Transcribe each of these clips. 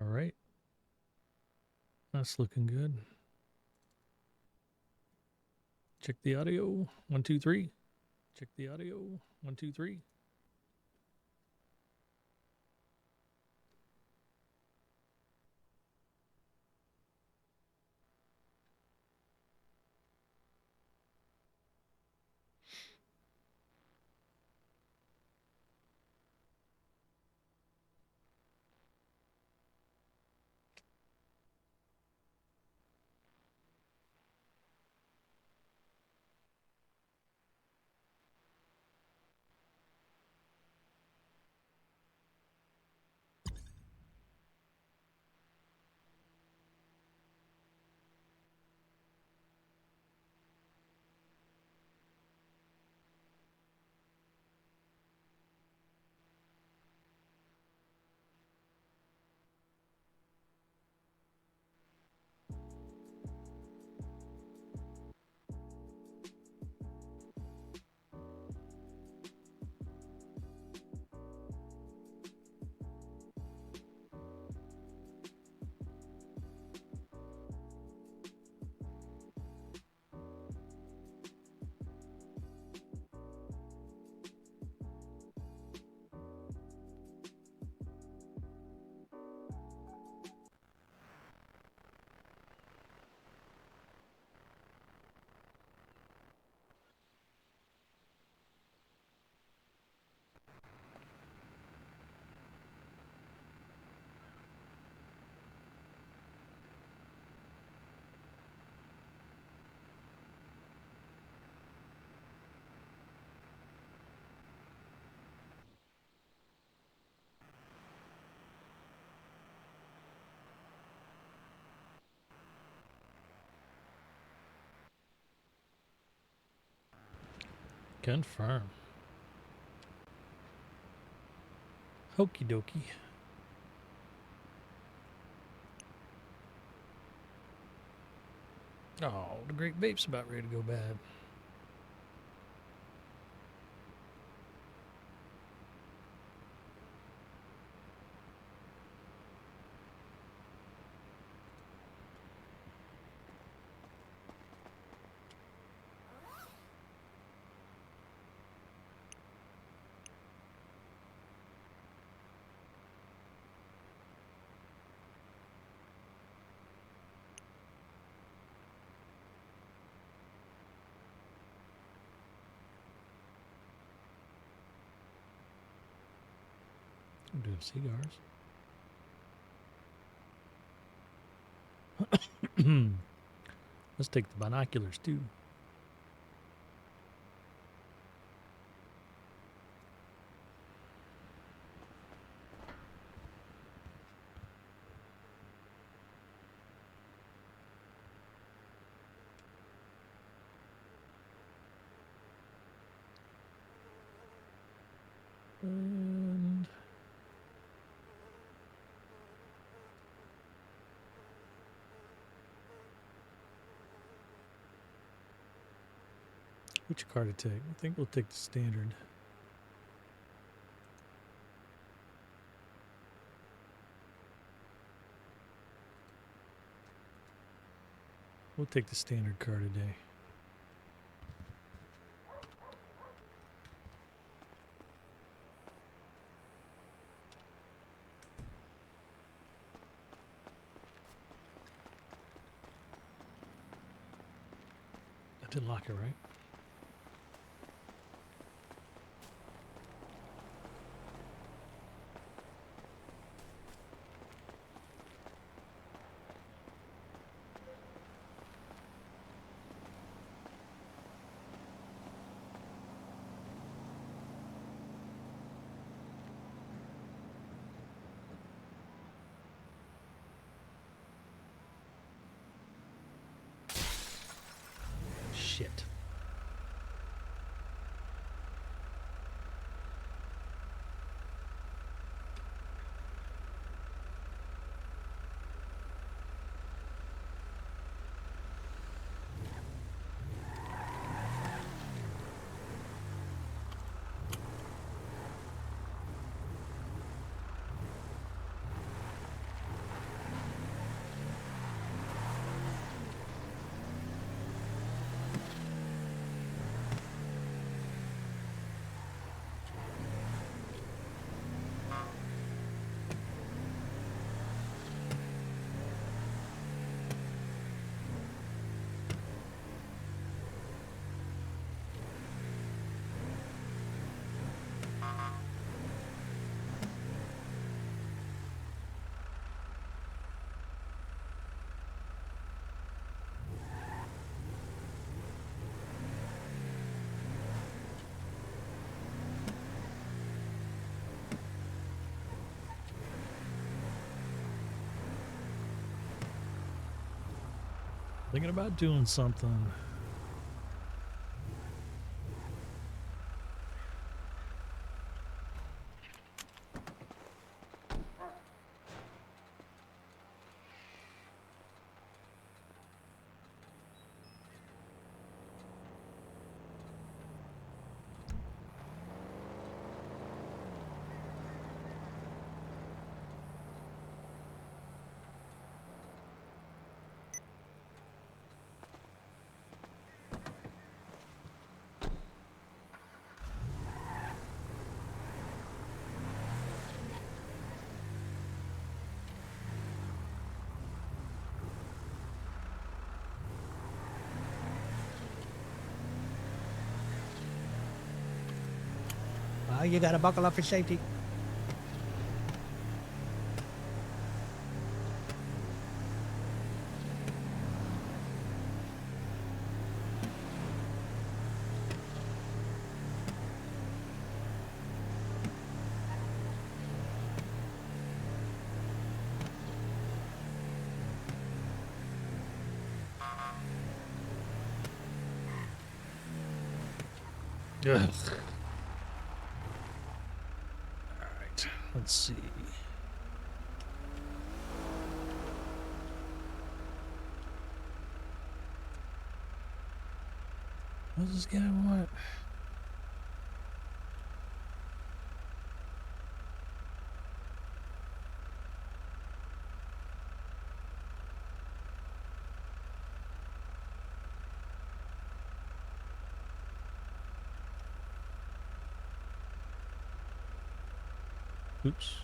All right. That's looking good. Check the audio. 1, 2, 3. Check the audio. 1, 2, 3. Confirm. Okie dokie. Oh, the Great Vape's about ready to go bad. We do have cigars. Let's take the binoculars too. And which card to take? I think we'll take the standard. We'll take the standard card today. I did lock it, right? Shit. Thinking about doing something. Well, you gotta buckle up for safety. Ugh. Alright, let's see. What does this guy want? Oops.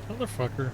Motherfucker.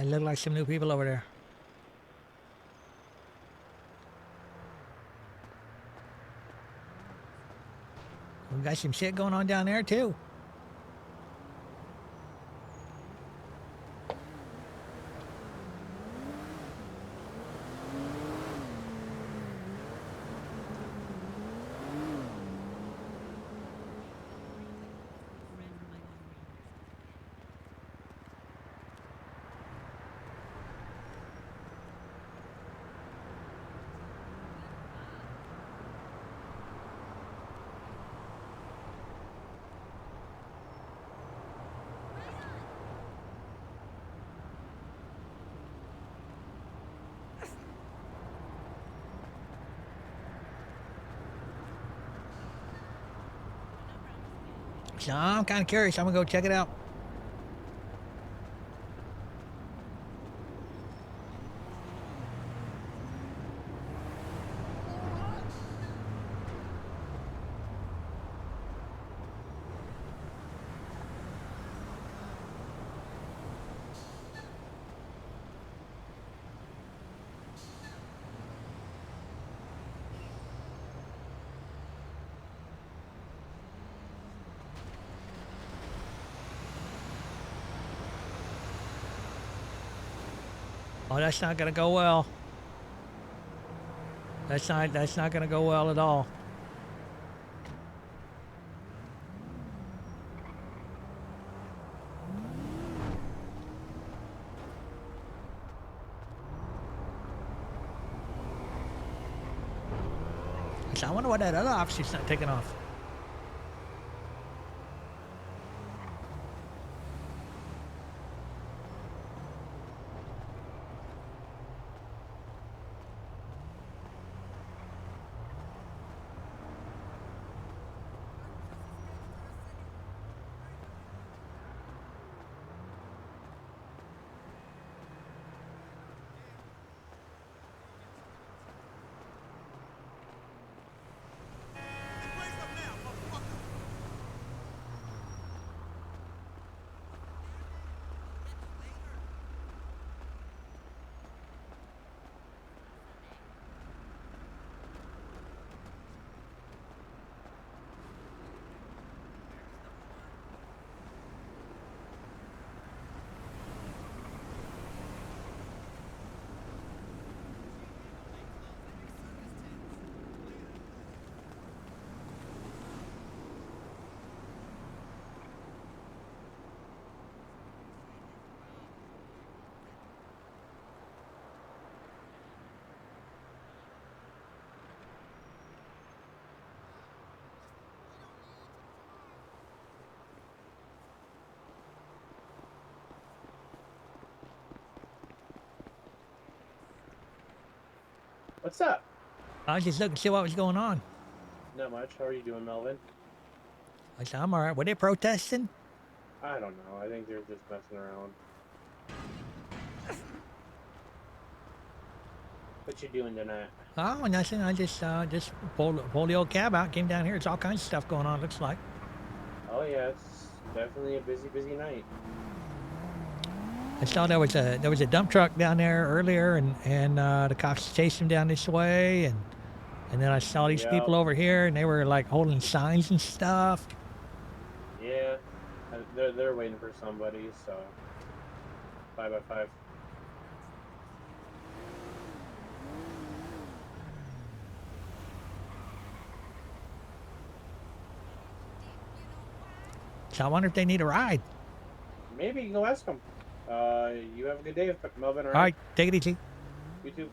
Look like some new people over there. We got some shit going on down there too. So I'm kind of curious. I'm gonna go check it out. Oh, that's not gonna go well. That's not gonna go well at all. So I wonder why that other officer's not taking off. What's up? I was just looking to see what was going on. Not much. How are you doing, Melvin? I said, I'm all right. Were they protesting? I don't know. I think they're just messing around. What you doing tonight? Oh, nothing. I just pulled the old cab out, came down here. It's all kinds of stuff going on. Looks like. Oh yeah, it's definitely a busy night. I saw there was a dump truck down there earlier, and the cops chased him down this way, and then I saw these people over here, and they were like holding signs and stuff. Yeah, they're waiting for somebody. So 5x5. So I wonder if they need a ride. Maybe you can go ask them. You have a good day, Melvin. All right, take it easy. You too.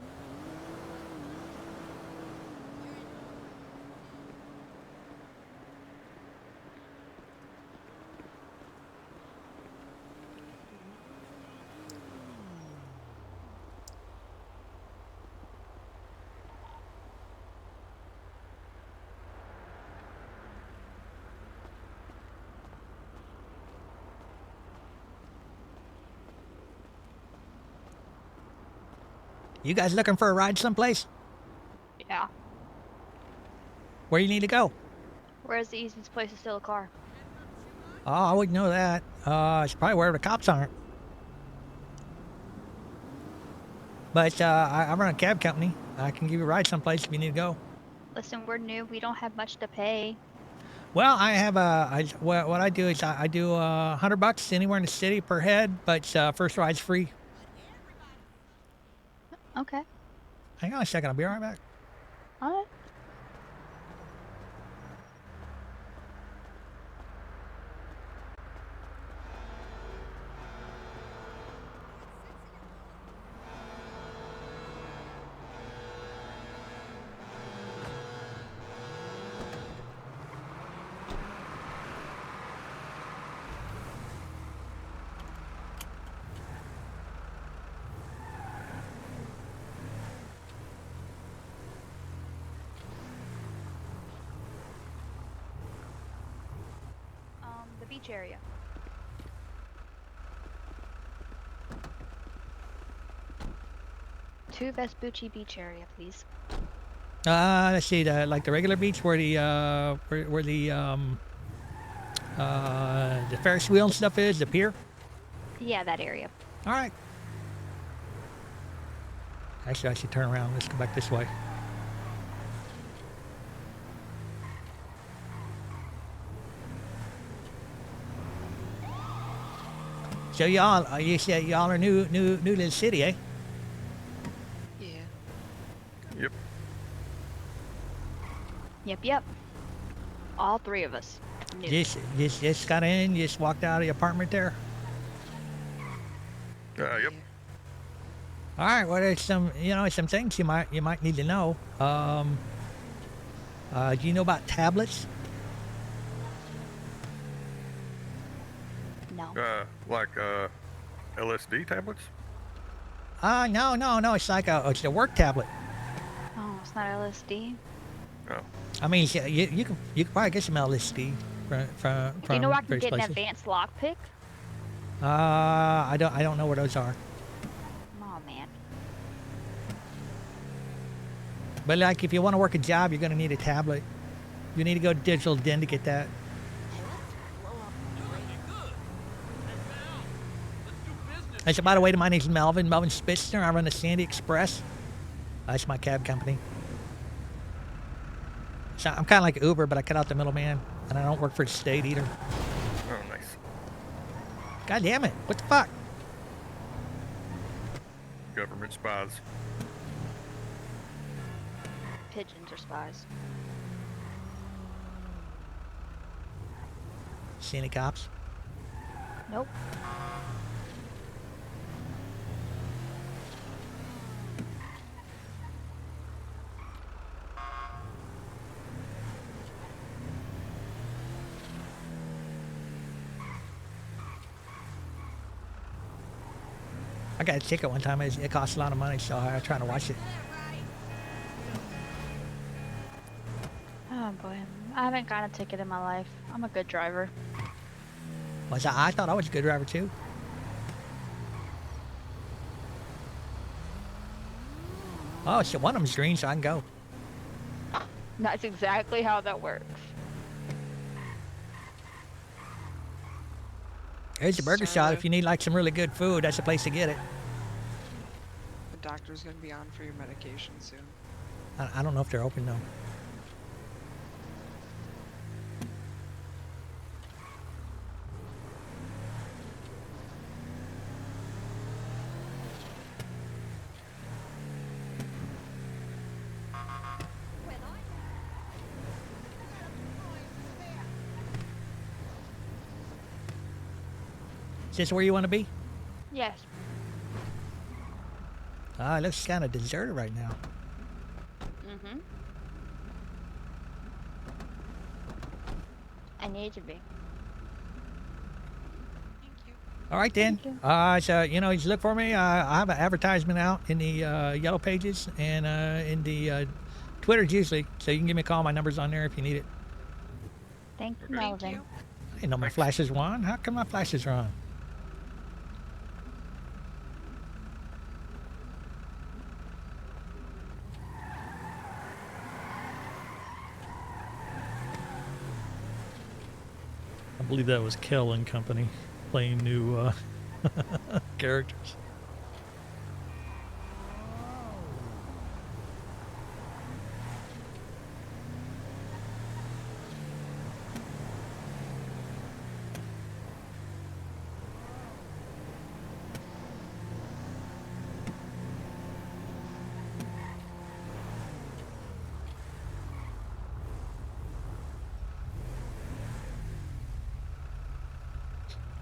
You guys looking for a ride someplace? Yeah. Where you need to go? Where's the easiest place to steal a car? Oh, I wouldn't know that. It's probably where the cops aren't. But I run a cab company. I can give you a ride someplace if you need to go. Listen, we're new. We don't have much to pay. Well, I have what I do is I do $100 anywhere in the city per head, but first ride's free. Okay. Hang on a second, I'll be right back. All right. The beach area. To Vespucci Beach area, please. Let's see, like the regular beach where the Ferris wheel and stuff is, the pier. Yeah, that area. All right. Actually, I should turn around. Let's go back this way. So y'all, you said y'all are new to the city, eh? Yeah. Yep. Yep. All three of us. New. Just got in, just walked out of the apartment there. Yep. All right. Well, there's some things you might need to know. Do you know about tablets? No. Like LSD tablets? No. It's like it's a work tablet. Oh, it's not LSD. Oh. I mean, you can probably get some LSD from Do you know where I can various get places. an advanced lockpick? I don't know where those are. Oh man. But like, if you want to work a job, you're gonna need a tablet. You need to go to Digital Den to get that. And so, by the way, my name's Melvin Spitzner. I run the Sandy Express. That's my cab company. So I'm kind of like Uber, but I cut out the middleman, and I don't work for the state either. Oh, nice. God damn it! What the fuck? Government spies. Pigeons are spies. See any cops? Nope. I got a ticket one time. It cost a lot of money, so I was trying to watch it. Oh boy. I haven't gotten a ticket in my life. I'm a good driver. I thought I was a good driver too. Oh, so one of them's green, so I can go. That's exactly how that works. There's a burger shop. If you need like some really good food, that's the place to get it. The doctor's gonna be on for your medication soon. I don't know if they're open though. Is this where you want to be? Yes. It looks kind of deserted right now. Mm-hmm. I need to be. Thank you. All right then. Thank So just look for me. I have an advertisement out in the Yellow Pages and in the Twitters usually, so you can give me a call. My number's on there if you need it. Thank you, Okay. Melvin. Thank you. I didn't know my flashes were on. How come my flashes are on? I believe that was Kel and Company playing new characters.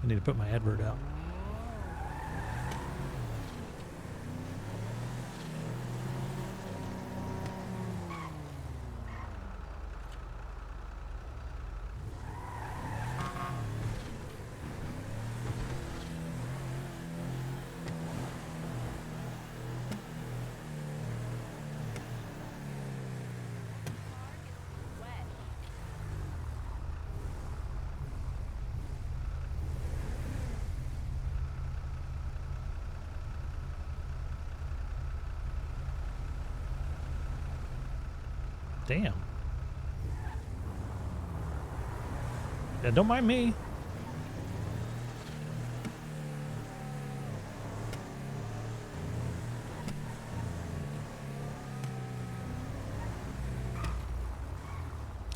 I need to put my advert out. Damn. Yeah, don't mind me.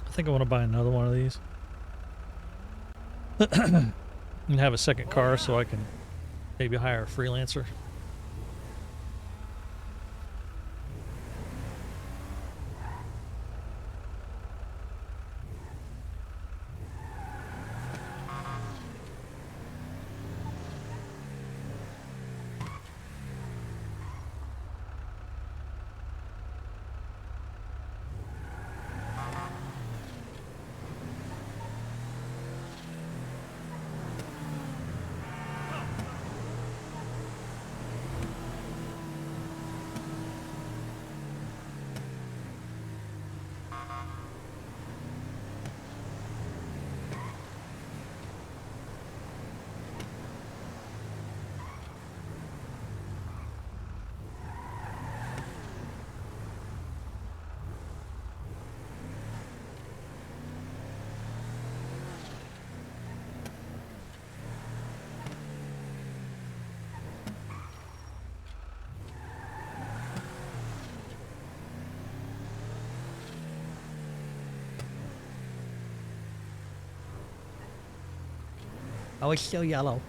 I think I want to buy another one of these. And have a second car so I can maybe hire a freelancer. Oh, it's still yellow.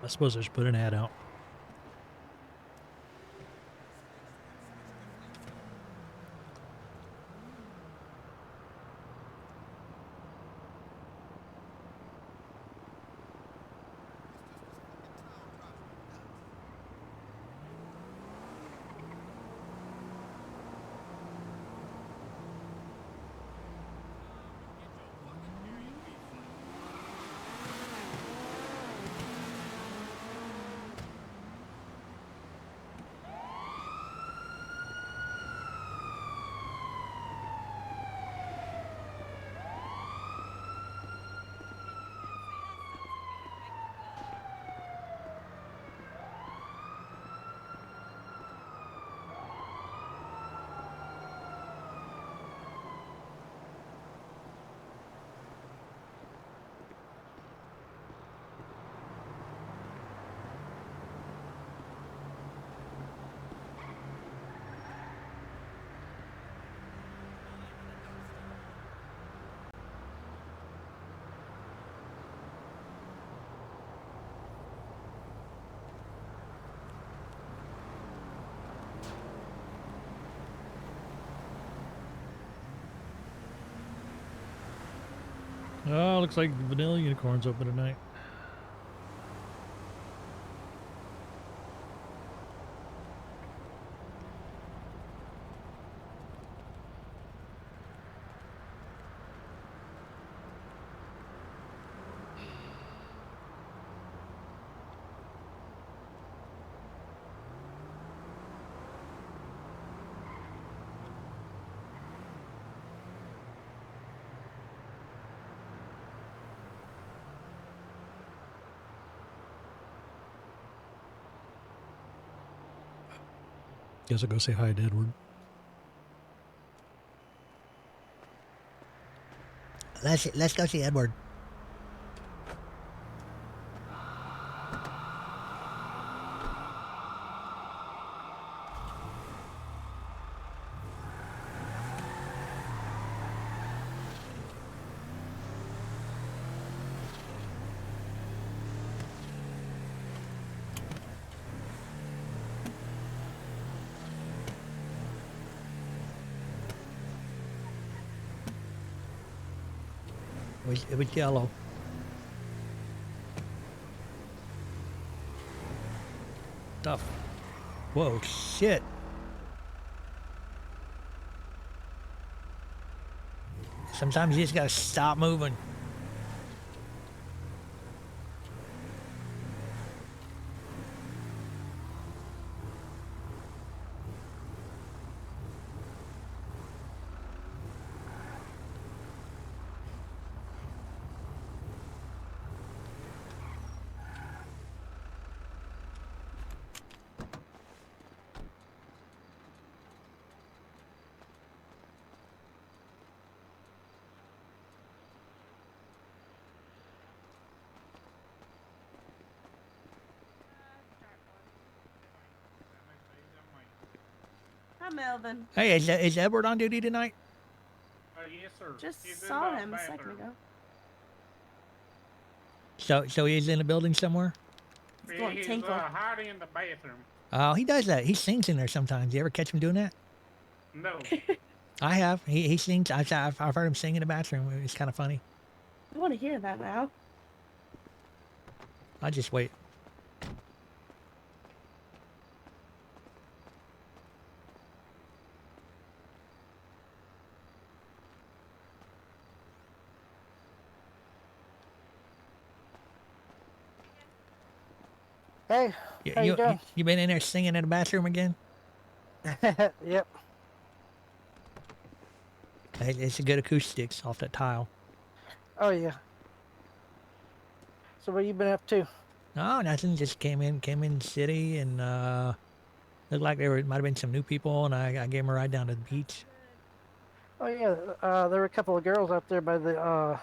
I suppose I should put an ad out. Oh, looks like Vanilla Unicorn's open tonight. Guess I'll go say hi to Edward. Let's go see Edward. It was yellow. Tough. Whoa, shit. Sometimes you just gotta stop moving. Hi, Melvin. Hey, is Edward on duty tonight? Yes, sir. Just He's in saw the him a second bathroom. So he's in the building somewhere? He's going He's tinkle. hiding in the bathroom. Oh, he does that. He sings in there sometimes. You ever catch him doing that? No. I have. He sings. I've heard him sing in the bathroom. It's kind of funny. I want to hear that now. I'll just wait. Hey, how you doing? You been in there singing in the bathroom again? Yep. It's a good acoustics off that tile. Oh yeah. So what you been up to? No, nothing. Just came in the city and looked like there might have been some new people, and I gave them a ride down to the beach. Oh yeah. There were a couple of girls out there by the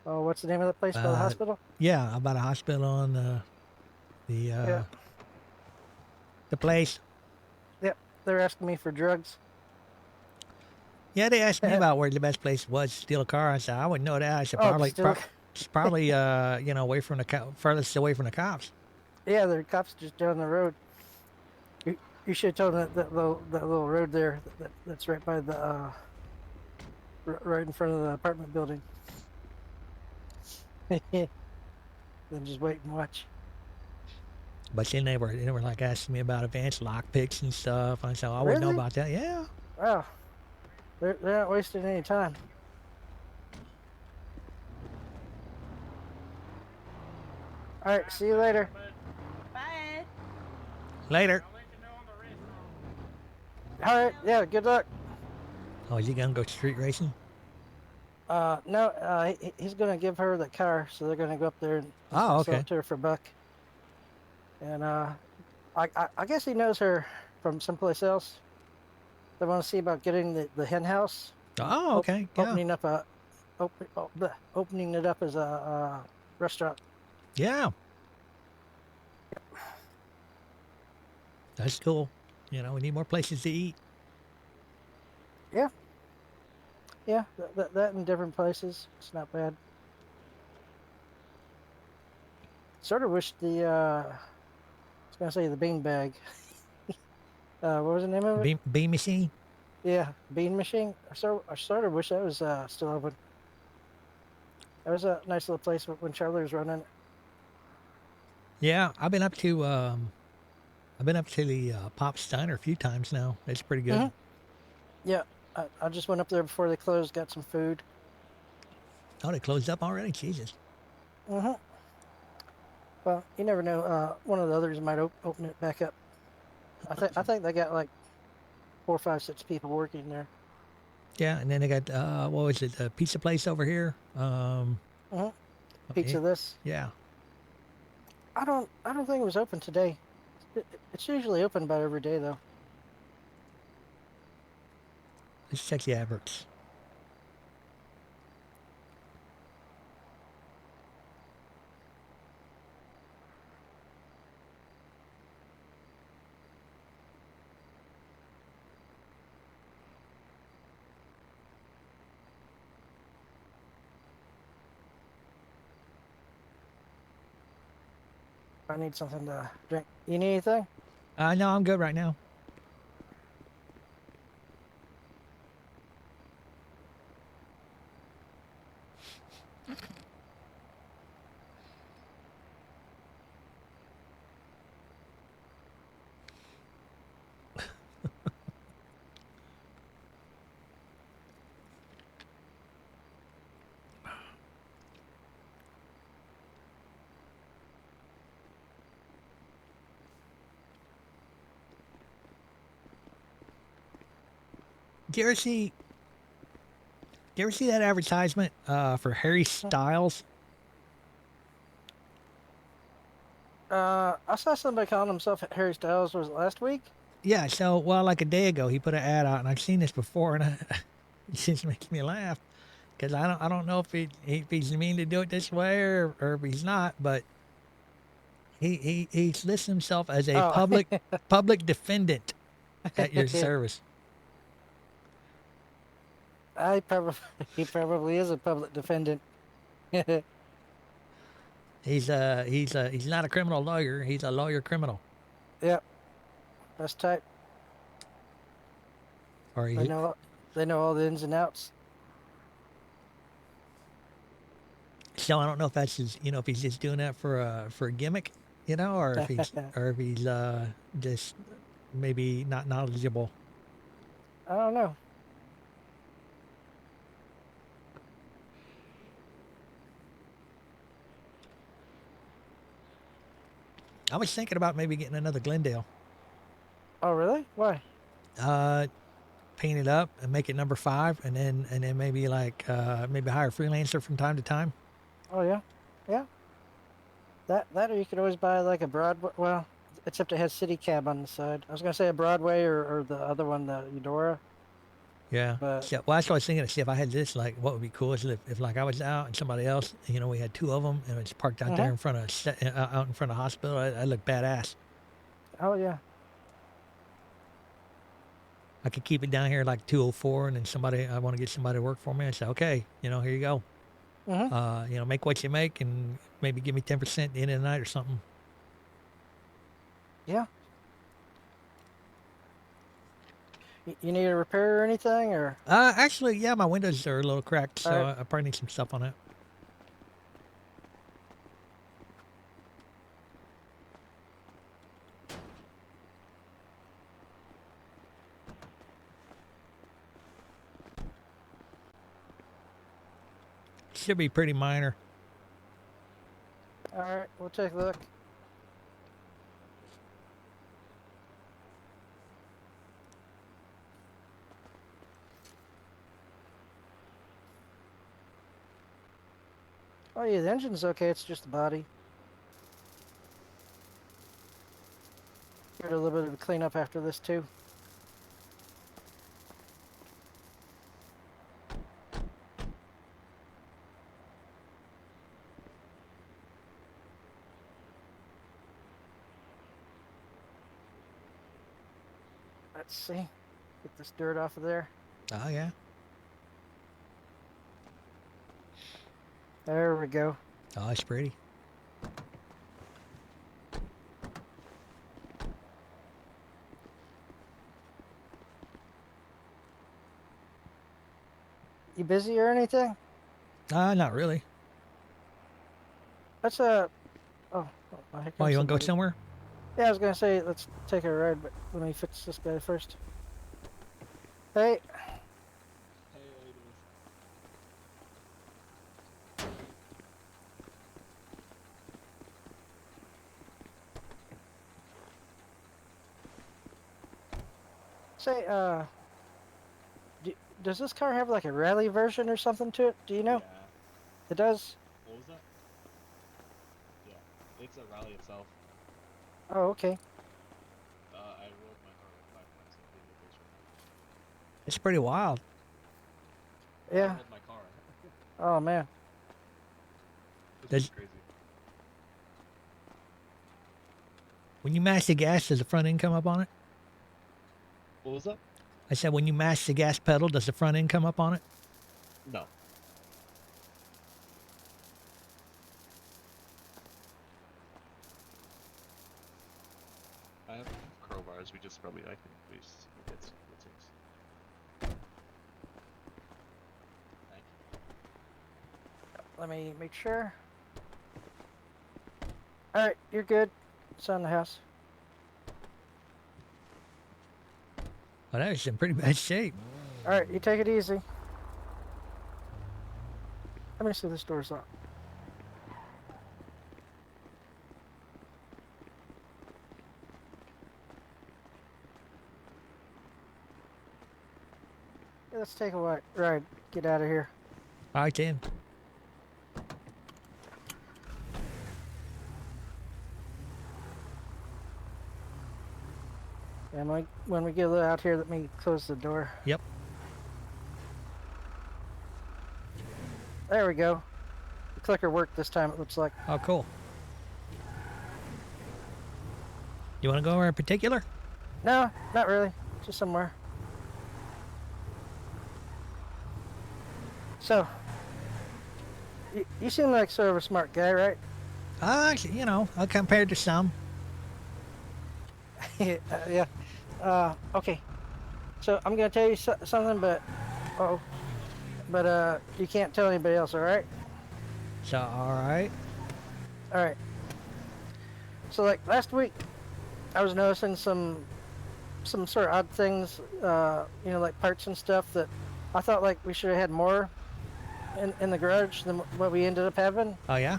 oh, what's the name of that place? By the hospital? Yeah, about a hospital and Yeah. the place. Yep. They're asking me for drugs. Yeah, they asked me about where the best place was to steal a car. I said I wouldn't know that. I said Oh, it's probably away from the furthest away from the cops. Yeah, there are cops just down the road. You should have told them that little road there that's right by the right in front of the apartment building. Then just wait and watch. But then they were like asking me about advanced lockpicks and stuff. I said I wouldn't know Really? about that. Yeah. Wow. They're not wasting any time. All right, see you later. Bye. Later. I'll let you know on the rest. All right, yeah, good luck. Oh, is he gonna go street racing? No, he's gonna give her the car, so they're gonna go up there and Oh, sell okay. it to her for $1. And I guess he knows her from someplace else. They want to see about getting the hen house. Oh, okay. Yeah. Opening it up as a restaurant. Yeah. That's cool. We need more places to eat. Yeah, that in different places. It's not bad. Sort of wish the I was gonna say the bean bag. What was the name of it? Bean machine. Yeah, bean machine. I sort of wish that was still open. That was a nice little place when Charlie was running it. Yeah, I've been up to the Pop Steiner a few times now. It's pretty good. Mhm. Yeah, I just went up there before they closed, got some food. Oh, they closed up already. Jesus. Mm-hmm. Well, you never know. One of the others might open it back up. I think they got like 4, 5, 6 people working there. Yeah, and then they got what was it? A pizza place over here. Mm-hmm. Pizza this. Yeah. I don't think it was open today. It's usually open about every day though. Let's check the adverts. I need something to drink. You need anything? No, I'm good right now. Do you ever see? Do you ever see that advertisement for Harry Styles? I saw somebody calling himself Harry Styles. Was it last week? Yeah. So, well, like a day ago, he put an ad out, and I've seen this before, and it just makes me laugh because I don't know if he's mean to do it this way or if he's not, but he lists himself as a Oh. public defendant at your service. He probably is a public defendant. He's not a criminal lawyer. He's a lawyer criminal. Yep, that's tight. Or They know all the ins and outs. so I don't know if that's if he's just doing that for a gimmick, or if he's just maybe not knowledgeable. I don't know. I was thinking about maybe getting another Glendale. Oh really? Why? Paint it up and make it number 5, and then maybe maybe hire a freelancer from time to time. Oh yeah, yeah. That or you could always buy like a Broadway. Well, except it has City Cab on the side. I was gonna say a Broadway or the other one, the Eudora. Yeah. But So, well, that's what I was thinking. To see if I had this, like, what would be cool is if like I was out and somebody else, we had 2 of them, and it's parked out there in front of out in front of the hospital. I look badass. oh yeah. I could keep it down here like 204, and then I want to get somebody to work for me. I say, okay, here you go. Make what you make, and maybe give me 10% at the end of the night or something. Yeah. You need a repair or anything, or? Actually, yeah, my windows are a little cracked, so Alright. I probably need some stuff on it. Should be pretty minor. All right, we'll take a look. Oh yeah, the engine's okay. It's just the body. Get a little bit of a cleanup after this too. Let's see. Get this dirt off of there. Oh, yeah. There we go. Oh, it's pretty. You busy or anything? Not really. let's oh, here Oh, comes you want to go somebody. somewhere? Yeah, I was gonna say let's take a ride, but let me fix this guy first. Hey. Say, do, does this car have like a rally version or something to it? Do you know? Yeah. It does? What was that? Yeah. It's a rally itself. Oh, okay. I rode my car like 5 times at the location. It's pretty wild. I Yeah. rode my car. Oh, man. It's Does, pretty crazy. when you mash the gas, does the front end come up on it? What was that? I said, when you mash the gas pedal, does the front end come up on it? No. I have crowbars. We just probably I can get some things. Thank you. Let me make sure. Alright, you're good. It's on the house. Oh, that was in pretty bad shape. Alright, you take it easy. Let me see if this door's locked. Yeah, let's take a ride. Get out of here. All right, then. And when we get out here, let me close the door. Yep. There we go. The clicker worked this time, it looks like. Oh, cool. You want to go anywhere in particular? No, not really. Just somewhere. So, you seem like sort of a smart guy, right? You know, compared to some. Yeah. Okay. So I'm gonna tell you something, but you can't tell anybody else, all right? So, all right. All right. So like last week, I was noticing some sort of odd things, you know, like parts and stuff that I thought like we should have had more in the garage than what we ended up having. Oh, yeah?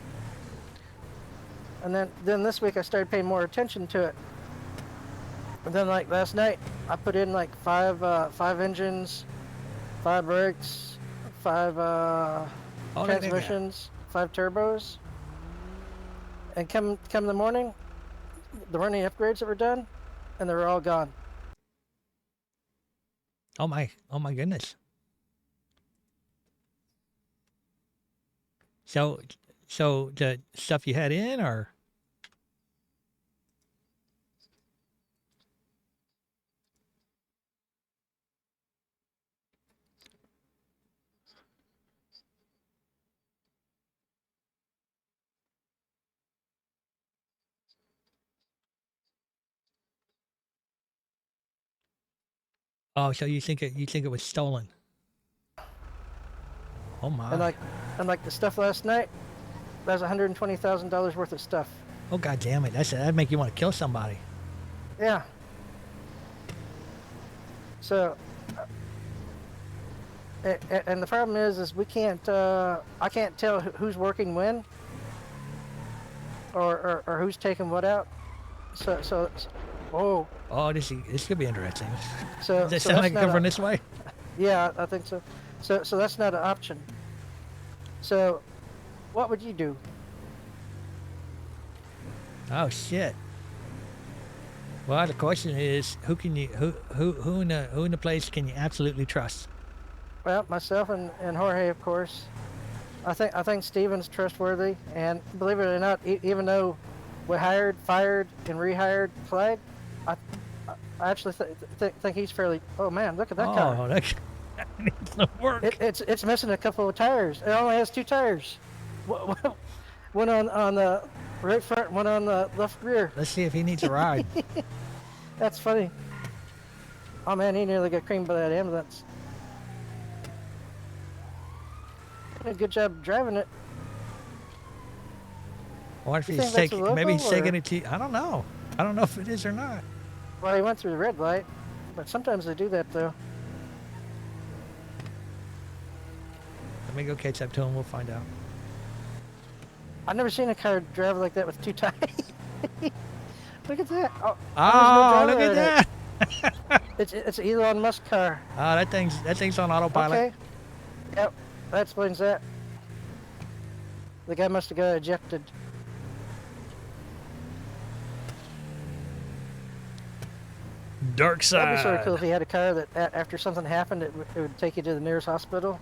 And then this week I started paying more attention to it. And then like last night, I put in like five engines, 5 brakes, 5 transmissions, 5 turbos. And come the morning, the running upgrades that were done, and they were all gone. Oh my goodness. So the stuff you had in, or? Oh, so you think it was stolen? Oh my. And like the stuff last night, that was $120,000 worth of stuff. Oh god damn it! That'd make you want to kill somebody. Yeah. So, and the problem is we can't. I can't tell who's working when, or who's taking what out. So, whoa. Oh, this could be interesting. So Does that so sound that's like it not come a- from this way? Yeah, I think so. So that's not an option. So, what would you do? Oh shit. Well, the question is, who in the place can you absolutely trust? Well, myself and Jorge, of course. I think Steven's trustworthy, and believe it or not, even though we hired, fired, and rehired Clyde, I actually think he's fairly. Oh man, look at that car! Oh, that needs some work. It's missing a couple of tires. It only has 2 tires. One on the right front, one on the left rear. Let's see if he needs a ride. That's funny. Oh man, he nearly got creamed by that ambulance. Did a good job driving it. Or if You he's think that's a taking, maybe he's local, taking or- it to. I don't know. I don't know if it is or not. Well, he went through the red light, but sometimes they do that though. Let me go catch up to him. We'll find out. I've never seen a car drive like that with two tires. Look at that. Oh, Oh, there's no look driver at in that! it's an Elon Musk car. Oh, that thing's on autopilot. Okay. Yep, that explains that. The guy must have got ejected. Dark That'd be side. sort of cool if he had a car that after something happened, it would take you to the nearest hospital.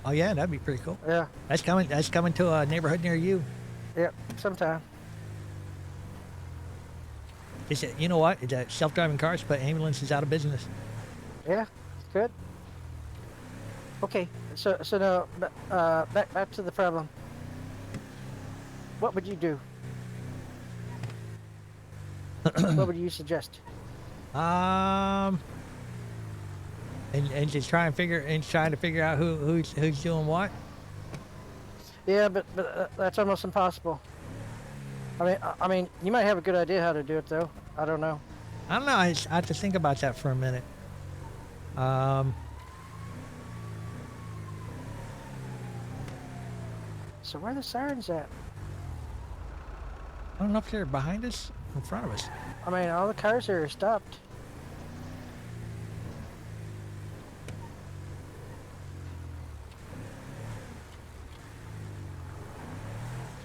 Oh yeah, that'd be pretty cool. Yeah, That's coming. That's coming to a neighborhood near you. yep, sometime. Is it? You know what? It's self-driving cars, but ambulances out of business. Yeah, it's good. Okay, so now back to the problem. What would you do? What would you suggest? And just trying to figure out who's doing what. Yeah, but that's almost impossible. I mean, you might have a good idea how to do it though. I don't know. I don't know. I have to think about that for a minute. So where are the sirens at? I don't know if they're behind us or in front of us. I mean, all the cars here are stopped.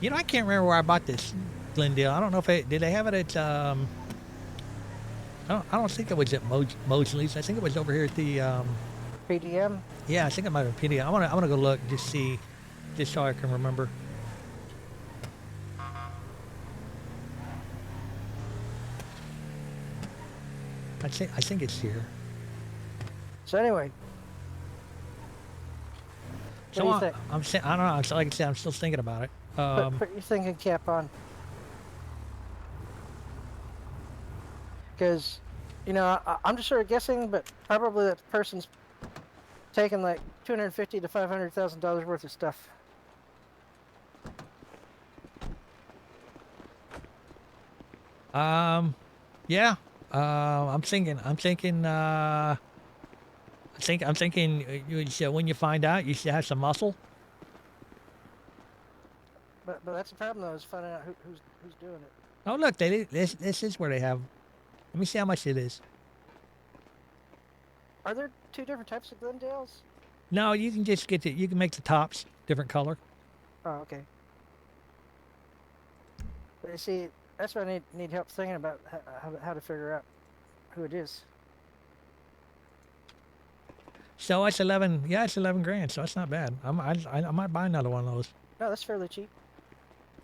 You know, I can't remember where I bought this Glendale. I don't know if did they have it at I don't think it was at Mosley's. I think it was over here at the PDM. yeah, I think it might have been PD. I wanna go look, just see, just so I can remember. I think it's here. So anyway, So what do you think? I don't know. It's like I said, I'm still thinking about it. Put your thinking cap on. Because, you know, I'm just sort of guessing, but probably that person's taking like $250,000 to $500,000 worth of stuff. Yeah. I'm thinking. When you find out, you should have some muscle. But that's the problem though, is finding out who's doing it. Oh look, this is where they have. Let me see how much it is. Are there two different types of Glendales? No, you can just you can make the tops different color. Oh, okay. But you see, that's what I need help thinking about how to figure out who it is. So it's 11. Yeah, it's 11 grand. So it's not bad. I might buy another one of those. No, that's fairly cheap.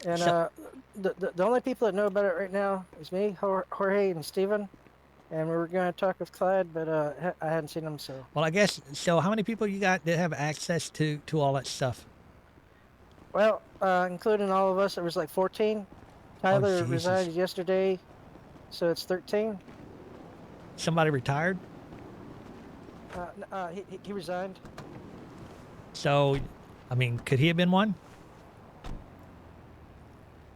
And So- the only people that know about it right now is me, Jorge, and Steven. And we were going to talk with Clyde, but I hadn't seen him, so. Well, I guess so. How many people you got that have access to all that stuff? Well, including all of us, it was like 14. Tyler Jesus. resigned yesterday, so it's 13. Somebody retired. He resigned. So, I mean, could he have been one?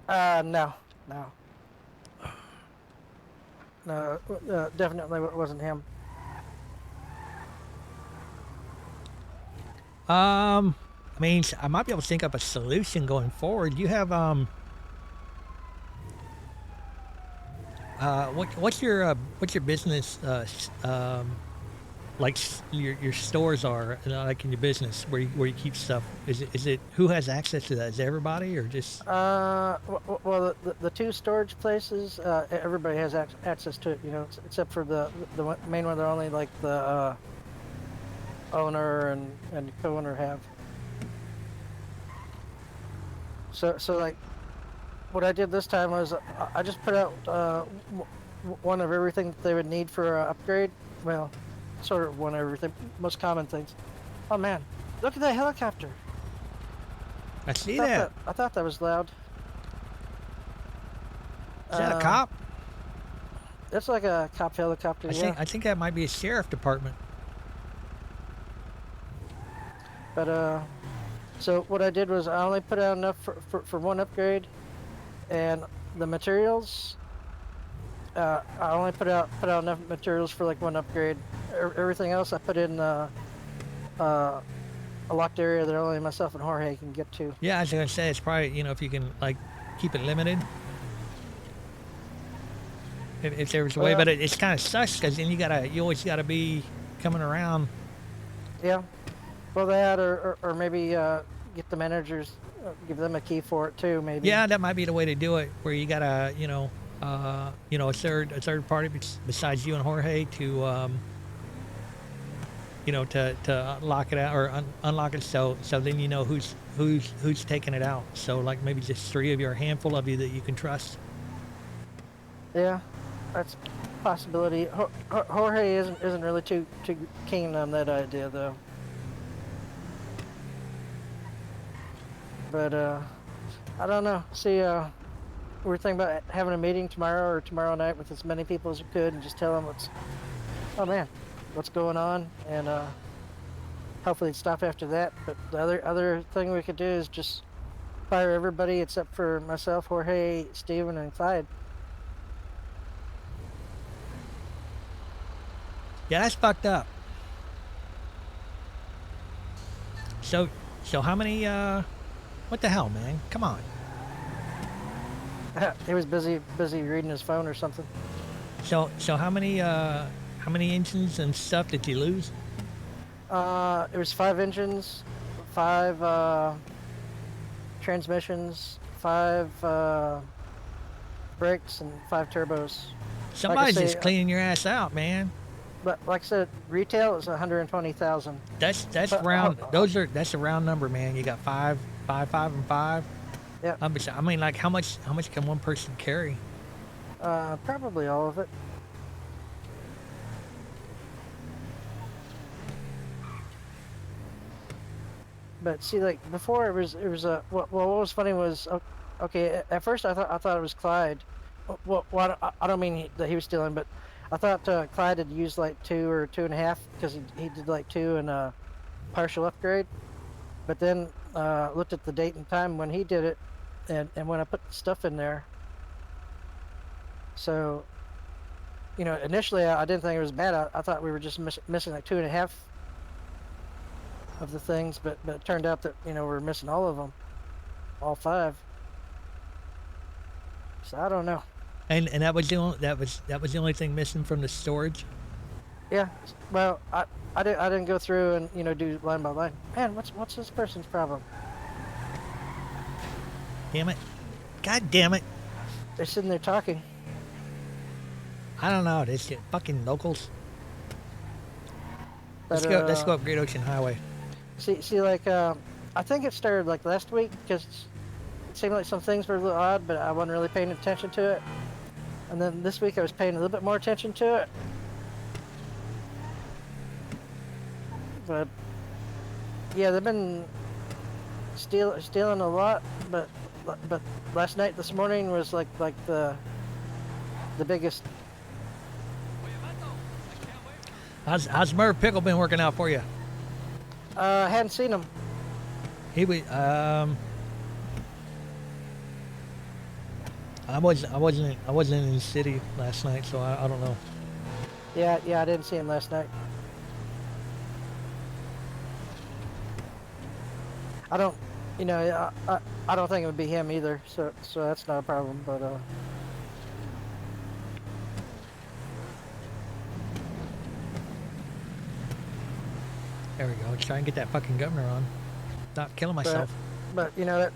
No. No, definitely wasn't him. I mean, I might be able to think up a solution going forward. You have what's your business like your stores are like in your business where you keep stuff? Is it who has access to that? Is it everybody or just? Well, the two storage places, everybody has access to it, you know, except for the main one. They're only like the owner and co-owner have. So like, what I did this time was I just put out one of everything that they would need for upgrade. Well, sort of one of everything, most common things. Oh man, look at that helicopter! I see that. I thought that was loud. Is that a cop? It's like a cop helicopter. I think that might be a sheriff department. But so what I did was I only put out enough for one upgrade, and the materials. I only put out enough materials for like one upgrade. Everything else I put in a locked area that only myself and Jorge can get to. Yeah, I was gonna say it's probably, you know, if you can like keep it limited. If there was a way, Well- but it's kind of sucks because then you always gotta be coming around. Yeah. Well, that or maybe get the managers, give them a key for it too. Maybe. Yeah, that might be the way to do it, where you gotta, a third party besides you and Jorge to, to lock it out or unlock it, so then you know who's taking it out. So like maybe just 3 of you or a handful of you that you can trust. Yeah, that's a possibility. Jorge isn't really too keen on that idea though. But I don't know. See, we're thinking about having a meeting tomorrow or tomorrow night with as many people as we could, and just tell them what's going on, and hopefully it'd stop after that. But the other thing we could do is just fire everybody except for myself, Jorge, Steven, and Clyde. Yeah, that's fucked up. So how many? What the hell, man? Come on. He was busy reading his phone or something. So how many engines and stuff did you lose? It was 5 engines, 5 transmissions, 5 brakes, and 5 turbos. Somebody's say, just cleaning your ass out, man. But like I said, retail is 120,000. That's round. That's a round number, man. You got 5, and 5. Yeah. I mean, like how much can one person carry? Probably all of it. But see, like before, it was what was funny was, okay. At first, I thought it was Clyde. Well, I don't mean that he was stealing, but I thought Clyde had used like 2 or 2.5 because he did like 2 and a partial upgrade. But then looked at the date and time when he did it, and when I put the stuff in there. So, initially I didn't think it was bad. I thought we were just missing like 2.5 of the things, but it turned out that we're missing all of them, all 5. So I don't know. And that was the only thing missing from the storage. Yeah. Well, I didn't go through and do line by line. Man, what's this person's problem? Damn it! God damn it! They're sitting there talking. I don't know. It's fucking locals. But, Let's go up Great Ocean Highway. See, like, I think it started like last week because it seemed like some things were a little odd, but I wasn't really paying attention to it. And then this week I was paying a little bit more attention to it. But yeah, they've been stealing a lot, but last night, this morning was like the biggest. How's Merv Pickle been working out for you? I hadn't seen him. He was I wasn't in the city last night, so I don't know. Yeah, I didn't see him last night. I don't, I don't think it would be him either. So that's not a problem. But there we go. Let's try and get that fucking governor on. Not killing myself. But that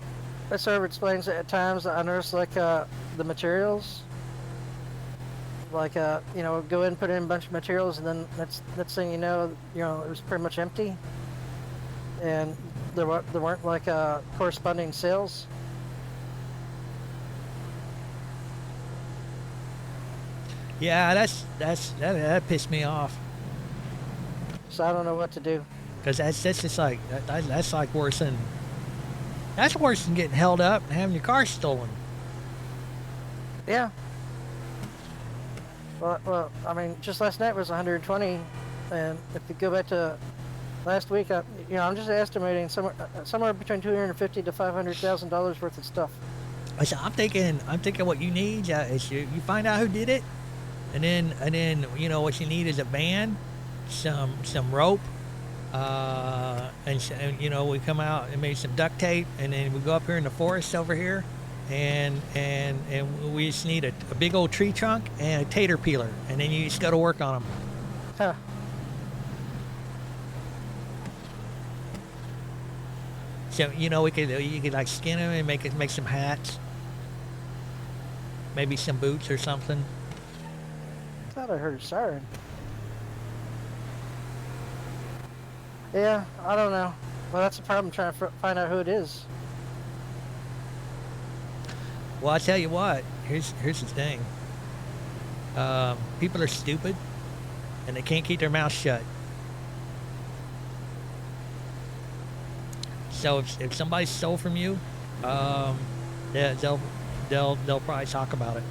sort of explains it at times. I noticed like the materials. Like go in, put in a bunch of materials, and then next thing you know, it was pretty much empty. And there weren't like corresponding sales. Yeah, that pissed me off. So I don't know what to do. Cause that's just like that's like worse than getting held up and having your car stolen. Yeah. Well, I mean, just last night was 120, and if you go back to last week, I'm just estimating somewhere between $250,000 to $500,000 worth of stuff. So I'm thinking what you need is you find out who did it, and then you know what you need is a van, some rope, and you know we come out and maybe some duct tape, and then we go up here in the forest over here, and we just need a big old tree trunk and a tater peeler, and then you just go to work on them. Huh. So you know you could like skin them and make some hats, maybe some boots or something. I thought I heard a siren. Yeah, I don't know. Well, that's the problem, trying to find out who it is. Well, I tell you what. Here's the thing. People are stupid, and they can't keep their mouth shut. So if somebody stole from you, they'll probably talk about it.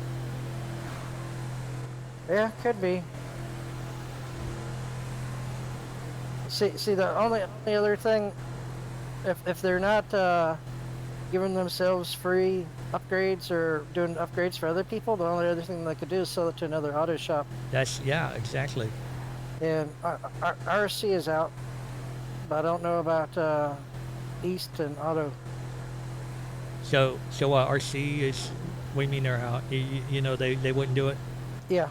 Yeah, could be. See, the only other thing, if they're not giving themselves free upgrades or doing upgrades for other people, the only other thing they could do is sell it to another auto shop. Yeah, exactly. And RC is out, but I don't know about East and Auto. So RC is. What do you mean they're out? You know they wouldn't do it. Yeah.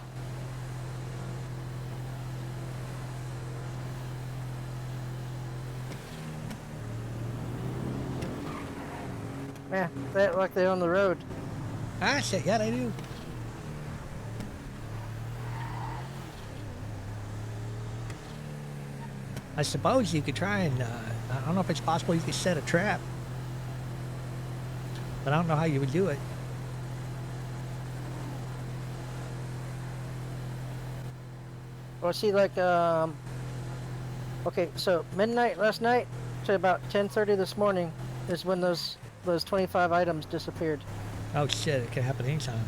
Man, they act like they own the road. Ah, shit, yeah, they do. I suppose you could try and, I don't know if it's possible you could set a trap. But I don't know how you would do it. Well, see, like, okay, so midnight last night to about 10:30 this morning is when those 25 items disappeared. Oh shit, it could happen anytime.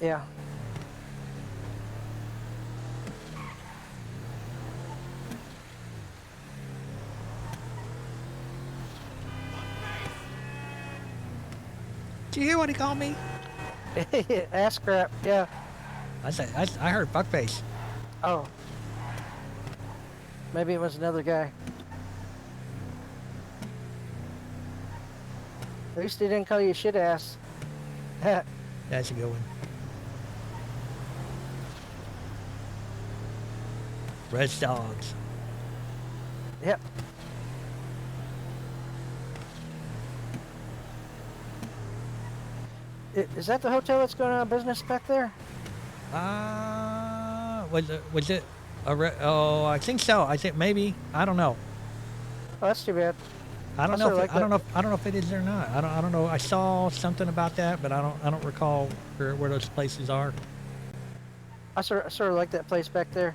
Yeah. Did you hear what he called me? Ass crap, yeah. I heard fuckface. Oh. Maybe it was another guy. At least he didn't call you shit ass. That's a good one. Red Dogs. Yep. Is that the hotel that's going out of business back there? Was it oh, I think so. I think maybe. I don't know. Oh, that's too bad. I don't know. I don't know if it is or not. I don't know. I saw something about that, but I don't recall where those places are. I sort of like that place back there.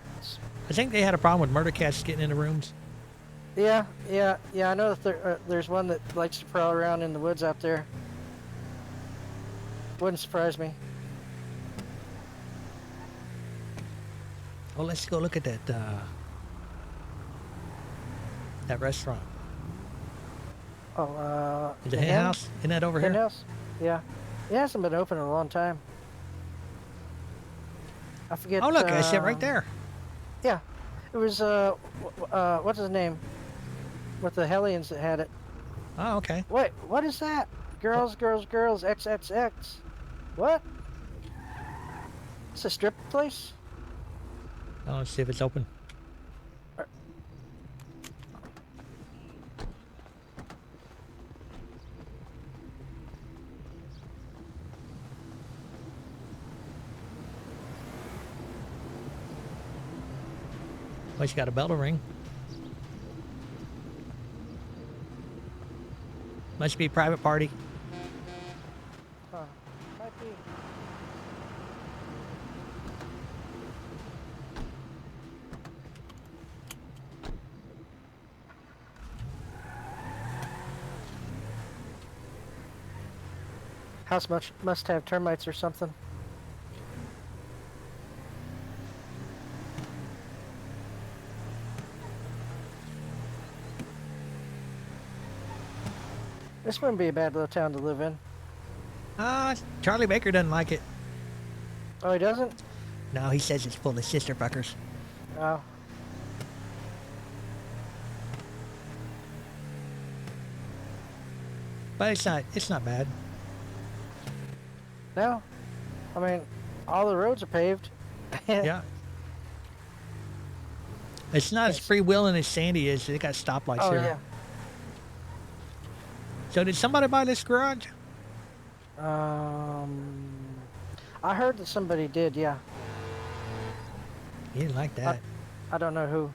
I think they had a problem with murder cats getting into rooms. Yeah. I know that there's one that likes to prowl around in the woods out there. Wouldn't surprise me. Well, let's go look at that restaurant. Oh, Is it Hen House? Isn't that over here? Hen House? Yeah. It hasn't been open in a long time. I forget. Oh, look, I see it right there. Yeah. It was, what's his name? With the Hellions that had it. Oh, okay. Wait, what is that? Girls, XXX. What? It's a strip place? Oh, let's see if it's open. Well, she got a bell to ring. Must be a private party. Huh. Might be. House must have termites or something. This wouldn't be a bad little town to live in. Charlie Baker doesn't like it. Oh, he doesn't? No, he says it's full of sister fuckers. Oh. But it's not bad. No. I mean, all the roads are paved. Yeah. It's not as free-wheeling as Sandy is. They got stoplights Oh, here. yeah. So did somebody buy this garage? I heard that somebody did, yeah. He didn't like that. I don't know who.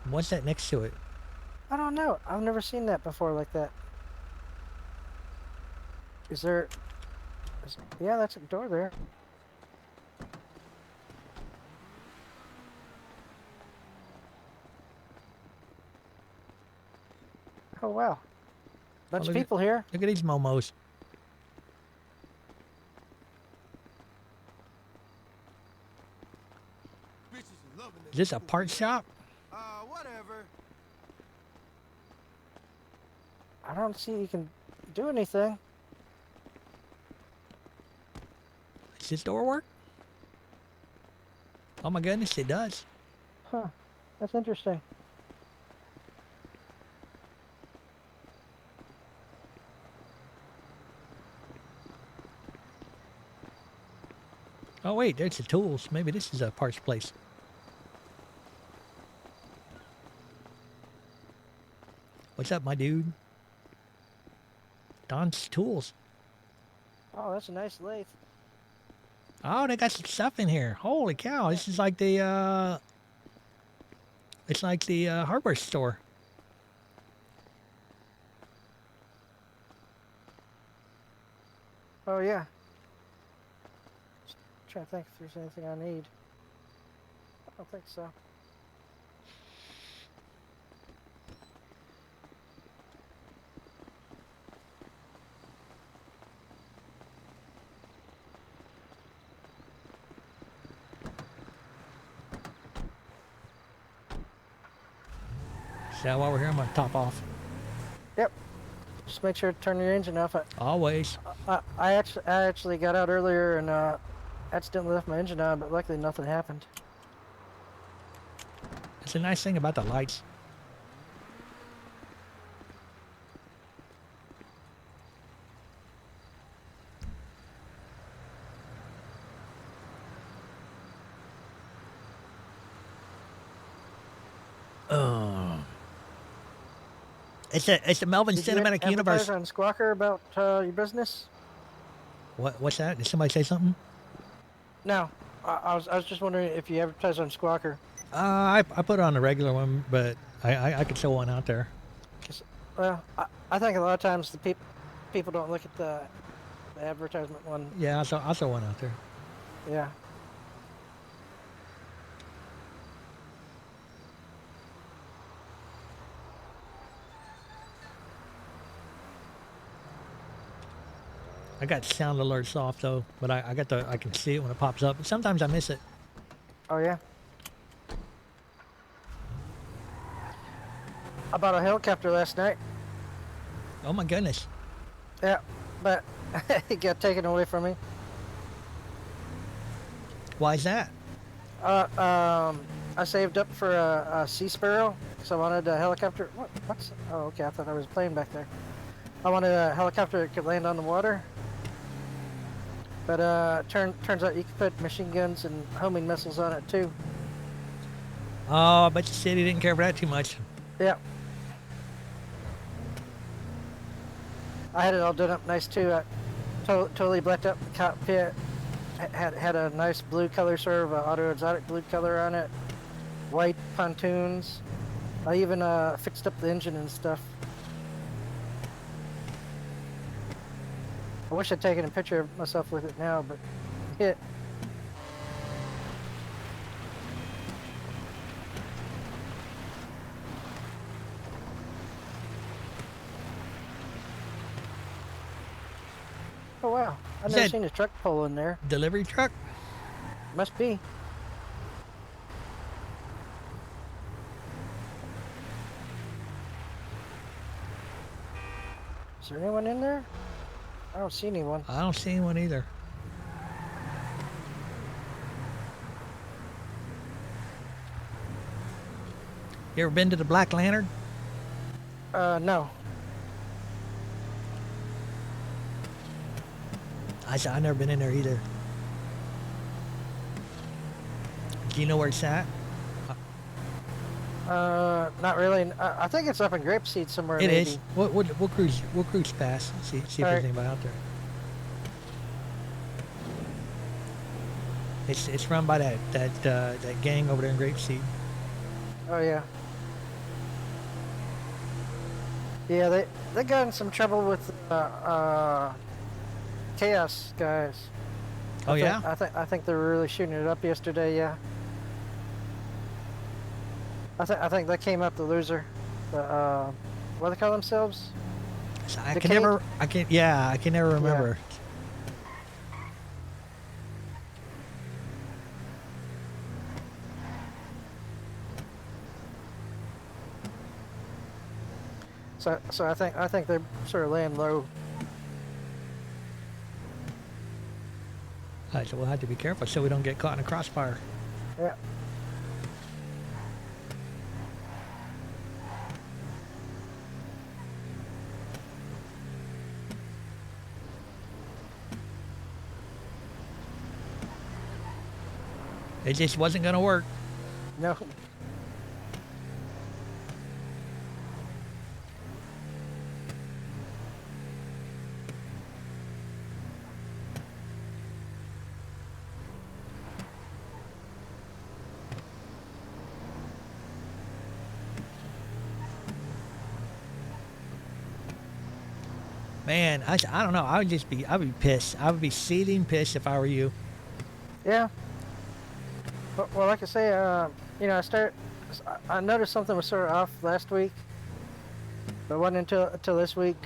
What's that next to it? I don't know. I've never seen that before like that. Is there... yeah, that's a door there. Oh, wow. Bunch of look at- people here. Look at these momos. Is this a part shop? Whatever. I don't see you can do anything. Does this door work? Oh my goodness, it does. Huh. That's interesting. Oh wait, there's the tools. Maybe this is a parts place. What's up, my dude? Don's Tools. Oh, that's a nice lathe. Oh, they got some stuff in here. Holy cow, this is like the, it's like the hardware store. Oh, yeah. Just trying to think if there's anything I need. I don't think so. So while we're here, I'm gonna top off. Yep. Just make sure to turn your engine off. Always. I actually got out earlier and accidentally left my engine on, but luckily nothing happened. It's a nice thing about the lights. It's a Melvin Did you Cinematic Universe. advertise on Squawker about your business? What's that? Did somebody say something? No. I was just wondering if you advertise on Squawker. I put on a regular one, but I could throw one out there. Well, I think a lot of times the people don't look at the advertisement one. Yeah, I'll throw one out there. Yeah. I got sound alerts off though, but I can see it when it pops up. But sometimes I miss it. Oh, yeah? I bought a helicopter last night. Oh my goodness. Yeah, but it got taken away from me. Why is that? I saved up for a Sea Sparrow, so I wanted a helicopter. What's? Oh, okay. I thought I was a plane back there. I wanted a helicopter that could land on the water. But turns out you could put machine guns and homing missiles on it too. Oh, I bet you said he didn't care for that too much. Yeah. I had it all done up nice too. I totally blacked up the cockpit. Had a nice blue color, sort of auto exotic blue color on it. White pontoons. I even fixed up the engine and stuff. I wish I'd taken a picture of myself with it now, but it. Oh wow, I've never seen a truck pull in there. Delivery truck? Must be. there anyone in there? I don't see anyone. I don't see anyone either. You ever been to the Black Lantern? No. I've never been in there either. Do you know where it's at? Not really. I think it's up in Grapeseed somewhere. It maybe. is. We'll cruise. We'll cruise past. See if there's Alright. anybody out there. It's run by that gang over there in Grapeseed. Oh yeah. Yeah, they got in some trouble with Chaos guys. Oh yeah. I think they were really shooting it up yesterday. Yeah. I think they came up the loser. What do they call themselves? I The can cage? never. I can. Yeah, I can never remember. So I think they're sort of laying low. Alright, so we'll have to be careful so we don't get caught in a crossfire. Yeah. It just wasn't gonna work. No. Man, I don't know. I'd be pissed. I would be seething pissed if I were you. Yeah. Well, like I say, you know, I noticed something was sort of off last week, but it wasn't until this week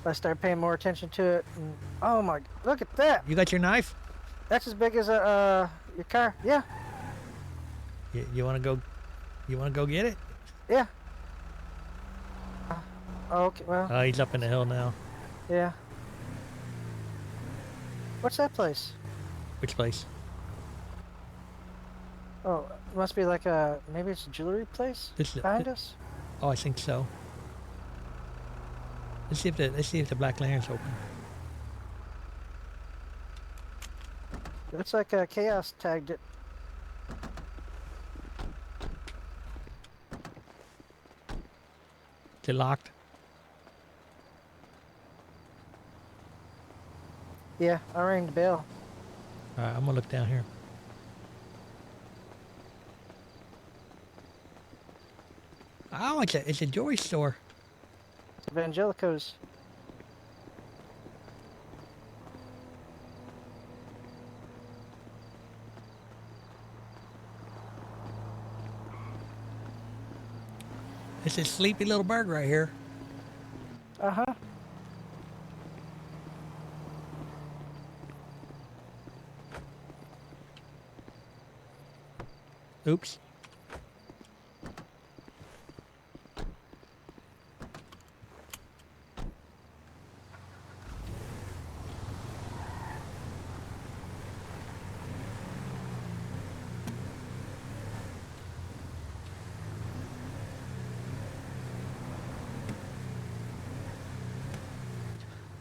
I started paying more attention to it. And, oh my! Look at that! You got your knife? That's as big as your car. Yeah. You want to go? You want to go get it? Yeah. Okay. Well. Oh, he's up in the hill now. Yeah. What's that place? Which place? Oh, it must be like maybe it's a jewelry place This is- behind us. Oh, I think so. Let's see if the Black Lantern's open. Looks like Chaos tagged it. Is it locked? Yeah, I rang the bell. All right, I'm gonna look down here. Oh, it's a jewelry store. Evangelico's. It's a sleepy little bird right here. Uh-huh. Oops.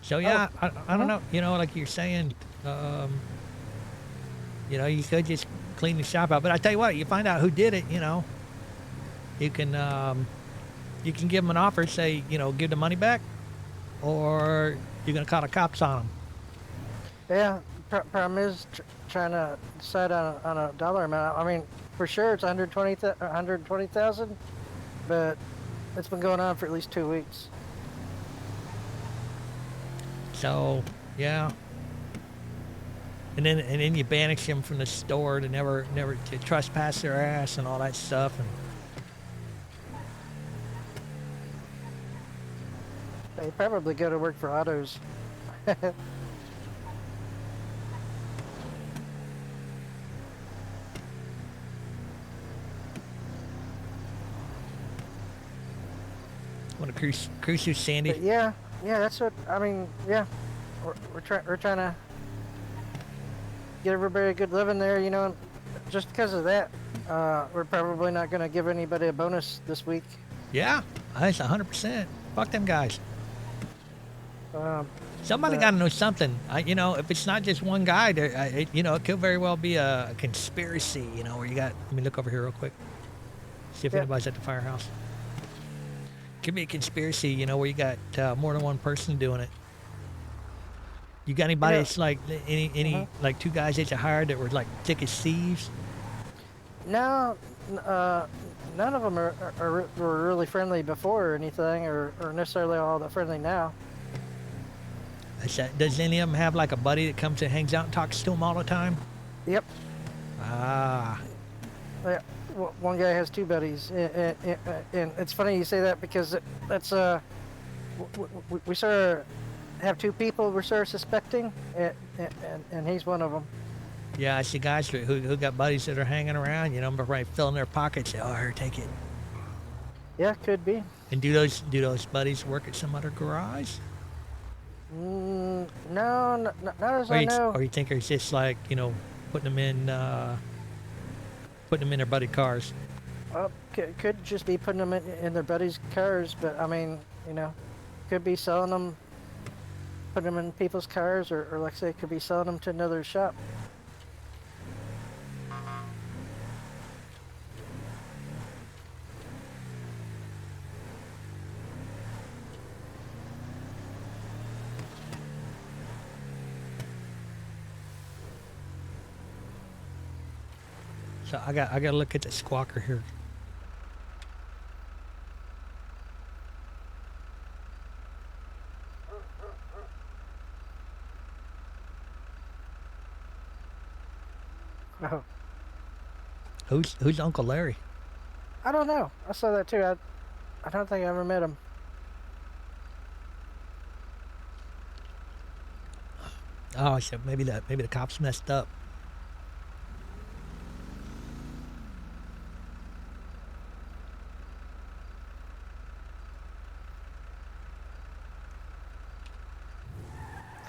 So yeah, I don't know. You know, like you're saying, you know, you could just clean the shop out. But I tell you what, you find out who did it. You know, you can give them an offer, say, you know, give the money back, or you're gonna call the cops on them. Yeah, problem is trying to decide on a dollar amount. I mean, for sure it's 120,000, but it's been going on for at least 2 weeks. So yeah. And then you banish them from the store to never to trespass their ass and all that stuff. And They probably go to work for autos. Want to cruise through Sandy? But yeah, that's what I mean. Yeah, we're trying to get everybody a good living there. You know, and just because of that, we're probably not going to give anybody a bonus this week. Yeah, that's 100%. Fuck them guys. Somebody but- got to know something. You know, if it's not just one guy, you know, it could very well be a conspiracy. You know, where you got. Let me look over here real quick. See if Yeah. anybody's at the firehouse. Could be a conspiracy. You know, where you got more than one person doing it. You got anybody Yeah. that's like any like two guys that you hired that were like thick as thieves? No, none of them were really friendly before or anything, or necessarily all that friendly now. Does any of them have like a buddy that comes and hangs out and talks to them all the time? Yep. Ah, Yeah, one guy has two buddies, and it's funny you say that because that's we sort of have two people we're sort of suspecting, and he's one of them. yeah, I see guys who got buddies that are hanging around, you know, but right filling their pockets. Say, oh, here, take it. Yeah, could be. And do those buddies work at some other garage? No, not as Or I you, know. or you think it's just like, you know, putting them in their buddy cars? Could just be putting them in their buddies' cars, but I mean, you know, could be selling them, putting them in people's cars, or like I say, could be selling them to another shop. So I got to look at the squawker here. Oh, Who's Uncle Larry? I don't know. I saw that too. I don't think I ever met him. Oh, so maybe the cops messed up.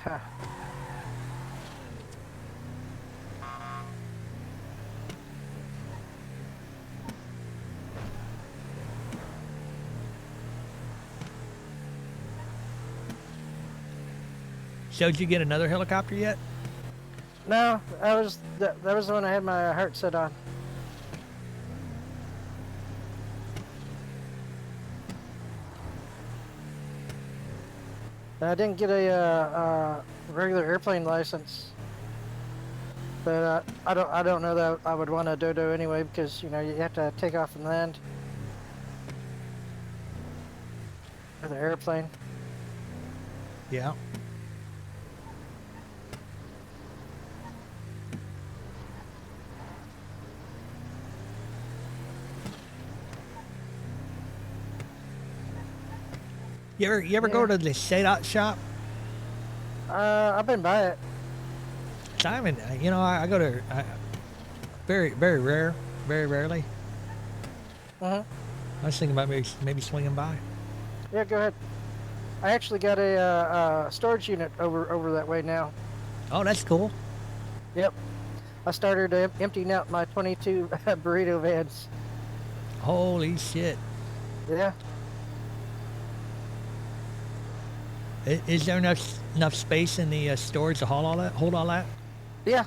Huh. So did you get another helicopter yet? No, that was the one I had my heart set on. I didn't get a regular airplane license, but I don't know that I would want a dodo anyway, because you know you have to take off and land with an airplane. Yeah. You ever go Yeah. to the Sadot shop? I've been by it. Simon, you know, I go to very rarely. I was thinking about maybe swinging by. Yeah, go ahead. I actually got a storage unit over that way now. Oh, that's cool. Yep. I started emptying out my 22 burrito vans. Holy shit! Yeah. Is there enough space in the storage to hold all that? Yeah.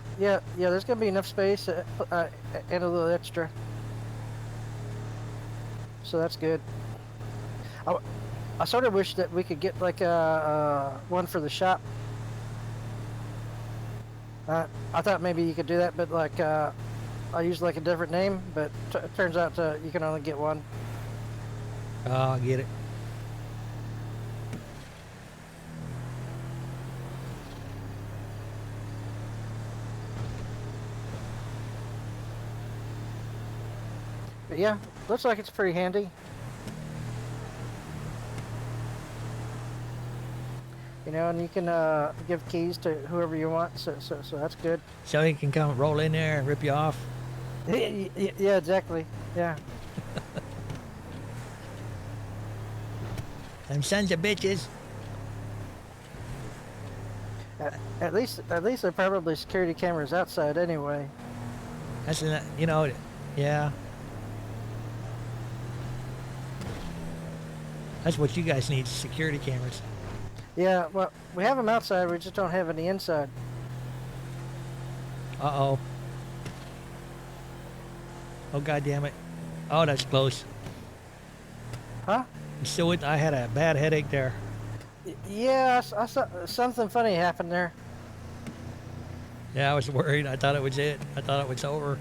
There's gonna be enough space and a little extra, so that's good. I sort of wish that we could get like a one for the shop. I thought maybe you could do that, but like I used like a different name, but it turns out you can only get one. Oh, I get it. But yeah, looks like it's pretty handy. You know, and you can give keys to whoever you want, so that's good. So he can come roll in there and rip you off. Yeah, exactly. Yeah. Them sons of bitches. At least they're probably security cameras outside anyway. That's you know, yeah. That's what you guys need, security cameras. Yeah, well, we have them outside. We just don't have any inside. Uh-oh. Oh, God damn it. Oh, that's close. Huh? So I had a bad headache there. Yeah, I saw something funny happened there. Yeah, I was worried. I thought it was it. I thought it was over.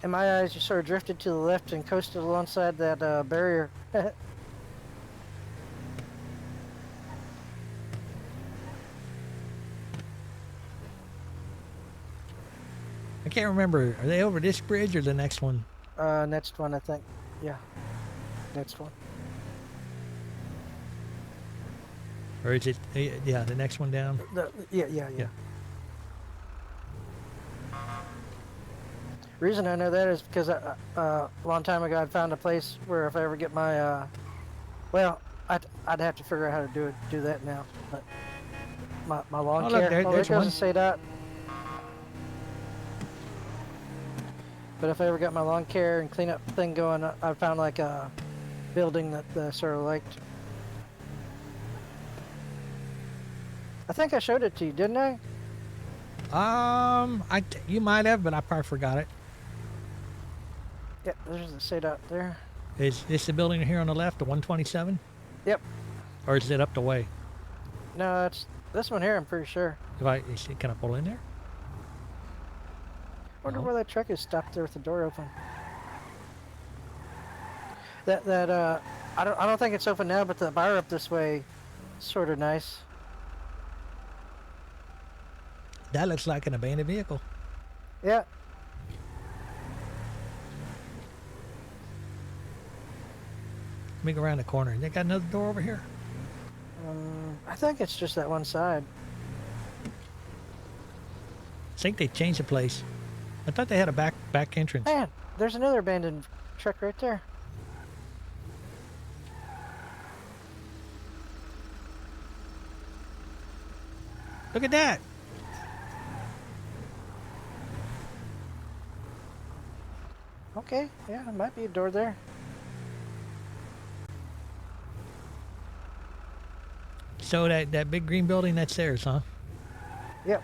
In my eyes, you sort of drifted to the left and coasted alongside that barrier. I can't remember. Are they over this bridge or the next one? Next one, I think. Yeah, next one. Or is it, yeah, the next one down? Yeah. Reason I know that is because a long time ago I found a place where if I ever get my, well, I'd have to figure out how to do that now. But my lawn Oh, care. look, there There goes goes one. the SADOT. But if I ever got my lawn care and cleanup thing going, I found like a building that I sort of liked. I think I showed it to you, didn't I? You might have, but I probably forgot it. Yep, there's the SADOT there. Is this the building here on the left, the 127? Yep. Or is it up the way? No, it's this one here, I'm pretty sure. Can I pull in there? Wonder No. where that truck is stopped there with the door open. I don't think it's open now, but the bar up this way is sort of nice. That looks like an abandoned vehicle. Yeah. Let me go around the corner. They got another door over here? I think it's just that one side. I think they changed the place. I thought they had a back entrance. Man, there's another abandoned truck right there. Look at that. Okay, yeah, there might be a door there. So that big green building, that's theirs, huh? Yep.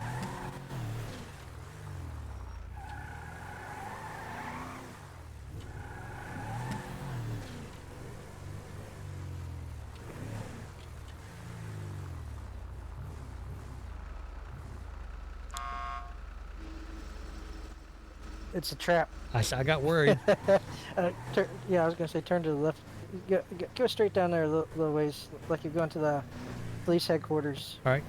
It's a trap. I got worried. Yeah, I was gonna say turn to the left. Go straight down there a little ways, like you're going to the police headquarters. All right.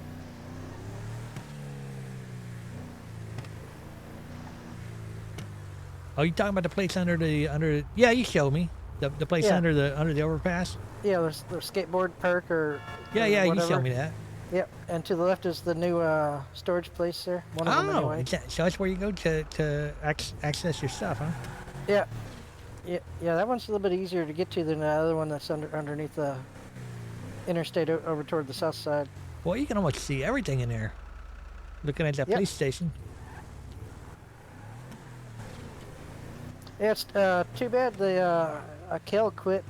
Oh, you talking about the place under? Yeah, you showed me the place Yeah. under the overpass. Yeah, there's the skateboard park or Yeah, or yeah, you whatever. showed me that. Yep, and to the left is the new storage place there. One of them Oh, anyway. so that's where you go to access your stuff, huh? Yeah, that one's a little bit easier to get to than the other one that's underneath the interstate over toward the south side. Well, you can almost see everything in there. Looking at that Yep. police station. Yeah, it's too bad Kel quit.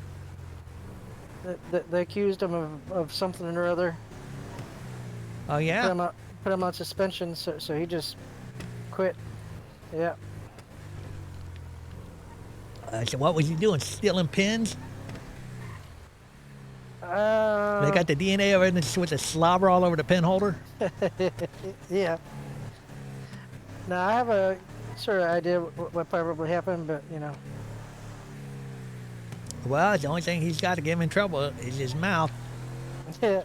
They accused him of something or other. Oh yeah. Put him on suspension, so he just quit. Yeah. So what was he doing? Stealing pins? They got the DNA of it with the slobber all over the pin holder. Yeah. Now I have a sort of idea what probably happened, but you know. Well, the only thing he's got to get him in trouble is his mouth. Yeah.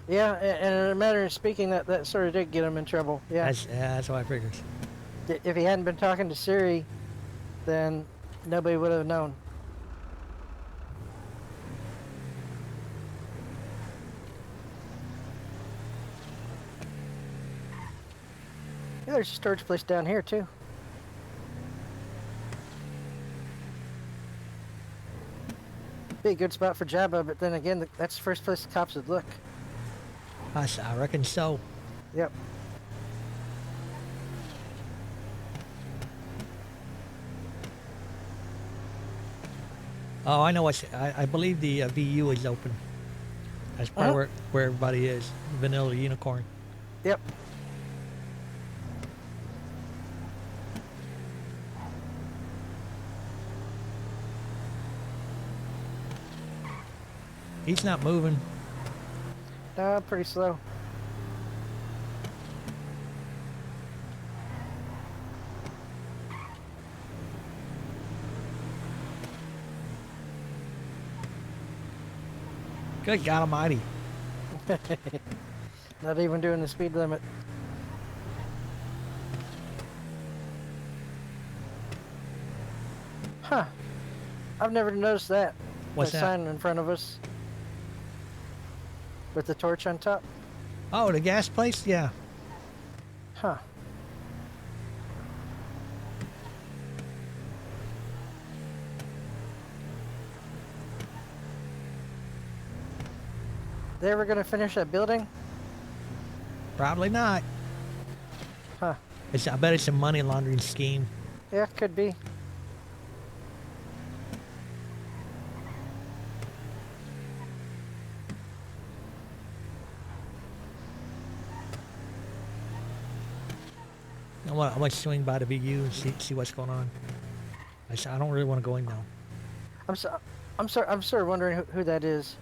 Yeah, and in a matter of speaking, that sort of did get him in trouble. Yeah. That's what I figured. If he hadn't been talking to Siri, then nobody would have known. Yeah, there's a storage place down here too. Be a good spot for Jabba, but then again, that's the first place the cops would look. I reckon so. Yep. Oh, I know what. I believe the VU is open. That's probably where everybody is. Vanilla Unicorn. Yep. He's not moving. No, pretty slow. Good God Almighty. Not even doing the speed limit. Huh. I've never noticed that. What's that that? sign in front of us. With the torch on top. Oh, the gas place? Yeah. Huh. They ever gonna finish that building? Probably not. Huh. I bet it's a money laundering scheme. Yeah, could be. I want to swing by the VU and see what's going on. I don't really want to go in now. I'm sort of wondering who that is.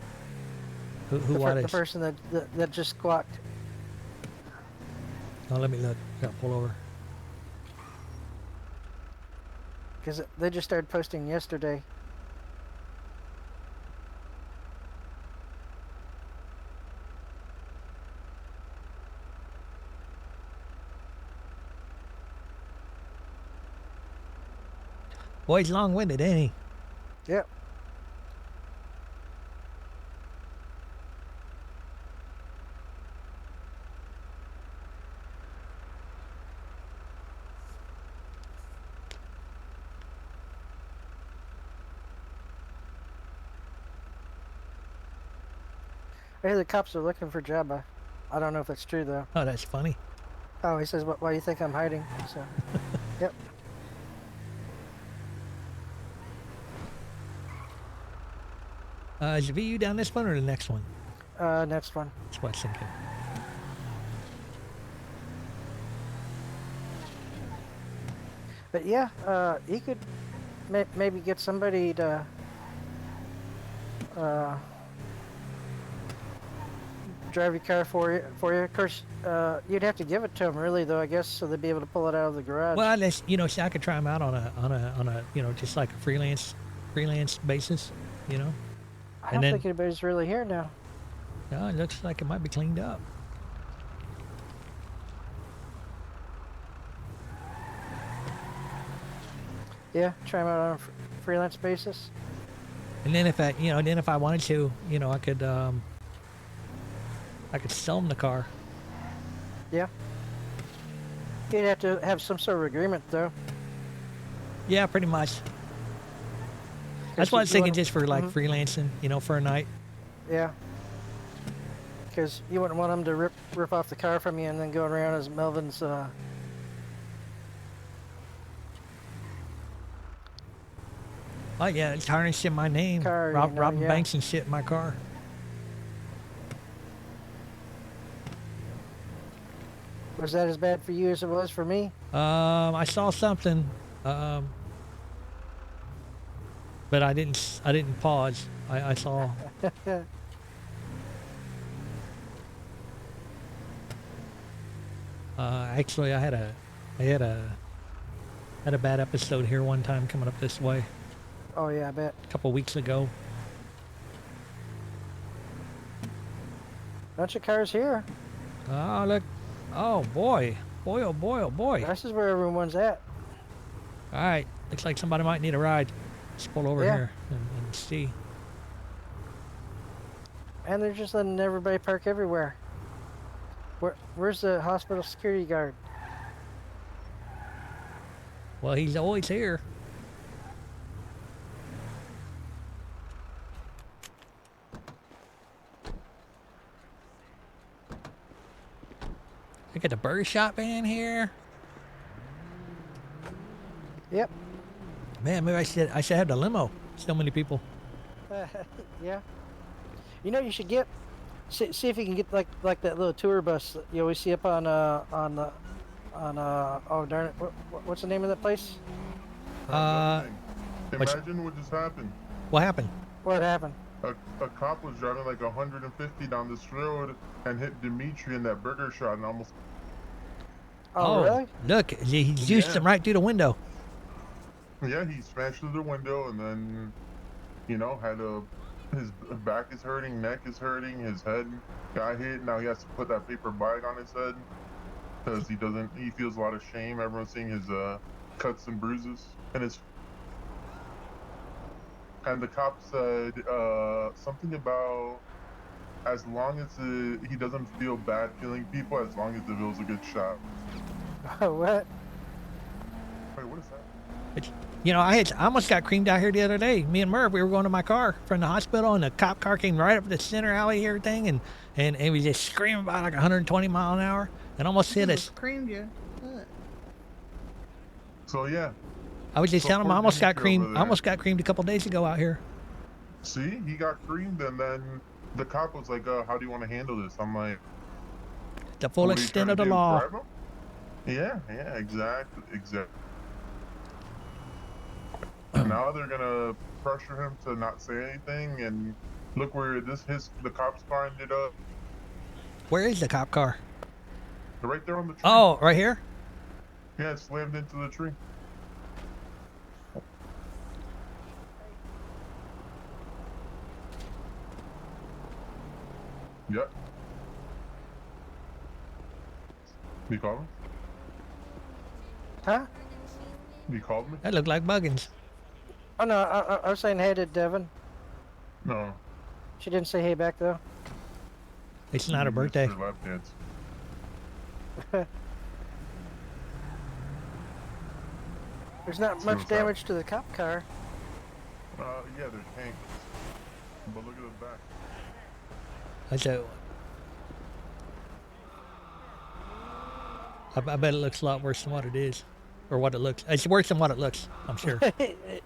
Who The is? person that just squawked. Oh, let me look. Gotta pull over. Because they just started posting yesterday. Boy, he's long-winded, ain't he? Yep. I hear the cops are looking for Jabba. I don't know if that's true though. Oh, that's funny. Oh, he says, "Why do you think I'm hiding?" So, yep. Is the VU down this one or the next one? Next one. That's what I was thinking. But yeah, you could maybe get somebody to drive your car for you. Of course, you'd have to give it to them, really, though. I guess so they'd be able to pull it out of the garage. Well, let's, see, I could try him out on a just like a freelance basis, I don't think anybody's really here now. No, it looks like it might be cleaned up. Yeah, try them out on a freelance basis. And then if I wanted to, I could sell him the car. Yeah. You'd have to have some sort of agreement, though. Yeah, pretty much. That's what I was thinking, just for like freelancing, for a night. Yeah. Because you wouldn't want them to rip off the car from you and then go around as Melvin's. Oh yeah, it's tarnishing my name. Car, Robbing yeah. banks and shit in my car. Was that as bad for you as it was for me? I saw something, but I didn't pause. I saw. Actually, I had a bad episode here one time coming up this way. Oh yeah, I bet. A couple weeks ago. Bunch of cars here. Oh look! Oh boy! Boy! Oh boy! Oh boy! This is where everyone's at. All right, looks like somebody might need a ride. Let's pull over Yeah. here and see. And they're just letting everybody park everywhere. Where's the hospital security guard? Well, he's always here. We got the burger shop van here. Yep. Man, maybe I should have the limo. So many people. Yeah. You know, you should get see if you can get like that little tour bus that you always see up on oh darn it, what's the name of that place? Which- Imagine what just happened. What happened? What happened? A cop was driving like 150 down this road and hit Dimitri in that burger shop and almost. Oh, really? Look, he juiced him right through the window. Yeah, he smashed through the window and then, you know, his back is hurting, neck is hurting, his head got hit. Now he has to put that paper bag on his head because he feels a lot of shame. Everyone's seeing his cuts and bruises and the cop said something about as long as he doesn't feel bad killing people, as long as it was a good shot. What? Wait, what is that? You know, I almost got creamed out here the other day. Me and Merv, we were going to my car from the hospital, and the cop car came right up the center alley here thing, and he was just screaming about like 120 mile an hour and almost hit us. Creamed you. So yeah. I was just telling him I almost got Dimitri over creamed. I there. almost got creamed a couple days ago out here. See, he got creamed, and then the cop was like, "How do you want to handle this?" I'm like, The full "What are you extent trying of the to do, law. bribe him?" Yeah, exactly. Now they're gonna pressure him to not say anything, and look where the cop's car ended up. Where is the cop car? Right there on the tree. Oh, right here? Yeah, it slammed into the tree. Yep. You called me? Huh? You called me? That looked like Buggins. Oh no, I was saying hey to Devin. No. She didn't say hey back though. It's not her birthday. Her lap dance. There's not much damage to the cop car. Yeah, there's tanks. But look at the back. I bet it looks a lot worse than what it is, or what it looks. It's worse than what it looks. I'm sure.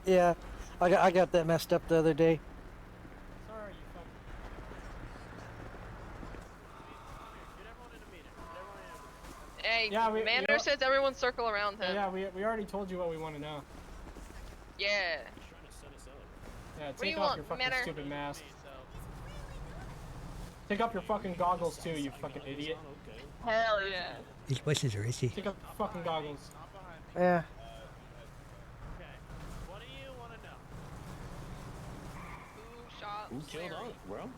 Yeah, I got that messed up the other day. Hey, Yeah, Manor says everyone circle around him. Yeah, we already told you what we want to know. Yeah. Yeah, What do take you off want, your fucking Manor? stupid mask. Take off your fucking goggles too, you fucking idiot. Hell yeah. These bushes are itchy. Take off your fucking goggles. Yeah. Who killed Unc, bro?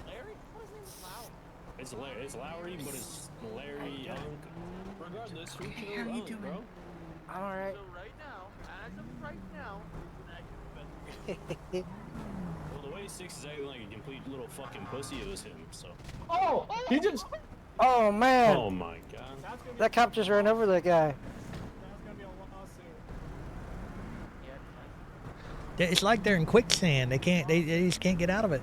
Larry? It's Larry. It's Lowry, but it's Larry Unc. Regardless, who killed Unc, bro? I'm alright. So right now, as of right now, it's an active investigation. Well, the way Six is acting like a complete little fucking pussy, it was him, so. Oh! He just... Oh man! Oh my god. That cop just ran over that guy. It's like they're in quicksand. They can't. They just can't get out of it.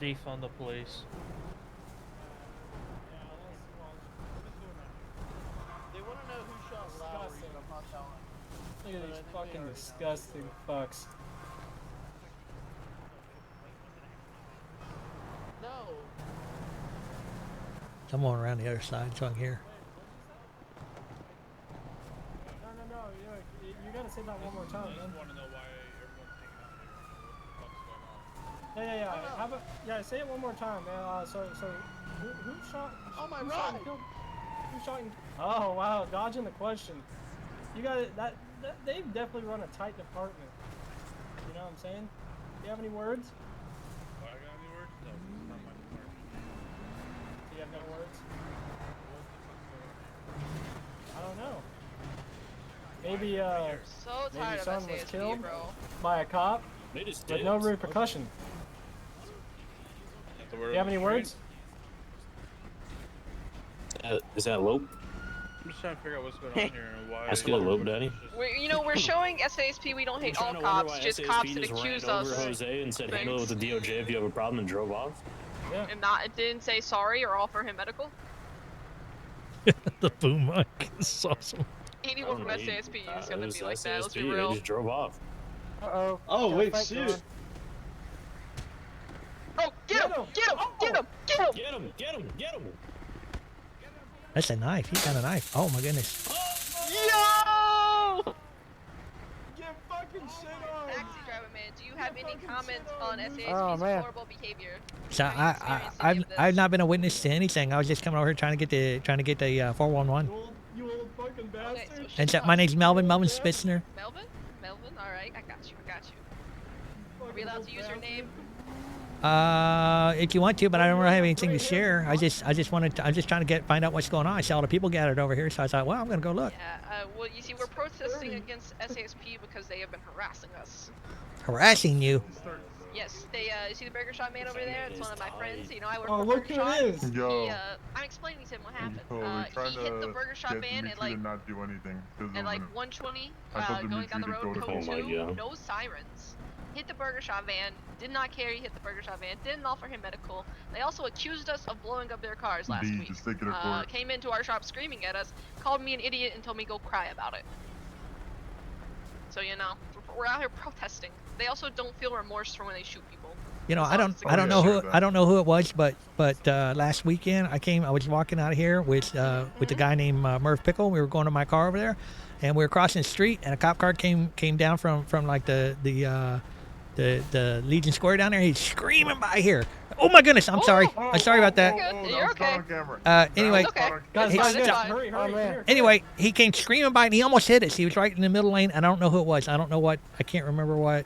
Defund the police. They want to know who shot Lowry, but I'm not telling. Look at these fucking disgusting fucks. No. I'm going around the other side so I can hear. No, you gotta say that one more time, man. Yeah. How about, say it one more time, man. So who shot? Oh my who shot and killed? Who shot and? Oh wow, dodging the question. You got it. That they definitely run a tight department. You know what I'm saying? Do you have any words? I got any words? No, it's not my department. Do you have no words? I don't know. Maybe So maybe tired of someone was SASB, killed bro. by a cop They just with no repercussion. Do you have any words? Is that Lope? I'm just trying to figure out what's going on here and why. Let's get a loop, Daddy. We're showing SASP we don't hate all Trying to wonder cops, why just SASP cops that just ran accuse over us. Jose and said handle it with the DOJ if you have a problem and drove off. Yeah. And it didn't say sorry or offer him medical. The boom mic is awesome. Anyone from SASP is gonna be like that. Let's be SASP, real. they just drove off. Uh-oh. Oh, Got a wait, fight shoot. going. Oh, get him! Get him! Get him! Get him! Get him! Get him! Get him! That's a knife. He got a knife. Oh my goodness. Yo! Get fucking shit on. Taxi driver man, do you have any comments on SASP's Oh, man. horrible behavior? So I've not been a witness to anything. I was just coming over here trying to get the 411. You old fucking bastard. And so my name's Melvin Spitzner. Melvin? Melvin? Alright, I got you. Are we allowed to use your name? If you want to, but I don't really have anything to share. I'm just trying to find out what's going on. I saw all the people gathered over here, so I thought, well, I'm gonna go look. Yeah, well, you see, we're protesting against SASP because they have been harassing us. Harassing you. Yes, they, you see the burger shop man over there? It's one of my friends. You know, I work Oh, for look Burger who Shop. it is. Yo. He, I'm explaining to him what happened. Yo, we're trying He hit the to burger shop get van at Dimitri like to not do anything. 'cause at of like an- 120, I told going down the Dimitri to road, go to code home. 2, Oh my God. no sirens. Hit the burger shop van, did not care he hit the burger shop van, didn't offer him medical. They also accused us of blowing up their cars last B, week. just take it to court. Came into our shop screaming at us, called me an idiot and told me go cry about it. So you know, we're out here protesting. They also don't feel remorse for when they shoot people. You know, That's I all don't it's I don't know against. who I don't know who it was, but last weekend I was walking out of here with the guy named Merv Pickle. We were going to my car over there, and we were crossing the street, and a cop car came down from like the Legion Square down there. He's screaming by here. Oh my goodness! I'm sorry. I'm sorry about that. You're okay. Anyway, It's okay. Guys, Hey, guys, stop. guys, hurry, Oh, hurry, man. hurry. Anyway, he came screaming by, and he almost hit us. He was right in the middle lane. I don't know who it was. I don't know what. I can't remember what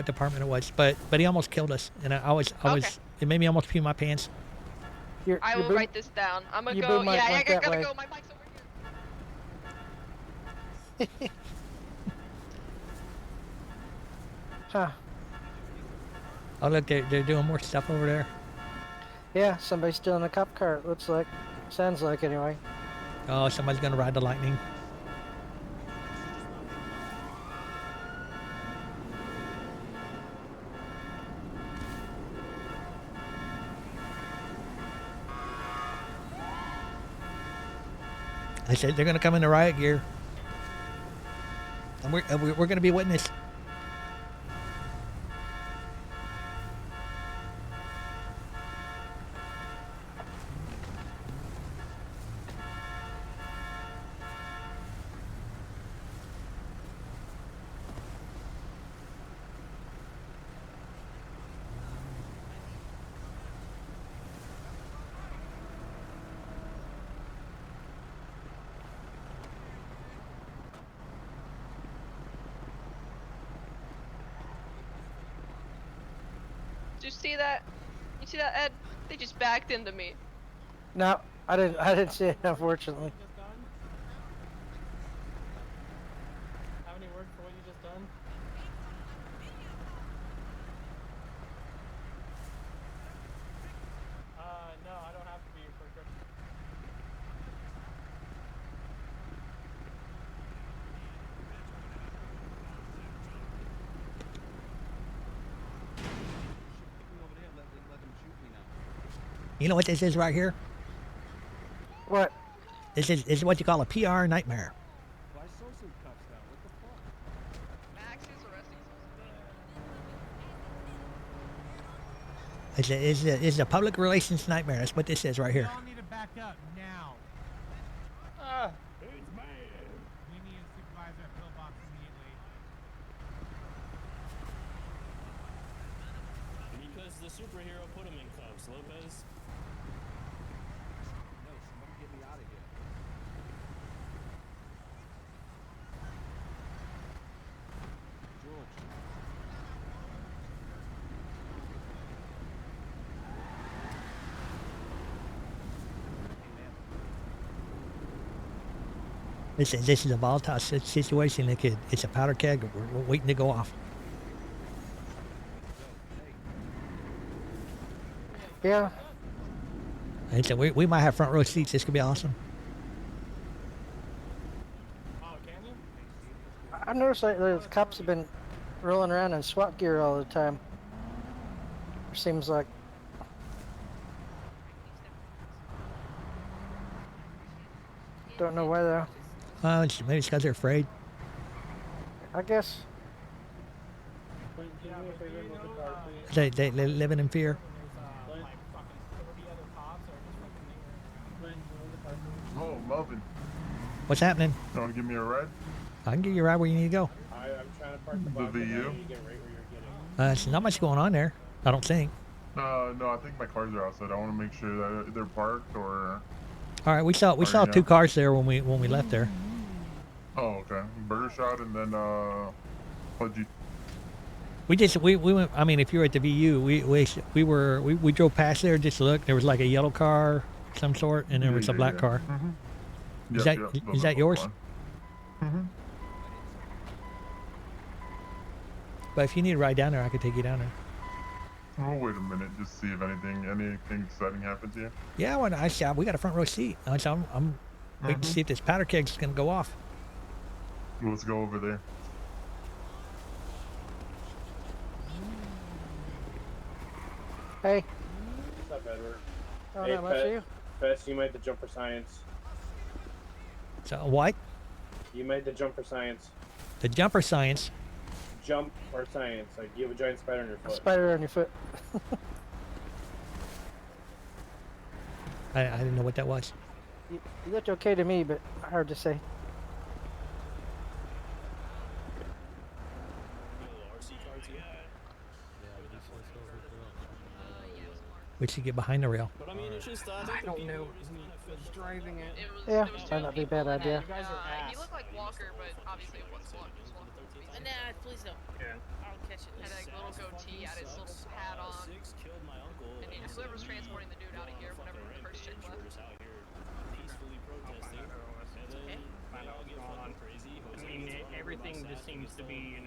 department it was. But he almost killed us, and I was. Okay. It made me almost pee my pants. I will write this down. I'm gonna your go. boom mic Yeah, I went that gotta way. go. My mic's over here. Huh. Oh look, they're doing more stuff over there. Yeah, somebody's still in a cop car, it looks like. Sounds like, anyway. Oh, somebody's gonna ride the lightning. I said they're gonna come in the riot gear, and we're gonna be witness. Did you see that? You see that, Ed? They just backed into me. No, I didn't see it, unfortunately. Just done? Have any word for what you just done? No, I don't have to be for good. You know what this is right here? What? This is what you call a PR nightmare. Max is arresting. It's a public relations nightmare. That's what this is right here. Y'all need to back up now. It's bad. We need a supervisor at pillbox immediately. Because the superhero put him in cuffs, Lopez. No, somebody get me out of here. George. This is a volatile situation. It's a powder keg. We're waiting to go off. Yeah. And so we might have front row seats. This could be awesome. I've noticed that the cops have been rolling around in SWAT gear all the time. It seems like. Don't know why though. Maybe it's because they're afraid. I guess. They living in fear. Oh, Melvin. What's happening? You want to give me a ride? I can get you right where you need to go. I'm trying to park the box. VU? You get right where you're getting. There's not much going on there. I don't think. No, I think my cars are outside. I want to make sure that they're parked or. All right, we saw two cars there when we left there. Oh, okay. Burger shot and then what'd you? We went. I mean, if you were at the VU, we drove past there just to look. There was like a yellow car, some sort, and there was a black car. Mm-hmm. Is that yours? Mm-hmm. But if you need a ride down there, I could take you down there. Oh, wait a minute, just see if anything exciting happened to you. Yeah, we got a front row seat. I'm waiting to see if this powder keg's gonna go off. Let's go over there. Hey. What's up, Edward? Oh, hey, not much for you. Fess, you made the jump for science. So what? You made the jump for science. The jumper science. Jump or science. Like, you have a giant spider on your foot. Spider on your foot. I didn't know what that was. You looked okay to me, but hard to say. We should get behind the rail. But I mean, it's just I don't know. Who's driving it? Yeah, might not be a bad idea. You guys are He ass. looked like Walker, but obviously it wasn't Walker. Nah, please don't. Yeah. I'll catch it. Had like little goatee, had his little hat on. And whoever's transporting the dude out of here whenever the first chick left. I mean, everything just seems to be,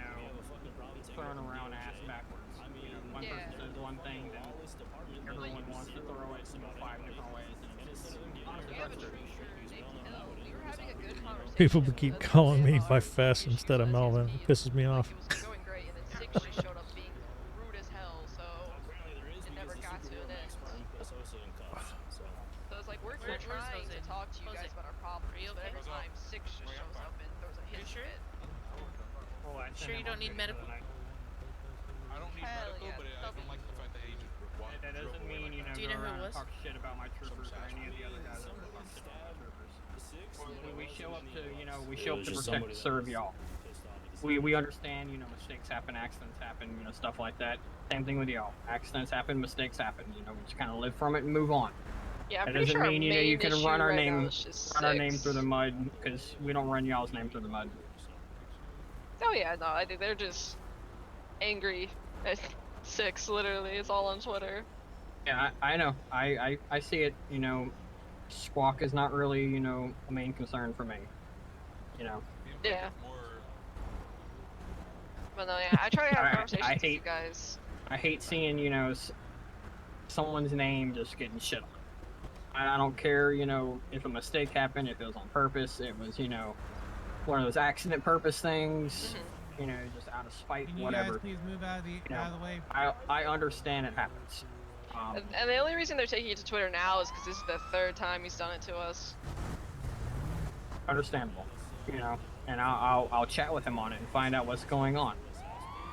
thrown around ass backwards. One person says one thing, then everyone wants to throw it in 5 different ways. And it's honestly frustrating. We were having a good conversation. People keep calling me by Fess instead of Melvin. It pisses me off. It was going great, and then Six just showed up being rude as hell, so it never got to an end. So it's like, we're trying to talk to you guys about our problems, but every time Six just shows up and throws a hit fit. Sure you don't need medical? I don't need Hell medical, yeah, but I don't like the fact that agent That doesn't mean, Do you know go who it around and was? talk shit about my troopers or any of the other guys that are talking about my troopers. We show up to, we show up to protect and serve y'all. We understand, mistakes happen, accidents happen, stuff like that. Same thing with y'all. Accidents happen, mistakes happen. We just kind of live from it and move on. Yeah, I'm That pretty doesn't sure our mean, you main can issue run our right name, now is just run our name Six. through the mud, because we don't run y'all's name through the mud. Oh yeah, no, I think they're just angry at Six, literally. It's all on Twitter. Yeah, I know. I see it. Squawk is not really, a main concern for me. Yeah. But no, yeah, I try to have conversations with you hate- guys. I hate seeing, someone's name just getting shit on. I don't care, if a mistake happened, if it was on purpose, it was, one of those accident purpose things, just out of spite, Can you whatever. guys please move out of the way? I understand it happens. And the only reason they're taking it to Twitter now is because this is the third time he's done it to us. Understandable, and I'll chat with him on it and find out what's going on.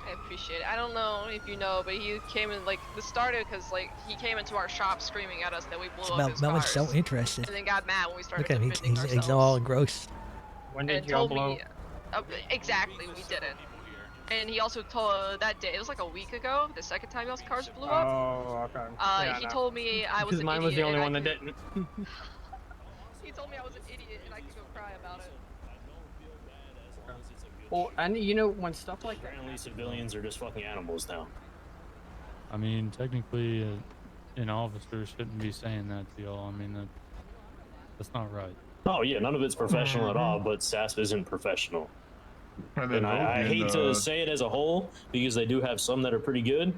I appreciate it. I don't know if you know, but he came in, this started because, he came into our shop screaming at us that we blew up his Melvin's cars. so interested. And then got mad when we started Look at him. defending He's ourselves. all engrossed. When And did y'all told blow? me, exactly, we didn't. And he also told, that day, it was like a week ago, the second time y'all's cars blew up. Oh, okay. He told me I was Because an mine idiot. was the only and I one that could- didn't. He told me I was an idiot and I could go cry about it. Well, and when stuff like that. Apparently, civilians are just fucking animals now. I mean, technically, an officer shouldn't be saying that to y'all. I mean, that's not right. Oh yeah, none of it's professional at all. But SASP isn't professional. And I hate to say it as a whole because they do have some that are pretty good,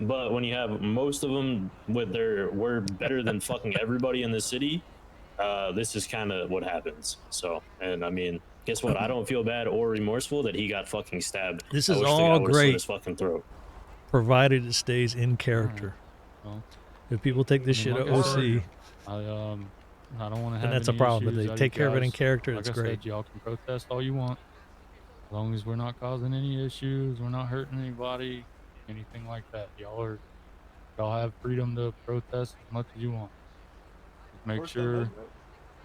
but when you have most of them with we're better than fucking everybody in the city, this is kind of what happens. So, and I mean, Guess what? I don't feel bad or remorseful that he got fucking stabbed. This I is wish the guy all would've slit great. his fucking throat. Provided it stays in character. Well, If people take this shit like at I OC, said, I don't want to have and that's a any problem. But issues they out of take you care of it in guys. character. Like That's I great. said, y'all can protest all you want, as long as we're not causing any issues, we're not hurting anybody, anything like that. Y'all have freedom to protest as much as you want. Just make sure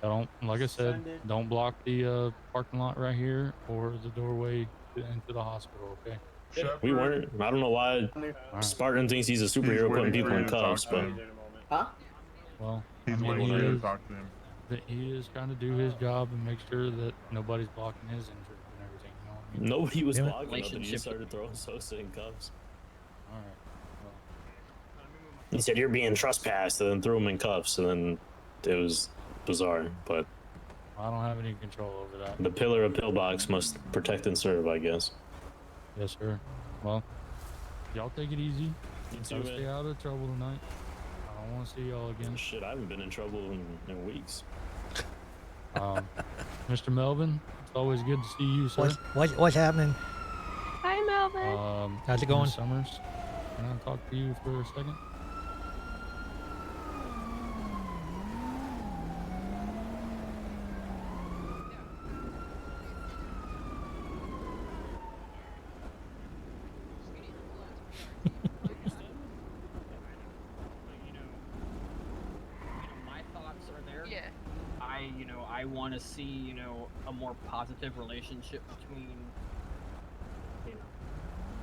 y'all don't, like I said, don't block the parking lot right here or the doorway into the hospital. Okay. We weren't. I don't know why Spartan thinks he's a superhero putting people in cuffs, but Well, He's I mean, waiting he for you is, to talk to him. he is trying to do his job and make sure that nobody's blocking his injuries and everything. You know what I mean? nobody was Damn it. blocking nothing. He just started throwing Sosa in cuffs. All right. Well, He said, "You're being trespassed," and then threw him in cuffs, and then it was bizarre. But I don't have any control over that. the pillar of pillbox must protect and serve, I guess. Yes, sir. Well, y'all take it easy. You too, Y'all man. stay out of trouble tonight. I don't want to see y'all again. Shit, I haven't been in trouble in weeks. Mr. Melvin, it's always good to see you, sir. What's happening? Hi, Melvin. How's it going? Ms. Summers, can I talk to you for a second? My thoughts are there. Yeah. I want to see, a more positive relationship between,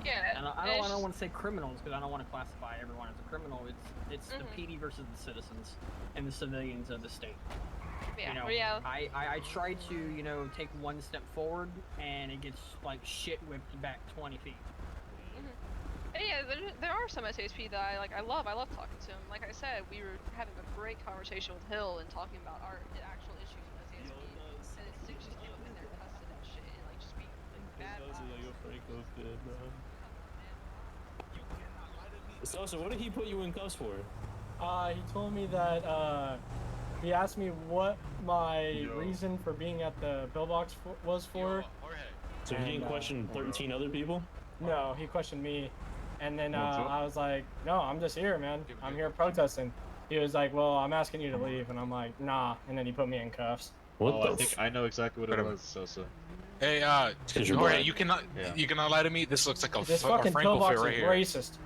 Yeah. and I don't want to say criminals because I don't want to classify everyone as a criminal. It's the PD versus the citizens and the civilians of the state. Yeah. Well, yeah. I try to, take one step forward and it gets like shit whipped back 20 feet. Yeah, there are some SASP that I love. I love talking to him. Like I said, we were having a great conversation with Hill and talking about our actual issues with SASP. And it's just came up in there cussing and shit and like just being bad vibes. So what did he put you in cuffs for? He told me that he asked me what my reason for being at the pillbox was for. So he didn't question 13 other people? No, he questioned me. And then I was like, no, I'm just here, man. I'm here protesting. He was like, well, I'm asking you to leave. And I'm like, nah. And then he put me in cuffs. I think I know exactly what it was, Sosa. Hey, Jorge, you cannot lie to me. This looks like a This Franco fucking fit pillbox right is here. racist.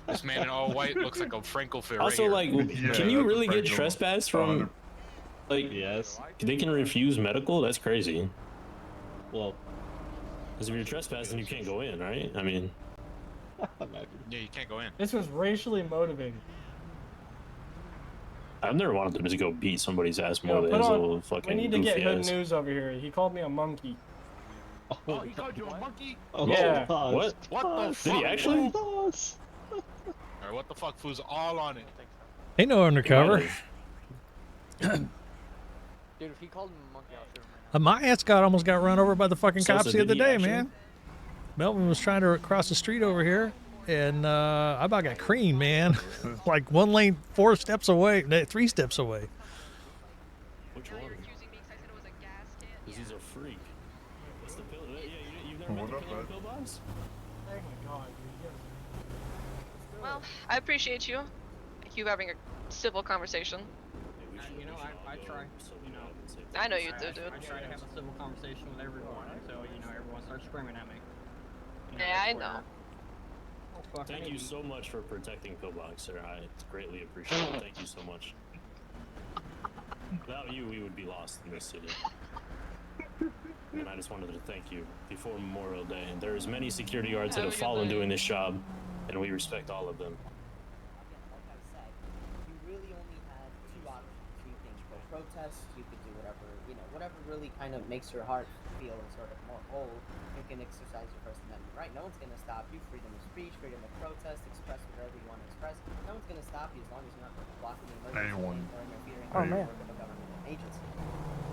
This man in all white looks like a Franco fit right Also, here. like, can you really get trespassed from, like, yes, they can refuse medical? That's crazy. Well, because if you're trespassing, you can't go in, right? I mean, yeah, you can't go in. This was racially motivated. I've never wanted them to go beat somebody's ass more Yo, than put his on- little fucking we need to get goofy hood ass. news over here. He called me a monkey. Oh, he called you a monkey? Yeah. What? What the fuck? Did he actually? Alright, what the fuck? Fool's all on it. Ain't no undercover. Dude, if he called him a monkey, I'll shoot him. My ass almost got run over by the fucking So cops the did other he day, actually? man. Melvin was trying to cross the street over here, and I about got creamed, man. Like one lane, 4 steps away, 3 steps away. Which one? Because he's a freak. What's the pill? Yeah, you've never met the pillar of pillbox? Oh my god, dude. Well, I appreciate you. You having a civil conversation. I try. I know you do, dude. I try to have a civil conversation with everyone until everyone starts screaming at me. Yeah, I know. Thank you so much for protecting pillbox, sir. I greatly appreciate it. Thank you so much. Without you, we would be lost in this city. And I just wanted to thank you before Memorial Day. And there's many security guards that have fallen doing this job, and we respect all of them. You really only had 2 options. You can go protest, you could do whatever really kind of makes your heart feel sort of more whole. You can exercise your First Amendment right. No one's going to stop you. Freedom of speech, freedom of protest, express whatever you want to express. No one's going to stop you as long as you're not blocking the emergency or interfering with the work of a government agency.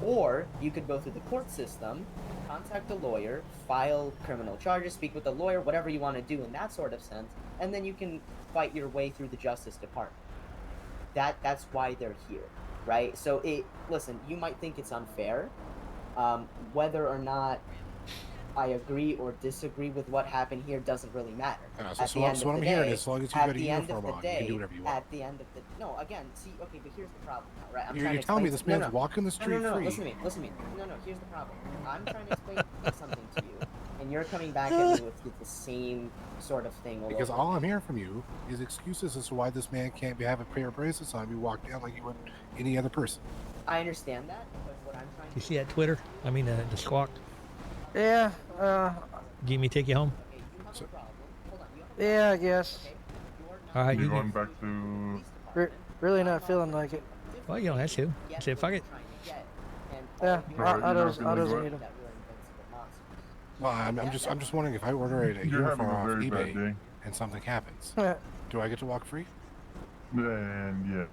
Or you could go through the court system, contact a lawyer, file criminal charges, speak with a lawyer, whatever you want to do in that sort of sense, and then you can fight your way through the Justice Department. That's why they're here, right? So listen, you might think it's unfair, Whether or not I agree or disagree with what happened here doesn't really matter. So what I'm hearing is, as long as you've got a uniform on, you can do whatever you want. At the end of the no, again, see, okay, but here's the problem now, right? You're telling me this man's walking the street free. Listen to me. No, here's the problem. I'm trying to explain something to you, and you're coming back at me with the same sort of thing. Because all I'm hearing from you is excuses as to why this man can't have a pair of bracelets on. You walk down like you would any other person. I understand that, but what I'm trying to You see that Twitter? I mean, the squawk. Yeah. Give me take you home. Yeah, I guess. All right, You're you going back to. Really not feeling like it. Well, you don't have to. Say fuck it. Yeah, Alright, Otto's you're not feeling doesn't good? need them. Well, I'm just wondering if I order a You're having uniform a off very bad eBay day. and something happens, do I get to walk free? And yeah,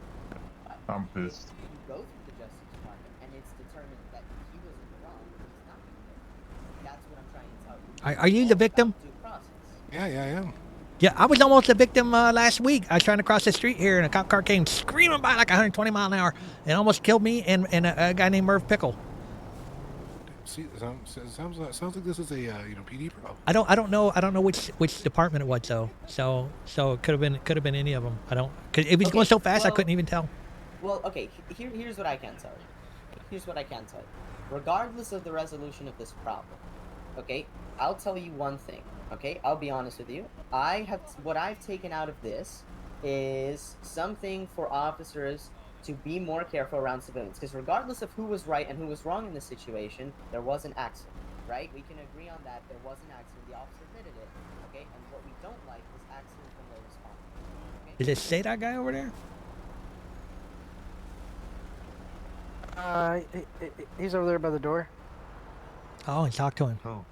I'm pissed. go through the Justice Department, and it's determined that he was in the wrong, he's not going to get. That's what I'm trying to tell you. Are you the victim? Due process. Yeah, I am. Yeah, I was almost a victim last week. I was trying to cross the street here, and a cop car came screaming by like 120 mile an hour and almost killed me and a guy named Merv Pickle. See, sounds like this is a PD problem. I don't know which department it was though. So it could have been any of them. I don't. Cause it was going so fast I couldn't even tell. Well, okay. Here's what I can tell you. Regardless of the resolution of this problem, okay, I'll tell you one thing. Okay, I'll be honest with you. What I've taken out of this is something for officers to be more careful around civilians. Because regardless of who was right and who was wrong in this situation, there was an accident, right? We can agree on that. There was an accident. The officer admitted it. Okay, and what we don't like is accidents when they're responsible. Okay? Did it say that guy over there? He's over there by the door. Oh, and talk to him. Oh.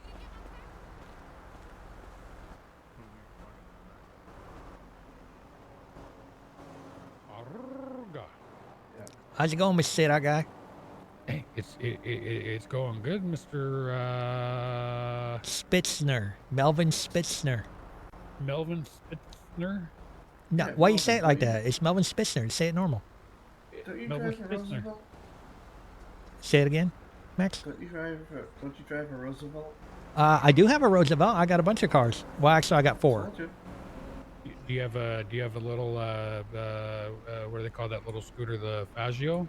How's it going, Mr. Seda guy? Hey, it's going good, Mr. Spitzner. Melvin Spitzner. Melvin Spitzner? No, why you say it like that? It's Melvin Spitzner. Say it normal. Melvin Spitzner. Say it again, Max. Don't you drive a Roosevelt? I do have a Roosevelt. I got a bunch of cars. Well, actually, I got 4. Do you have a little what do they call that little scooter, the Faggio?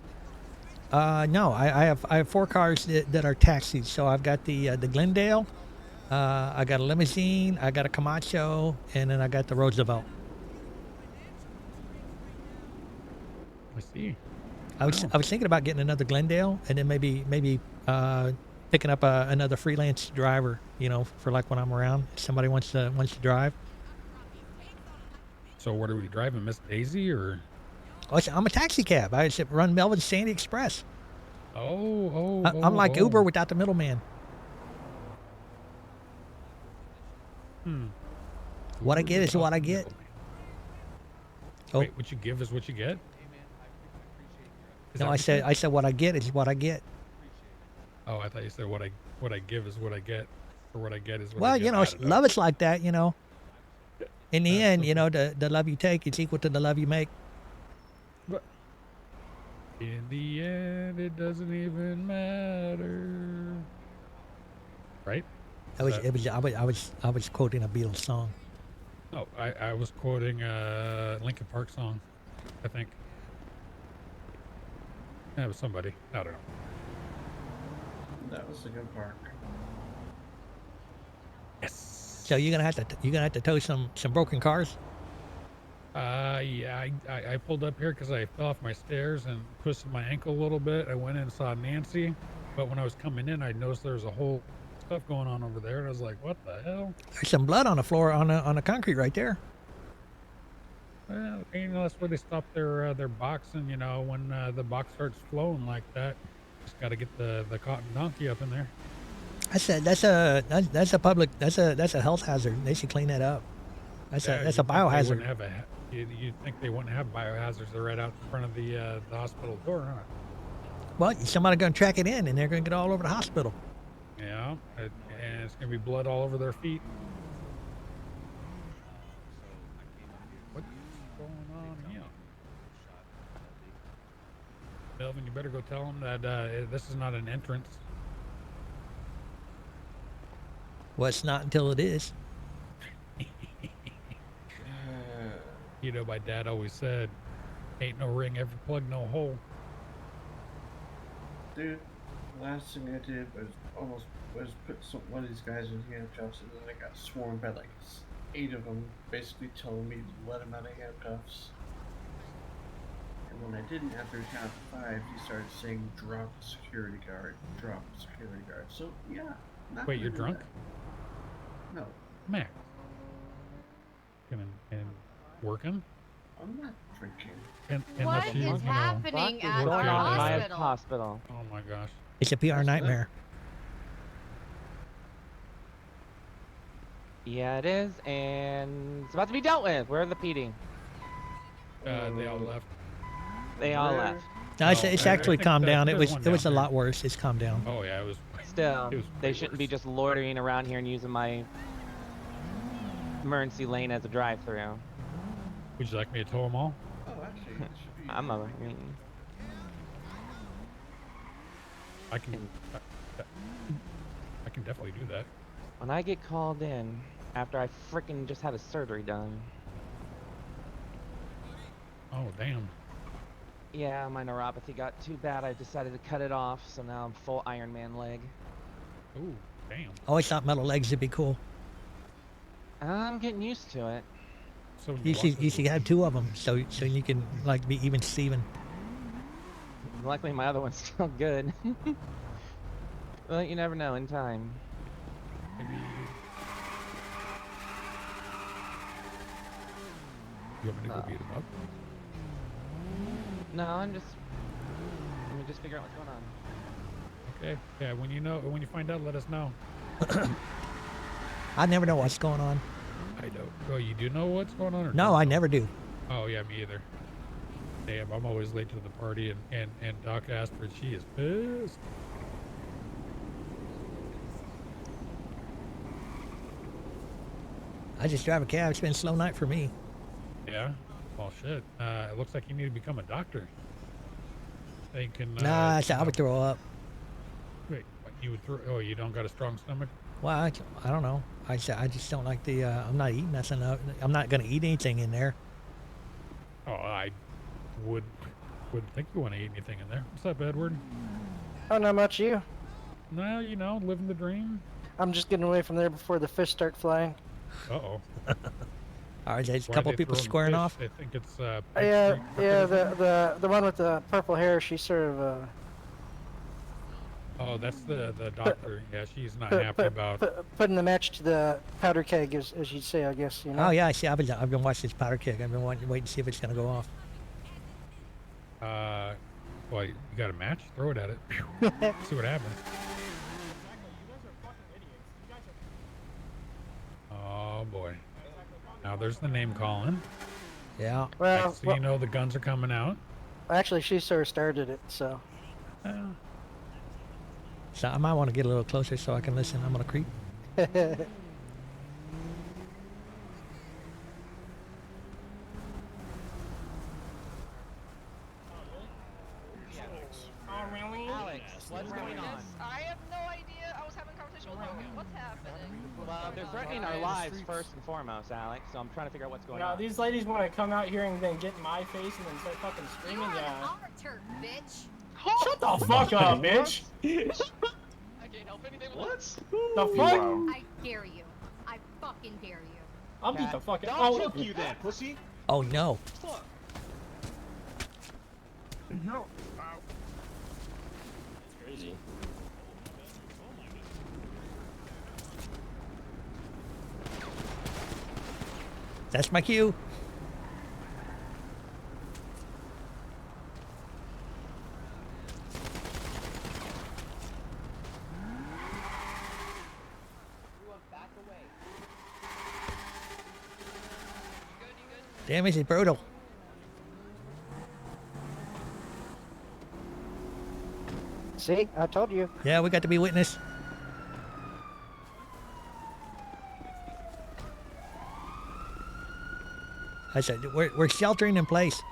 No, I have 4 cars that are taxis. So I've got the Glendale, I got a limousine, I got a Camacho, and then I got the Roosevelt. I see. I was thinking about getting another Glendale, and then maybe picking up another freelance driver, for like when I'm around. If somebody wants to drive. So what are we driving, Miss Daisy or? Oh, I'm a taxi cab. I should run Melvin Sandy Express. I'm like Uber without the middleman. What I get is what I get. Wait, what you give is what you get? No, I said what I get is what I get. Oh, I thought you said what I give is what I get, or what I get is what well, I get. love is like that, In the end, the love you take is equal to the love you make. But in the end, it doesn't even matter, right? I was quoting a Beatles song. Oh, I was quoting a Linkin Park song, I think. That was somebody. I don't know. That was a good park. Yes. So you're gonna have to tow some broken cars. Yeah, I pulled up here because I fell off my stairs and twisted my ankle a little bit. I went in and saw Nancy, but when I was coming in, I noticed there was a whole stuff going on over there, and I was like, "What the hell?" There's some blood on the floor on the concrete right there. Well, that's where they stop their boxing. When the box starts flowing like that, just got to get the cotton donkey up in there. That's a public that's a health hazard. They should clean that up. That's a biohazard. You'd think they wouldn't have biohazards. They're right out in front of the hospital door, huh? Well, somebody's gonna track it in, and they're gonna get all over the hospital. Yeah, and it's gonna be blood all over their feet. What's going on here? Melvin, you better go tell them that this is not an entrance. Well, it's not until it is. You know, my dad always said, "Ain't no ring ever plugged no hole." Dude, the last thing I did was put one of these guys in handcuffs, and then I got swarmed by like 8 of them, basically telling me to let him out of handcuffs. And when I didn't, after count to 5, he started saying, "Drop the security guard, drop the security guard." So yeah. Not Wait, you're gonna do drunk? that. No, Max. And working? I'm not drinking. Unless you, is happening at work our your hospital? Hospital. Oh my gosh. It's a PR nightmare. Yeah, it is, and it's about to be dealt with. Where are the PD? They all left. They all left. No, it's actually calmed down. It was one a down lot worse. It's calmed down. Oh yeah, it was. Still, It was they way shouldn't be just loitering around here and using my emergency lane as a drive-through. Would you like me to tow them all? Oh, actually, it should be. I can definitely do that. When I get called in after I frickin' just had a surgery done. Oh damn. Yeah, my neuropathy got too bad. I decided to cut it off, so now I'm full Iron Man leg. Ooh, damn. I always thought metal legs would be cool. I'm getting used to it. So You should have 2 of them, so you can like be even Steven. Luckily, my other one's still good. Well, you never know in time. Maybe. You want me to go beat him up? No, let me just figure out what's going on. Okay. Yeah. When you find out, let us know. I never know what's going on. I don't. Oh, you do know what's going on? Or No, I never do. Oh yeah, me either. Damn, I'm always late to the party, and Doc Astrid, she is pissed. I just drive a cab. It's been a slow night for me. Yeah. Well, shit. It looks like you need to become a doctor. They can. Nah, I would throw up. Wait, what, you would throw? Oh, you don't got a strong stomach? Well, I don't know. I just don't like the. I'm not eating nothing. I'm not gonna eat anything in there. Oh, I wouldn't think you want to eat anything in there. What's up, Edward? Oh, not much. You? No, you know, living the dream. I'm just getting away from there before the fish start flying. Uh-oh. All right, there's a Why couple they people throwing squaring fish? off. I think it's. Yeah, the one with the purple hair. She's sort of. Oh, that's the doctor. Yeah, she's not happy about. Putting the match to the powder keg, as you'd say, I guess. You know? Oh yeah, I see. I've been watching this powder keg. I've been waiting to see if it's gonna go off. Well, you got a match? Throw it at it. See what happens. Oh boy. Now there's the name calling. Yeah. Well, Next thing you know, the guns are coming out. Actually, she sort of started it, so. So I might want to get a little closer so I can listen. I'm gonna creep. Oh, really? Alex, what's going on? I have no idea. I was having a conversation with Logan. What's happening? Well, they're threatening our lives first and foremost, Alex, so I'm trying to figure out what's going Now, on. these ladies want to come out here and then get in my face and then start fucking screaming. Yeah. Turf, bitch. Shut the fuck up, bitch. I can't help anything with What? The fuck? I dare you. I fucking dare you. I'll beat the fuck out. I'll choke you then, pussy. Oh no. Fuck. No. It's crazy. That's my cue. Damage is brutal. See, I told you. Yeah, we got to be witness. I said we're sheltering in place.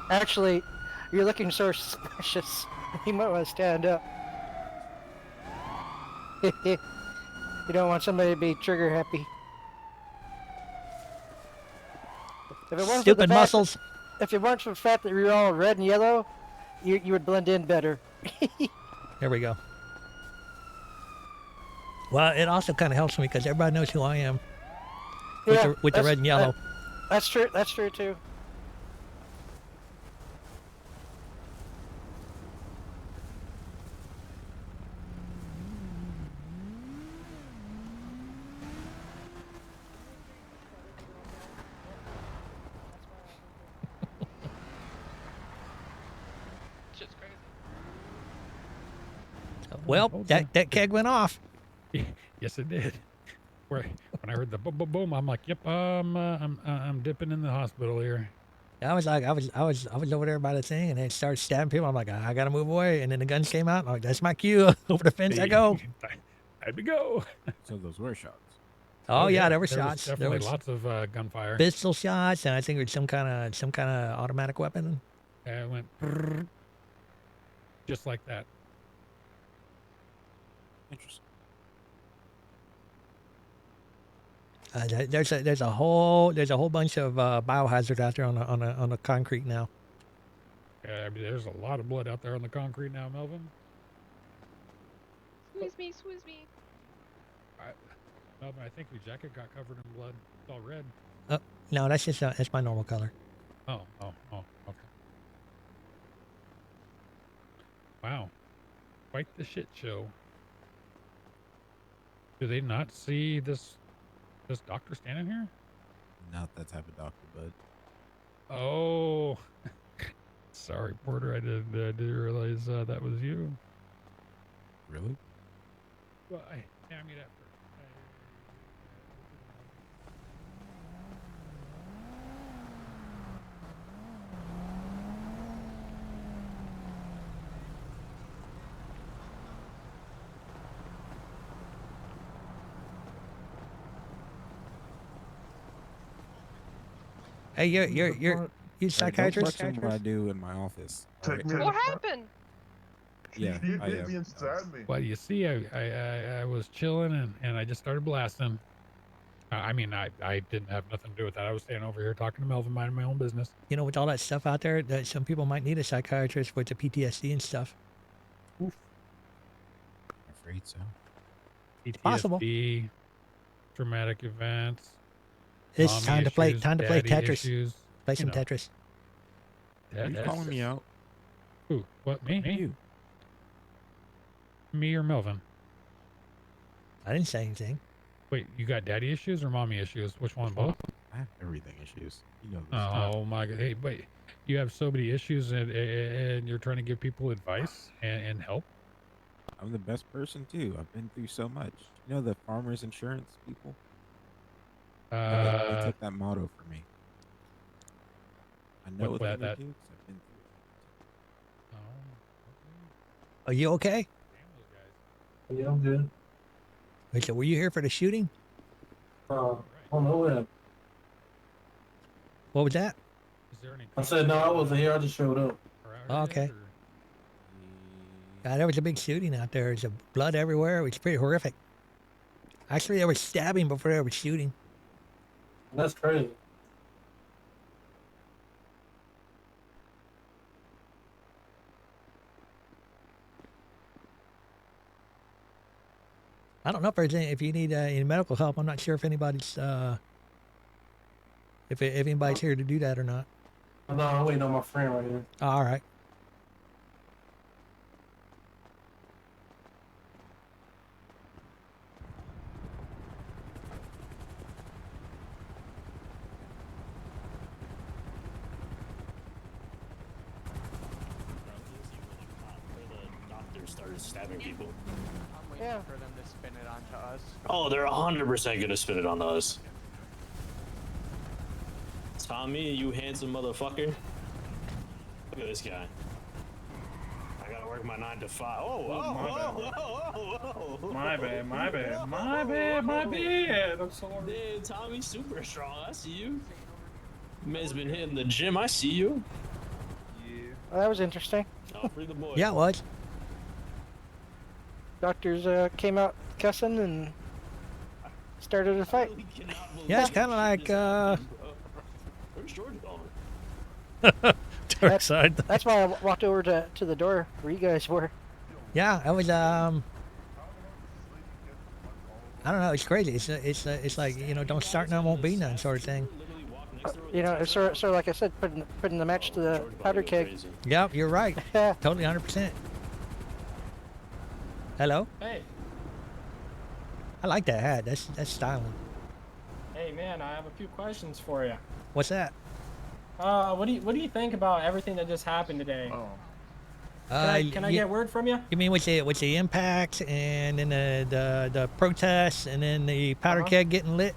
Actually, you're looking so suspicious. You might want to stand up. You don't want somebody to be trigger happy. If it wasn't for the Stupid fact that- muscles. If it weren't for the fact that we were all red and yellow, you would blend in better. There we go. Well, it also kind of helps me because everybody knows who I am. With, Yeah, the that's- red and yellow. That's true. That's true too. Shit's crazy. Well, that keg went off. Yes, it did. When I heard the boom, boom, boom, I'm like, yep, I'm dipping in the hospital here. I was over there by the thing, and it started stabbing people. I'm like, I gotta move away, and then the guns came out. I'm like, that's my cue. Over the fence I go. Had to go. So those were shots. Oh yeah, there were there was shots. There definitely was lots of gunfire. pistol shots, and I think it was some kind of automatic weapon. Yeah, it went just like that. Interesting. There's a whole bunch of biohazard out there on the concrete now. Yeah, I mean, there's a lot of blood out there on the concrete now, Melvin. Squeeze me, squeeze me. Melvin, I think your jacket got covered in blood. It's all red. No, that's just that's my normal color. Oh, okay. Wow, quite the shit show. Do they not see this doctor standing here? Not that type of doctor, bud. Oh, sorry, Porter. I didn't realize that was you. Really? Well, I mean, after. Hey, you psychiatrist? Don't question what I do in my office. all right? What happened? Yeah, He I hit me and stabbed me. Well, you see, I was chilling and I just started blasting. I mean, I didn't have nothing to do with that. I was standing over here talking to Melvin, minding my own business. You know, with all that stuff out there, that some people might need a psychiatrist with the PTSD and stuff. I'm afraid so. PTSD, Possible. traumatic events. It's mommy time to play issues, Tetris. daddy issues, Play some you know. Tetris. Are you calling me out? Who? What? Me? You. Me or Melvin? I didn't say anything. Wait, you got daddy issues or mommy issues? Which one? Both? I have everything issues. You know this. Oh my God! Hey, wait. You have so many issues, and you're trying to give people advice and help. I'm the best person too. I've been through so much. You know the farmers insurance people? They took that motto for me. I know what that- they do 'cause I've been through it. Are you okay? Yeah, I'm good. Wait, so were you here for the shooting? Oh no, yeah. What was that? Is there any? I said no, I wasn't here. I just showed up. Oh, okay. Yeah, there was a big shooting out there. There's blood everywhere. It was pretty horrific. Actually, they were stabbing before they were shooting. That's crazy. I don't know if there's if you need any medical help. I'm not sure if anybody's if anybody's here to do that or not. No, I'm waiting on my friend right here. Oh, all right. Doctors started stabbing people. I'm waiting for them to spin it onto us. Oh, they're 100% gonna spin it on us. Tommy, you handsome motherfucker. Look at this guy. I gotta work my 9 to 5. My bad, my bad. I'm sorry. Dude, Tommy's super strong. I see you. Man's been hitting the gym. I see you. Well, that was interesting. Oh, free the boy. Yeah, it was. Doctors came out cussing and started a fight. Yeah, it's kind of like Where's George going? Dark side. That's why I walked over to the door where you guys were. yeah, it was I don't know. It's crazy. It's like, you know, don't start none, won't be none sort of thing. You know, it's sort of like I said, putting the match to the powder keg. Yep, you're right. Totally 100%. Hello. Hey. I like that hat. That's styling. Hey man, I have a few questions for you. What's that? What do you think about everything that just happened today? Can I get word from you? You mean with the impact and then the protests and then the powder keg getting lit?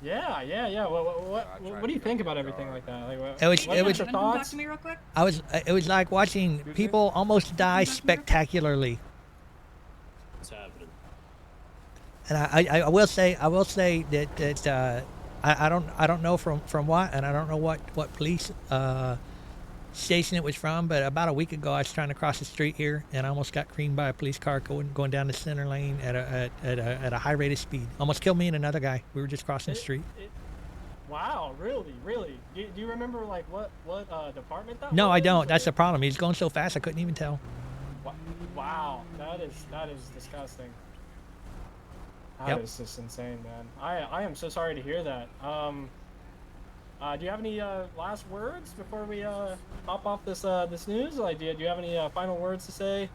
Yeah. What do you think about everything like that? Like, what, It was- what it are was- your Talk thoughts? to me real quick. It was like watching people almost die spectacularly. What's happening? And I will say that I don't know from what, and I don't know what police station it was from, but about a week ago I was trying to cross the street here and I almost got creamed by a police car going down the center lane at a high rate of speed. Almost killed me and another guy. We were just crossing the street. Wow, really? Do you remember like what department that No, was? I don't. That's the problem. He's going so fast I couldn't even tell. Wow, that is disgusting. That Yep. is just insane, man. I am so sorry to hear that. Do you have any last words before we hop off this news? Like, do you have any final words to say?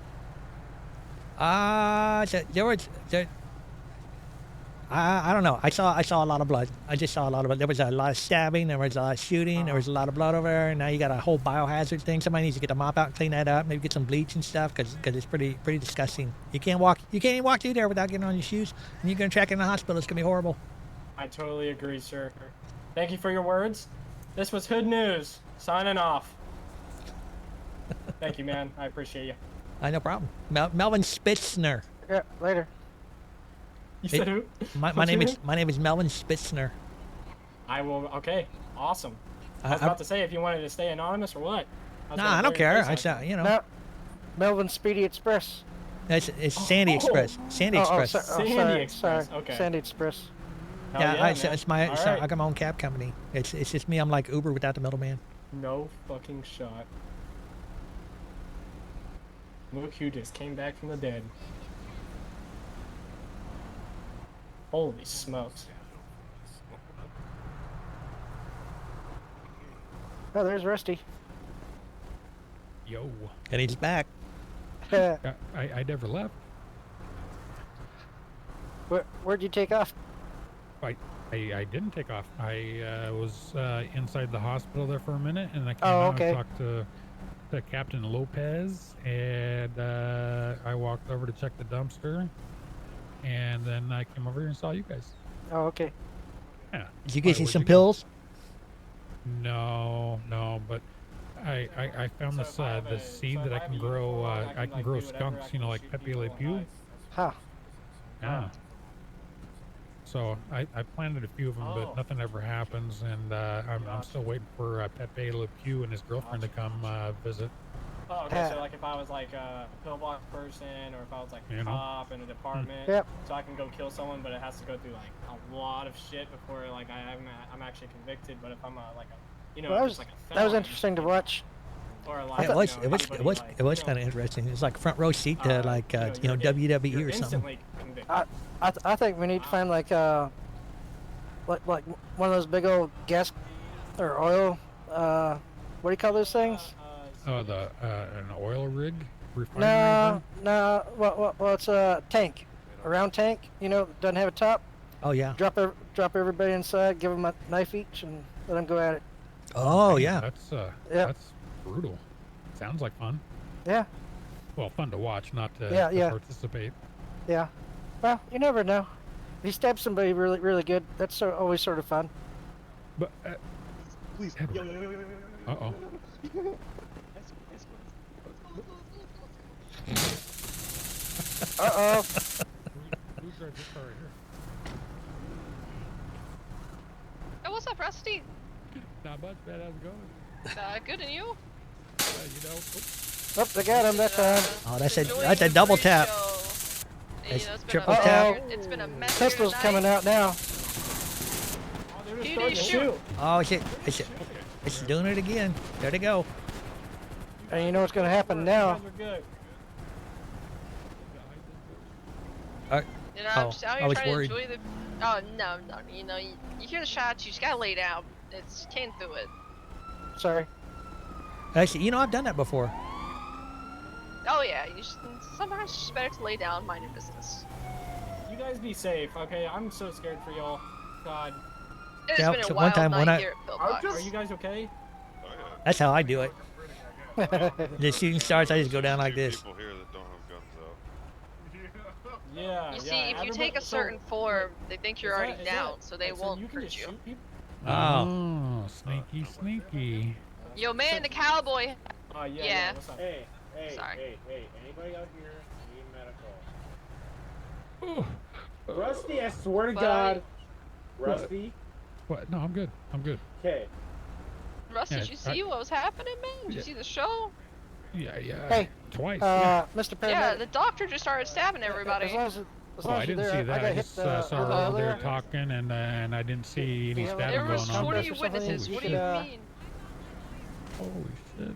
I don't know. I saw a lot of blood. I just saw a lot of blood. There was a lot of stabbing. There was a lot of shooting. There was a lot of blood over there. And now you got a whole biohazard thing. Somebody needs to get the mop out and clean that up. Maybe get some bleach and stuff because it's pretty disgusting. You can't even walk through there without getting on your shoes. And you're gonna track in the hospital. It's gonna be horrible. I totally agree, sir. Thank you for your words. This was Hood News, signing off. Thank you, man. I appreciate you. No problem. Melvin Spitzner. Yeah, later. You said who? My What's name your is Melvin Spitzner. I will. Okay, awesome. I was about to say if you wanted to stay anonymous or what. Nah, I don't care. You know. No, Melvin Speedy Express. It's Sandy Express. Sandy Express. Sandy Express. Sorry. Okay. Sandy Express. Yeah, it's All I right. got my own cab company. It's just me. I'm like Uber without the middleman. No fucking shot. Look who just came back from the dead. Holy smokes. Oh, there's Rusty. Yo. And he's back. I never left. Where'd you take off? I didn't take off. I was inside the hospital there for a minute, and I came Oh, out okay. and talked to Captain Lopez, and I walked over to check the dumpster, and then I came over here and saw you guys. Oh, okay. Yeah. Did you get you Where'd some go? pills? No, but I found this seed that I can grow. I can grow skunks, you know, like Pepe Le Pew. Huh. Yeah. So I planted a few of them, but nothing ever happens, and I'm still waiting for Pepe Le Pew and his girlfriend to come visit. Oh, okay. So like if I was like a pillbox person, or if I was like a cop in a department, Yep. so I can go kill someone, but it has to go through like a lot of shit before like I'm actually convicted. But if I'm you know, Well, that if was it's like a that was felon, interesting to watch. or like, It you was know, it was anybody, it was like, it was you know, kind of interesting. It's like front row seat to like you're WWE or something. instantly convicted. I think we need to find like one of those big old gas or oil. What do you call those things? Oh, an oil rig refinery. No, no. Well, it's a tank, a round tank. You know, doesn't have a top. Oh yeah. Drop everybody inside. Give them a knife each, and let them go at it. Oh Man, yeah. That's brutal. Sounds like fun. Yeah, Well, fun to watch, not to, Yeah, to yeah. participate. yeah. Well, you never know. If you stab somebody really, really good, that's always sort of fun. But Please. uh oh. Uh-oh. Who's driving this car right here? Hey, what's up, Rusty? Not much, man. How's it going? Good, and you? You know. Oh, they got him that time. Oh, that's a double tap. You know, it's been triple a tap. It's been a mess. Pistol's coming out now. You need to shoot. Oh shit! It's doing it again. There they go. And you know what's going to happen now? You know, I'm just out here trying to enjoy the. Oh no. You know, you hear the shots. You just gotta lay down. It's can't do it. Sorry. Actually, you know, I've done that before. Oh yeah. Sometimes it's just better to lay down, mind your business. You guys be safe, okay? I'm so scared for y'all. God. It's Yeah, been a so wild one time when night I- here at Pillbox. Are you guys okay? That's how I do it. The shooting starts, I just go down like this. People here that don't have guns out. Yeah. You see, if you take a certain form, they think you're already down, so they won't hurt you. Oh, sneaky. Yo, man, the cowboy. Yeah. Hey, Sorry. hey, anybody out here need medical? Rusty, I swear to God. Rusty? What? No, I'm good. Okay. Russ, Yeah, did you see what was happening, man? Did you see the show? Yeah. Hey. Twice. Mr. Paramedic. Yeah, the doctor just started stabbing everybody. As Oh, I didn't see that. I just saw her over there talking, and I didn't see any stabbing There was going on. 20 witnesses. What do you mean? Holy shit.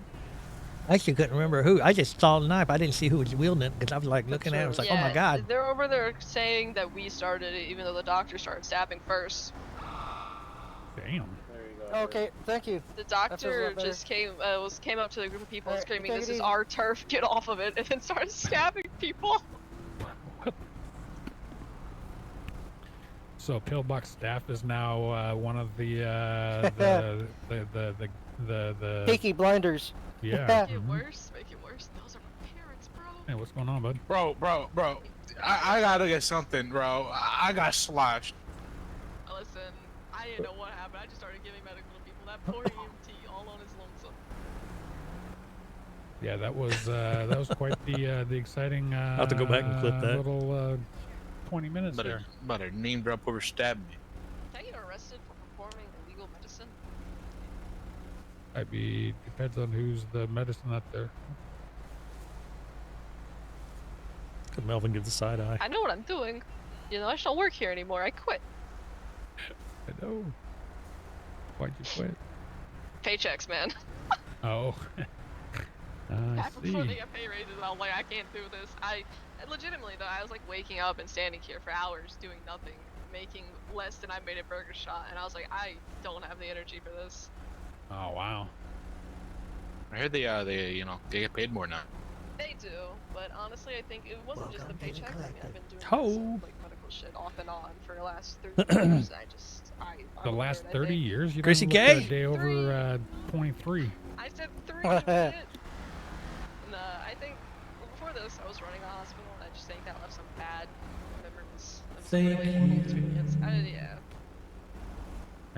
I actually couldn't remember who. I just saw the knife. I didn't see who was wielding it because I was like looking at it. I was like, oh my god. They're over there saying that we started it, even though the doctor started stabbing first. Damn. Okay, thank you. The That feels a doctor lot better. just came up to the group of people Alright, screaming, take "This it is easy. our turf! Get off of it!" and then started stabbing people. So pillbox staff is now one of the Peaky Blinders. Yeah. Make it worse. Make it worse. Those are my parents, bro. Hey, what's going on, bud? Bro. I gotta get something, bro. I got sloshed. Listen, I didn't know what happened. I just started giving medical to people. That poor EMT, all on his lonesome. Yeah, that was quite the exciting. I'll have to go back and clip that. Little 20 minutes there. Better name drop whoever stabbed me. Can I get arrested for performing illegal medicine? Depends on who's the medicine out there. Could Melvin give the side eye? I know what I'm doing. You know, I don't work here anymore. I quit. I know. Why'd you quit? Paychecks, man. Oh. I Half before see. they get pay raises, I was like, I can't do this. Legitimately though, I was like waking up and standing here for hours doing nothing, making less than I made at Burger Shot, and I was like, I don't have the energy for this. Oh wow. I heard they get paid more now. They do, but honestly, I think it wasn't just the paycheck. I mean, I've been doing Oh. some, like medical shit off and on for the last 30 years. And The last 30 years? You Chrissy don't look K? a day over 23. I said 3. shit. And I think before this, I was running a hospital, and I just think that left some bad memories of some really horrible experience. Yeah.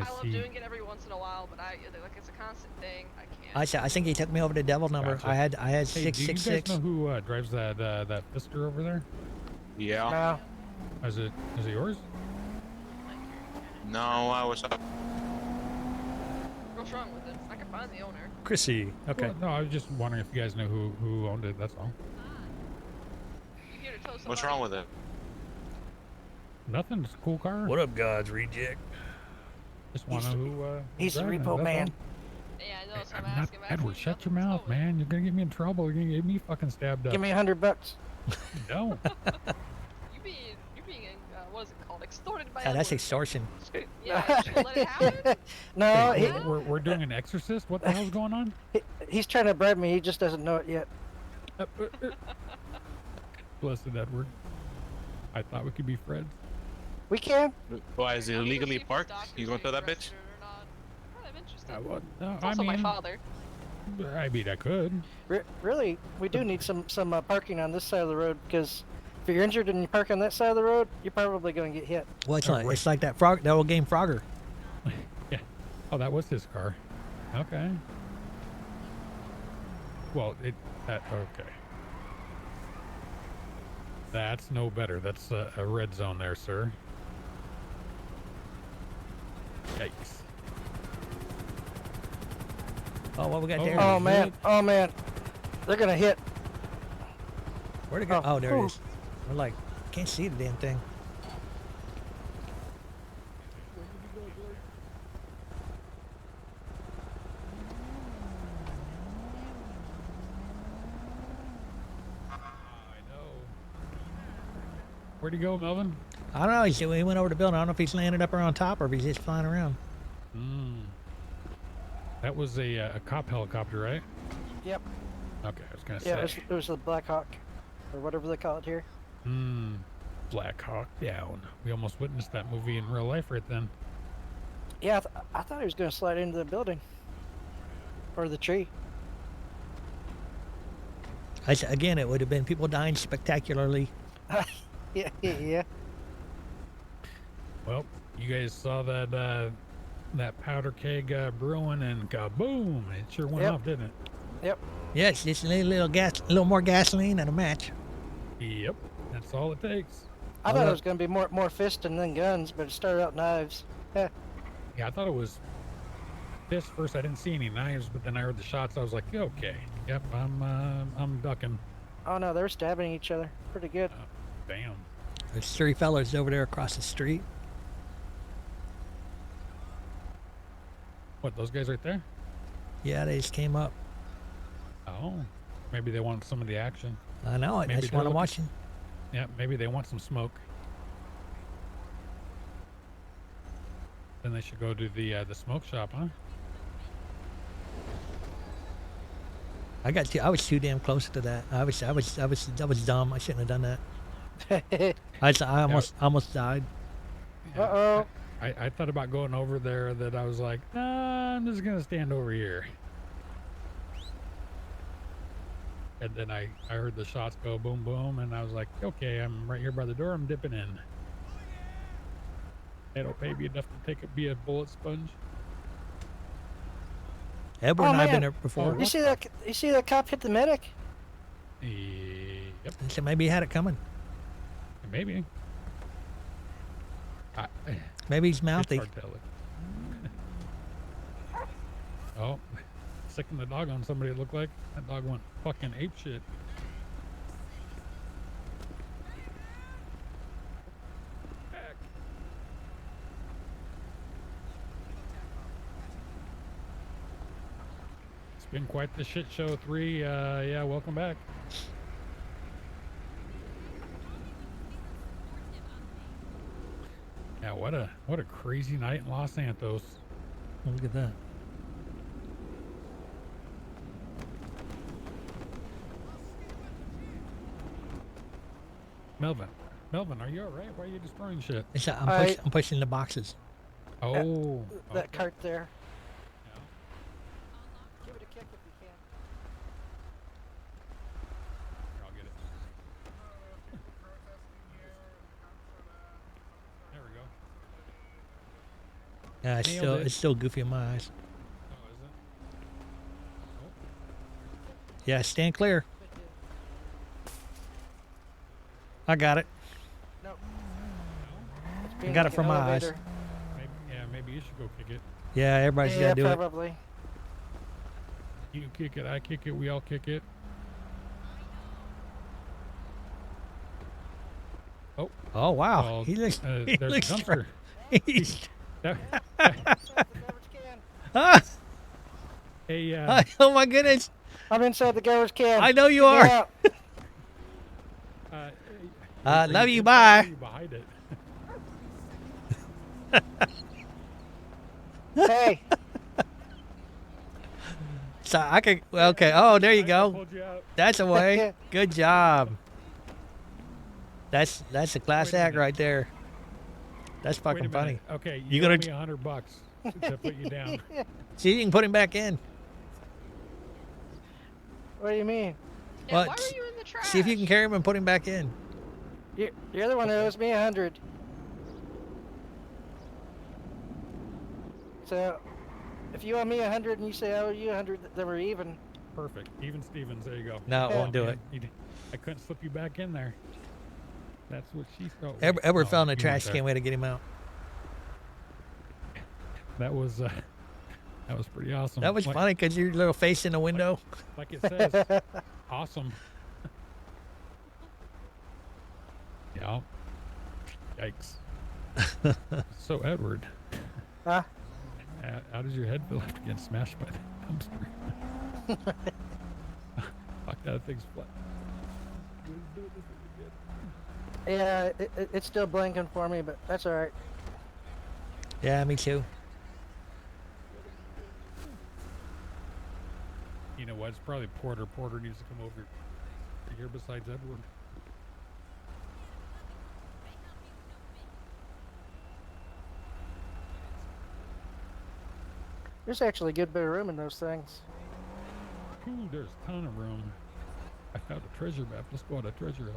I love see. doing it every once in a while, but it's a constant thing. I can't. I think he took me over the devil number. Gotcha. I had Hey, do you 666. guys know who drives that Fisker over there? Yeah. No. Is it yours? No, I was. What's wrong with it? I can find the owner. Chrissy. Okay. Well, no, I was just wondering if you guys know who owned it. That's all. You here to tell What's somebody? wrong with it? Nothing. It's a cool car. What up, God's reject? Just want to know who. He's a driving it, repo that's man. Yeah, I know. So I'm all. Not asking. Edward. Shut your mouth, man. You're gonna get me in trouble. You're gonna get me fucking stabbed up. Give me $100. No. You're being what is it called? Extorted by. Yeah, that's Edward. extortion. Yeah, should I let it happen? No, Hey, we're doing an exorcist. What the hell's going on? he's trying to bribe me. He just doesn't know it yet. Blessed Edward. I thought we could be friends. We can. Why is it illegally parked? You going to that bitch? No, It's also my father. I mean, I could. Really, we do need some parking on this side of the road because if you're injured and you park on that side of the road, you're probably going to get hit. Well, it's like that old game Frogger. Yeah. Oh, that was his car. Okay. Well, okay. That's no better. That's a red zone there, sir. Yikes. Oh, what we got there? Oh man, oh man, they're gonna hit. Where'd it go? Oh, there it is. We're like Can't see the damn thing. Where'd he go, Melvin? I don't know. He went over the building. I don't know if he's landed up around top or if he's just flying around. That was a cop helicopter, right? Yep. Okay, I was gonna Yeah, say. it was the Black Hawk, or whatever they call it here. Black Hawk Down. We almost witnessed that movie in real life right then. Yeah, I thought he was going to slide into the building. Or the tree. Again, it would have been people dying spectacularly. Yeah. Well, you guys saw that that powder keg brewing, and kaboom! It sure went off, didn't it? Yep. Yes, just a little more gasoline and a match. Yep, that's all it takes. I thought it was going to be more fisting than guns, but it started out knives. Yeah, I thought it was fist first. I didn't see any knives, but then I heard the shots. I was like, okay, yep, I'm ducking. Oh no, they were stabbing each other. Pretty good. Damn. There's 3 fellas over there across the street. What, those guys right there? Yeah, they just came up. Oh, maybe they want some of the action. I know it. That's what I'm watching. Yeah, maybe they want some smoke. Then they should go to the smoke shop, huh? I was too damn close to that. I was dumb. I shouldn't have done that. I almost died. Uh-oh. I thought about going over there. That I was like, I'm just gonna stand over here. And then I heard the shots go boom boom, and I was like, okay, I'm right here by the door. I'm dipping in. It'll pay me enough to be a bullet sponge. Edward and I've been there before. You see that cop hit the medic? Yep. So maybe he had it coming. Maybe. Maybe he's mouthy. It's hard to tell it. Oh, sicking the dog on somebody. It looked like that dog went fucking ape shit. It's been quite the shit show. 3. Yeah, welcome back. Yeah, what a crazy night in Los Santos. Look at that. Melvin, are you alright? Why are you destroying shit? I'm pushing the boxes. Oh. That cart there. Give it a kick if you can. I'll get it. There we go. Yeah, it's still goofy in my eyes. Oh, is it? Yeah, stand clear. I got it. No. I got it from my eyes. Maybe you should go kick it. Yeah, everybody's got to do probably. You kick it, I kick it, we all kick it. Oh. Oh wow. Well, He looks. He there's looks a dumpster. Hey. Oh my goodness. I'm inside the garbage can. I know you Get me are. out. Love you. Bye. Behind it. Hey. So I could. Okay. Oh, there you go. That's a way. Good job. That's a class act right there. That's fucking funny. Okay, you owe gonna me $100 to put you down. See, you can put him back in. What do you mean? Yeah, Well, why were you in the trash? See if you can carry him and put him back in. You're the one who owes me 100. So, if you owe me 100 and you say I owe you 100, then we're even. Perfect. Even Stevens. There you go. No, it won't do it. I couldn't slip you back in there. That's what she thought. Edward fell in the trash. Can't wait to get him out. That was pretty awesome. That was funny because your little face in the window. Like it says, awesome. Yeah. Yikes. So, Edward. Huh? How did your head feel after getting smashed by the dumpster? Fuck, that thing's flat. Yeah, it's still blinking for me, but that's all right. Yeah, me too. You know what? It's probably Porter. Porter needs to come over here besides Edward. There's actually a good bit of room in those things. Ooh, there's a ton of room. I found a treasure map. Let's go on a treasure hunt.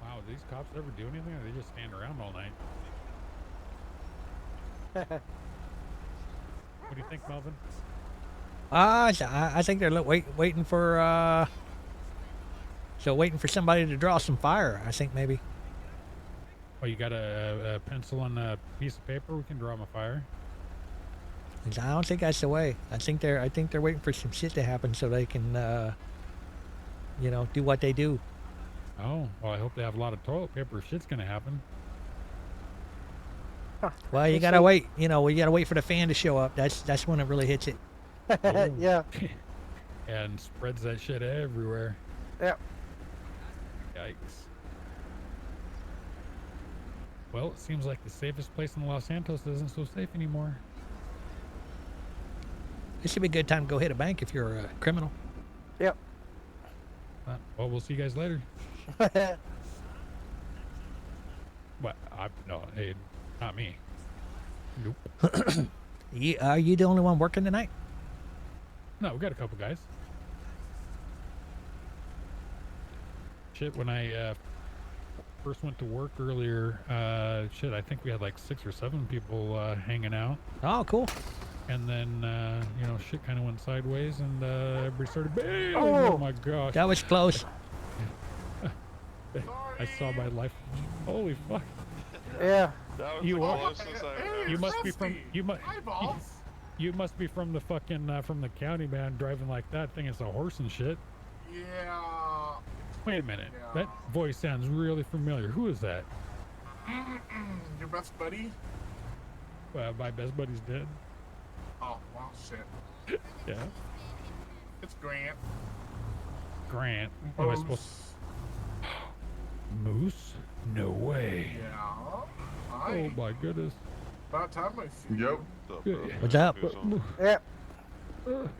Wow, do these cops ever do anything, or they just stand around all night? What do you think, Melvin? I think they're waiting for waiting for somebody to draw some fire. I think maybe. Oh, you got a pencil and a piece of paper? We can draw them a fire. I don't think that's the way. I think they're waiting for some shit to happen so they can do what they do. Oh, well, I hope they have a lot of toilet paper if shit's gonna happen. Well, you gotta wait. You gotta wait for the fan to show up. That's when it really hits it. Yeah. And spreads that shit everywhere. Yep. Yikes. Well, it seems like the safest place in Los Santos isn't so safe anymore. This should be a good time to go hit a bank if you're a criminal. Yep. Well, we'll see you guys later. What? No, hey, not me. Nope. Are you the only one working tonight? No, we got a couple guys. Shit, when I first went to work earlier, I think we had like 6 or 7 people hanging out. Oh, cool. And then, shit kind of went sideways, and everybody started bailing. Oh, Oh my gosh. that was close. I saw my life. Holy fuck. Yeah. That was You the are. closest I've You ever must be from. seen. You must be from the fucking from the county, man. Driving like that thing is a horse and shit. Yeah. Wait a minute. That voice sounds really familiar. Who is that? Your best buddy? My best buddy's dead. Oh, well, shit. Yeah. It's Grant. Grant. Am I supposed to... Moose? No way. Yeah. Oh my goodness. About time I see Yep. What's up? Yep.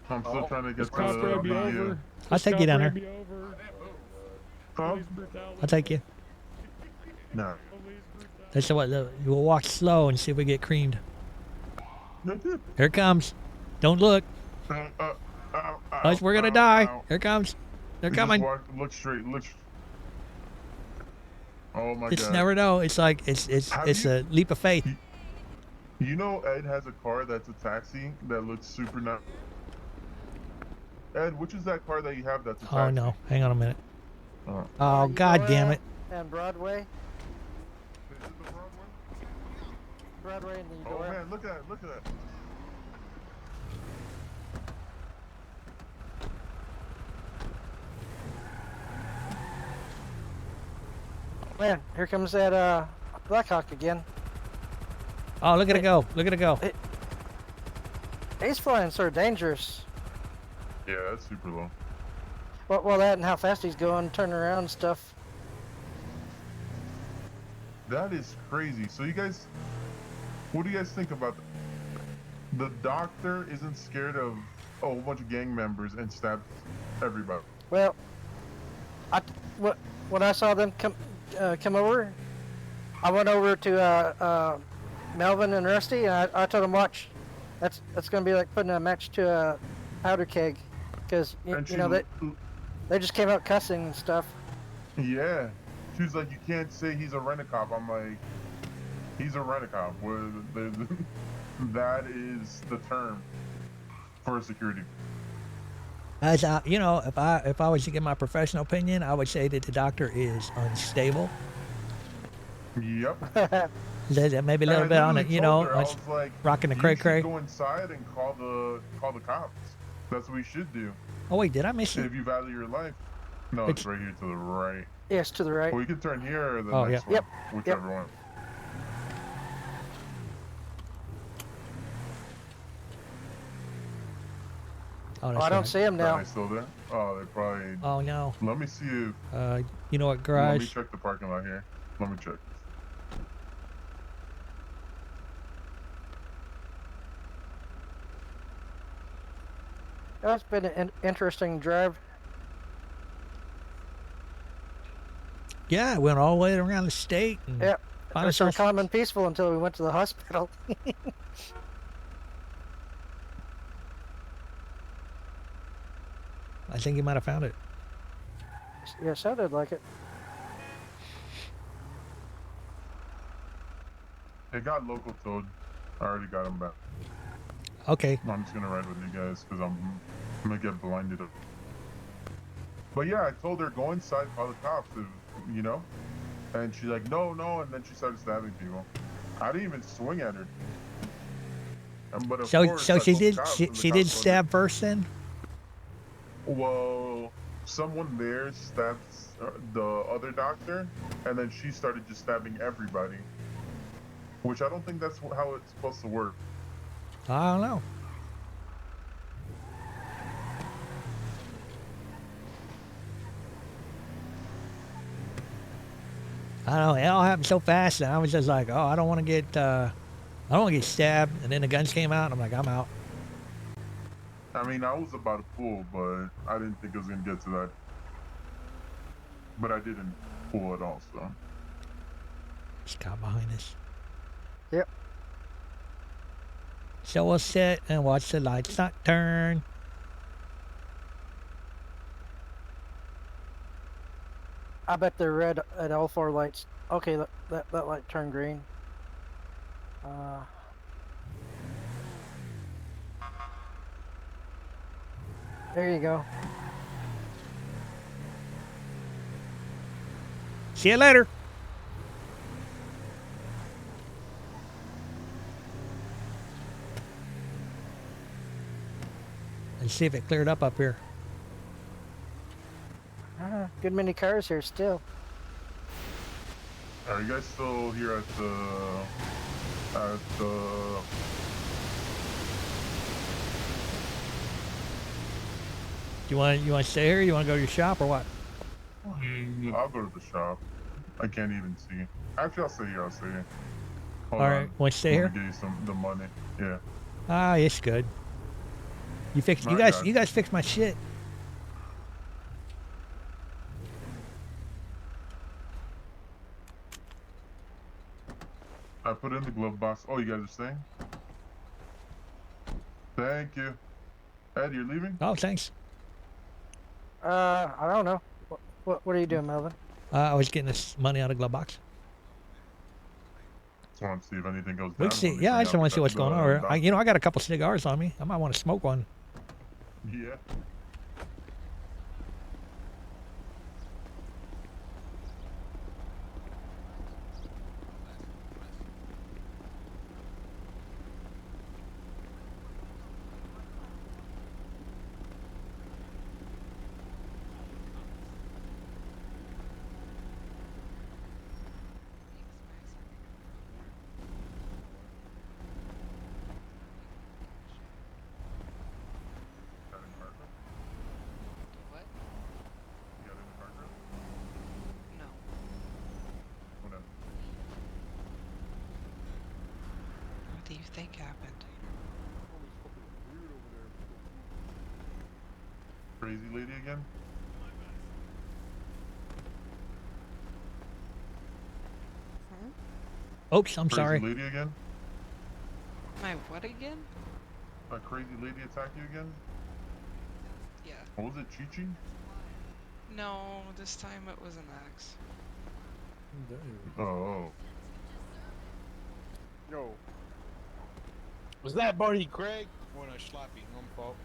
I'm still trying to get This cop ran me over. I'll take you down there. Huh? I'll take you. No. That's what. We'll walk slow and see if we get creamed. Here it comes. Don't look. We're gonna die. Here it comes. They're coming. Look straight. Look. Oh my Just god. never know. It's like it's a leap of faith. You know, Ed has a car that's a taxi that looks super nice. Ed, which is that car that you have that's a taxi? Oh no! Hang on a minute. Oh, Oh god damn it! And Broadway. Broadway and the Oh Eudora. man, look at it! Look at that! Man, here comes that Blackhawk again. Oh, look at it go! Look at it go! He's flying sort of dangerous. Yeah, that's super low. Well, that and how fast he's going, turning around and stuff. That is crazy. So you guys, what do you guys think about that? The doctor isn't scared of a whole bunch of gang members and stabs everybody. Well, when I saw them come over, I went over to Melvin and Rusty, and I told them, watch, that's gonna be like putting a match to a powder keg, because you know they just came out cussing and stuff. Yeah, she was like, you can't say he's a rent-a-cop. I'm like, he's a rent-a-cop. That is the term for a security. As you know, if I was to give my professional opinion, I would say that the doctor is unstable. Yep. Maybe a little And bit I on literally it, you told know, her, I was like, rocking the you cray should cray. go inside and call the cops. That's what we should do. Oh wait, did I miss it? If you value your life. No, it's right here to the right. Yes, to the right. Well, you can turn here or the Oh, next yeah. one, whichever one. Oh, Oh, that's I don't right. see him Are now. they still there? Oh, they probably. Oh no. Let me see if. You know what, Let me garage? check the parking lot here. Let me check. That's been an interesting drive. Yeah, went all the way around the state. And Yeah. found It's so ourselves. calm and peaceful until we went to the hospital. I think you might have found it. Yeah, sounded like it. It got local towed. I already got him back. Okay. I'm just gonna ride with you guys because I'm gonna get blinded up. But yeah, I told her go inside, call the cops, you know. And she's like, no, and then she started stabbing people. I didn't even swing at her. But of course, So I she told the did cops, she, and the she cops did told her- stab first then? Well, someone there stabbed the other doctor, and then she started just stabbing everybody. Which I don't think that's how it's supposed to work. I don't know. I don't know. It all happened so fast, and I was just like, "Oh, I don't want to get stabbed." And then the guns came out, and I'm like, "I'm out." I mean, I was about to pull, but I didn't think it was gonna get to that. But I didn't pull at all, so. Just got behind us. Yep. So we'll sit and watch the lights not turn. I bet they're red at all four lights. Okay, that light turned green. There you go. See you later. Let's see if it cleared up here. Good many cars here still. Are you guys still here at the You want to stay here? You want to go to your shop or what? I'll go to the shop. I can't even see. Actually, I'll stay here. Hold All on. right, want to stay Let here? me get you the money. Yeah. Ah, it's good. You I got guys fixed my shit. I put in the glove box. Oh, you guys are staying? Thank you. Ed, you're leaving? Oh, thanks. I don't know. What are you doing, Melvin? I was getting this money out of the glove box. Just want to see if anything goes down. We can see. Yeah, I just want to see what's going on. I got a couple cigars on me. I might want to smoke one. Yeah. What? You got in the car, girl? No. Whatever. What do you think happened? Crazy lady again? Oops, I'm sorry. Crazy lady again? My what again? A crazy lady attacked you again? Yeah. What was it, Chi-Chi? No, this time it was an axe. Oh. Yo. Was that Buddy Craig? When I slappy, no fault.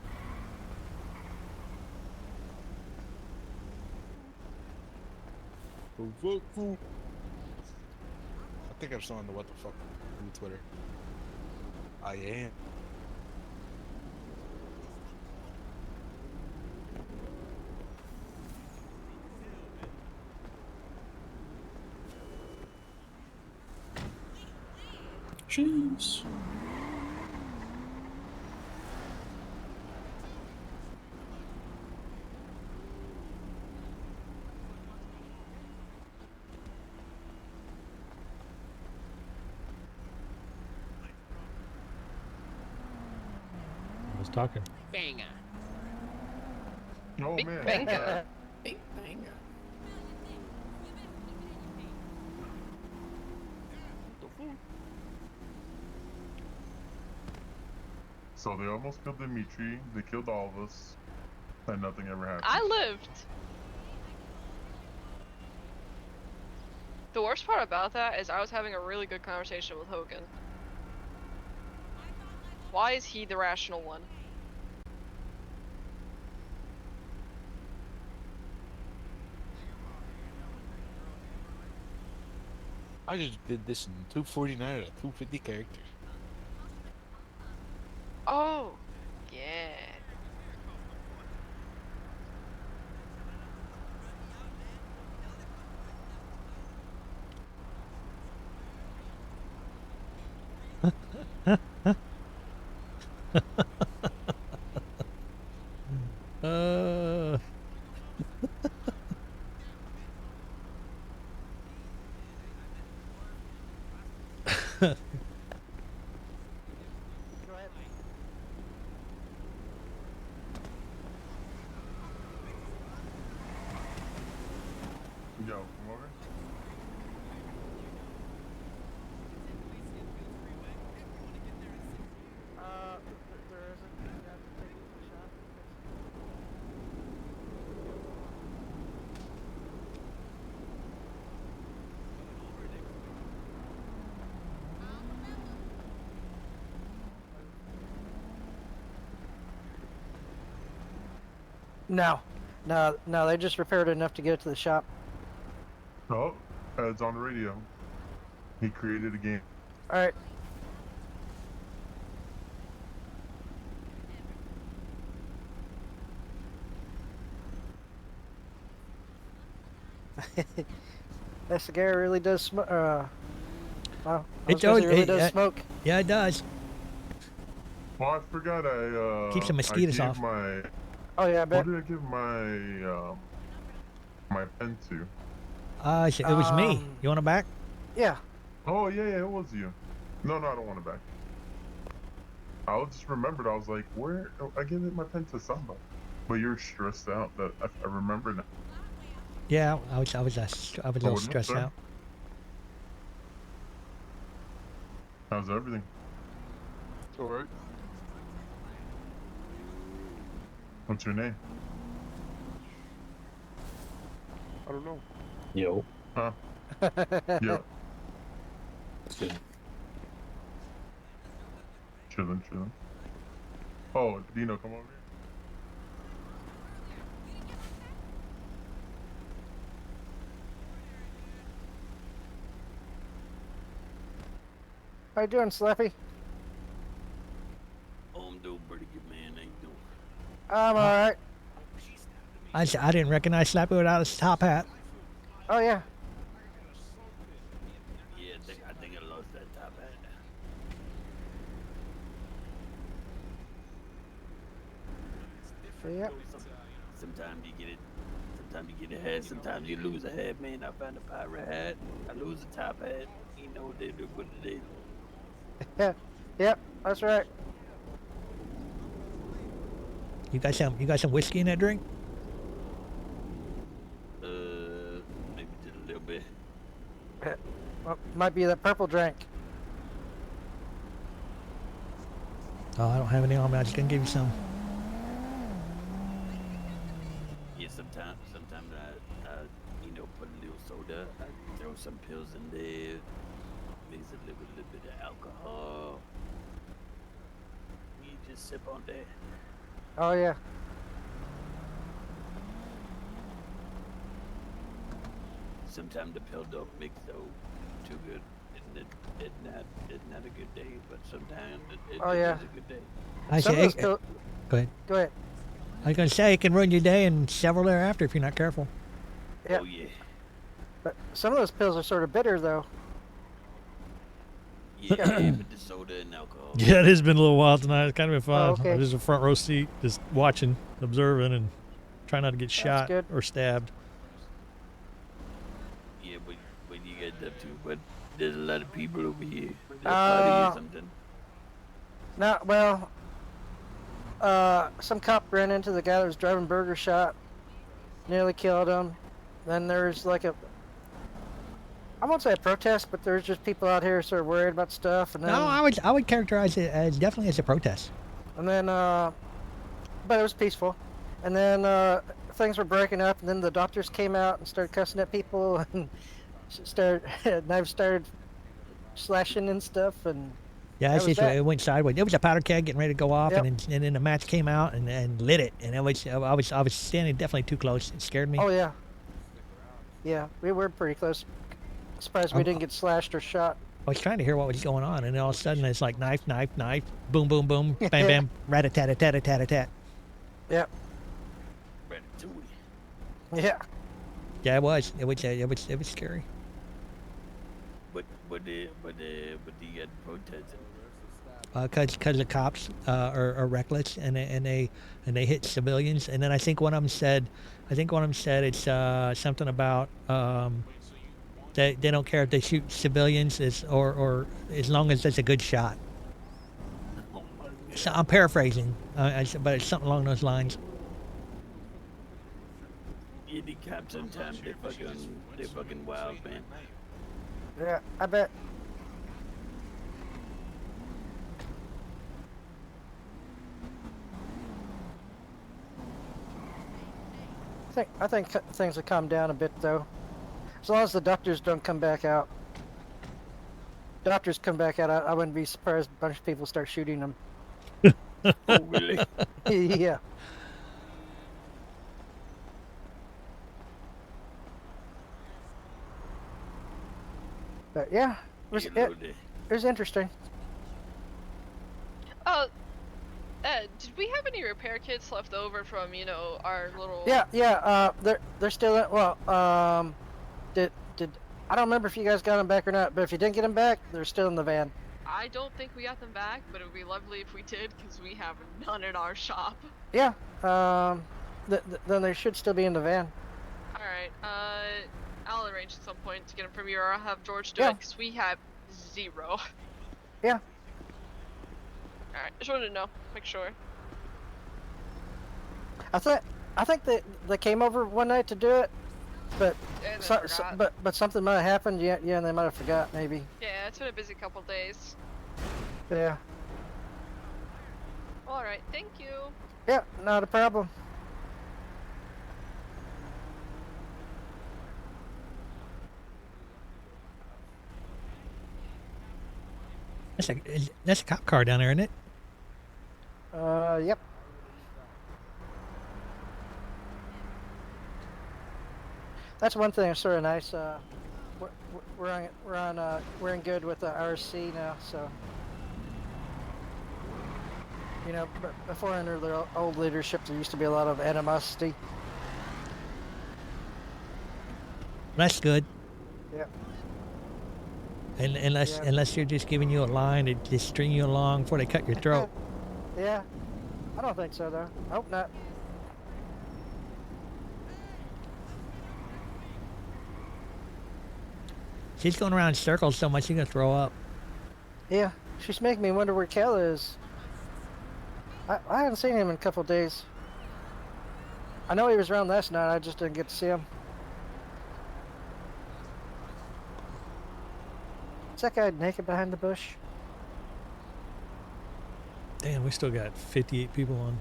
I think I'm still on the what the fuck on Twitter. I am. Jeez. I was talking. Banger. Oh Big man. banger. Big banger. So they almost killed Dimitri. They killed all of us, and nothing ever happened. I lived. The worst part about that is I was having a really good conversation with Hogan. Why is he the rational one? I just did this in 249 out of 250 characters. Oh, yeah. uh. Yo, come over. There isn't. You have to take it to the shop. No, they just repaired it enough to get it to the shop. Oh, it's on the radio. He created a game. All right. That cigar really does smoke. Well, It really does smoke. Yeah, it does. Well, I forgot Keeps the mosquitoes I gave off. my. Oh yeah, I bet. Who did I give my my pen to? It was me. You want it back? Yeah. Oh yeah, it was you. No, I don't want it back. I just remembered. I was like, where? I gave my pen to somebody. But you're stressed out. That I remember now. Yeah, I was a little stressed sir. out. How's everything? All right. What's your name? I don't know. Yo. Huh? Yeah. Good. Chillin'. Oh, Dino, come over here. How you doing, Slappy? Oh, I'm doing pretty good, man. How you doing? I'm all right. I didn't recognize Slappy without his top hat. Oh yeah. Yeah, I think I lost that top hat. Yep. Sometimes you get it. Sometimes you get a hat. Sometimes you lose a hat, man. I found a pirate hat. I lose a top hat. You know what they do with it. Yeah. Yep. That's right. You got some whiskey in that drink? Maybe just a little bit. Well, might be that purple drink. Oh, I don't have any on me. I was gonna give you some. Yeah, sometimes I put a little soda. I throw some pills in there. Mix a little bit of alcohol. You just sip on that. Oh yeah. sometimes the pill don't mix so too good. It's not a good day, but sometimes it Oh, yeah. is a good day. I Some of say, those pills. go ahead. Go ahead. I was gonna say it can ruin your day and several thereafter if you're not careful. Yeah. Oh yeah. But some of those pills are sort of bitter, though. Yeah, with the soda and alcohol. Yeah, it has been a little while tonight. It's kind of been fun. Oh, okay. I'm just a front row seat, just watching, observing, and trying not to get shot good. or stabbed. Yeah, but you get that too. But there's a lot of people over here. They're Uh, partying or something. No, well, some cop ran into the guy that was driving Burger Shot, nearly killed him. Then there's like I won't say a protest, but there's just people out here sort of worried about stuff. And then, No, I would characterize it as definitely as a protest. And then, but it was peaceful. And then things were breaking up, and then the doctors came out and started cussing at people, and knives started slashing and stuff, and Yeah, that that's was just that. it went sideways. There was a powder keg getting ready to go off, Yep. and then the match came out and lit it, and I was standing definitely too close. It scared me. Oh yeah, yeah, we were pretty close. Surprised we didn't get slashed or shot. I was trying to hear what was going on, and then all of a sudden it's like knife, knife, knife, boom, boom, boom, bam, bam, rat-a-tat-a-tat-a-tat-a-tat. Yep. Yeah. Yeah, it was. It was scary. But you get protesting. Because the cops are reckless and they hit civilians, and then I think one of them said it's something about they don't care if they shoot civilians or as long as it's a good shot. So I'm paraphrasing, but it's something along those lines. Yeah, the cops sometimes they fucking wild, man. Yeah, I bet. I think things have calmed down a bit, though. As long as the doctors don't come back out. Doctors come back out, I wouldn't be surprised a bunch of people start shooting them. Oh, really? Yeah. But yeah, it was interesting. Oh, did we have any repair kits left over from, you know, our little... Yeah, they're still in, well, did I don't remember if you guys got them back or not, but if you didn't get them back, they're still in the van. I don't think we got them back, but it would be lovely if we did, because we have none in our shop. Yeah, then they should still be in the van. Alright, I'll arrange at some point to get them from you, or I'll have George do it, because we have 0. Yeah. Alright, just wanted to know, make sure. I think they came over one night to do it, but but something might have happened. Yeah, and they might have forgot maybe. Yeah, it's been a busy couple days. Yeah. Alright, thank you. Yeah, not a problem. That's a cop car down there, isn't it? Yep. That's one thing that's sort of nice. We're in good with the RC now, so you know. But before under the old leadership, there used to be a lot of animosity. That's good. Yeah. And unless they're just giving you a line to just string you along before they cut your throat. Yeah. I don't think so, though. I hope not. She's going around in circles so much you're gonna throw up. Yeah, she's making me wonder where Cal is. I haven't seen him in a couple of days. I know he was around last night, I just didn't get to see him. Is that guy naked behind the bush? Damn, we still got 58 people on.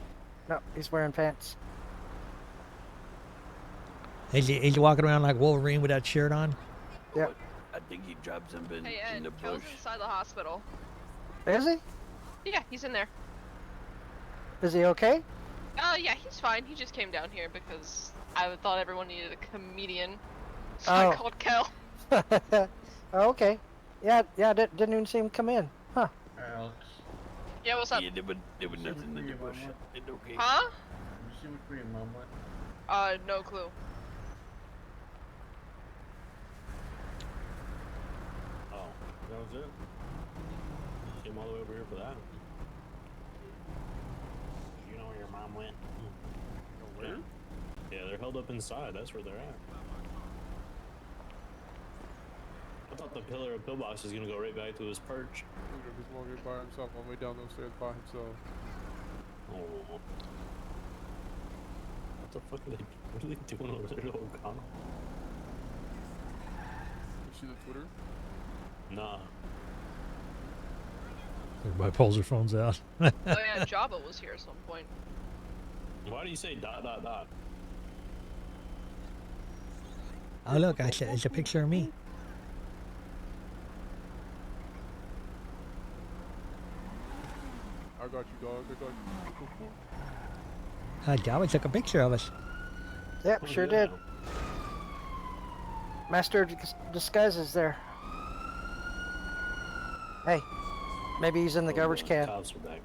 No, he's wearing pants. Is he walking around like Wolverine with that shirt on? Yep. I think he dropped something Hey, in the Kel's bush. inside the hospital. Is he? Yeah, he's in there. Is he okay? Yeah, he's fine. He just came down here because I thought everyone needed a comedian. So I called Kel. Oh, okay. Yeah, didn't even see him come in. Huh. Alex. Yeah, what's up? Yeah, there was nothing in the bush. It's okay. Huh? Did you see what Korean mom went? No clue. Oh, that was it? Came all the way over here for that? You know where your mom went? Where? Yeah, they're held up inside. That's where they're at. I thought the pillar of pillbox was gonna go right back to his perch. He's walking by himself on the way down those stairs by himself. Oh. What the fuck are they doing over there to O'Connell? You see the Twitter? Nah. Everybody pulls their phones out. Oh yeah, Java was here at some point. Why do you say ... Oh look, it's a picture of me. I got you, dog. I got you. Java took a picture of us. Yep, Oh, sure did. Master of Disguises there. Hey, maybe he's in the garbage can. Cops are back.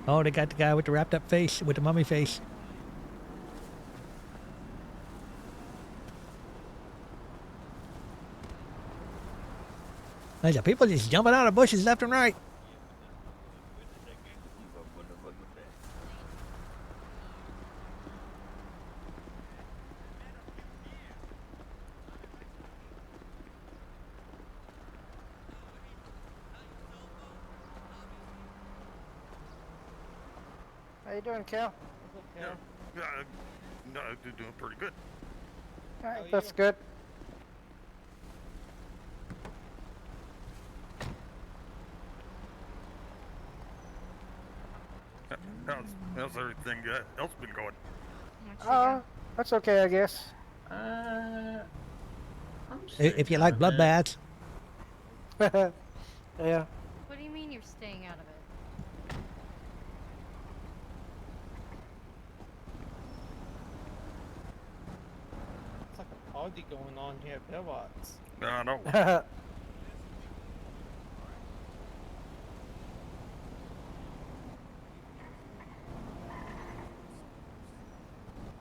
Oh, they got the guy with the wrapped up face, with the mummy face. There's people just jumping out of bushes left and right. How you doing, Cal? Yeah, no, they're doing pretty good. All right, that's good. How's everything else been going? That's okay, I guess. If you like bloodbaths. Yeah. What do you mean you're staying out of it? It's like a party going on here, pillbox. I know.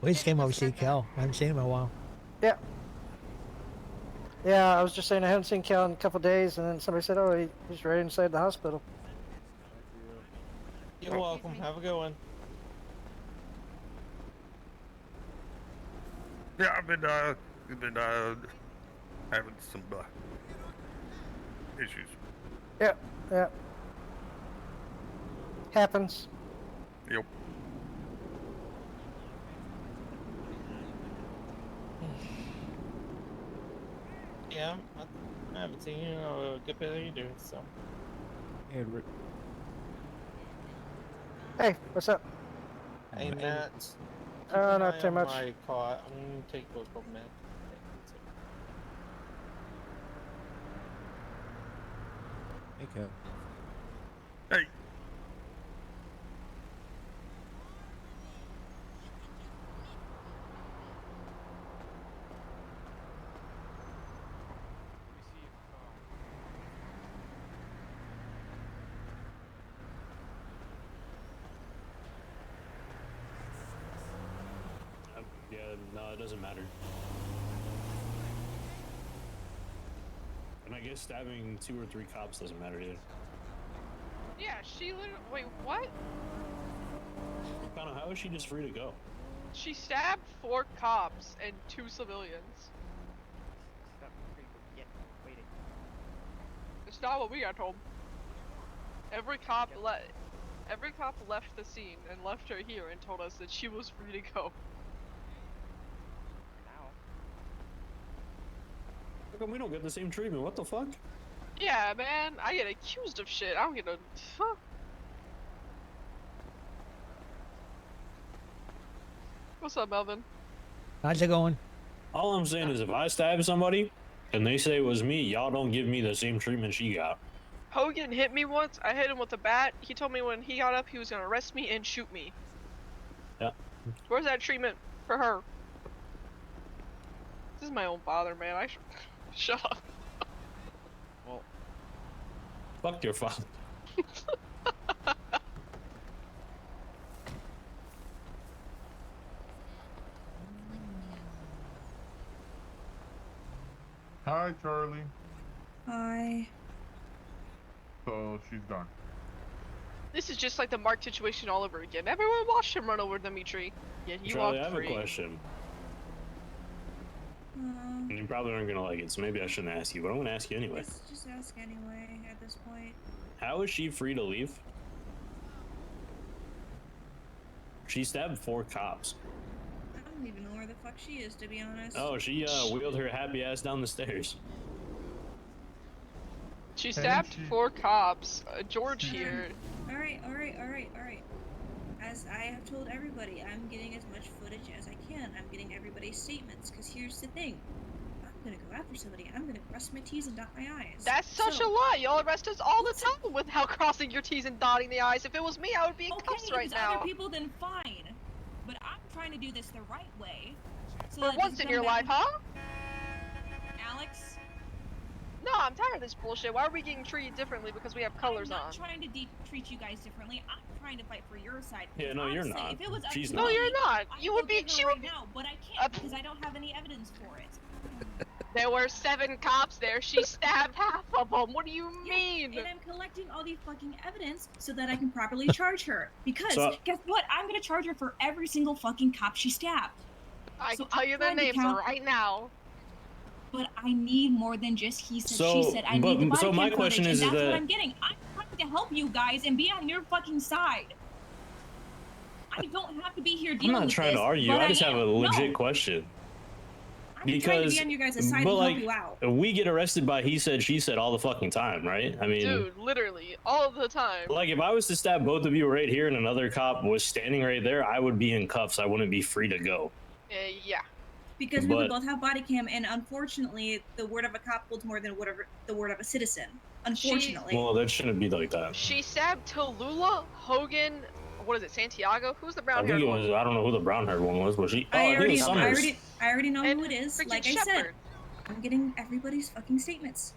We just came over to see Cal. I haven't seen him in a while. Yeah. Yeah, I was just saying I haven't seen Cal in a couple days, and then somebody said, "Oh, he's right inside the hospital." You're welcome. Have a good one. Yeah, I've been having some issues. Yeah. Happens. Yep. Yeah, I haven't seen you in a good bit either, so. Hey, Rick. Hey, what's up? Hey, Matt. Not too much. My car. I'm gonna take a look at Matt. Hey, Cal. Hey. Yeah, no, it doesn't matter. And I guess stabbing 2 or 3 cops doesn't matter either. Yeah, she literally. Wait, what? How is she just free to go? She stabbed 4 cops and 2 civilians. It's not what we got told. Every cop left the scene and left her here and told us that she was free to go. How come we don't get the same treatment? What the fuck? Yeah, man, I get accused of shit. I don't get a. Huh. What's up, Melvin? How's it going? All I'm saying is if I stab somebody and they say it was me, y'all don't give me the same treatment she got. Hogan hit me once. I hit him with a bat. He told me when he got up, he was gonna arrest me and shoot me. Yeah. Where's that treatment for her? This is my own father, man. I should shut up. Well, fuck your father. Hi, Charlie. Hi. So she's gone. This is just like the Mark situation all over again. Everyone watched him run over Dimitri. Yet he Charlie, I walked have free. a question. And you probably aren't gonna like it, so maybe I shouldn't ask you, but I'm gonna ask you anyway. Just ask anyway at this point. How is she free to leave? She stabbed 4 cops. I don't even know where the fuck she is, to be honest. Oh, she wheeled her happy ass down the stairs. She stabbed 4 cops. George here. Alright. As I have told everybody, I'm getting as much footage as I can. I'm getting everybody's statements, because here's the thing. I'm gonna go after somebody. I'm gonna cross my T's and dot my I's. That's such a lie. Y'all arrest us all the time without crossing your T's and dotting the I's. If it was me, I would be in cuffs right if it's now. other people, then fine. But I'm trying to do this the right way. So For that it once doesn't in your come life, back huh? Alex? No, I'm tired of this bullshit. Why are we getting treated differently because we have colors I'm on? not trying to treat you guys differently. I'm trying to fight for your side. Yeah, no, you're Honestly, not. If it was up She's to not. No, me, you're not. I'd You go would be. get her She right would be. now, but I can't because I don't have any evidence for it. There were 7 cops there. She stabbed half of them. What do you mean? And I'm collecting all the fucking evidence so that I can properly charge her. Because guess what? I'm gonna charge her for every single fucking cop she stabbed. I can tell you their names right now. But I need more than just he said, So, she said. I need the body so my cam question footage, is and that's that- what I'm getting. I'm trying to help you guys and be on your fucking side. I don't have to be here I'm dealing not with trying this, to argue. but I just have a am. legit No, question. I'm trying to be on your guys' side and but help like, you out. we get arrested by he said, she said all the fucking time, right? I mean, Dude, literally, all the time. like if I was to stab both of you right here and another cop was standing right there, I would be in cuffs. I wouldn't be free to go. Yeah. Because we would But- both have body cam, and unfortunately, the word of a cop holds more than the word of a citizen. Unfortunately. Well, that shouldn't be like that. She stabbed Tallulah, Hogan, what is it, Santiago? Who's the I brown think haired it one? was. I don't know who the brown haired one was. Was she? Oh, I I think it was Summers. already know who it is. freaking Like I said, Shepherd. I'm getting everybody's fucking statements.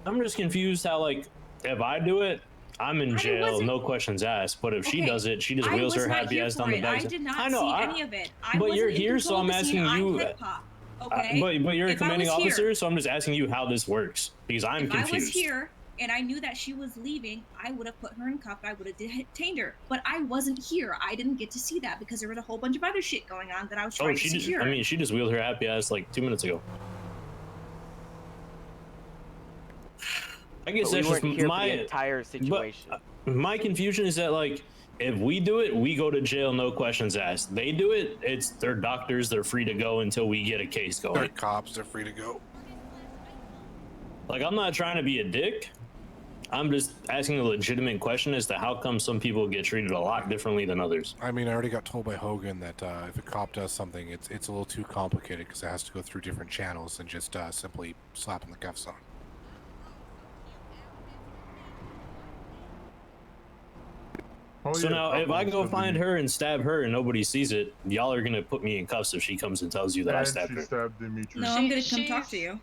I'm just confused how like if I do it, I'm in jail, wasn't- no questions asked. But if she Okay, does it, she just I wheels was her not happy here ass for down the it. back. I did not I know, see any of it. I but wasn't you're in here, control so I'm of the scene. asking you. I hip hop. Okay. But you're a If I commanding was here- officer, so I'm just asking you how this works because I'm if confused. I was here and I knew that she was leaving, I would have put her in cuff. I would have detained her. But I wasn't here. I didn't get to see that because there was a whole bunch of other shit going on that I was trying Oh, to she just. secure. I mean, she just wheeled her happy ass like 2 minutes ago. I guess But we that's just weren't here for my the entire situation. My confusion is that like if we do it, we go to jail, no questions asked. They do it, it's they're doctors, they're free to go until we get a case going. They're cops, they're free to go. Like I'm not trying to be a dick. I'm just asking a legitimate question as to how come some people get treated a lot differently than others. I mean, I already got told by Hogan that if a cop does something, it's a little too complicated because it has to go through different channels than just simply slapping the cuffs on. So now, if I go find her and stab her and nobody sees it, y'all are gonna put me in cuffs if she comes and tells you that I stabbed her. No, I'm gonna come talk to you.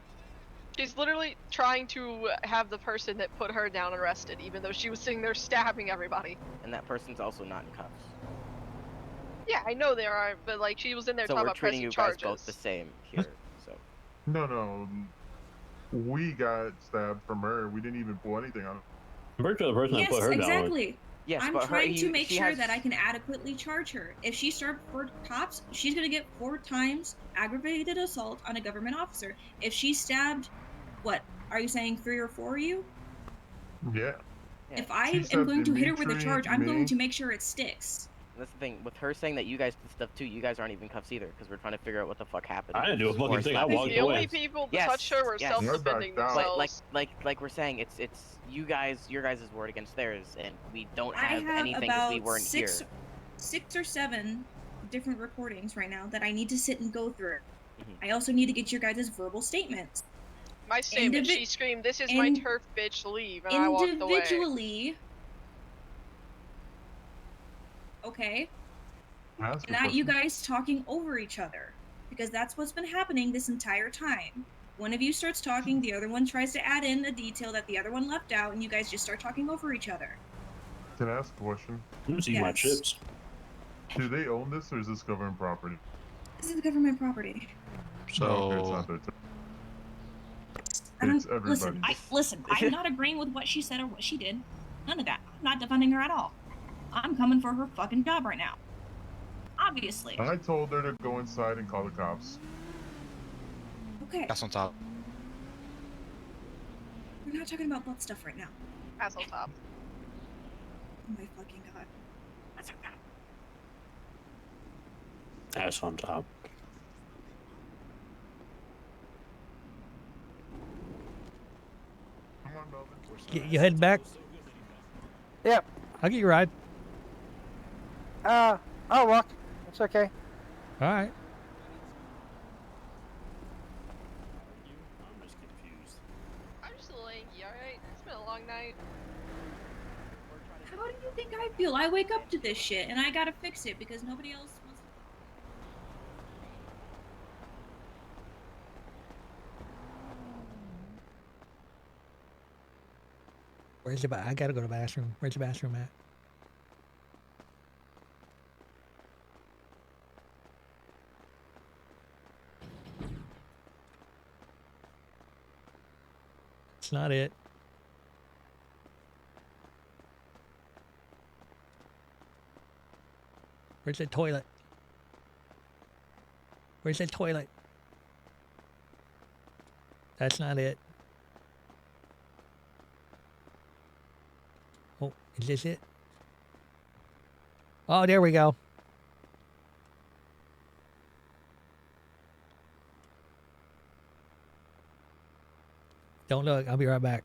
She's literally trying to have the person that put her down arrested, even though she was sitting there stabbing everybody. And that person's also not in cuffs. Yeah, I know there are, but like she was in there So talking we're about treating pressing you guys charges. both the same here. So No. We got stabbed from her. We didn't even pull anything on her. Bird the person Yes, that put her down. exactly. Yes, I'm but her- trying to make she sure has- that I can adequately charge her. If she served 4 cops, she's gonna get 4 times aggravated assault on a government officer. If she stabbed, what are you saying, 3 or 4 of you? Yeah. If I She am stabbed going to hit her with a Dimitri, charge, I'm going me. to make sure it sticks. that's the thing with her saying that you guys did stuff too. You guys aren't even cuffs either because we're trying to figure out what the fuck happened. I didn't do a before fucking thing, I slapped walked you. The only people that touched her were self-defending But themselves. like we're saying, it's you guys, your guys' word against theirs, and we don't I have have anything because we about weren't here. 6 or 7 different recordings right now that I need to sit and go through. Mm-hmm. I also need to get your guys' verbal statements. My statement, she screamed, "This is my turf, bitch, leave," and I walked away. Individually. Okay. Not you guys talking over each other. Because that's what's been happening this entire time. One of you starts talking, the other one tries to add in a detail that the other one left out, and you guys just start talking over each other. Can I ask a question? See my chips. Do they own this, or is this government property? This is government property. No, okay, it's not their I don't It's everybody. listen. I'm not agreeing with what she said or what she did. None of that. I'm not defending her at all. I'm coming for her fucking job right now. Obviously. I told her to go inside and call the cops. Okay. That's on top. We're not talking about blood stuff right now. Asshole top. Oh my fucking god. That's okay. Ass on top. Come on, Melvin. You heading back? Yep. I'll get you a ride. I'll walk. It's okay. All right. I'm just a little lanky, alright? It's been a long night. How do you think I feel? I wake up to this shit and I gotta fix it because nobody else wants. Where's the I gotta go to the bathroom. Where's the bathroom at? It's not it. Where's the toilet? Where's the toilet? That's not it. Oh, is this it? Oh, there we go. Don't look. I'll be right back.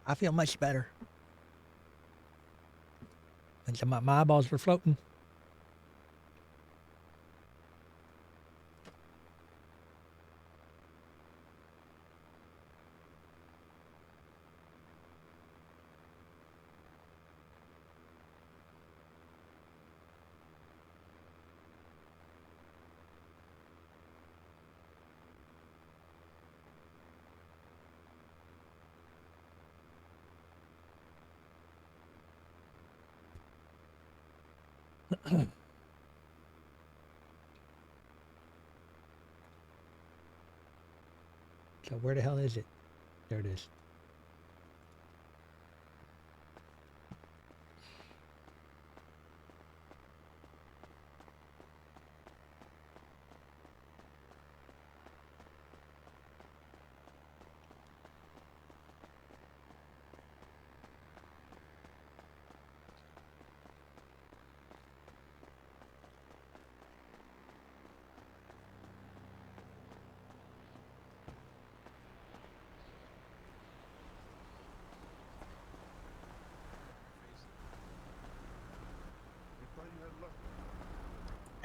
I feel much better. And so my eyeballs were floating. So where the hell is it? There it is.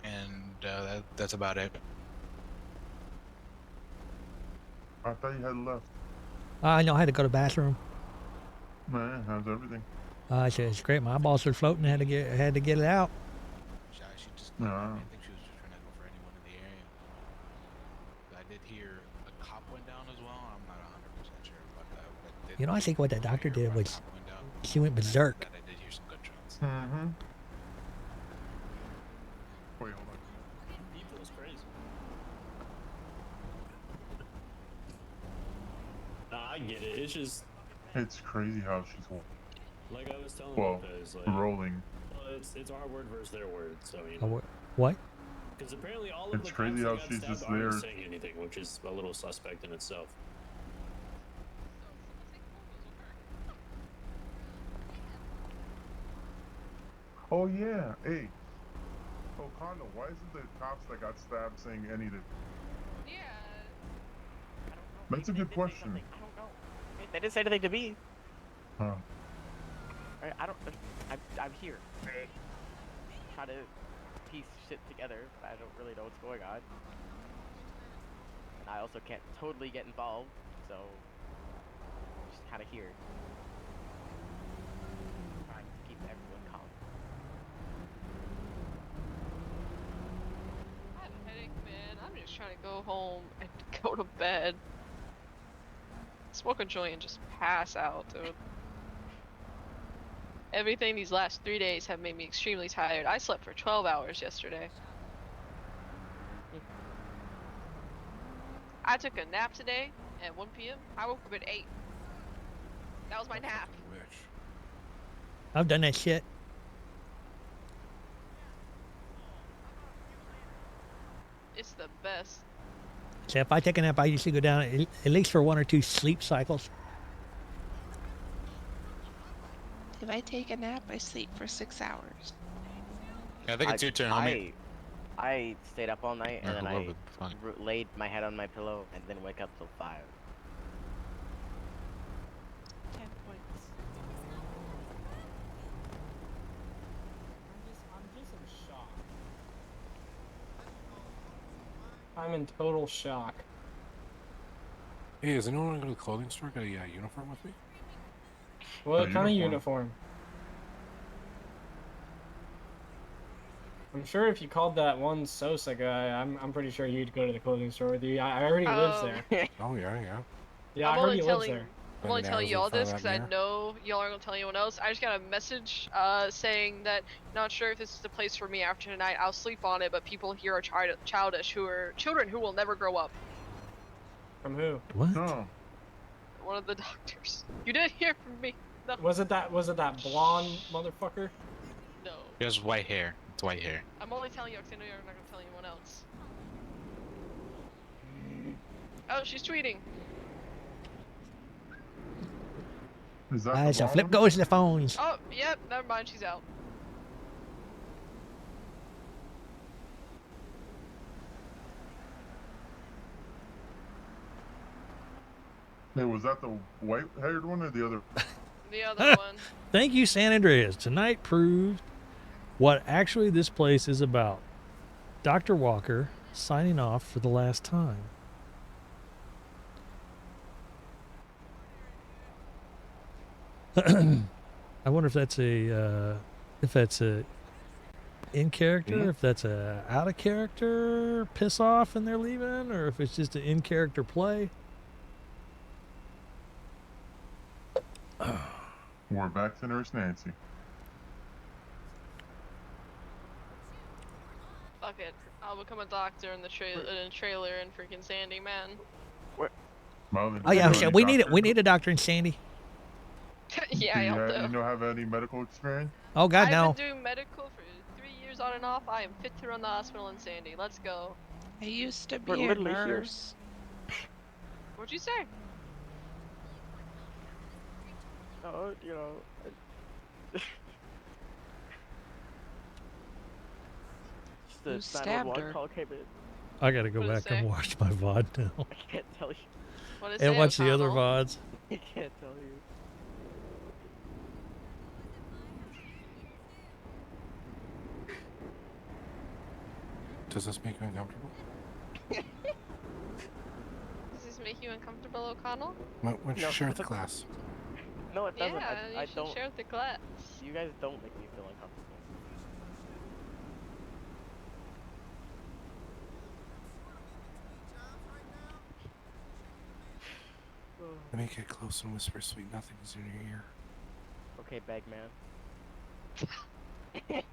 And that's about it. I thought you had left. I know I had to go to the bathroom. Man, how's everything? It's great. My eyeballs were floating. Had to get it out. She just, No. I think she was just trying to go for anyone in the area. I did hear a cop went down as well. I'm not 100% sure about that. But You know, I think what that doctor did was she went berserk. I did hear some gunshots. Mm-hmm. Wait, hold on. People is crazy. Nah, I get it. It's just It's crazy how she's like I was telling well, Lopez, like rolling. well, it's our word versus their word, so you Oh, know. what? Because apparently all of It's the crazy cops how that got she's stabbed just aren't there. saying anything, which is a little suspect in itself. Oh yeah, hey. O'Connor, why isn't the cops that got stabbed saying anything? Yeah. That's a good question. I don't know. They didn't say anything to me. Huh. I don't. I'm here. Trying to piece shit together, but I don't really know what's going on. And I also can't totally get involved, so I'm just kind of here. Trying to keep everyone calm. I have a headache, man. I'm just trying to go home and go to bed. Smoke a joint and just pass out, dude. Everything these last 3 days have made me extremely tired. I slept for 12 hours yesterday. I took a nap today at 1 p.m. I woke up at 8. That was my nap. I've done that shit. It's the best. So if I take a nap, I usually go down at least for 1 or 2 sleep cycles. If I take a nap, I sleep for 6 hours. Yeah, I think it's your turn, homie. I stayed up all night and then whoever I the fuck. laid my head on my pillow and didn't wake up till 5. 10 points. I'm just in shock. I'm in total shock. Hey, is anyone going to go to the clothing store? Got a uniform with me? What kind of uniform? I'm sure if you called that one Sosa guy, I'm pretty sure you'd go to the clothing store with you. I already lives there. Oh, yeah. Yeah, I heard he lives there. I'm only telling you all this because I know y'all aren't gonna tell anyone else. I just got a message saying that not sure if this is the place for me after tonight. I'll sleep on it, but people here are childish, who are children who will never grow up. From who? What? No. One of the doctors. You didn't hear from me. No. Was it that blonde motherfucker? No. He has white hair. It's white hair. I'm only telling you because I know you're not gonna tell anyone else. Oh, she's tweeting. Is that So flip goes to the phones. Oh, yep. Never mind. She's out. Hey, was that the white-haired one or the other? The other one. Thank you, San Andreas. Tonight proved what actually this place is about. Dr. Walker signing off for the last time. I wonder if that's a in character, if that's a out of character piss off and they're leaving, or if it's just an in character play. We're back to Nurse Nancy. Fuck it. I'll become a doctor in the trailer in freaking Sandy, man. Melvin, Oh do you yeah, know so any we need it. doctor? We need a doctor in Sandy. Yeah, Do I'll do. you know have any medical experience? Oh God, I've no. been doing medical for 3 years on and off. I am fit to run the hospital in Sandy. Let's go. I used to We're be a literally here. nurse. What'd you say? Oh, you know. Who The stabbed 911 her? call came in. I gotta go What does it back and say? watch my VOD now. I can't tell you. What is And it, watch the other O'Connell? VODs. I can't tell you. Does this make you uncomfortable? Does this make you uncomfortable, O'Connell? Why don't you No. share with the class? No, it doesn't. Yeah, I you should don't. share with the class. You guys don't make me feel uncomfortable. Let me get close and whisper sweet nothings in your ear. Okay, bag man.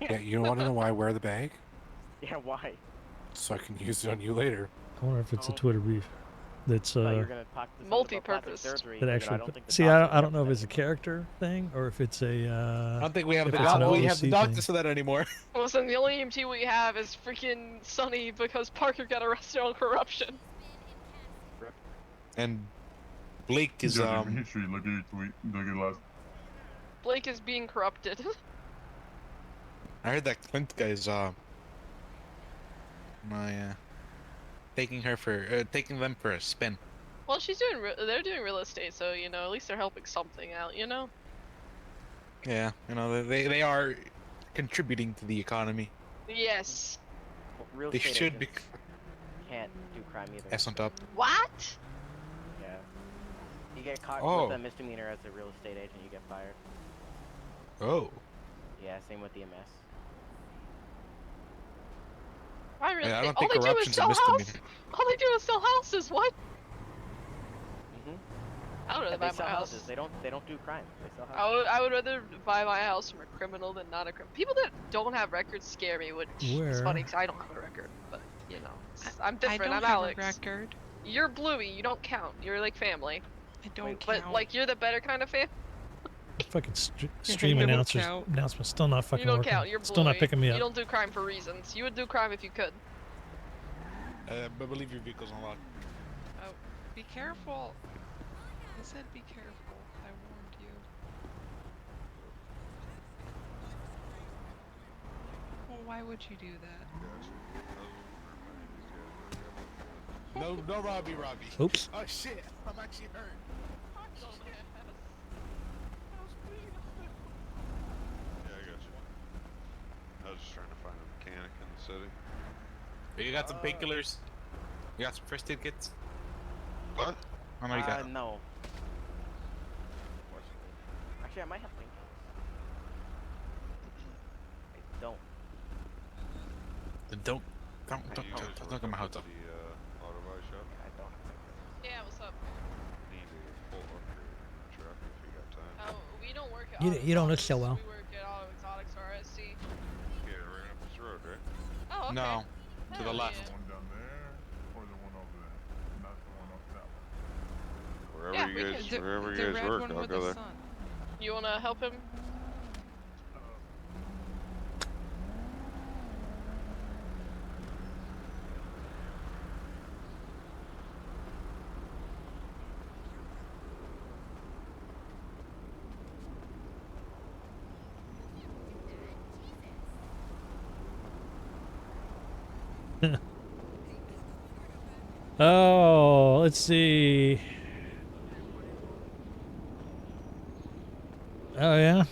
Yeah, you want to know why I wear the bag? Yeah, why? So I can use it on you later. I wonder if it's a Twitter beef. That's Thought you were gonna talk to someone about plastic Multi-purpose. surgery, that but, actually. I don't think the See, doctors I don't have know if that it's a character thing or if it's a. I don't think we have if the it's an doctors thing. for that anymore. Listen, the only EMT we have is freaking Sonny because Parker got arrested on corruption. And Blake is Judge Dimitri, look at your tweet. Look at last. Blake is being corrupted. I heard that Clint guy's taking them for a spin. Well, she's doing. They're doing real estate, so you know, at least they're helping something out. You know. Yeah, you know they are contributing to the economy. Yes. Well, real They estate should be. agents can't do crime either. S on top. What? Yeah. You get caught Oh. with a misdemeanor as a real estate agent, you get fired. Oh. Yeah, same with EMS. I really. Yeah, I don't all think they do is corruption's a sell houses. misdemeanor. All they do is sell houses. What? Mhm. I would rather Yeah, buy they sell my house. houses. They don't do crime. They sell houses. I would rather buy my house from a criminal than not a criminal. People that don't have records scare me, which is Where? funny because I don't have a record. But you know, I'm I different. don't I'm have Alex. a record. You're Bluey. You don't count. You're like family. I don't But count. like you're the better kind of fan. Fucking stream You don't announcers count. announcement still not fucking You don't working. count. You're Still not Bluey. picking me You up. don't do crime for reasons. You would do crime if you could. But believe your vehicle's unlocked. Oh, be careful. I said be careful. I warned you. Well, why would you do that? No, Robbie. Oops. Oh shit! I'm actually hurt. Yeah, I got you. I was just trying to find a mechanic in the city. You got some painkillers. You got some first aid kits. What? I know you got. No. Actually, I might have painkillers. I don't. Then don't get my house up. The auto body shop. I don't have painkillers. Yeah. What's up? Need a full upgrade in your truck if you got time. Oh, we don't work at. You don't look so well. We work at Auto Exotics RSC. Yeah, right up this road, right? Oh, okay. No, to the Hell left. yeah. One down there, or the one over there? Not the one over that one. Wherever Yeah, you we guys, can- wherever The you guys red work, one I'll with go the there. sun. You wanna help him? Oh, let's see. Oh yeah.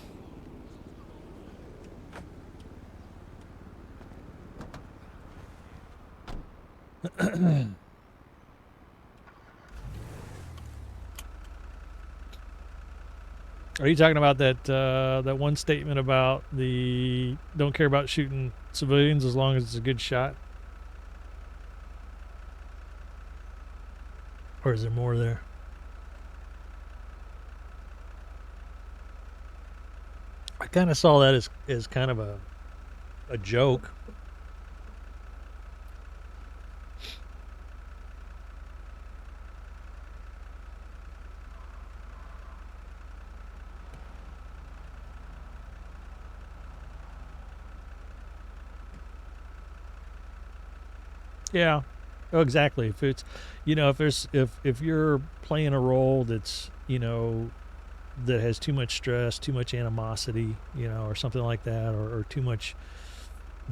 Are you talking about that that one statement about the don't care about shooting civilians as long as it's a good shot? Or is there more there? I kind of saw that as kind of a joke. Yeah. Oh, exactly. If it's, if you're playing a role that's, that has too much stress, too much animosity, or something like that, or too much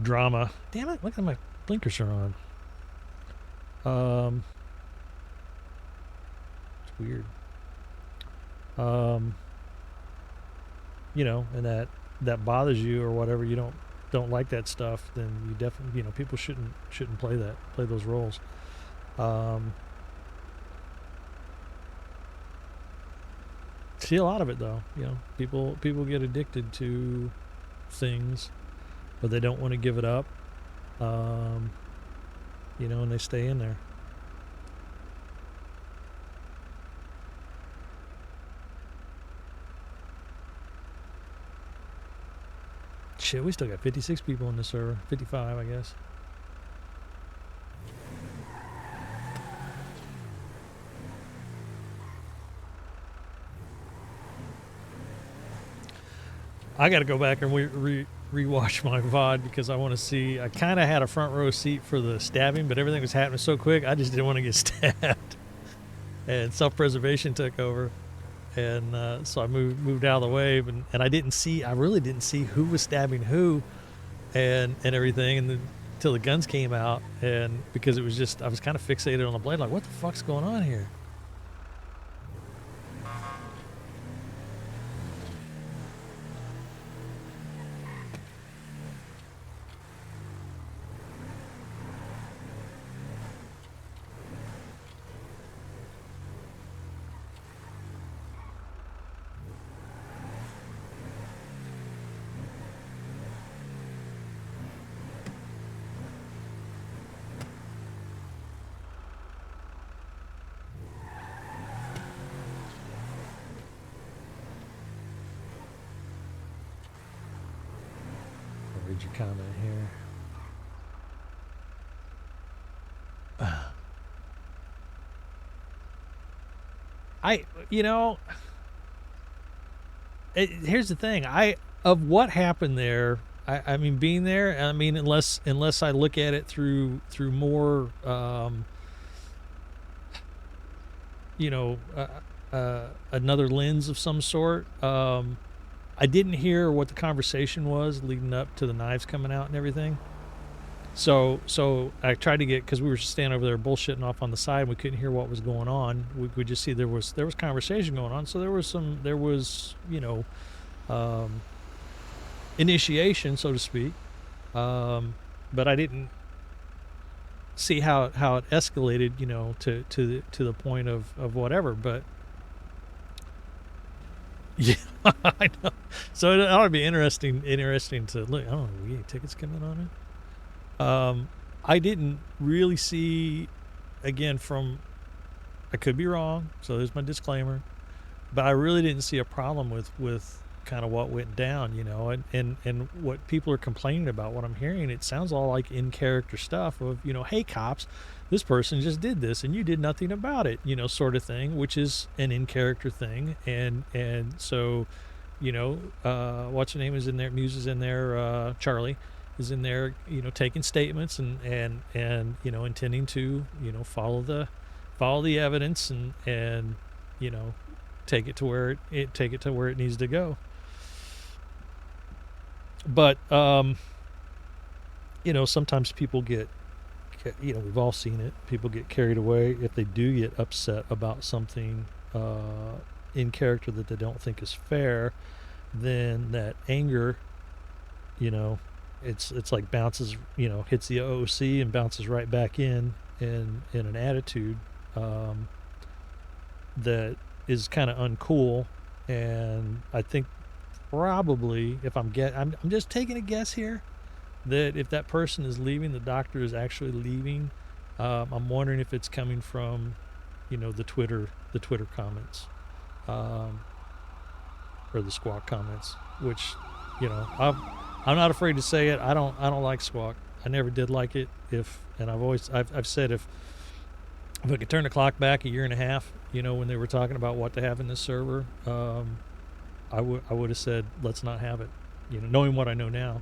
drama. Damn it! Look at my blinkers are on. It's weird. And that bothers you or whatever, you don't like that stuff, then you definitely, people shouldn't play those roles. See a lot of it though. People get addicted to things, but they don't want to give it up. And they stay in there. Shit, we still got 56 people on the server. 55, I guess. I got to go back and rewatch my VOD because I want to see. I kind of had a front row seat for the stabbing, but everything was happening so quick, I just didn't want to get stabbed. And self-preservation took over. And so I moved out of the way, and I really didn't see who was stabbing who and everything, and then until the guns came out, and because it was just, I was kind of fixated on the blade, like, what the fuck's going on here? Read your comment here. Here's the thing. Of what happened there, I mean, being there, I mean, unless I look at it through more, another lens of some sort. I didn't hear what the conversation was leading up to the knives coming out and everything. So I tried to get, because we were standing over there bullshitting off on the side, and we couldn't hear what was going on. We could just see there was conversation going on. So there was initiation, so to speak. But I didn't see how it escalated, to the point of whatever. But yeah, I know. So it ought to be interesting to look. I don't know. We any tickets coming on it. I didn't really see, again, I could be wrong, so there's my disclaimer, but I really didn't see a problem with kind of what went down, and what people are complaining about. What I'm hearing, it sounds all like in character stuff of, hey cops, this person just did this and you did nothing about it, sort of thing, which is an in character thing. And so, what's her name is in there, Muse is in there, Charlie is in there, taking statements and intending to, follow the evidence and take it to where it needs to go. But sometimes people get, we've all seen it, people get carried away if they do get upset about something in character that they don't think is fair. Then that anger, it's like bounces, hits the OOC and bounces right back in an attitude that is kind of uncool. And I think probably, if I'm just taking a guess here, that if that person is leaving, the doctor is actually leaving. I'm wondering if it's coming from, the Twitter comments, or the Squawk comments, which, I'm not afraid to say it. I don't like Squawk. I never did like it. I've said if I could turn the clock back a year and a half, when they were talking about what to have in this server, I would have said, let's not have it, knowing what I know now.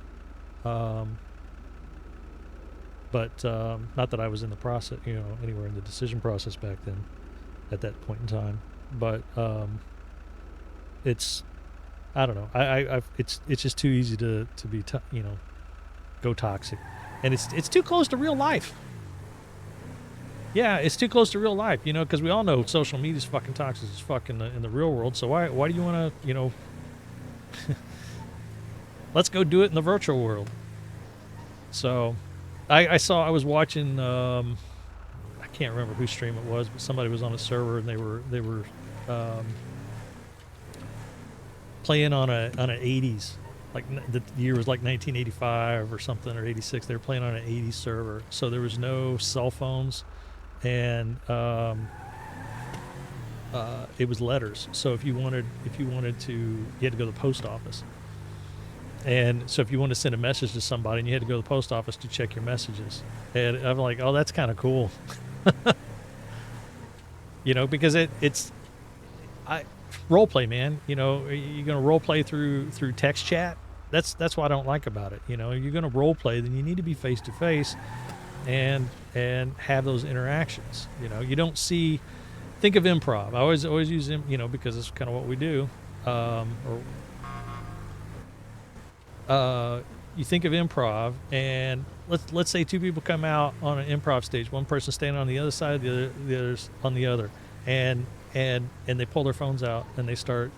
But not that I was in the process, anywhere in the decision process back then, at that point in time. But it's, I don't know. It's just too easy to be, go toxic, and it's too close to real life. Yeah, it's too close to real life, because we all know social media's fucking toxic as fuck in the real world. So why do you want to, let's go do it in the virtual world. So, I was watching, I can't remember whose stream it was, but somebody was on a server and they were playing on an 80s, like the year was like 1985 or something, or 86. They were playing on an 80s server, so there was no cell phones, and it was letters. So if you wanted to, you had to go to the post office. And so if you wanted to send a message to somebody, and you had to go to the post office to check your messages. And I'm like, oh, that's kind of cool. Because it's role play, man. You're gonna role play through text chat. That's what I don't like about it. You're gonna role play, then you need to be face to face, and have those interactions. You don't see. Think of improv. I always use them, because it's kind of what we do. You think of improv, and let's say two people come out on an improv stage. One person standing on the other side, the other's on the other, and they pull their phones out and they start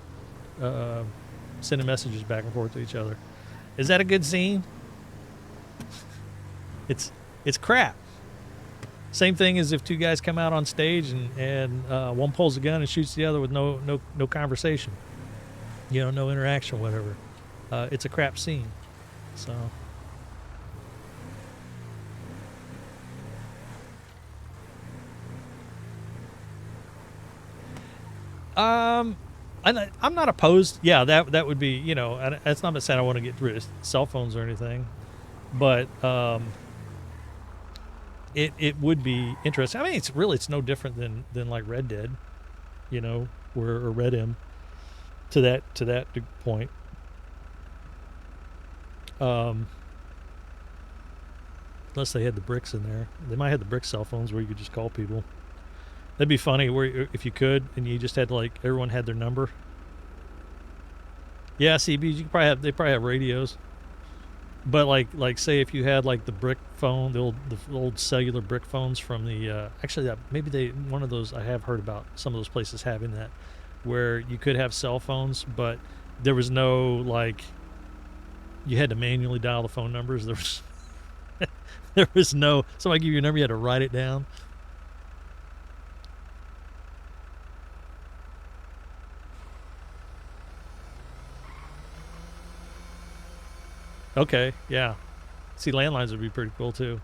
sending messages back and forth to each other. Is that a good scene? It's crap. Same thing as if two guys come out on stage and one pulls a gun and shoots the other with no conversation, no interaction, whatever. It's a crap scene. So. I'm not opposed. Yeah, that would be, that's not saying I want to get rid of cell phones or anything, but it would be interesting. I mean, it's no different than like Red Dead, or Red M to that point. Unless they had the bricks in there. They might have the brick cell phones where you could just call people. That'd be funny where if you could, and you just had to, like, everyone had their number. Yeah, CBs, they probably have radios. But like say if you had like the brick phone, the old cellular brick phones from the actually maybe one of those, I have heard about some of those places having that, where you could have cell phones, but there was no, like, you had to manually dial the phone numbers. There was no, somebody give you your number, you had to write it down. Okay, yeah. See, landlines would be pretty cool too.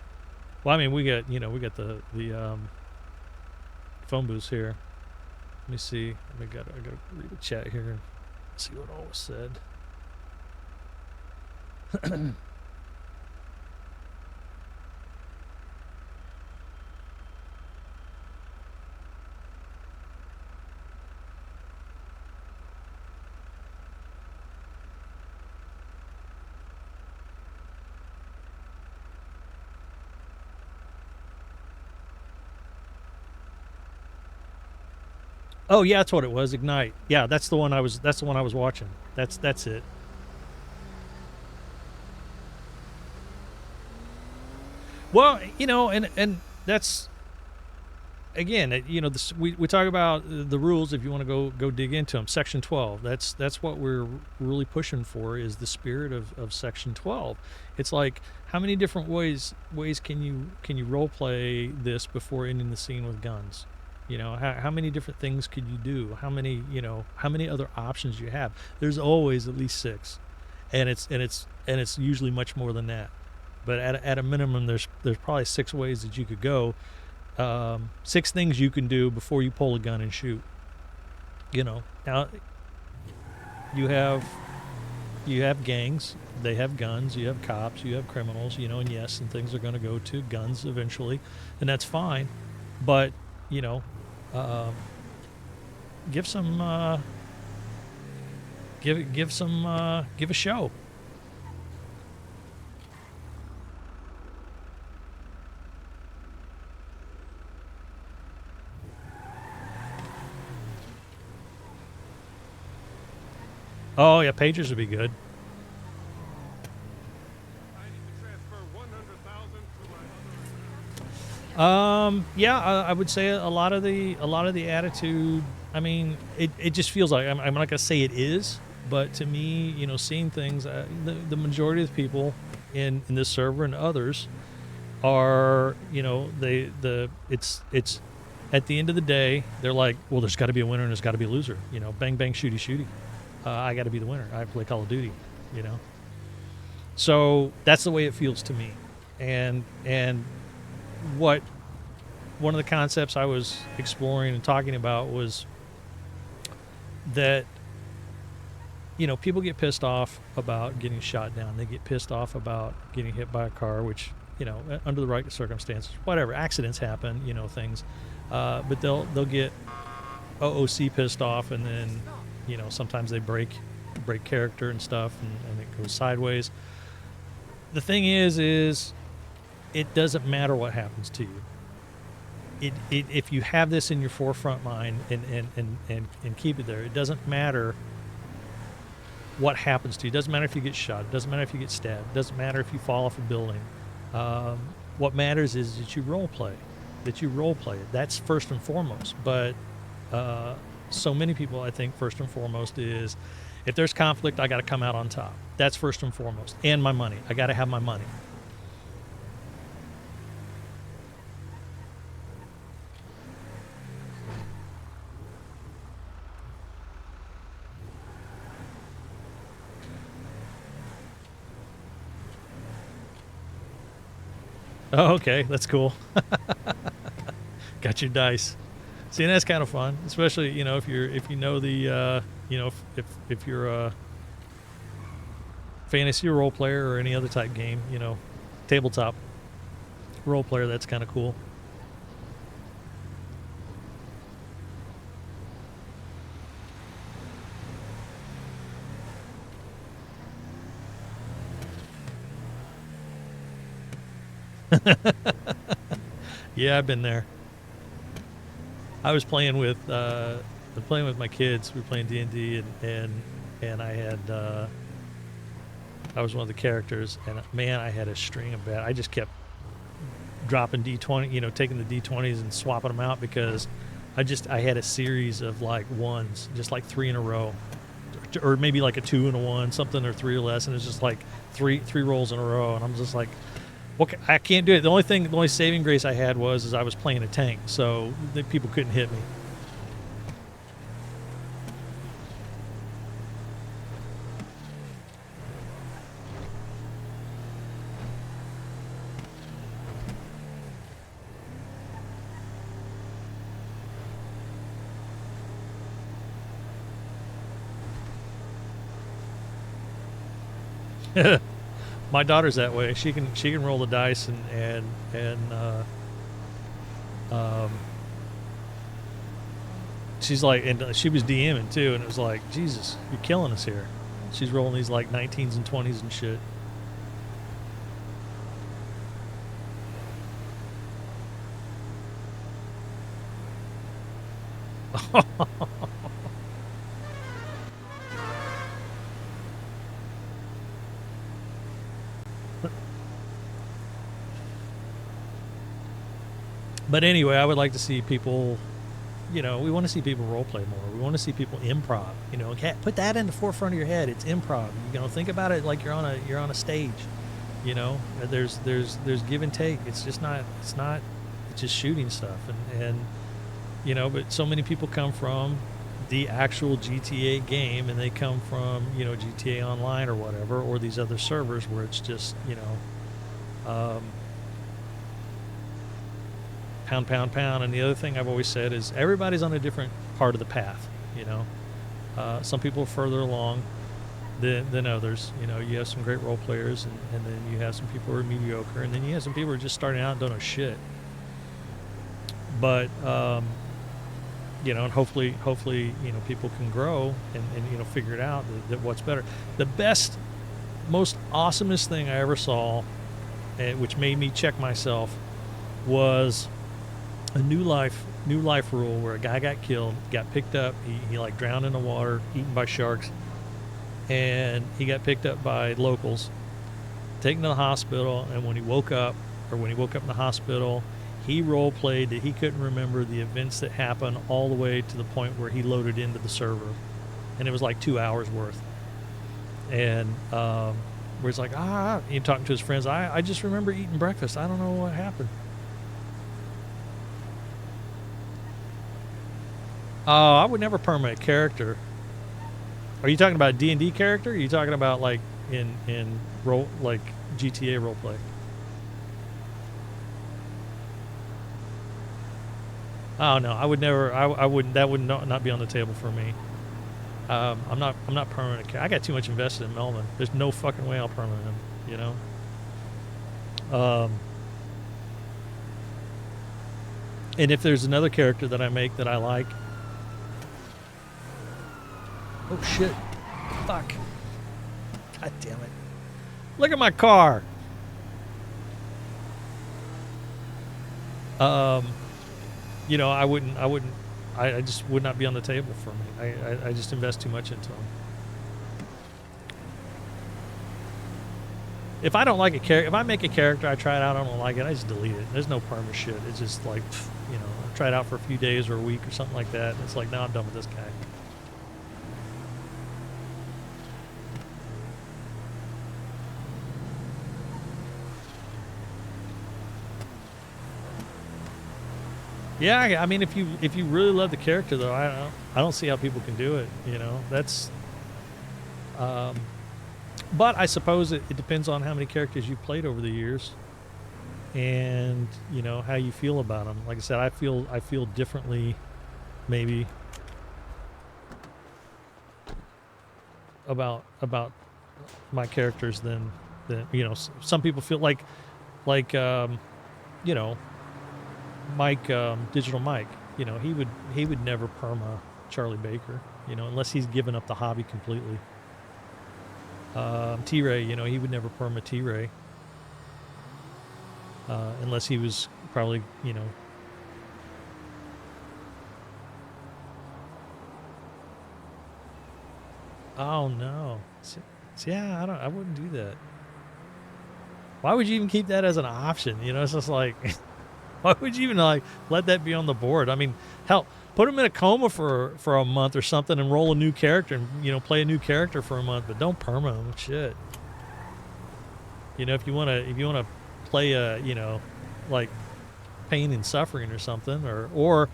Well, I mean, we got the phone booths here. Let me see. I gotta read the chat here and see what all was said. Oh yeah, that's what it was. Ignite. Yeah, that's the one I was watching. That's it. Well, and that's, again, we talk about the rules. If you want to go dig into them, Section 12. That's what we're really pushing for, is the spirit of Section 12. It's like, how many different ways can you role play this before ending the scene with guns? How many different things could you do? How many other options you have? There's always at least 6, and it's usually much more than that. But at a minimum, there's probably 6 ways that you could go. 6 things you can do before you pull a gun and shoot. Now you have gangs. They have guns. You have cops. You have criminals. And yes, and things are going to go to guns eventually, and that's fine. But give a show. Oh yeah, pagers would be good. Yeah, I would say a lot of the attitude. I mean, it just feels like I'm not gonna say it is, but to me, you know, seeing things, the majority of the people in this server and others are, you know, it's at the end of the day, they're like, well, there's got to be a winner and there's got to be a loser. You know, bang bang shooty shooty. I got to be the winner. I play Call of Duty. You know, so that's the way it feels to me, and what one of the concepts I was exploring and talking about was that, you know, people get pissed off about getting shot down. They get pissed off about getting hit by a car, which, you know, under the right circumstances, whatever, accidents happen, you know, things. But they'll get OOC pissed off, and then, you know, sometimes they break character and stuff, and it goes sideways. The thing is it doesn't matter what happens to you. If you have this in your forefront mind and keep it there, it doesn't matter what happens to you. It doesn't matter if you get shot. It doesn't matter if you get stabbed. It doesn't matter if you fall off a building. What matters is that you role play. it. That's first and foremost. But so many people, I think, first and foremost is, if there's conflict, I got to come out on top. That's first and foremost. And my money. I got to have my money. Oh, okay, that's cool. Got your dice. See, and that's kind of fun, especially, you know, if you know the you know, if you're a fantasy role player or any other type game, you know, tabletop role player, that's kind of cool. Yeah, I've been there. I was playing with my kids. We were playing D&D, and I had I was one of the characters, and man, I had a string of bad. I just kept dropping D20, you know, taking the D20s and swapping them out, because I had a series of like ones, just like 3 in a row, or maybe like a 2 and a 1, something, or 3 or less, and it's just like three rolls in a row, and I'm just like, okay, I can't do it. The only saving grace I had was I was playing a tank, so the people couldn't hit me. My daughter's that way. She can roll the dice and she's like, and she was DMing too, and it was like, Jesus, you're killing us here. She's rolling these like 19s and 20s and shit. But anyway, I would like to see people, you know, we want to see people role play more. We want to see people improv. You know, put that in the forefront of your head. It's improv. You know, think about it like you're on a stage. You know, there's give and take. It's just not. It's just shooting stuff. And you know, but so many people come from the actual GTA game, and they come from, you know, GTA Online or whatever, or these other servers where it's just, you know, pound, pound, pound. And the other thing I've always said is everybody's on a different part of the path, you know. Some people are further along than others. You know, you have some great role players, and then you have some people who are mediocre, and then you have some people who are just starting out and don't know shit. But, you know, and hopefully, you know, people can grow and you know, figure it out that what's better. The best, most awesomest thing I ever saw, which made me check myself, was a new life rule where a guy got killed, got picked up, he like drowned in the water, eaten by sharks, and he got picked up by locals, taken to the hospital, and when he woke up in the hospital, he role played that he couldn't remember the events that happened all the way to the point where he loaded into the server, and it was like 2 hours worth. And where he's like, he talking to his friends, I just remember eating breakfast. I don't know what happened. I would never perma a character. Are you talking about a D&D character? Or are you talking about like in role, like GTA roleplay? Oh no, I would never. I wouldn't. That would not be on the table for me. I'm not permanent. I got too much invested in Melvin. There's no fucking way I'll permanent him. You know. And if there's another character that I make that I like. Oh shit! Fuck! God damn it! Look at my car. You know, I just would not be on the table for me. I just invest too much into them. If I don't like a character, if I make a character, I try it out, I don't like it, I just delete it. There's no perma shit. It's just like, you know, I try it out for a few days or a week or something like that. And it's like, no, I'm done with this guy. Yeah, I mean, if you really love the character, though, I don't see how people can do it. You know, that's. But I suppose it depends on how many characters you've played over the years, and you know how you feel about them. Like I said, I feel differently, maybe about my characters than you know. Some people feel like you know. Mike, Digital Mike, you know, he would never perma Charlie Baker, you know, unless he's given up the hobby completely. T-Ray, you know, he would never perma T-Ray, unless he was probably, you know. Oh no, yeah, I wouldn't do that. Why would you even keep that as an option? You know, it's just like. Why would you even like let that be on the board? I mean, hell, put him in a coma for a month or something and roll a new character and, you know, play a new character for a month, but don't perma him. Shit. You know, if you wanna play a, you know, like pain and suffering or something, or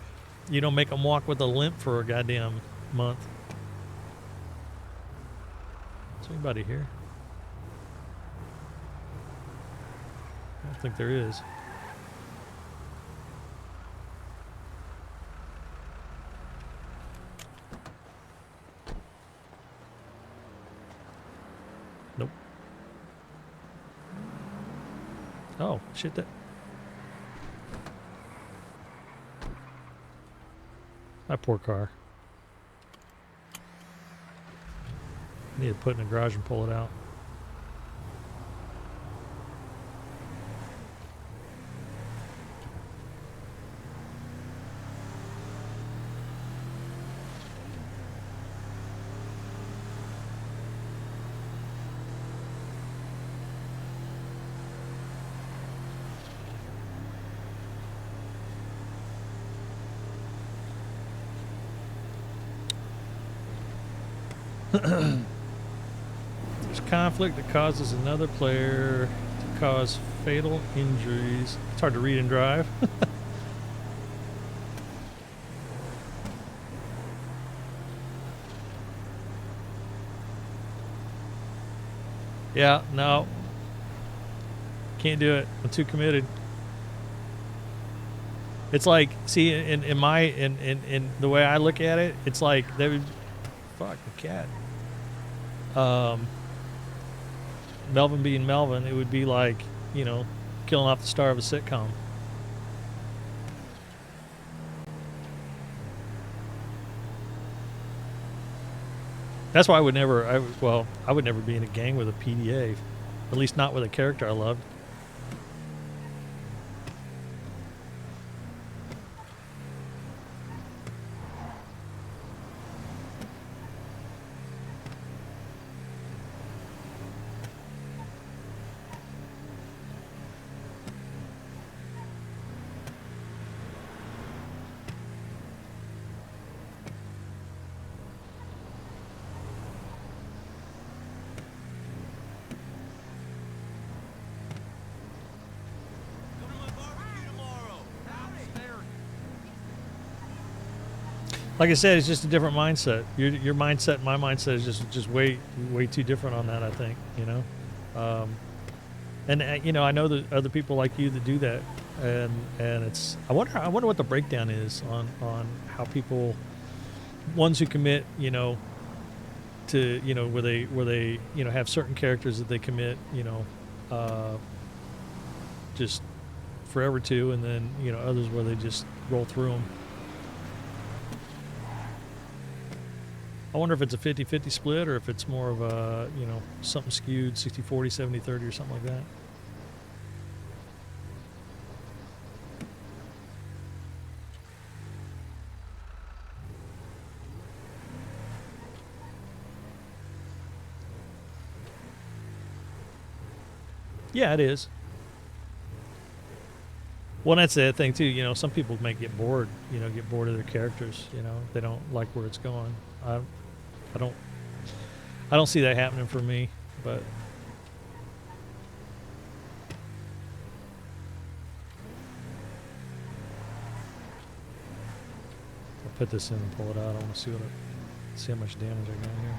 you know, make him walk with a limp for a goddamn month. Is there anybody here? I don't think there is. Nope. Oh, shit, that... My poor car. I need to put it in the garage and pull it out. There's conflict that causes another player to cause fatal injuries. It's hard to read and drive. Yeah, no. Can't do it. I'm too committed. It's like, see, in the way I look at it, it's like they would... Fuck, the cat. Melvin being Melvin, it would be like, you know, killing off the star of a sitcom. That's why I would never, I would never be in a gang with a PDA. At least not with a character I loved. like I said, it's just a different mindset. Your mindset and my mindset is just way too different on that. I think, you know, and you know, I know that other people like you that do that, and it's I wonder what the breakdown is on how people, ones who commit, you know, to, you know, where they you know have certain characters that they commit, you know, just forever to, and then, you know, others where they just roll through them. I wonder if it's a 50-50 split or if it's more of a, you know, something skewed 60-40, 70-30 or something like that. Yeah, it is. Well, that's the thing too. You know, some people may get bored. You know, get bored of their characters. You know, they don't like where it's going. I don't see that happening for me. But I'll put this in and pull it out. I want to see how much damage I got here.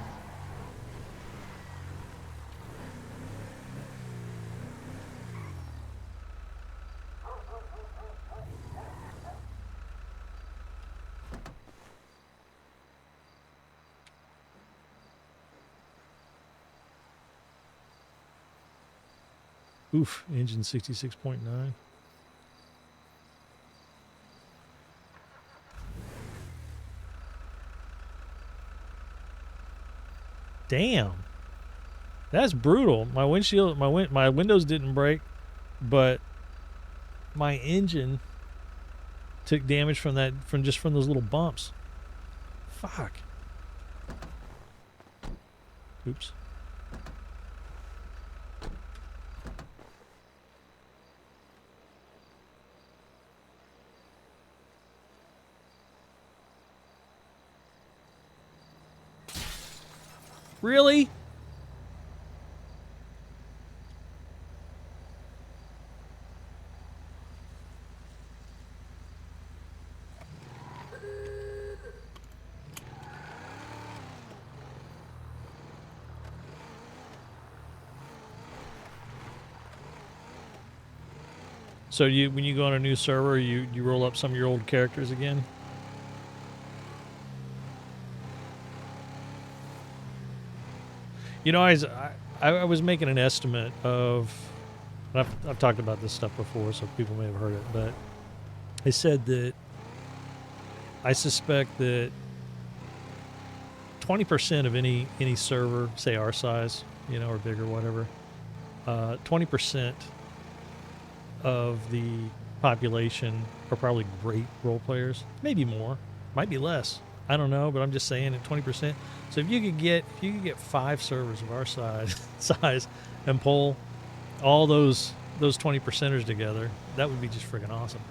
Oof, engine 66.9. Damn. That's brutal. My windshield, my windows didn't break, but my engine took damage from that, from those little bumps. Fuck. Oops. Really? So when you go on a new server, you roll up some of your old characters again? You know, I was making an estimate of, and I've talked about this stuff before, so people may have heard it, but I said that I suspect that 20% of any server, say our size, you know, or bigger, whatever, 20% of the population are probably great role players. Maybe more, might be less. I don't know, but I'm just saying at 20%. So if you could get 5 servers of our size and pull all those 20%ers together, that would be just freaking awesome.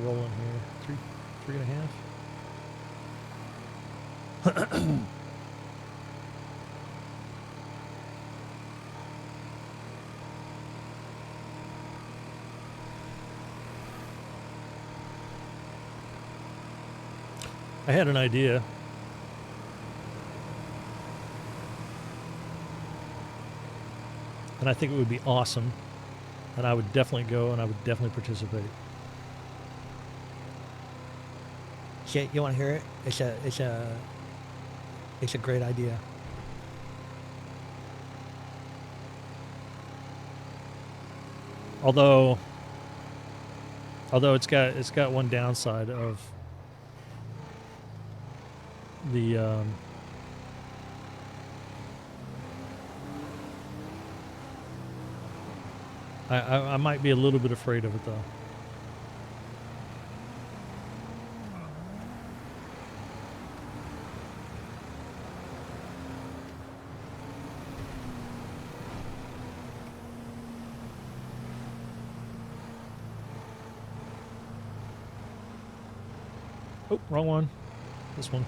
Rolling here, 3.5. I had an idea. And I think it would be awesome. And I would definitely go and I would definitely participate. Shit, you want to hear it? It's a great idea. Although it's got one downside of the I might be a little bit afraid of it though. Oh, wrong one. This one.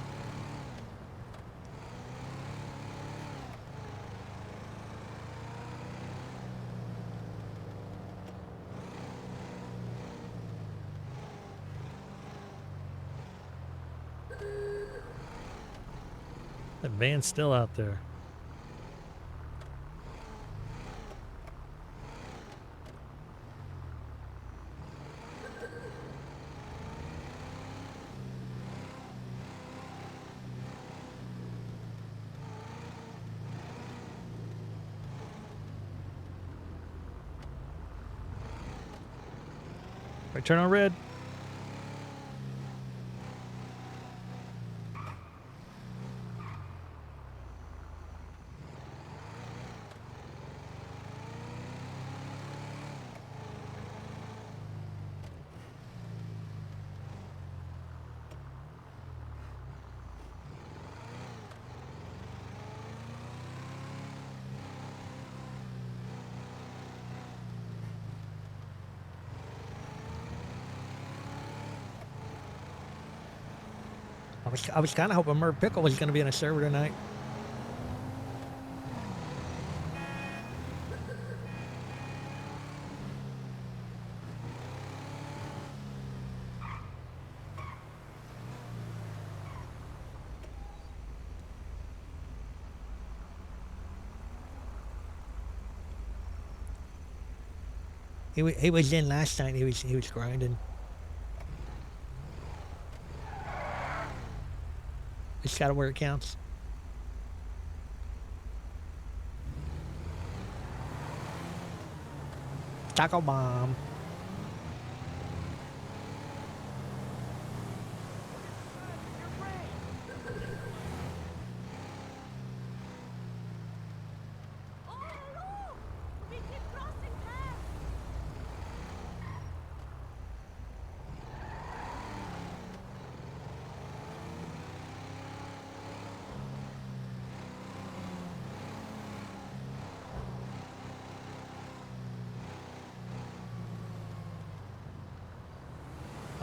That van's still out there. Right turn on red. I was kind of hoping Merv Pickle was going to be in a server tonight. He was in last night. He was grinding. Just got to where it counts. Taco bomb.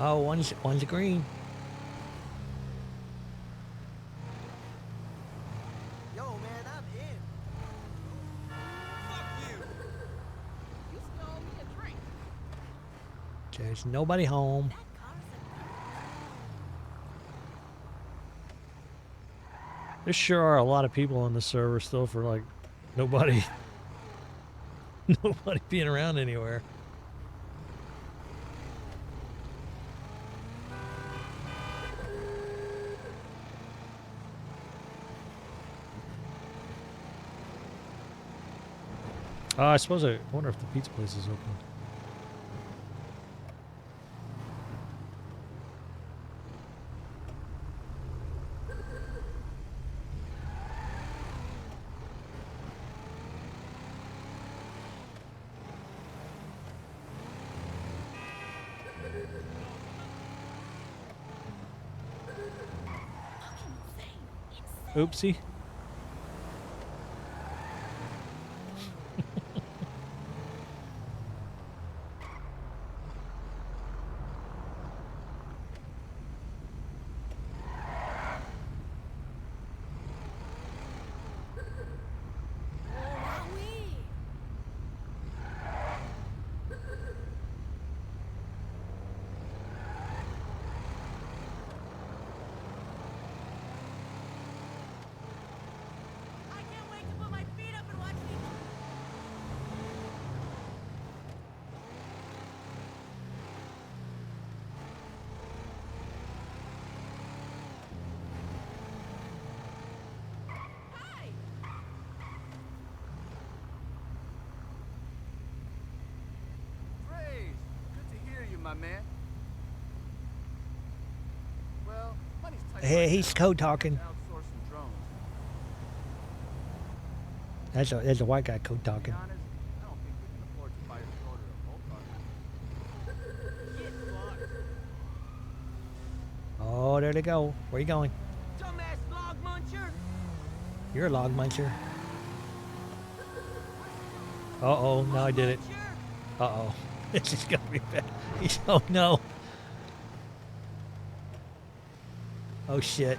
Oh, one's green. Yo, man, I'm in. Fuck you. You still owe me a drink. There's nobody home. There sure are a lot of people on the server still for like nobody being around anywhere. I suppose I wonder if the pizza place is open. Oopsie. my man. Well, money's tight Hey, right he's now. code talking. Outsource some drones. There's a white guy code talking. To be honest, I don't think we can afford to buy a drone or a bolt car. Get fucked. Oh, there they go. Where you going? Dumbass log muncher. You're a log muncher. Uh-oh, now I did it. Uh-oh. This is gonna be bad. Oh no. Oh shit.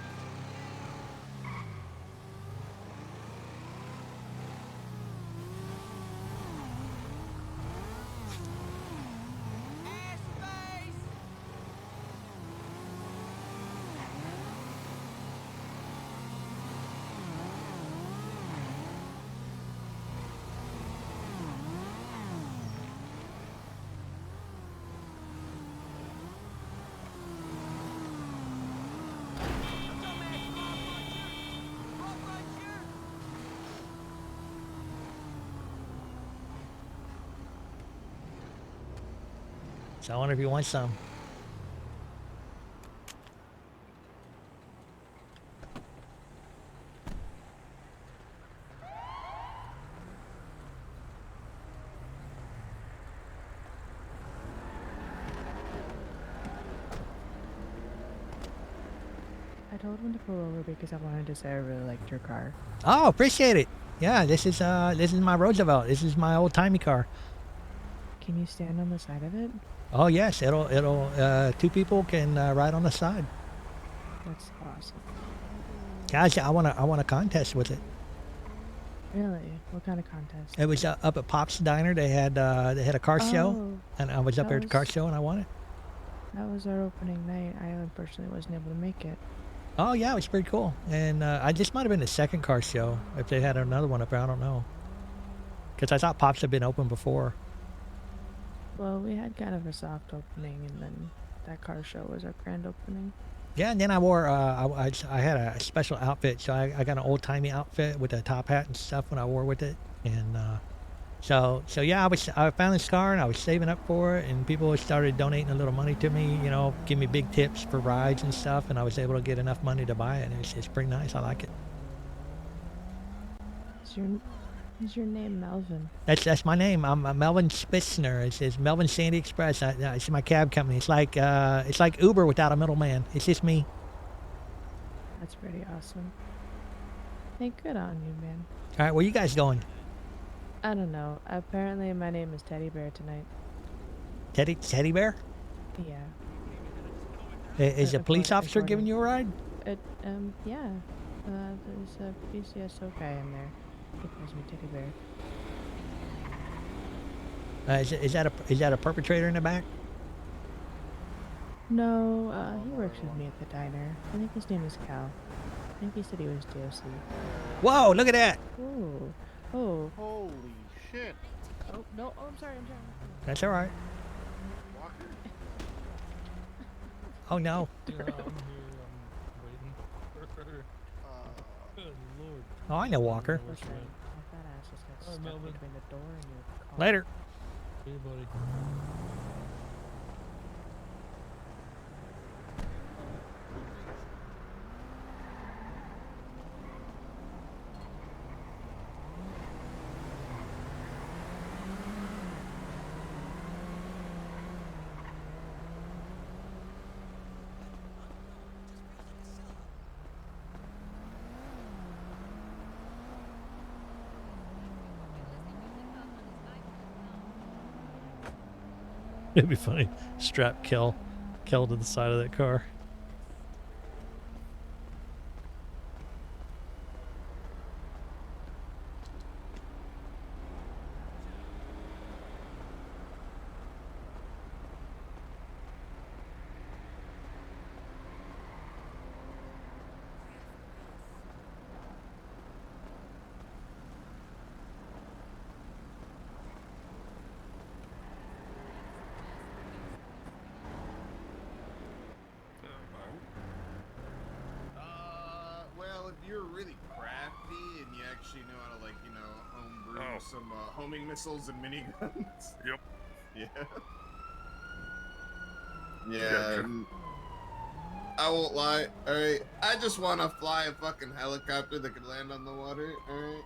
So I wonder if you want some. I told him to pull over because I wanted to say I really liked your car. Oh, appreciate it. Yeah, this is my Roosevelt. This is my old timey car. Can you stand on the side of it? Oh yes, it'll two people can ride on the side. That's awesome. Guys, I want a contest with it. Really? What kind of contest? It was up at Pop's Diner. They had a car show, Oh, and I was up that there at the car was- show, and I won it. That was our opening night. I unfortunately wasn't able to make it. Oh yeah, it was pretty cool. And I just might have been the second car show. If they had another one up there, I don't know. Because I thought Pop's had been open before. Well, we had kind of a soft opening, and then that car show was our grand opening. Yeah, and then I wore I had a special outfit, so I got an old timey outfit with a top hat and stuff when I wore with it, and so yeah, I found this car and I was saving up for it, and people started donating a little money to me, you know, give me big tips for rides and stuff, and I was able to get enough money to buy it, and it's pretty nice. I like it. Is your name Melvin? That's my name. I'm Melvin Spitzner. It says Melvin Sandy Express. It's my cab company. It's like Uber without a middleman. It's just me. That's pretty awesome. Hey, good on you, man. All right, where you guys going? I don't know. Apparently, my name is Teddy Bear tonight. Teddy Bear? Yeah. Is a police officer giving you a ride? Yeah. There's a PCSO guy in there. He calls me Teddy Bear. Is that a perpetrator in the back? No, he works with me at the diner. I think his name is Cal. I think he said he was DOC. Whoa, look at that! Ooh. Oh. Holy shit. Oh, no. Oh, I'm sorry. That's all right. Walker? Oh no. Good lord. Oh, I know Walker. That ass just got Hi, stuck Melvin. between the door and your car. Later. Hey, buddy. It'd be funny. Strap Kel to the side of that car. Well, if you're really crafty and you actually know how to, like, you know, homebrew some homing missiles and miniguns. Yep. Yeah. Yeah. I won't lie. All right. I just want to fly a fucking helicopter that can land on the water. All right.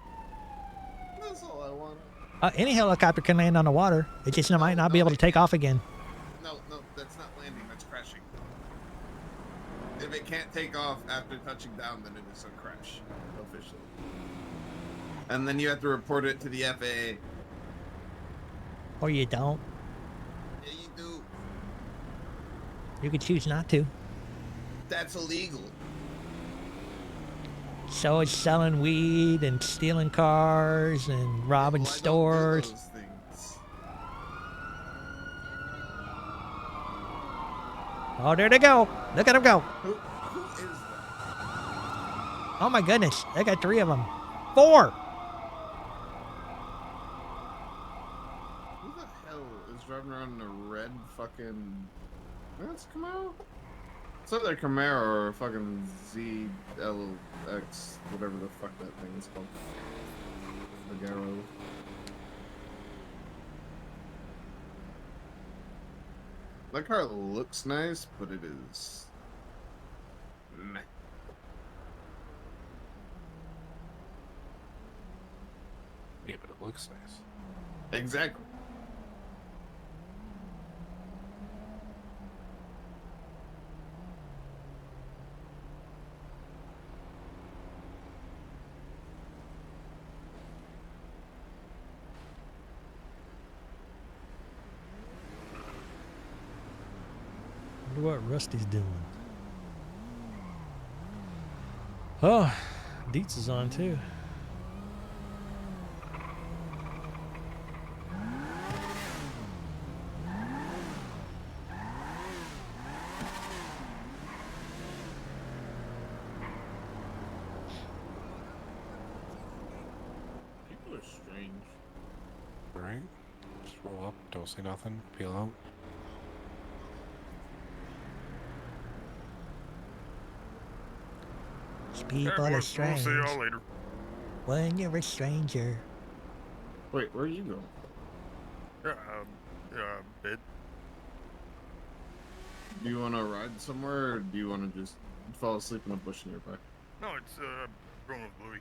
That's all I want. Any helicopter can land on the water. It just might not be able to take off again. No, that's not landing. That's crashing. If it can't take off after touching down, then it is a crash, officially. And then you have to report it to the FAA. Or you don't. Yeah, you do. You could choose not to. That's illegal. So it's selling weed and stealing cars and robbing stores. Those things. Oh, there they go. Look at them go. Who is that? Oh my goodness. They got 3 of them. 4. Who the hell is driving around in a red fucking... That's a Camaro? It's either Camaro or fucking ZLX, whatever the fuck that thing is called. Vigaro. That car looks nice, but it is... meh. Yeah, but it looks nice. Exactly. Wonder what Rusty's doing. Oh, Dietz is on too. People are strange. Right? Just roll up, don't say nothing, peel out. People are strange. We'll see y'all later. When you're a stranger. Wait, where are you going? Bed. Do you want to ride somewhere, or do you want to just fall asleep in a bush nearby? No, it's going with Bluey.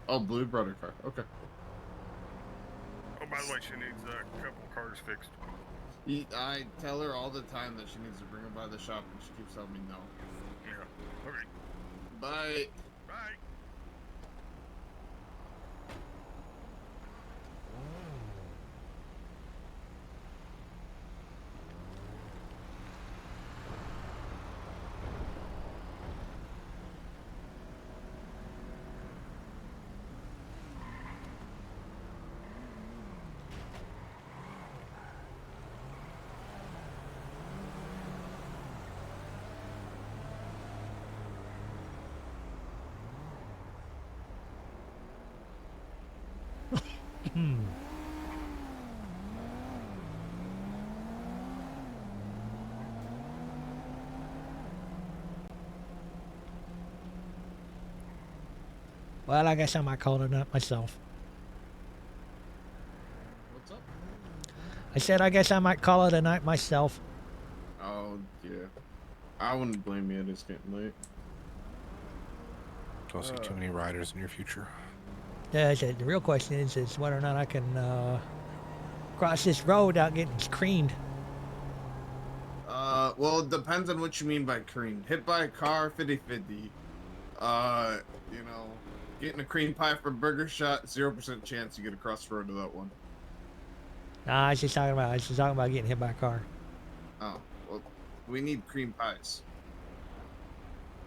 Oh, Blue brought her car. Okay. Oh, by the way, she needs a couple cars fixed. I tell her all the time that she needs to bring them by the shop, and she keeps telling me no. Yeah. Okay. Bye. Bye. Well, I guess I might call it up myself. What's up? I said I guess I might call it a night myself. Oh, yeah. I wouldn't blame you. It's getting late. Don't see too many riders in your future. Yeah, the real question is whether or not I can cross this road without getting creamed. Well, it depends on what you mean by cream. Hit by a car, 50-50. You know, getting a cream pie for a burger shot, 0% chance you get across the road to that one. Nah, I was just talking about getting hit by a car. Oh, well, we need cream pies.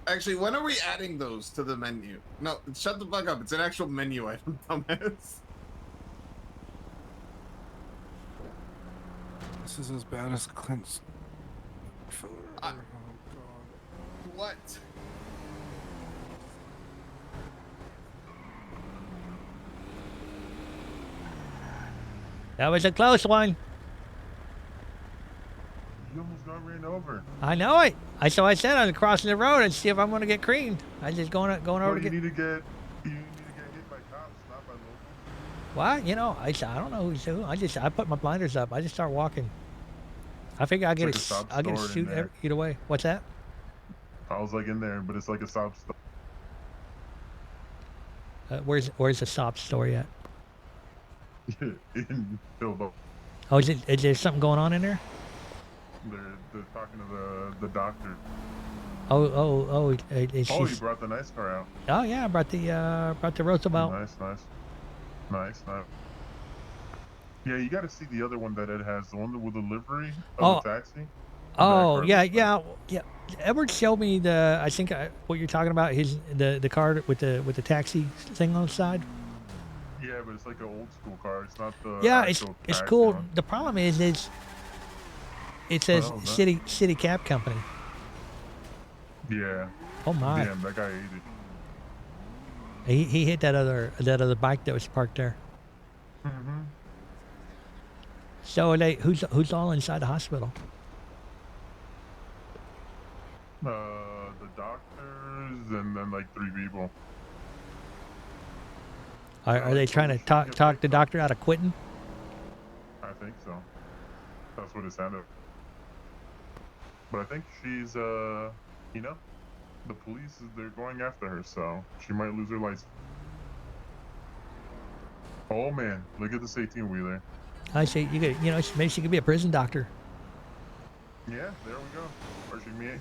Actually, when are we adding those to the menu? No, shut the fuck up. It's an actual menu item, dumbass. This is as bad as Clint's. What? That was a close one. You almost got ran over. I know it. So I said I was crossing the road and see if I'm going to get creamed. I just going over to get. You need to get hit by cops, not by locals. What? You know, I don't know who's who. I put my blinders up. I just start walking. I figure I'll It's get like a, a sob I'll get a store in suit there. either way. What's that? I was like in there, but it's like a sob store. Where's the sob story at? In Philadelphia. Oh, is there something going on in there? They're talking to the doctor. Oh, Oh, she's. you brought the nice car out. Oh yeah, I brought the Roosevelt. Nice. Yeah, you got to see the other one that it has, the one with the livery of Oh. the taxi. Oh yeah. Edward showed me the. I think what you're talking about is the car with the taxi thing on the side. Yeah, but it's like an old school car. It's not the Yeah, actual it's taxi cool. one. The problem is it says Oh, city cab company. Yeah. Oh my. Damn, that guy ate it. He hit that other bike that was parked there. Mm-hmm. So who's all inside the hospital? The doctors and then like 3 people. Are they trying to talk the doctor out of quitting? I think so. That's what it sounded. But I think she's you know, the police they're going after her, so she might lose her license. Oh man, look at this 18-wheeler. I say maybe she could be a prison doctor. Yeah, there we go. Or she may,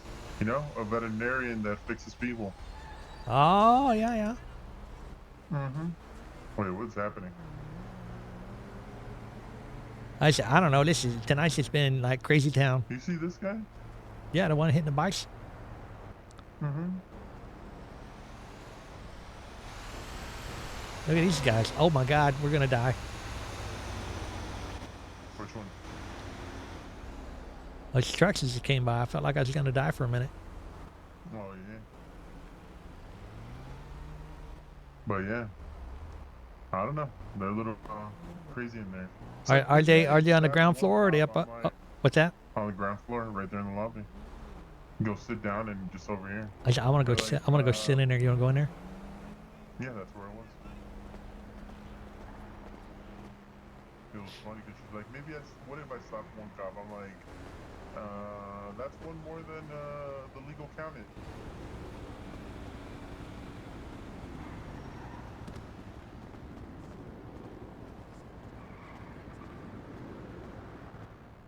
a veterinarian that fixes people. Oh yeah. Mm-hmm. Wait, what's happening? I don't know. Tonight's just been like crazy town. You see this guy? Yeah, the one hitting the bikes. Mm-hmm. Look at these guys. Oh my God, we're gonna die. Which one? Those trucks just came by. I felt like I was gonna die for a minute. Oh yeah. But yeah, I don't know. They're a little crazy in there. Are they on the ground floor or are they up? What's that? On the ground floor, right there in the lobby. Go sit down and just over here. I want to go sit. I want to go sit in there. You want to go in there? Yeah, that's where it was. It was funny because she's like, maybe what if I stop one cop? I'm like, that's one more than the legal counted.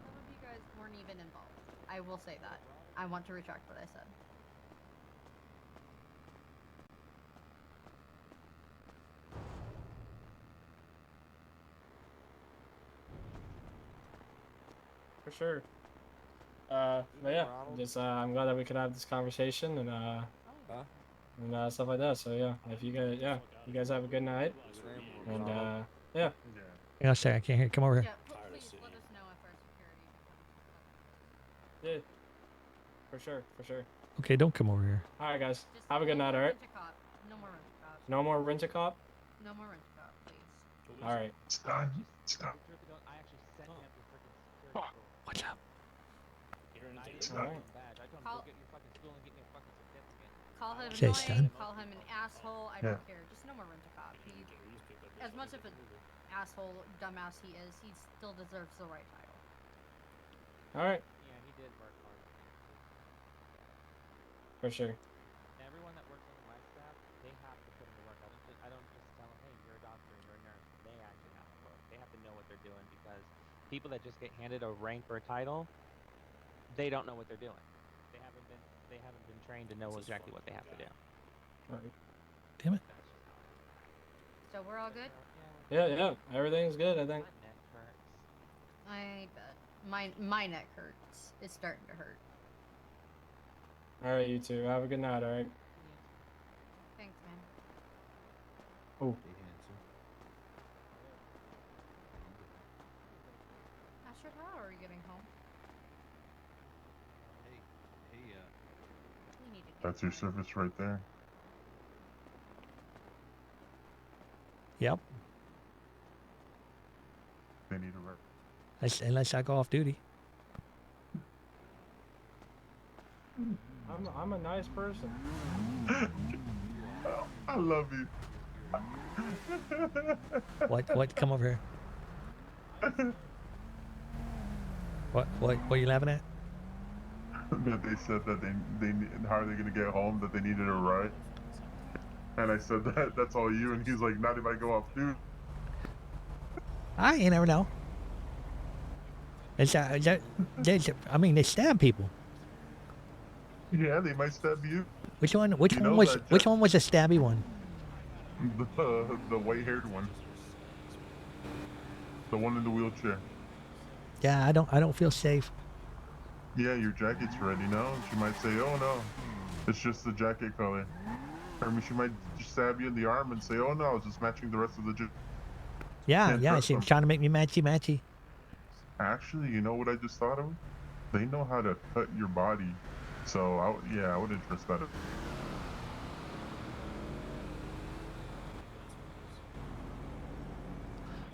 Some of you guys weren't even involved. I will say that. I want to retract what I said. For sure. But yeah, just I'm glad that we could have this conversation and stuff like that. So yeah, if you guys have a good night. And yeah. Hang on a second. I can't hear. Come over here. Please let us know if our security. Yeah. For sure. Okay, don't come over here. All right, guys. Have a good night. All right. No more rent-a-cop. No more rent-a-cop. No more rent-a-cop, please. All right. Stop. What's up? Call him Say annoying, stun. call him an asshole, I Yeah. don't care. Just no more rent-a-cop. As much of an asshole, dumbass he is, he still deserves the right title. All right. Yeah, he did work hard. For sure. Everyone that works on my staff, they have to put in the work. I don't just tell them, hey, you're a doctor, you're a nurse. They actually have to work. They have to know what they're doing because people that just get handed a rank or a title, they don't know what they're doing. They haven't been trained to know exactly what they have to do. Right. Damn it. So we're all good? Yeah. Everything's good, I think. I bet. My neck hurts. It's starting to hurt. All right, you two. Have a good night. All right. Thanks, man. Oh. Astrid, how are you getting home? We need to get That's your service right there. Yep. They need a rep. Unless I go off duty. I'm a nice person. I love you. What? Come over here. What are you laughing at? That they said that how are they gonna get home? That they needed a ride. And I said that's all you, and he's like, not if I go off too. You never know. It's I mean, they stab people. Yeah, they might stab you. Which one? Which You one know was? that Which one was a stabby one? The white-haired one, the one in the wheelchair. Yeah, I don't feel safe. Yeah, your jacket's red, you know? She might say, oh no, it's just the jacket color. Or I mean, she might just stab you in the arm and say, oh no, it's just matching the rest of the jacket. Yeah, she's trying to make me matchy. Actually, you know what I just thought of? They know how to cut your body. So, I wouldn't trust that.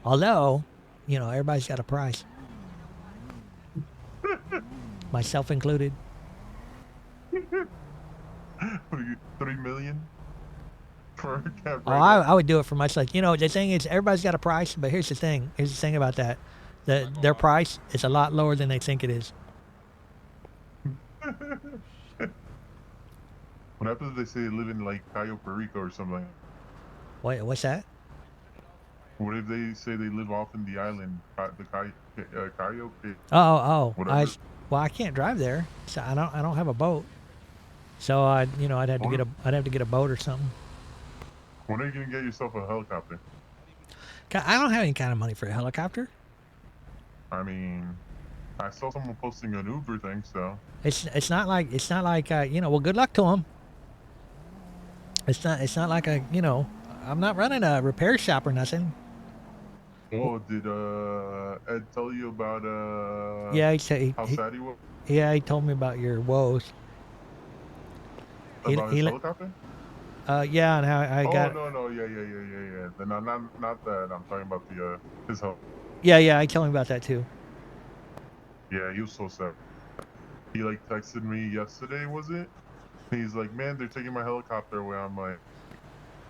Although, everybody's got a price. Myself included. What are you, 3 million? For a cab Oh, ride? I would do it for much less. The thing is, everybody's got a price, but here's the thing. Here's the thing about that. Their price is a lot lower than they think it is. What happens if they say they live in like Cayo Perico or something? Wait, what's that? What if they say they live off in the island, the Cayo? Whatever. Well, I can't drive there, so I don't have a boat. So I'd have to get a boat or something. When are you gonna get yourself a helicopter? I don't have any kind of money for a helicopter. I mean, I saw someone posting an Uber thing, so It's not like well, good luck to them. It's not like I'm not running a repair shop or nothing. Oh, did Ed tell you about Yeah, how sad he was Yeah, he told me about your woes. about his helicopter? Yeah, and how I got. No, yeah. Then not that. I'm talking about the his help. Yeah, I told him about that too. Yeah, he was so sad. He like texted me yesterday, was it? He's like, man, they're taking my helicopter away. I'm like,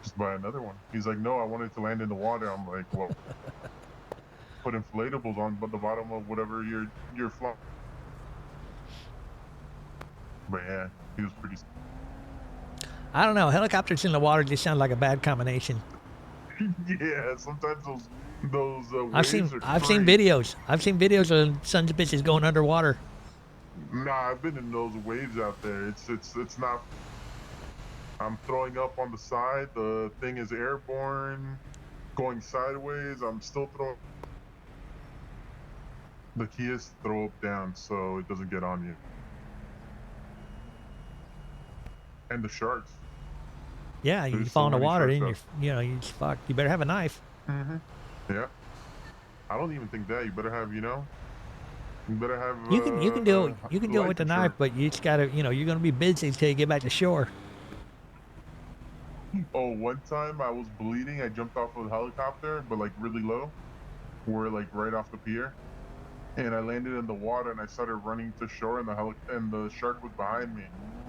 just buy another one. He's like, no, I wanted to land in the water. I'm like, well, put inflatables on the bottom of whatever you're flying. But yeah, he was pretty. I don't know. Helicopters in the water just sound like a bad combination. Yeah, sometimes those I've seen videos. I've seen videos of sons of bitches going underwater. Nah, I've been in those waves out there. It's not. I'm throwing up on the side. The thing is airborne, going sideways. I'm still throwing. The key is throw up down so it doesn't get on you. And the sharks. Yeah, you fall in the water, then you're just fucked. You better have a knife. Mm-hmm. Yeah. I don't even think that. You better have, you better have. You can do it with the knife, but you just gotta, you're gonna be busy until you get back to shore. Oh, one time I was bleeding. I jumped off of a helicopter, but like really low. We're like right off the pier, and I landed in the water, and I started running to shore, and the shark was behind me.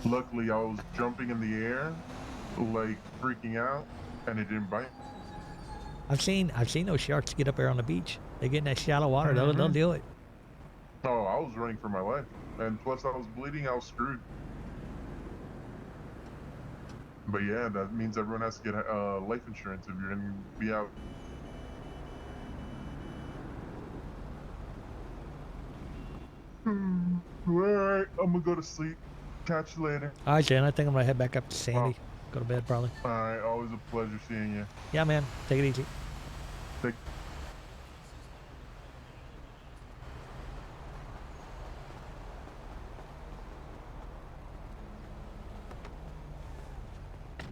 Luckily, I was jumping in the air, like freaking out, and it didn't bite. I've seen those sharks get up there on the beach. They get in that shallow water. They'll do it. Oh, I was running for my life, and plus I was bleeding. I was screwed. But yeah, that means everyone has to get life insurance if you're gonna be out. Alright, I'm gonna go to sleep. Catch you later. All right, Jen. I think I'm gonna head back up to Sandy. Go to bed probably. Alright, always a pleasure seeing you. Yeah, man. Take it easy.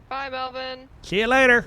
Bye, Melvin. See you later.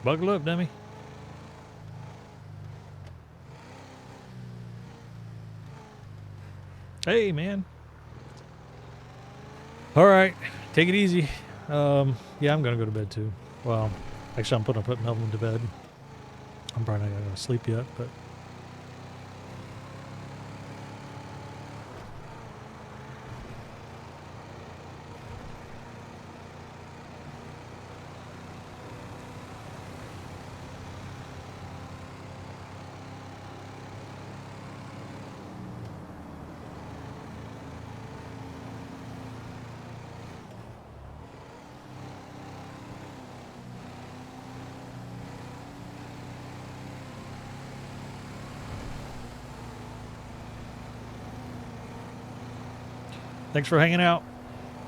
Buckle up, dummy. Hey, man. All right, take it easy. Yeah, I'm gonna go to bed too. Well, actually, I'm putting Melvin to bed. I'm probably not gonna go to sleep yet, but. Thanks for hanging out.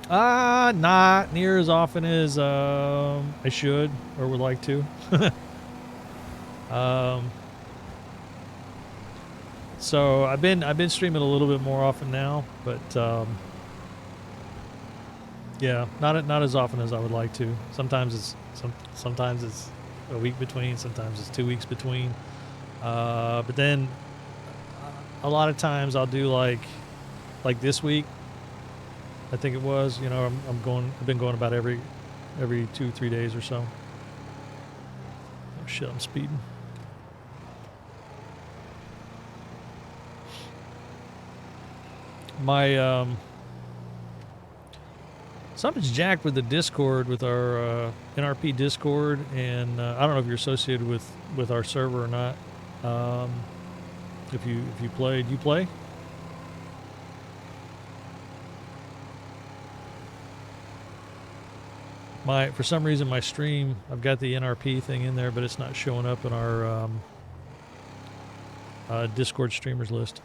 Not near as often as I should or would like to. So I've been streaming a little bit more often now, but yeah, not as often as I would like to. Sometimes it's a week between, sometimes it's 2 weeks between. But then a lot of times I'll do like this week. I think it was, you know, I've been going about every 2-3 days or so. Oh shit, I'm speeding. My something's jacked with the Discord, with our NRP Discord, and I don't know if you're associated with our server or not. If you play, do you play? For some reason my stream, I've got the NRP thing in there, but it's not showing up in our Discord streamers list.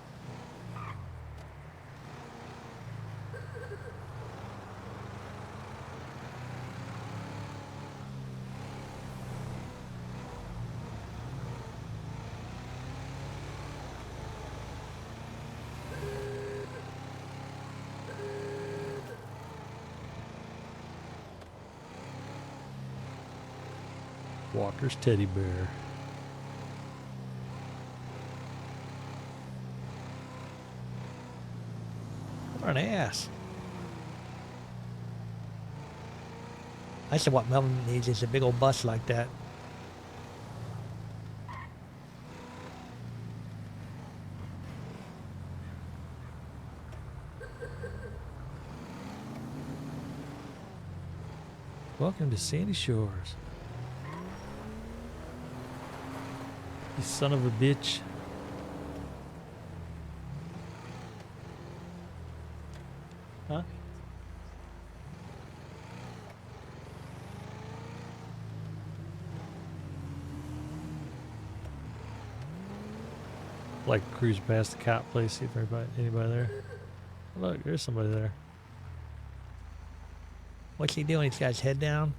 Walker's teddy bear. What an ass. I said what Melvin needs is a big old bus like that. Welcome to Sandy Shores. You son of a bitch. Huh? Like cruise past the cop place, see if anybody there. Look, there's somebody there. What's he doing? He's got his head down.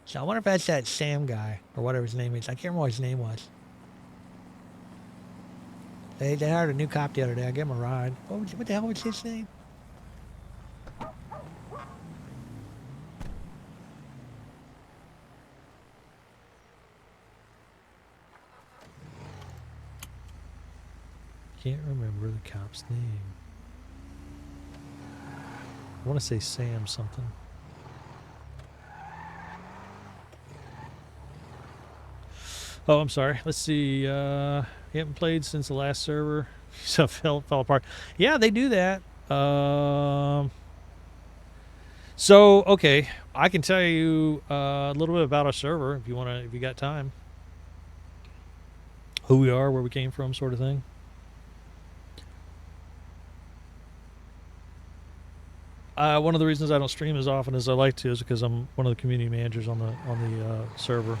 So I wonder if that's that Sam guy, or whatever his name is. I can't remember what his name was. They hired a new cop the other day. I gave him a ride. What the hell was his name? Can't remember the cop's name. I want to say Sam something. Oh, I'm sorry. Let's see. You haven't played since the last server. So fell apart. Yeah, they do that. So okay, I can tell you a little bit about our server if you got time. Who we are, where we came from, sort of thing. One of the reasons I don't stream as often as I like to is because I'm one of the community managers on the server.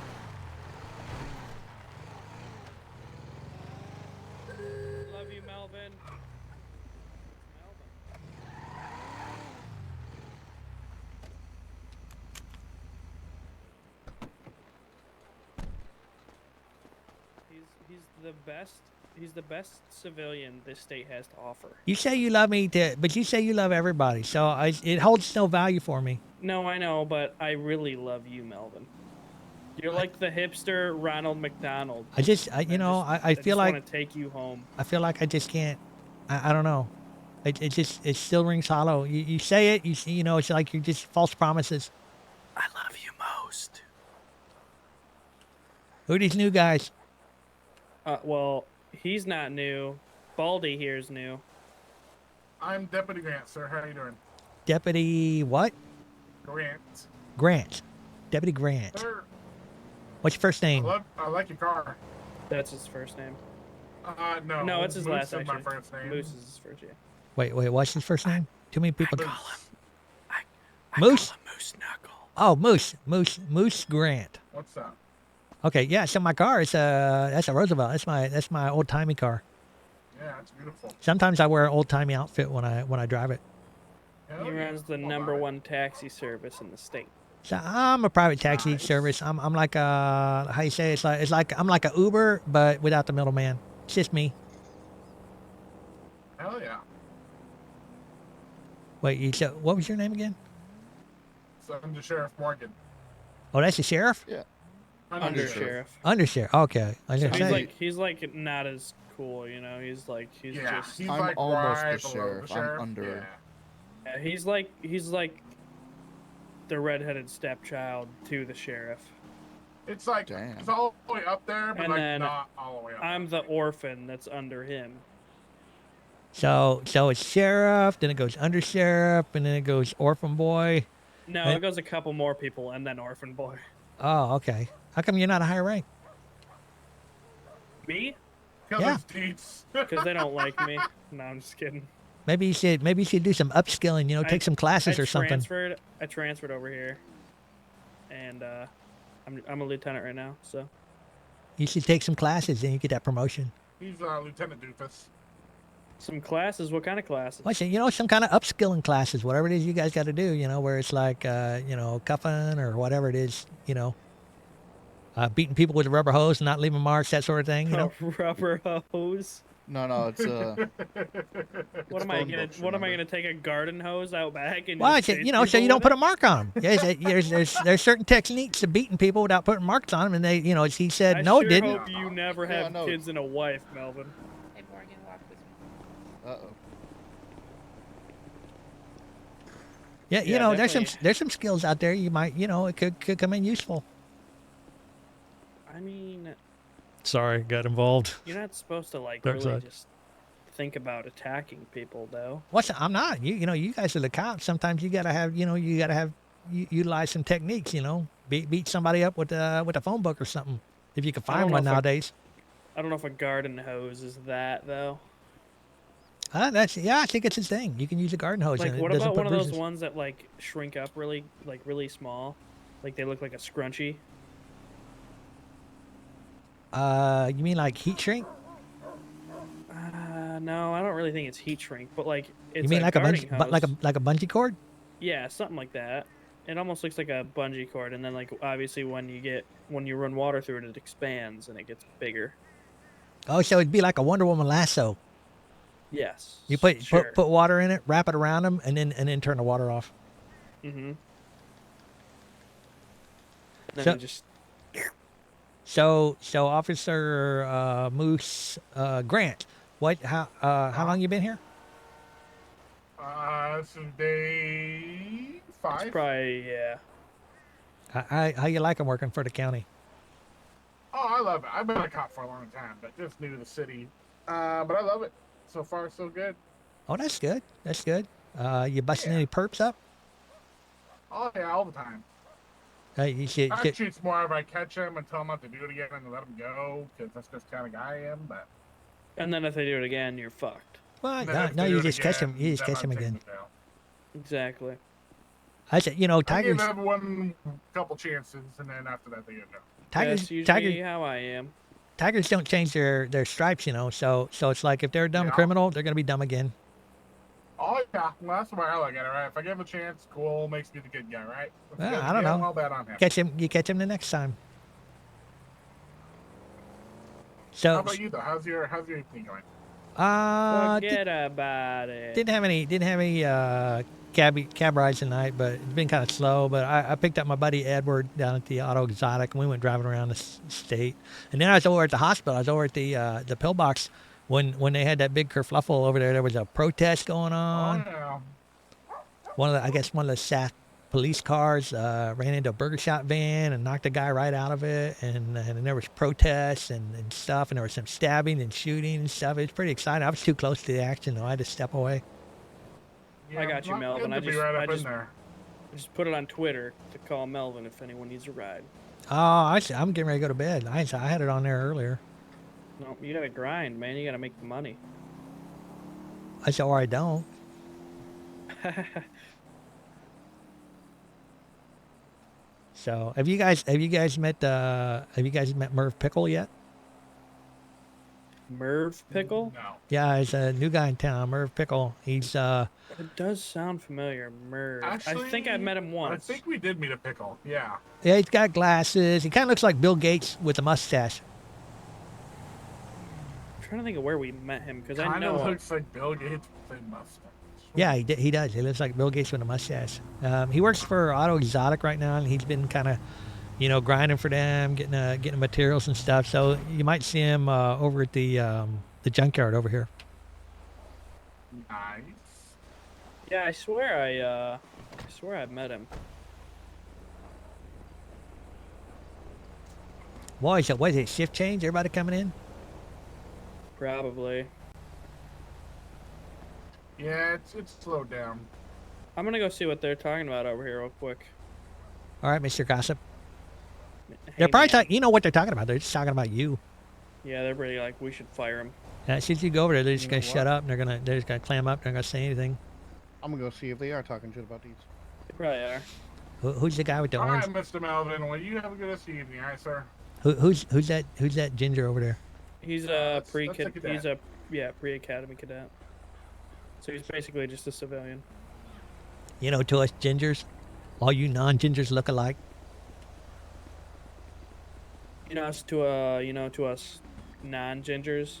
Love you, Melvin. the best. He's the best civilian this state has to offer. You say you love me, but you say you love everybody, so it holds no value for me. No, I know, but I really love you, Melvin. You're like the hipster Ronald McDonald. I feel like want to take you home. I feel like I just can't. I don't know. It still rings hollow. You say it, it's like you're just false promises. I love you most. Who are these new guys? Well, he's not new. Baldy here is new. I'm Deputy Grant, sir. How are you doing? Deputy what? Grant. Grant. Deputy Grant. Sir, What's your first name? I like your car. That's his first name. No. No, it's his Moose last is my actually. first name. Moose is his first, yeah. Wait, what's his first name? Too many people. I Moose? call him Moose Knuckle. Oh, Moose Grant. What's up? Okay, yeah. So my car is that's a Roosevelt. That's my old timey car. Yeah, it's beautiful. Sometimes I wear an old timey outfit when I drive it. He runs the #1 taxi service in the state. So I'm a private taxi service. I'm like how you say it? It's like I'm like a Uber but without the middleman. It's just me. Hell yeah. Wait, what was your name again? So I'm the Sheriff Morgan. Oh, that's the sheriff? Yeah. Undersheriff. Undersheriff. Okay. I was So gonna say. he's like not as cool, you know. He's just. He's I'm like almost right the below sheriff. the sheriff. I'm under. Yeah, he's like the redheaded stepchild to the sheriff. It's like it's all the way up there, but And like then not all the way up. I'm the orphan that's under him. So it's sheriff, then it goes undersheriff, and then it goes orphan boy. No, And- it goes a couple more people and then orphan boy. Oh, okay. How come you're not a higher rank? Me? Yeah. Because they don't like me. No, I'm just kidding. Maybe you should do some upskilling. Take some classes or something. I transferred over here, and I'm a lieutenant right now. So You should take some classes, and you get that promotion. He's Lieutenant Doofus. some classes. What kind of classes? Well, some kind of upskilling classes, whatever it is you guys got to do. Where it's like cuffing or whatever it is. Beating people with a rubber hose and not leaving marks, that sort of thing. Rubber hose. No, it's What am I gonna take a garden hose out back and? Well, just chase so you people don't with put it? a mark on them. There's certain techniques of beating people without putting marks on them, and they, he said I no, sure didn't. hope you never have kids and a wife, Melvin. Hey, Morgan, walk with me. Uh-oh. Yeah, Yeah, there's some skills out there you might, it could come in useful. I mean, Sorry, got involved. you're not supposed to like Dark really side. just think about attacking people, though. I'm not. You guys are the cops. Sometimes you gotta have, utilize some techniques. Beat somebody up with a phone book or something, if you can I don't find know one if a- nowadays. I don't know if a garden hose is that though. I think it's his thing. You can use a garden hose. Like, and it what doesn't about put one of those bruises. ones that like shrink up really small, like they look like a scrunchie? You mean like heat shrink? No, I don't really think it's heat shrink, but like it's You mean like a gardening bungee, hose. like a bungee cord? Yeah, something like that. It almost looks like a bungee cord, and then like obviously when you run water through it, it expands and it gets bigger. Oh, so it'd be like a Wonder Woman lasso. Yes. You put sure. put water in it, wrap it around them, and then turn the water off. Mm-hmm. Then So- you just So Officer Moose Grant, how long you been here? This is day 5. it's probably yeah. How you liking working for the county? Oh, I love it. I've been a cop for a long time, but just new to the city. But I love it. So far, so good. Oh, that's good. That's good. You busting any perps up? Oh yeah, all the time. You should. It's more if I catch them and tell them not to do it again and let them go, because that's just the kind of guy I am. But And then if they do it again, you're fucked. Well, then if no, they do you it just catch them. again, You just then catch I'm them taking again. them down. Exactly. I said, I tigers. give them one couple chances, and then after that they get down. Tigers. That's usually Tigers. how I am. Tigers don't change their stripes, So it's like if they're a dumb criminal, they're gonna be dumb again. Oh yeah, well, that's the way I look at it, right? If I give him a chance, cool, makes me the good guy, right? If he Well, does I don't again, know. Well, bad on him. You catch him the next time. So How about you though? How's your evening going? Forget about it. Didn't have any cab rides tonight, but it's been kind of slow. But I picked up my buddy Edward down at the Auto Exotic, and we went driving around the state. And then I was over at the hospital. I was over at the pillbox when they had that big kerfluffle over there. There was a protest going on. Oh yeah. One of the SAC police cars ran into a burger shop van and knocked a guy right out of it, and there was protests and stuff, and there was some stabbing and shooting and stuff. It was pretty exciting. I was too close to the action, though. I had to step away. I got you, not Melvin. good I to be just, right I up in just, there. I just put it on Twitter to call Melvin if anyone needs a ride. Oh, I'm getting ready to go to bed. I had it on there earlier. No, you gotta grind, man. You gotta make the money. I said, or I don't. So, have you guys met Merv Pickle yet? Merv Pickle? No. Yeah, he's a new guy in town, Merv Pickle. He's It does sound familiar, Merv. Actually, I think I met him once. I think we did meet a pickle. Yeah. yeah, he's got glasses. He kind of looks like Bill Gates with a mustache. I'm trying to think of where we met him because I Kind know. of looks like Bill Gates with a mustache. Yeah, he does. He looks like Bill Gates with a mustache. He works for Auto Exotic right now, and he's been kind of, grinding for them, getting materials and stuff. So you might see him over at the junkyard over here. Nice. Yeah, I swear I met him. Boy, so what is it? Shift change? Everybody coming in? Probably. Yeah, it's slowed down. I'm gonna go see what they're talking about over here real quick. All right, Mr. Gossip. Hey, They're probably man. talking. You know what they're talking about? They're just talking about you. Yeah, they're pretty like we should fire him. As soon as you go over there, they're just You gonna know shut what? up and they're just gonna clam up. They're not gonna say anything. I'm gonna go see if they are talking shit about these. They probably are. Who's the guy with the All orange? right, Mr. Melvin. Well, you have a good evening, all right, sir? Who's that ginger over there? He's that's a pre-kid. cadet. He's a pre-academy cadet. So he's basically just a civilian. To us gingers, all you non-gingers look alike. To us non-gingers.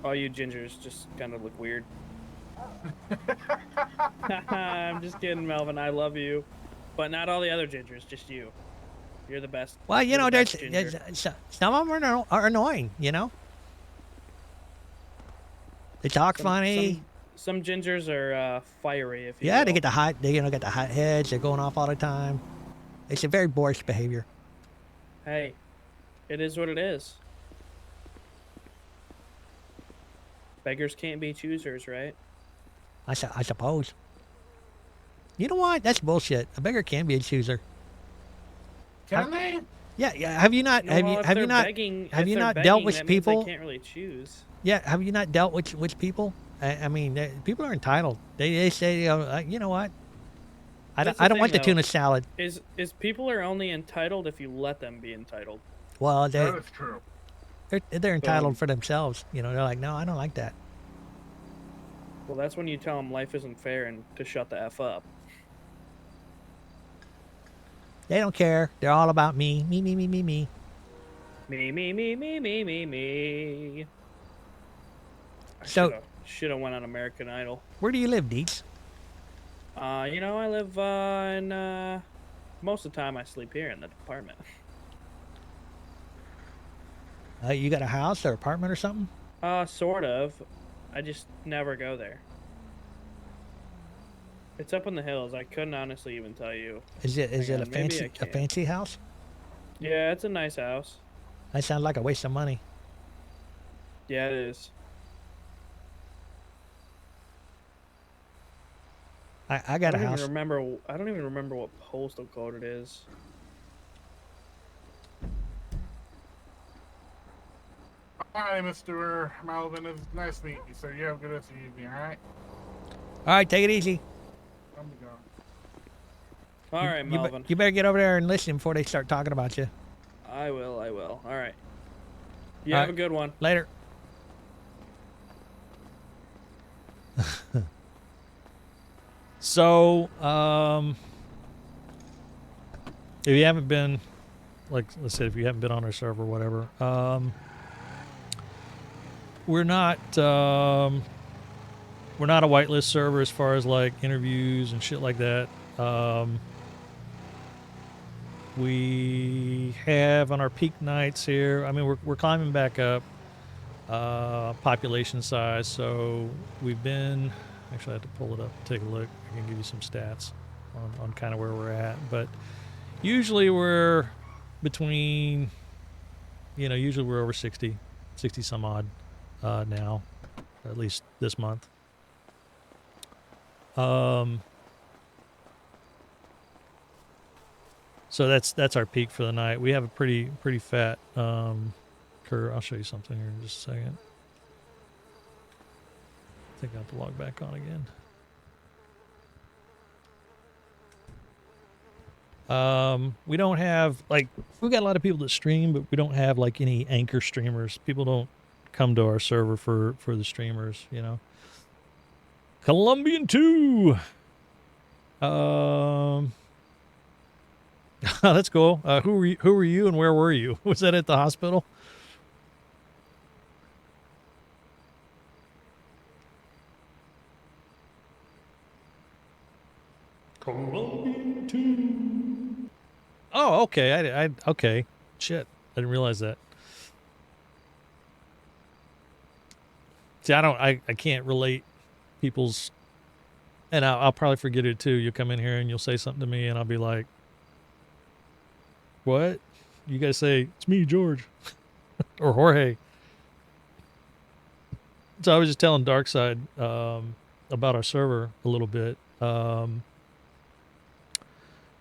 All you gingers just kind of look weird. I'm just kidding, Melvin. I love you, but not all the other gingers. Just you. You're the best. Well, You're the there's best ginger. some of them are annoying. They talk funny. Some gingers are fiery. If you Yeah, will. they get the hot. They got the hot heads. They're going off all the time. It's a very boorish behavior. Hey, it is what it is. Beggars can't be choosers, right? I suppose. You know what? That's bullshit. A beggar can be a chooser. Can they? Yeah. Have you not? No, have well, you? if Have you they're not? begging- Have if you they're not begging, dealt with that means people? They can't really choose. Yeah. Have you not dealt with people? I mean, people are entitled. They say, you know what? I That's don't thing, want the though. tuna salad. Is people are only entitled if you let them be entitled. Well, That is true. they're entitled for themselves. They're like, no, I don't like that. Well, that's when you tell them life isn't fair and to shut the F up. They don't care. They're all about me. Me, me, me, me, me. Me, me, me, me, me, me, me. So, Should have went on American Idol. where do you live, Deets? I live in, most of the time I sleep here in the apartment. You got a house or apartment or something? Sort of. I just never go there. It's up in the hills. I couldn't honestly even tell you. Is it Hang a on, maybe I a can. fancy house? Yeah, it's a nice house. That sounds like a waste of money. Yeah, it is. I got a house. I don't even remember what postal code it is. Hi, Mr. Melvin. It's nice meeting you, sir. You have a good evening, all right? All right, take it easy. I'm gonna go. All right, Melvin. You better get over there and listen before they start talking about you. I will. All right. You All have right. a good one. Later. So, if you haven't been like I said, if you haven't been on our server or whatever, we're not a whitelist server as far as like interviews and shit like that. We have on our peak nights here. I mean, we're climbing back up population size. So we've been. Actually, I have to pull it up, take a look. I can give you some stats on kind of where we're at. But usually we're between, usually we're over 60 some odd now, at least this month. So that's our peak for the night. We have a pretty fat curve. I'll show you something here in just a second. I think I have to log back on again. We don't have we've got a lot of people that stream, but we don't have like any anchor streamers. People don't come to our server for the streamers, Colombian 2. That's cool. Who were you and where were you? Was that at the hospital? Colombian 2. Oh, okay. Okay. Shit. I didn't realize that. See, I can't relate people's, and I'll probably forget it too. You'll come in here and you'll say something to me and I'll be like, what? You guys say, it's me, George. Or Jorge. So I was just telling Darkside about our server a little bit.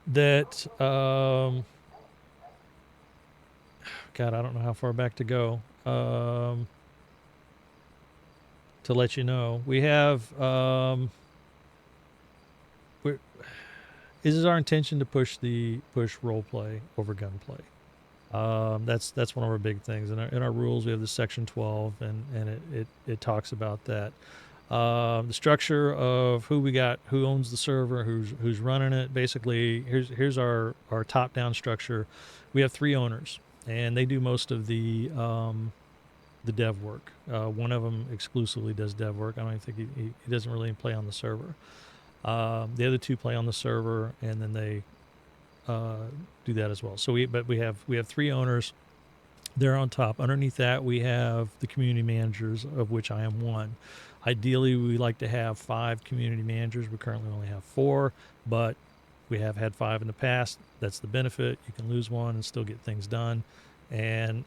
That God, I don't know how far back to go. To let you know, we have it is our intention to push role play over gunplay. That's one of our big things. In our rules, we have the Section 12, and it talks about that. The structure of who we got, who owns the server, who's running it. Basically, here's our top-down structure. We have 3 owners, and they do most of the dev work. One of them exclusively does dev work. I don't think he doesn't really play on the server. The other 2 play on the server, and then they do that as well. So we have 3 owners. They're on top. Underneath that, we have the community managers, of which I am one. Ideally, we like to have 5 community managers. We currently only have 4, but we have had 5 in the past. That's the benefit. You can lose one and still get things done. And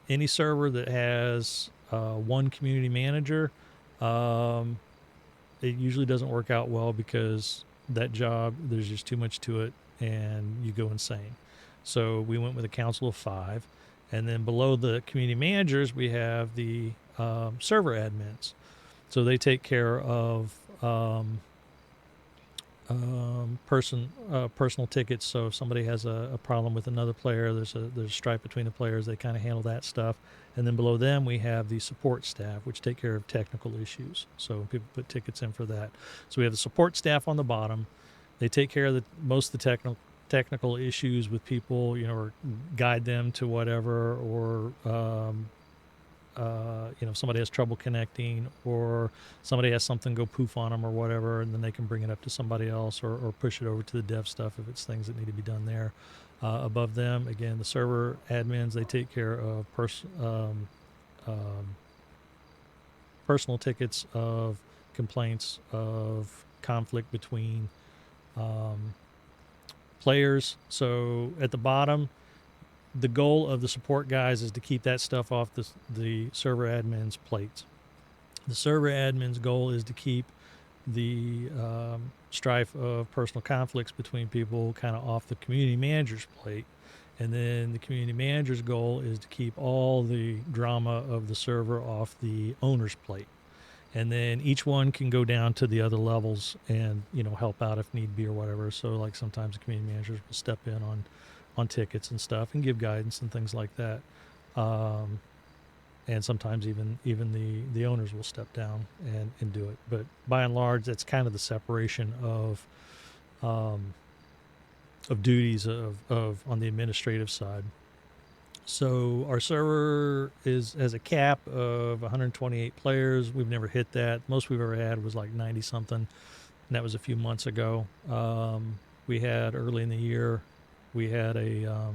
any server that has 1 community manager, it usually doesn't work out well because that job, there's just too much to it and you go insane. So we went with a council of 5. And then below the community managers, we have the server admins. So they take care of personal tickets. So if somebody has a problem with another player, there's a strife between the players. They kind of handle that stuff. And then below them, we have the support staff, which take care of technical issues. So people put tickets in for that. So we have the support staff on the bottom. They take care of most of the technical issues with people, or guide them to whatever, or if somebody has trouble connecting, or somebody has something go poof on them or whatever, and then they can bring it up to somebody else, or push it over to the dev stuff if it's things that need to be done there. Above them, again, the server admins, they take care of personal tickets, of complaints, of conflict between players. So at the bottom, the goal of the support guys is to keep that stuff off the server admin's plates. The server admin's goal is to keep the strife of personal conflicts between people kind of off the community manager's plate. And then the community manager's goal is to keep all the drama of the server off the owner's plate. And then each one can go down to the other levels and, help out if need be or whatever. So like sometimes the community managers will step in on tickets and stuff and give guidance and things like that. And sometimes even the owners will step down and do it. But by and large, that's kind of the separation of duties of on the administrative side. So our server has a cap of 128 players. We've never hit that. Most we've ever had was like 90 something, and that was a few months ago. We had early in the year, we had a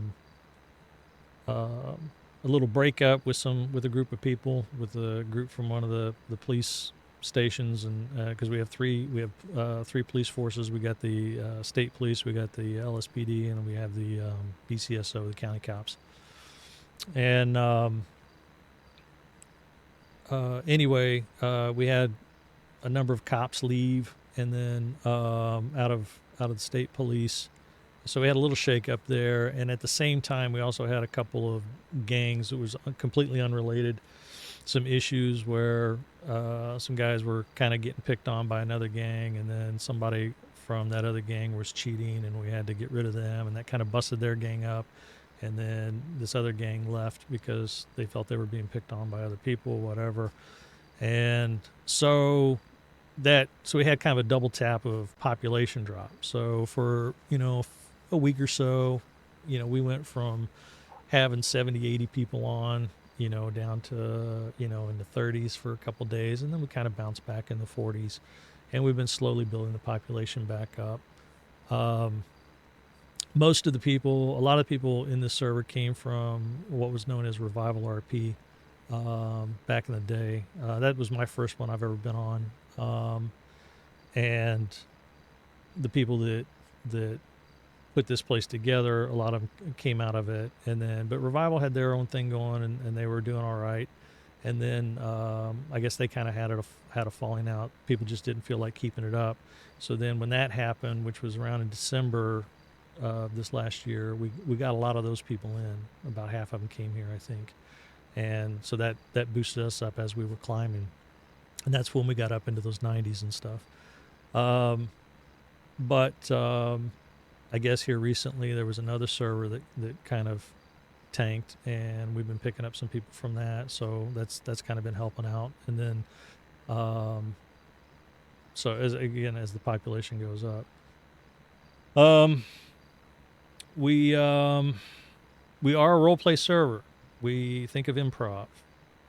little breakup with a group of people, with a group from one of the police stations, and because we have three police forces. We got the state police, we got the LSPD, and we have the BCSO, the county cops. And anyway, we had a number of cops leave, and then out of the state police. So we had a little shake up there, and at the same time, we also had a couple of gangs that was completely unrelated. Some issues where some guys were kind of getting picked on by another gang, and then somebody from that other gang was cheating, and we had to get rid of them, and that kind of busted their gang up. And then this other gang left because they felt they were being picked on by other people, whatever. And so we had kind of a double tap of population drop. So for, a week or so, we went from having 70, 80 people on, down to, in the 30s for a couple of days. And then we kind of bounced back in the 40s. And we've been slowly building the population back up. Most of the people, a lot of people in this server came from what was known as Revival RP back in the day. That was my first one I've ever been on. And the people that put this place together, a lot of them came out of it. But Revival had their own thing going, and they were doing all right. And then I guess they kind of had a falling out. People just didn't feel like keeping it up. So then when that happened, which was around in December this last year, we got a lot of those people in. About half of them came here, I think. And so that boosted us up as we were climbing. And that's when we got up into those 90s and stuff. But I guess here recently there was another server that kind of tanked, and we've been picking up some people from that. So that's kind of been helping out. And then so as the population goes up, we are a role play server. We think of improv.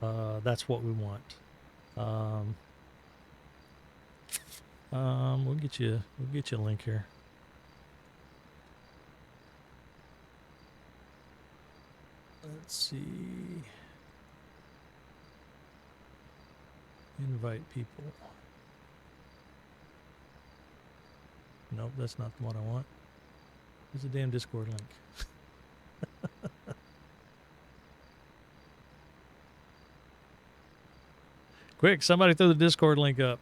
That's what we want. We'll get you a link here. Let's see. Invite people. Nope, that's not the one I want. There's a damn Discord link. Quick, somebody throw the Discord link up.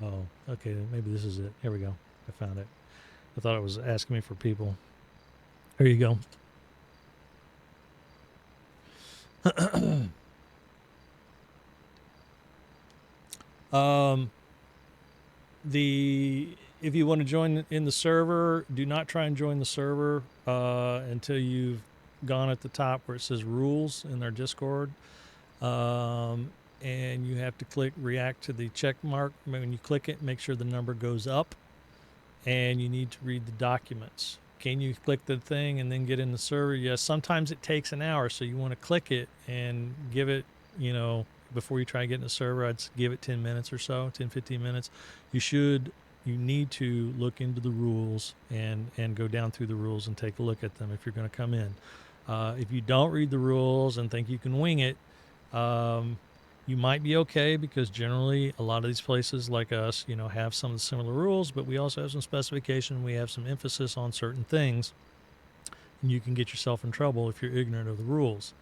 Oh, okay, maybe this is it. Here we go. I found it. I thought it was asking me for people. Here you go. If you want to join in the server, do not try and join the server until you've gone at the top where it says rules in their Discord. And you have to click react to the check mark. When you click it, make sure the number goes up, and you need to read the documents. Can you click the thing and then get in the server? Yes, sometimes it takes an hour, so you want to click it and give it, before you try to get in the server, I'd give it 10 minutes or so, 10, 15 minutes. You need to look into the rules and go down through the rules and take a look at them if you're going to come in. If you don't read the rules and think you can wing it, you might be okay, because generally a lot of these places like us, have some of the similar rules, but we also have some specification. We have some emphasis on certain things, and you can get yourself in trouble if you're ignorant of the rules.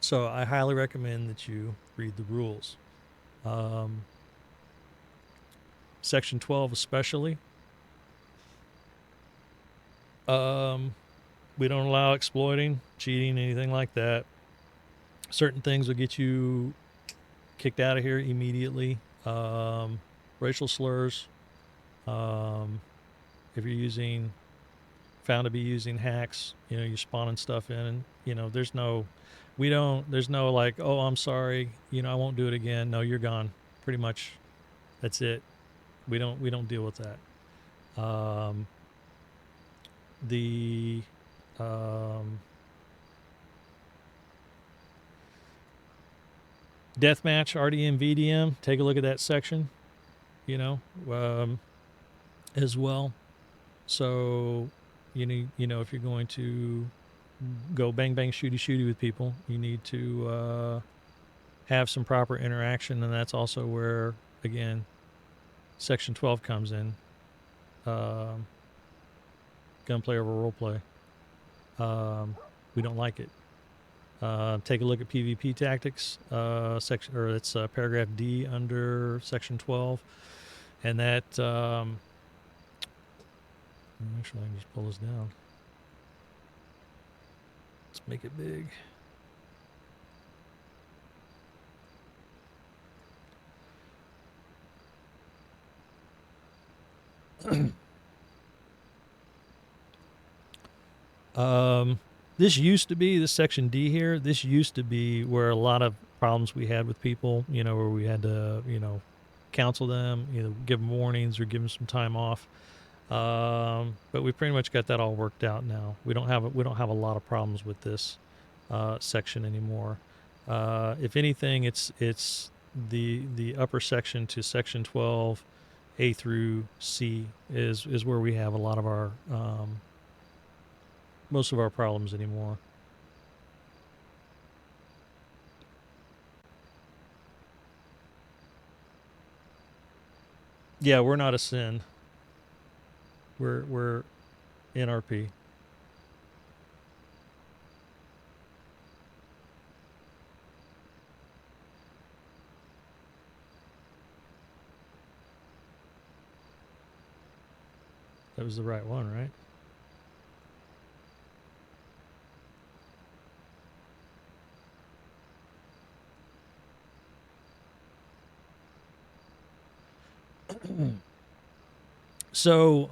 So I highly recommend that you read the rules. Section 12 especially. We don't allow exploiting, cheating, anything like that. Certain things will get you kicked out of here immediately. Racial slurs. If you're found to be using hacks, you're spawning stuff in, and there's no like, oh, I'm sorry, I won't do it again. No, you're gone. Pretty much, that's it. We don't deal with that. The deathmatch RDM VDM. Take a look at that section. As well. So, if you're going to go bang bang shooty shooty with people, you need to have some proper interaction, and that's also where, again, Section 12 comes in. Gunplay over roleplay. We don't like it. Take a look at PvP tactics, it's paragraph D under Section 12, and that. Actually, I can just pull this down. Let's make it big. This section D here, this used to be where a lot of problems we had with people, where we had to, counsel them, give them warnings or give them some time off. But we pretty much got that all worked out now. We don't have a lot of problems with this section anymore. If anything, it's the upper section to Section 12, A through C is where we have a lot of our most of our problems anymore. Yeah, we're not a sin. We're NRP. That was the right one, right? So,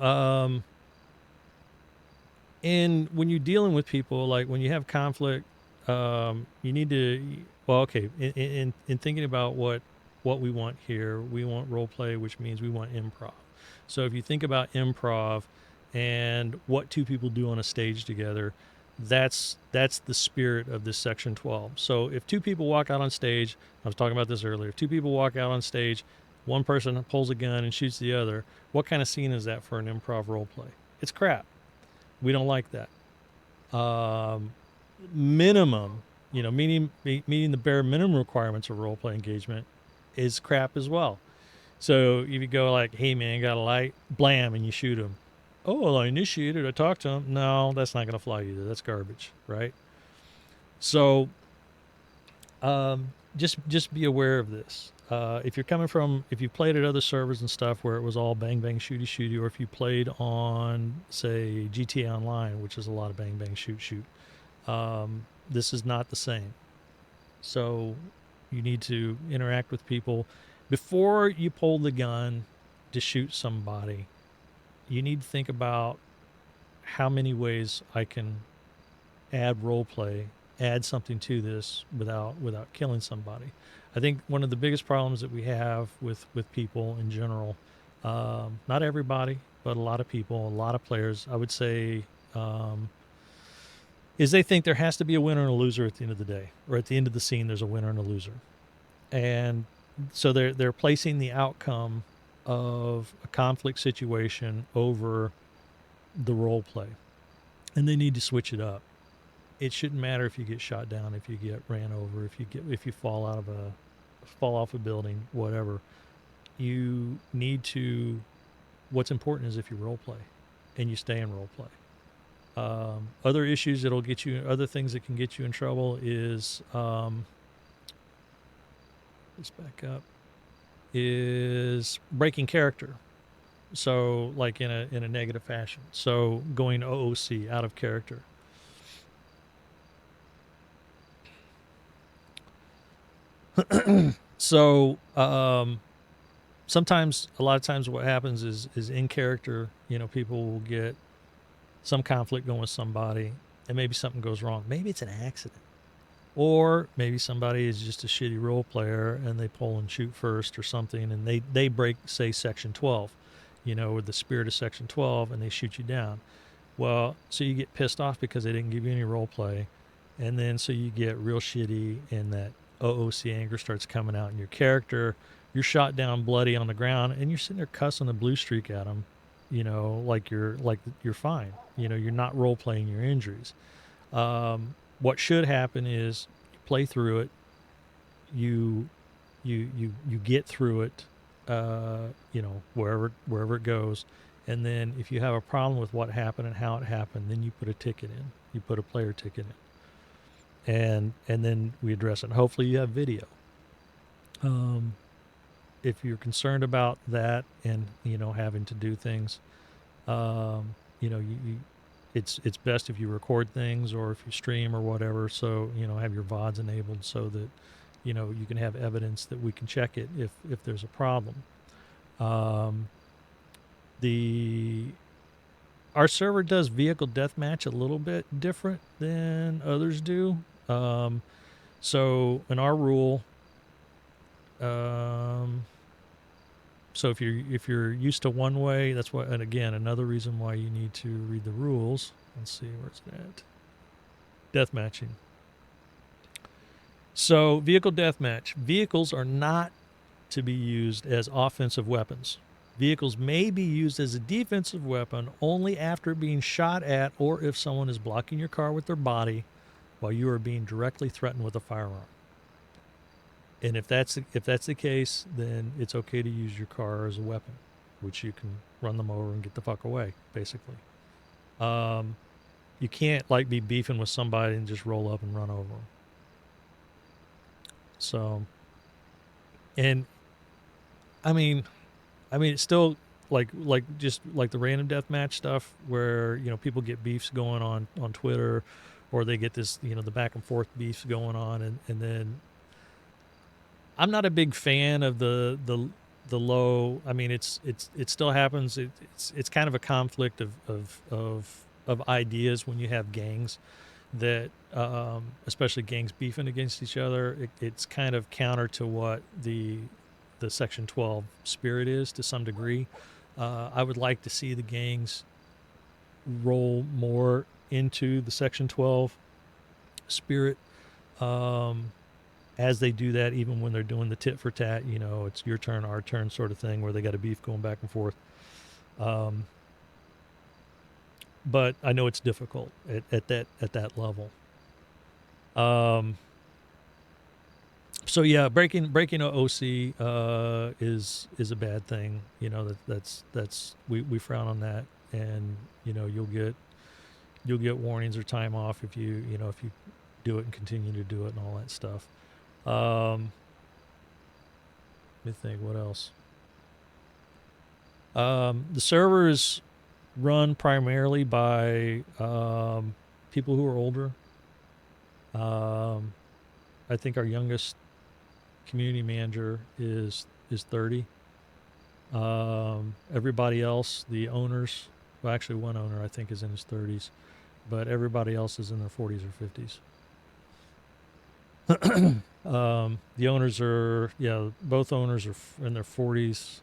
and when you're dealing with people, like when you have conflict, you need to, well, okay, in thinking about what we want here, we want role play, which means we want improv. So if you think about improv and what two people do on a stage together, that's the spirit of this Section 12. So if two people walk out on stage, I was talking about this earlier, if two people walk out on stage, one person pulls a gun and shoots the other, what kind of scene is that for an improv role play? It's crap. We don't like that. Minimum, meeting the bare minimum requirements of role play engagement is crap as well. So if you go like, hey man, got a light, blam, and you shoot him. Oh, well, I initiated, I talked to him. No, that's not going to fly either. That's garbage, right? So just be aware of this. If you've played at other servers and stuff where it was all bang bang shooty shooty, or if you played on, say, GTA Online, which is a lot of bang bang shoot shoot, this is not the same. So you need to interact with people before you pull the gun to shoot somebody. You need to think about how many ways I can add role play, add something to this without killing somebody. I think one of the biggest problems that we have with people in general, not everybody, but a lot of people, a lot of players, I would say, is they think there has to be a winner and a loser at the end of the day, or at the end of the scene, there's a winner and a loser. And so they're placing the outcome of a conflict situation over the role play, and they need to switch it up. It shouldn't matter if you get shot down, if you get ran over, if you fall off a building, whatever. You need to. What's important is if you role play, and you stay in role play. Other issues that'll get you, other things that can get you in trouble is, let's back up, is breaking character. So like in a negative fashion. So going OOC, out of character. So sometimes, a lot of times, what happens is in character. People will get some conflict going with somebody, and maybe something goes wrong. Maybe it's an accident, or maybe somebody is just a shitty role player and they pull and shoot first or something, and they break, say, Section 12, with the spirit of Section 12, and they shoot you down. Well, so you get pissed off because they didn't give you any role play, and then so you get real shitty, and that OOC anger starts coming out in your character. You're shot down bloody on the ground, and you're sitting there cussing a blue streak at them, like you're fine. You're not role playing your injuries. What should happen is you play through it. You get through it. Wherever it goes. And then if you have a problem with what happened and how it happened, then you put a ticket in. You put a player ticket in. And then we address it. And hopefully you have video. If you're concerned about that and, having to do things, it's best if you record things or if you stream or whatever. So, have your VODs enabled so that, you can have evidence that we can check it if there's a problem. Our server does vehicle deathmatch a little bit different than others do. So in our rule, so if you're used to one way, that's why. And again, another reason why you need to read the rules. Let's see, where's it at? Deathmatching. So vehicle deathmatch. Vehicles are not to be used as offensive weapons. Vehicles may be used as a defensive weapon only after being shot at or if someone is blocking your car with their body while you are being directly threatened with a firearm. And if that's the case, then it's okay to use your car as a weapon, which you can run them over and get the fuck away, basically. You can't be beefing with somebody and just roll up and run over them. So, and I mean, it's still just like the random deathmatch stuff where people get beefs going on Twitter, or they get this the back and forth beefs going on, and then I'm not a big fan of the low. I mean, it still happens. It's kind of a conflict of ideas when you have gangs that especially gangs beefing against each other. It's kind of counter to what the Section 12 spirit is to some degree. I would like to see the gangs roll more into the Section 12 spirit as they do that, even when they're doing the tit for tat, it's your turn, our turn sort of thing where they got a beef going back and forth. But I know it's difficult at that level. So yeah, breaking OC is a bad thing. That's we frown on that, and you'll get warnings or time off if you do it and continue to do it and all that stuff. Let me think, what else? The server is run primarily by people who are older. I think our youngest community manager is 30. Everybody else, the owners, well, actually one owner I think is in his 30s, but everybody else is in their 40s or 50s. The owners are, both owners are in their 40s.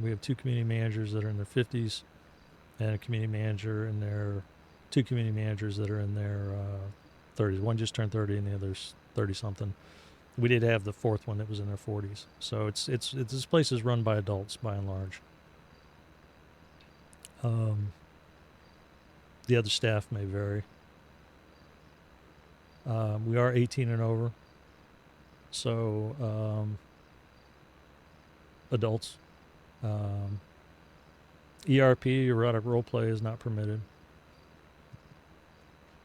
We have two community managers that are in their 50s, and two community managers that are in their 30s. One just turned 30, and the other's 30 something. We did have the fourth one that was in their 40s. So it's this place is run by adults by and large. The other staff may vary. We are 18 and over, so adults. ERP, erotic role play, is not permitted.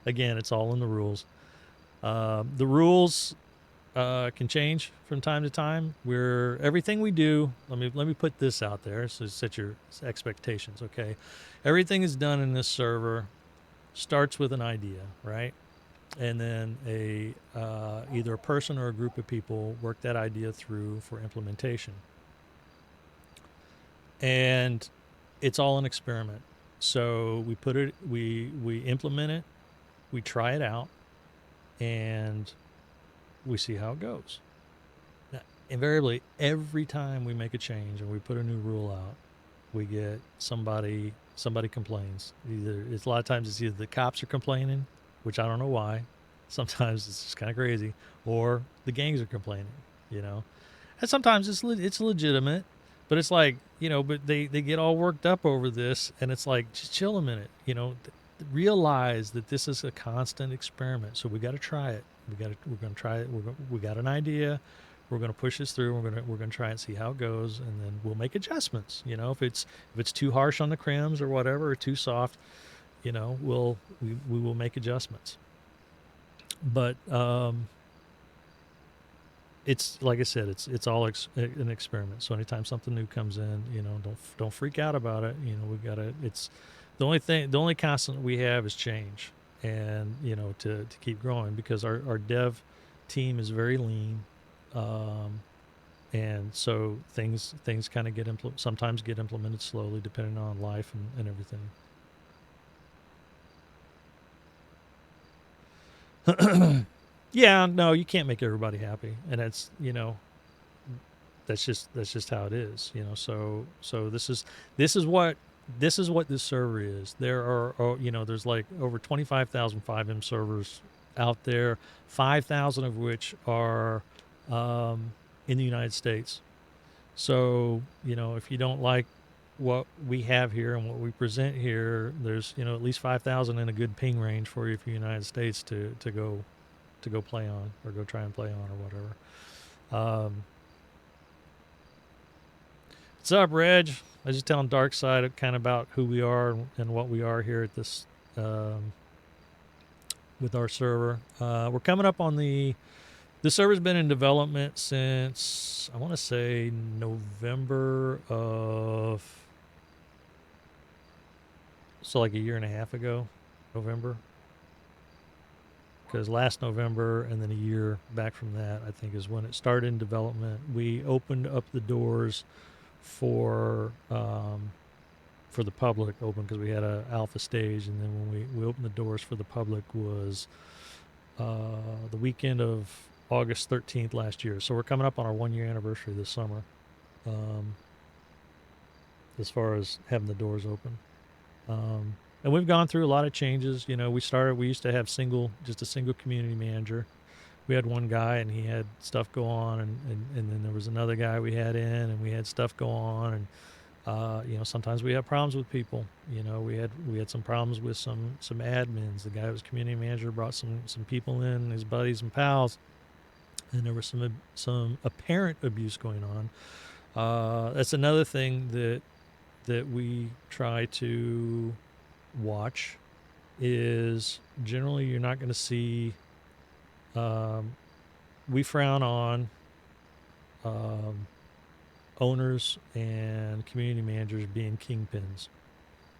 Again, it's all in the rules. The rules can change from time to time. Everything we do. Let me put this out there so set your expectations. Okay, everything is done in this server starts with an idea, right? And then either a person or a group of people work that idea through for implementation. And it's all an experiment. So we implement it, we try it out, and we see how it goes. Now, invariably, every time we make a change or we put a new rule out, we get somebody complains. It's a lot of times it's either the cops are complaining, which I don't know why. Sometimes it's just kind of crazy, or the gangs are complaining. And sometimes it's legitimate, but it's like but they get all worked up over this, and it's like just chill a minute. Realize that this is a constant experiment, so we got to try it. We're going to try it. We got an idea. We're going to push this through. We're going to try and see how it goes, and then we'll make adjustments. If it's too harsh on the crims or whatever, or too soft, we will make adjustments. But it's like I said, it's all an experiment. So anytime something new comes in, don't freak out about it. We gotta. It's the only constant we have is change, and to keep growing, because our dev team is very lean. And so things kind of sometimes get implemented slowly, depending on life and everything. Yeah, no, you can't make everybody happy, and that's that's just how it is. So this is what this server is. There are there's like over 25,000 5M servers out there, 5,000 of which are in the United States. So, if you don't like what we have here and what we present here, there's, at least 5,000 in a good ping range for you for the United States to go play on, or go try and play on, or whatever. What's up, Reg? I was just telling Darkside kind of about who we are and what we are here at this with our server. We're coming up on the server's been in development since, I want to say, November of, so like a year and a half ago, November. Because last November and then a year back from that, I think, is when it started in development. We opened up the doors for the public, because we had a alpha stage, and then when we opened the doors for the public was the weekend of August 13th last year. So we're coming up on our 1 year anniversary this summer, as far as having the doors open. And we've gone through a lot of changes. We used to have just a single community manager. We had one guy and he had stuff go on, and then there was another guy we had in, and we had stuff go on, and sometimes we had problems with people. We had some problems with some admins. The guy who was community manager brought some people in, his buddies and pals, and there was some apparent abuse going on. That's another thing that we try to watch, is generally you're not going to see, we frown on owners and community managers being kingpins.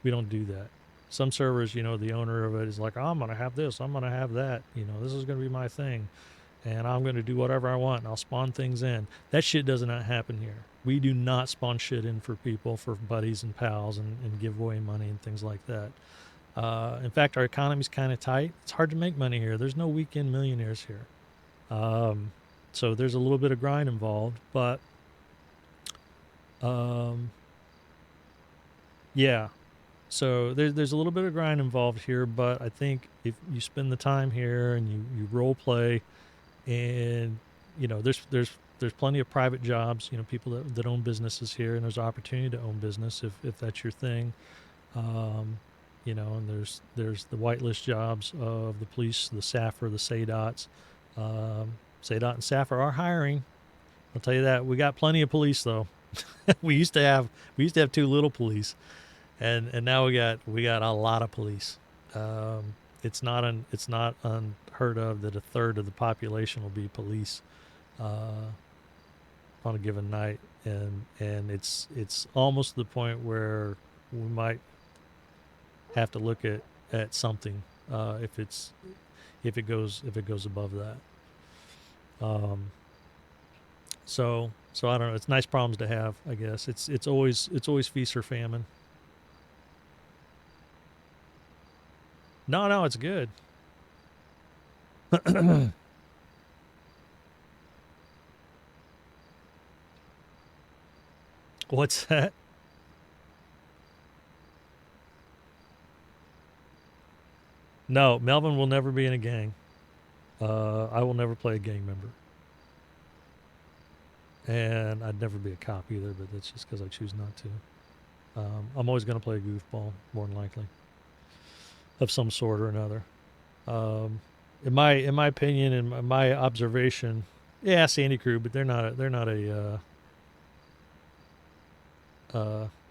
We don't do that. Some servers, the owner of it is like, oh, I'm going to have this, I'm going to have that, this is going to be my thing, and I'm going to do whatever I want, and I'll spawn things in. That shit does not happen here. We do not spawn shit in for people, for buddies and pals, and give away money and things like that. In fact, our economy's kind of tight. It's hard to make money here. There's no weekend millionaires here. So there's a little bit of grind involved, but yeah. So there's a little bit of grind involved here, but I think if you spend the time here and you role play, and there's plenty of private jobs, people that own businesses here, and there's opportunity to own business if that's your thing. And there's the whitelist jobs of the police, the SAFR, the SADOTs. SADOT and SAFR are hiring. I'll tell you that. We got plenty of police though. we used to have too little police, and now we got a lot of police. It's not unheard of that a third of the population will be police. on a given night, and it's almost to the point where we might have to look at something if it goes above that. So I don't know. It's nice problems to have, I guess. It's always feast or famine. No, it's good. What's that? No, Melvin will never be in a gang. I will never play a gang member. And I'd never be a cop either, but that's just because I choose not to. I'm always going to play a goofball, more than likely, of some sort or another. In my opinion, in my observation, yeah, Sandy Crew, but they're not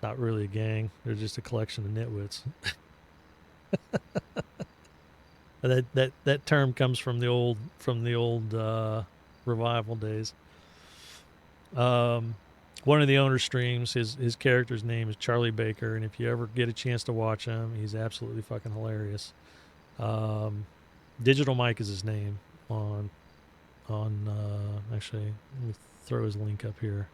not really a gang. They're just a collection of nitwits. That term comes from the old revival days. One of the owner streams, his character's name is Charlie Baker, and if you ever get a chance to watch him, he's absolutely fucking hilarious. Digital Mike is his name on actually, let me throw his link up here.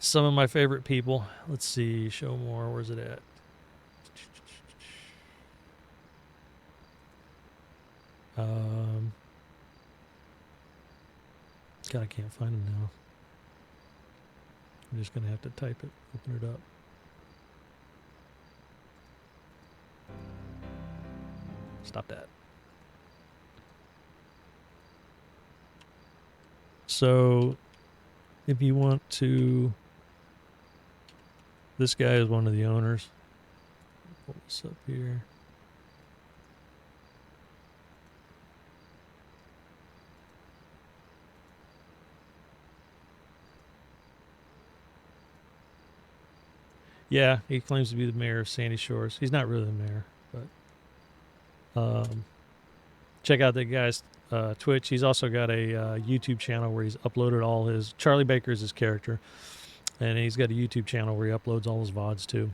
Some of my favorite people. Let's see, show more. Where's it at? God, I can't find him now. I'm just gonna have to type it, open it up. Stop that. So, if you want to, this guy is one of the owners. Pull this up here. Yeah, he claims to be the mayor of Sandy Shores. He's not really the mayor, but check out that guy's Twitch. He's also got a YouTube channel where he's uploaded all his... Charlie Baker is his character, and he's got a YouTube channel where he uploads all his VODs too.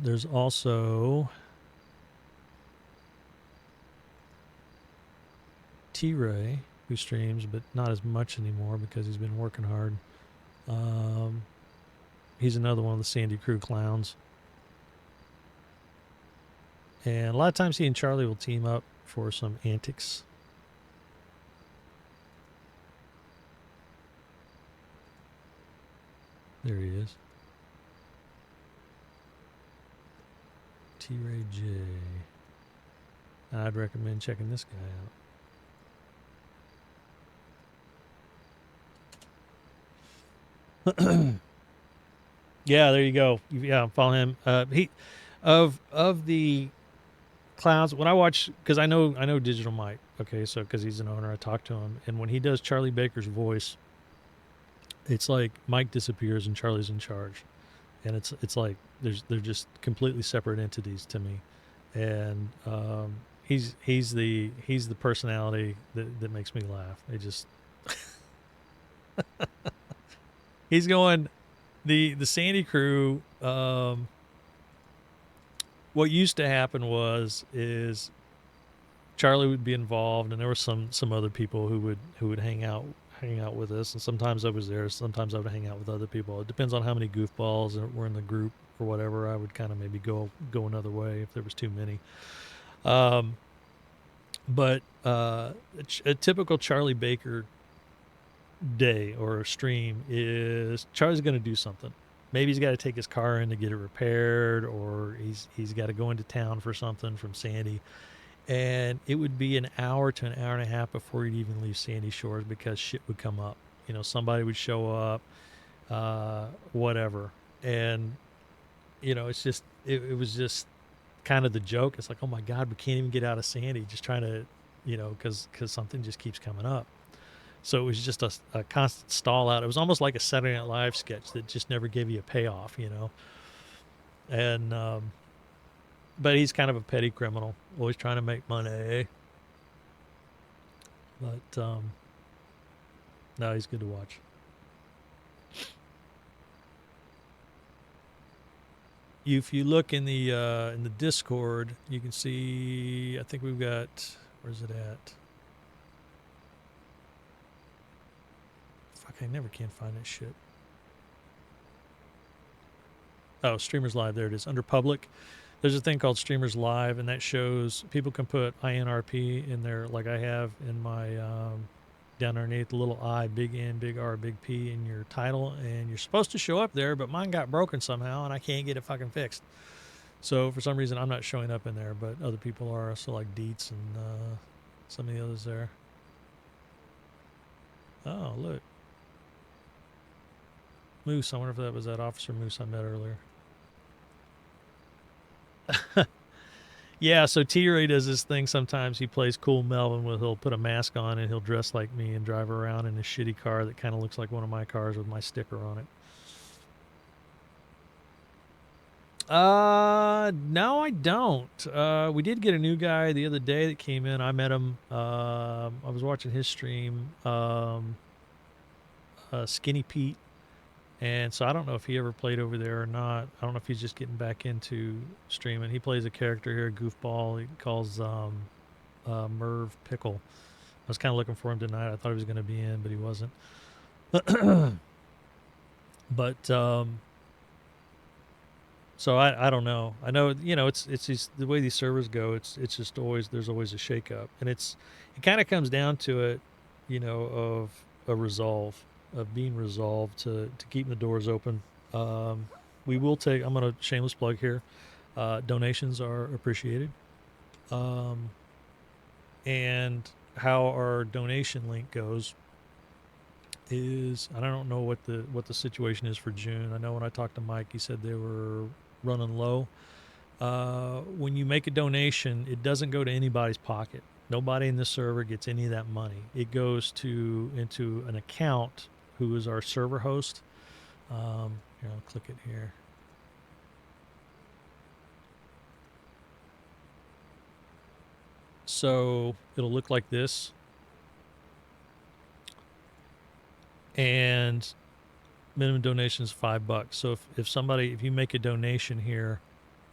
There's also T-Ray, who streams, but not as much anymore because he's been working hard. He's another one of the Sandy Crew clowns. And a lot of times he and Charlie will team up for some antics. There he is. T-Ray J. I'd recommend checking this guy out. Yeah, there you go. Yeah, follow him. He of the clowns, when I watch, because I know Digital Mike, okay, so because he's an owner, I talk to him, and when he does Charlie Baker's voice, it's like Mike disappears and Charlie's in charge, and it's like they're just completely separate entities to me, and he's the personality that makes me laugh. It just he's going the Sandy Crew. What used to happen is Charlie would be involved, and there were some other people who would hang out with us, and sometimes I was there, sometimes I would hang out with other people. It depends on how many goofballs were in the group or whatever. I would kind of maybe go another way if there was too many. But a typical Charlie Baker day or a stream is Charlie's going to do something. Maybe he's got to take his car in to get it repaired, or he's got to go into town for something from Sandy. And it would be an hour to an hour and a half before he'd even leave Sandy Shores because shit would come up. You know, somebody would show up, whatever. And, you know, it's just, it was just kind of the joke. It's like, oh my God, we can't even get out of Sandy, just trying to, you know, because something just keeps coming up. So it was just a constant stall out. It was almost like a Saturday Night Live sketch that just never gave you a payoff, you know. And but he's kind of a petty criminal, always trying to make money. But no, he's good to watch. If you look in the Discord, you can see. I think we've got. Where's it at? Fuck, I never can find that shit. Oh, Streamers Live. There it is. Under Public, there's a thing called Streamers Live, and that shows people can put iNRP in there, like I have in my down underneath the little I, big N, big R, big P in your title, and you're supposed to show up there, but mine got broken somehow, and I can't get it fucking fixed. So for some reason, I'm not showing up in there, but other people are. So like Dietz and some of the others there. Oh, look. Moose. I wonder if that was that Officer Moose I met earlier. Yeah, so T-Ray does this thing sometimes. He plays cool Melvin with, he'll put a mask on and he'll dress like me and drive around in a shitty car that kind of looks like one of my cars with my sticker on it. No, I don't. We did get a new guy the other day that came in. I met him. I was watching his stream, Skinny Pete. And so I don't know if he ever played over there or not. I don't know if he's just getting back into streaming. He plays a character here, Goofball. He calls Merv Pickle. I was kind of looking for him tonight. I thought he was going to be in, but he wasn't. But so I don't know. I know, you know, it's these, the way these servers go. It's just always, there's always a shakeup, and it kind of comes down to it, you know, of a resolve. Of being resolved to keeping the doors open. We will take, I'm going to shameless plug here, donations are appreciated. And how our donation link goes is, I don't know what the situation is for June. I know when I talked to Mike, he said they were running low. When you make a donation, it doesn't go to anybody's pocket. Nobody in the server gets any of that money. It goes into an account who is our server host. Here, I'll click it here. So it'll look like this. And minimum donation is $5. So if you make a donation here,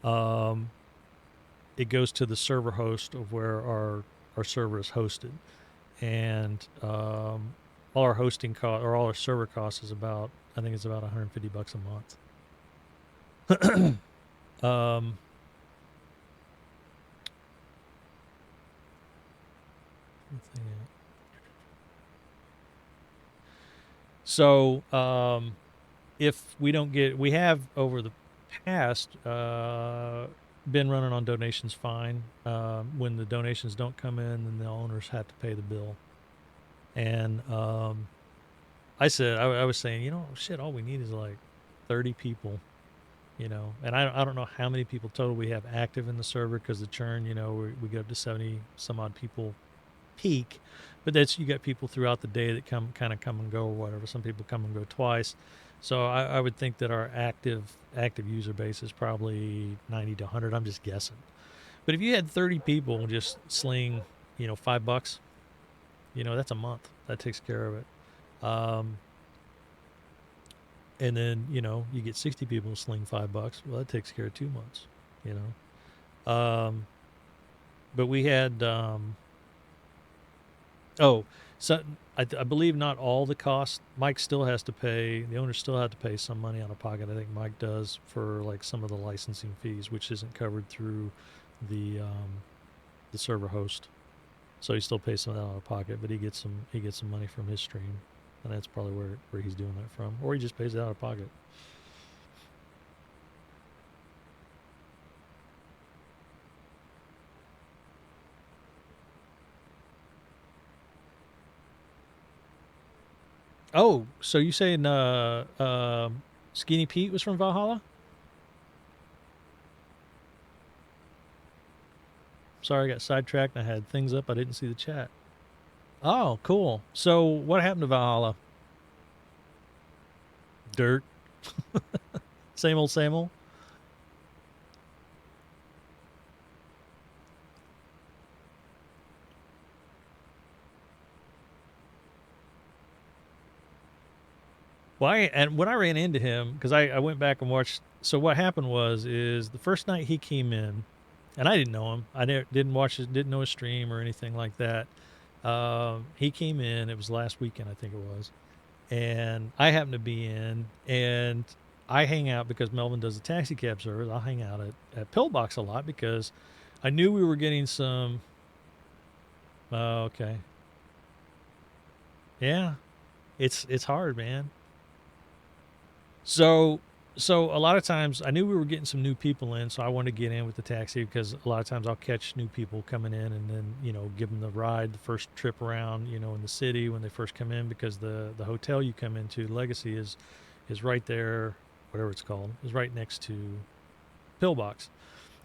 it goes to the server host of where our server is hosted. And all our hosting cost, or all our server costs, is about, I think it's about $150 a month. So if we don't get, we have over the past been running on donations fine. When the donations don't come in, then the owners have to pay the bill. And I was saying, you know, shit, all we need is like 30 people, you know, and I don't know how many people total we have active in the server, because the churn, you know, we get up to 70 some odd people peak, but that's, you got people throughout the day that come and go or whatever. Some people come and go twice. So I would think that our active user base is probably 90 to 100. I'm just guessing. But if you had 30 people just sling, you know, $5, you know, that's a month. That takes care of it. And then, you know, you get 60 people sling $5. Well, that takes care of 2 months, you know. But we had, so I believe not all the costs. Mike still has to pay, the owner still have to pay some money out of pocket. I think Mike does for like some of the licensing fees, which isn't covered through the server host. So he still pays some of that out of pocket, but he gets some money from his stream, and that's probably where he's doing that from, or he just pays it out of pocket. Oh, so you saying Skinny Pete was from Valhalla? Sorry, I got sidetracked and I had things up. I didn't see the chat. Oh, cool. So what happened to Valhalla? Dirt. Same old, same old. Well, and when I ran into him, because I went back and watched. So what happened is the first night he came in, and I didn't know him. I didn't watch his, didn't know his stream or anything like that. He came in. It was last weekend, I think it was, and I happened to be in, and I hang out because Melvin does the taxi cab service. I'll hang out at Pillbox a lot because I knew we were getting some. Oh, okay. Yeah, it's hard, man. So a lot of times I knew we were getting some new people in, so I wanted to get in with the taxi because a lot of times I'll catch new people coming in and then give them the ride the first trip around in the city when they first come in, because the hotel you come into, Legacy, is right there, whatever it's called, is right next to Pillbox.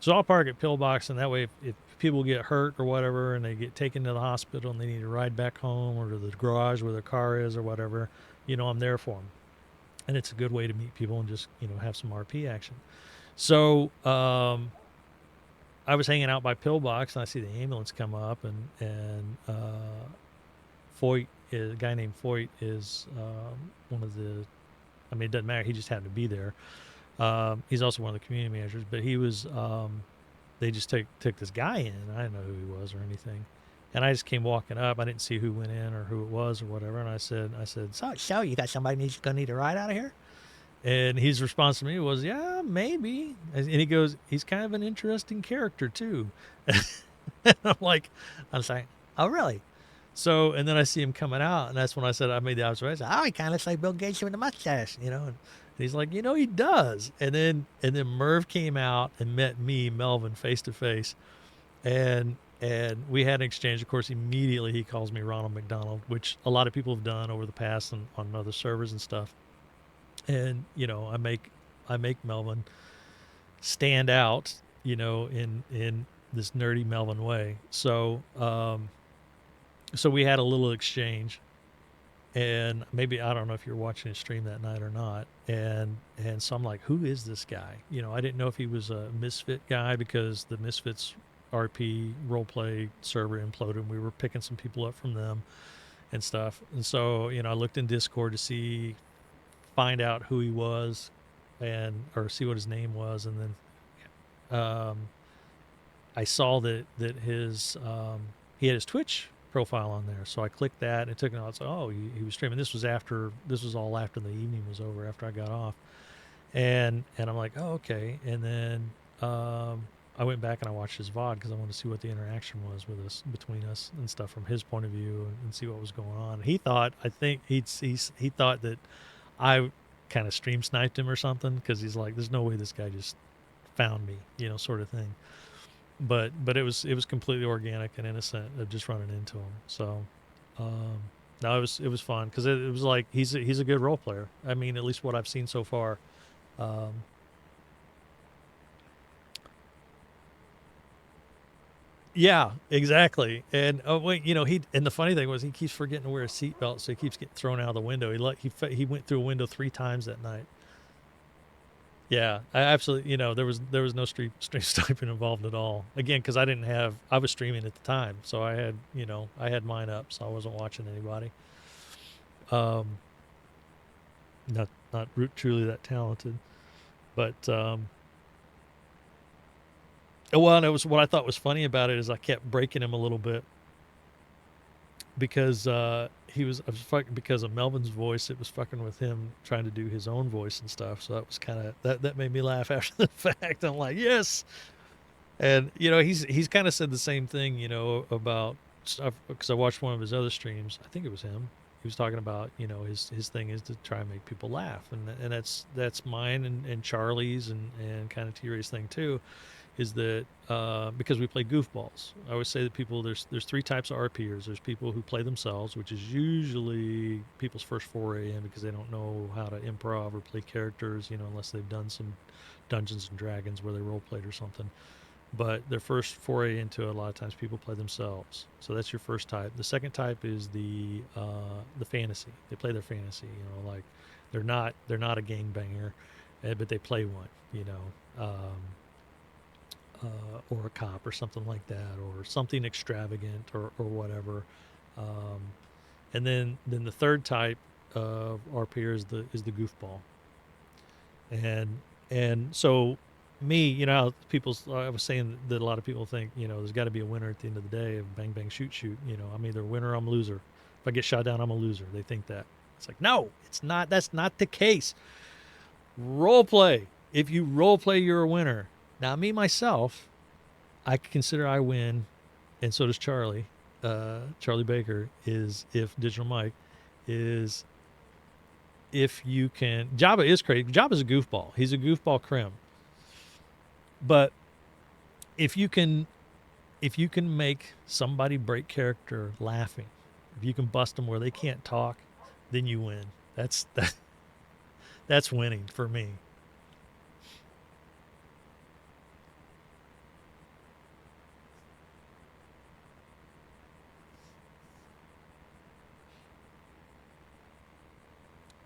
So I'll park at Pillbox, and that way if people get hurt or whatever and they get taken to the hospital and they need to ride back home or to the garage where their car is or whatever, I'm there for them. And it's a good way to meet people and just have some RP action. So I was hanging out by Pillbox and I see the ambulance come up, and Foyt, a guy named Foyt, is one of the. I mean, it doesn't matter. He just happened to be there. He's also one of the community managers, but he was. They just took this guy in. I didn't know who he was or anything. And I just came walking up. I didn't see who went in or who it was or whatever. And I said, So you got somebody who's gonna need a ride out of here? And his response to me was, yeah, maybe. And he goes, he's kind of an interesting character too. And I'm saying, oh really? So, and then I see him coming out, and that's when I said, I made the observation, oh, he kind of looks like Bill Gates with a mustache, And he's like, he does. And then Merv came out and met me, Melvin, face to face. And we had an exchange. Of course, immediately he calls me Ronald McDonald, which a lot of people have done over the past on other servers and stuff. And I make Melvin stand out, in this nerdy Melvin way. So so we had a little exchange, and maybe, I don't know if you're watching his stream that night or not. And so I'm like, who is this guy? I didn't know if he was a Misfit guy because the Misfits RP roleplay server imploded, and we were picking some people up from them and stuff. And so I looked in Discord to find out who he was, or see what his name was, and then I saw that his he had his Twitch profile on there, so I clicked that and it took me out. So he was streaming. This was all after the evening was over, after I got off, and I'm like, oh okay. And then I went back and I watched his VOD because I wanted to see what the interaction was between us and stuff from his point of view, and see what was going on. He thought, I think he thought that I kind of stream sniped him or something, because he's like, there's no way this guy just found me, sort of thing. But it was completely organic and innocent of just running into him. So no, it was fun because it was like he's a good role player. I mean, at least what I've seen so far. Yeah, exactly. And and the funny thing was, he keeps forgetting to wear a seatbelt, so he keeps getting thrown out of the window. He went through a window 3 times that night. Yeah, I absolutely. There was no stream sniping involved at all. Again, because I was streaming at the time, so I had mine up, so I wasn't watching anybody. Not truly that talented, but well, and it was, what I thought was funny about it is I kept breaking him a little bit because I was fucking, because of Melvin's voice. It was fucking with him trying to do his own voice and stuff. So that was kind of that made me laugh after the fact. I'm like, yes. And he's kind of said the same thing, about stuff, because I watched one of his other streams. I think it was him. He was talking about, his thing is to try and make people laugh, and that's mine and Charlie's and kind of T-Ray's thing too. Is that because we play goofballs. I always say that there's 3 types of RPers. There's people who play themselves, which is usually people's first foray in, because they don't know how to improv or play characters, unless they've done some Dungeons and Dragons where they role played or something. But their first foray into it, a lot of times people play themselves. So that's your first type. The second type is the fantasy. They play their fantasy. Like they're not a gangbanger, but they play one. Or a cop or something like that, or something extravagant or whatever. And then the third type of our peer is the goofball. And so me, you know, how people, I was saying that a lot of people think, you know, there's got to be a winner at the end of the day of bang bang shoot shoot. You know, I'm either a winner or I'm a loser. If I get shot down, I'm a loser. They think that. It's like, no, it's not. That's not the case. Role play. If you role play, you're a winner. Now, me myself, I consider I win, and so does Charlie. Charlie Baker is, if Digital Mike is, if you can. Jabba is crazy. Jabba's a goofball. He's a goofball crim. But if you can make somebody break character laughing, if you can bust them where they can't talk, then you win. That's winning for me.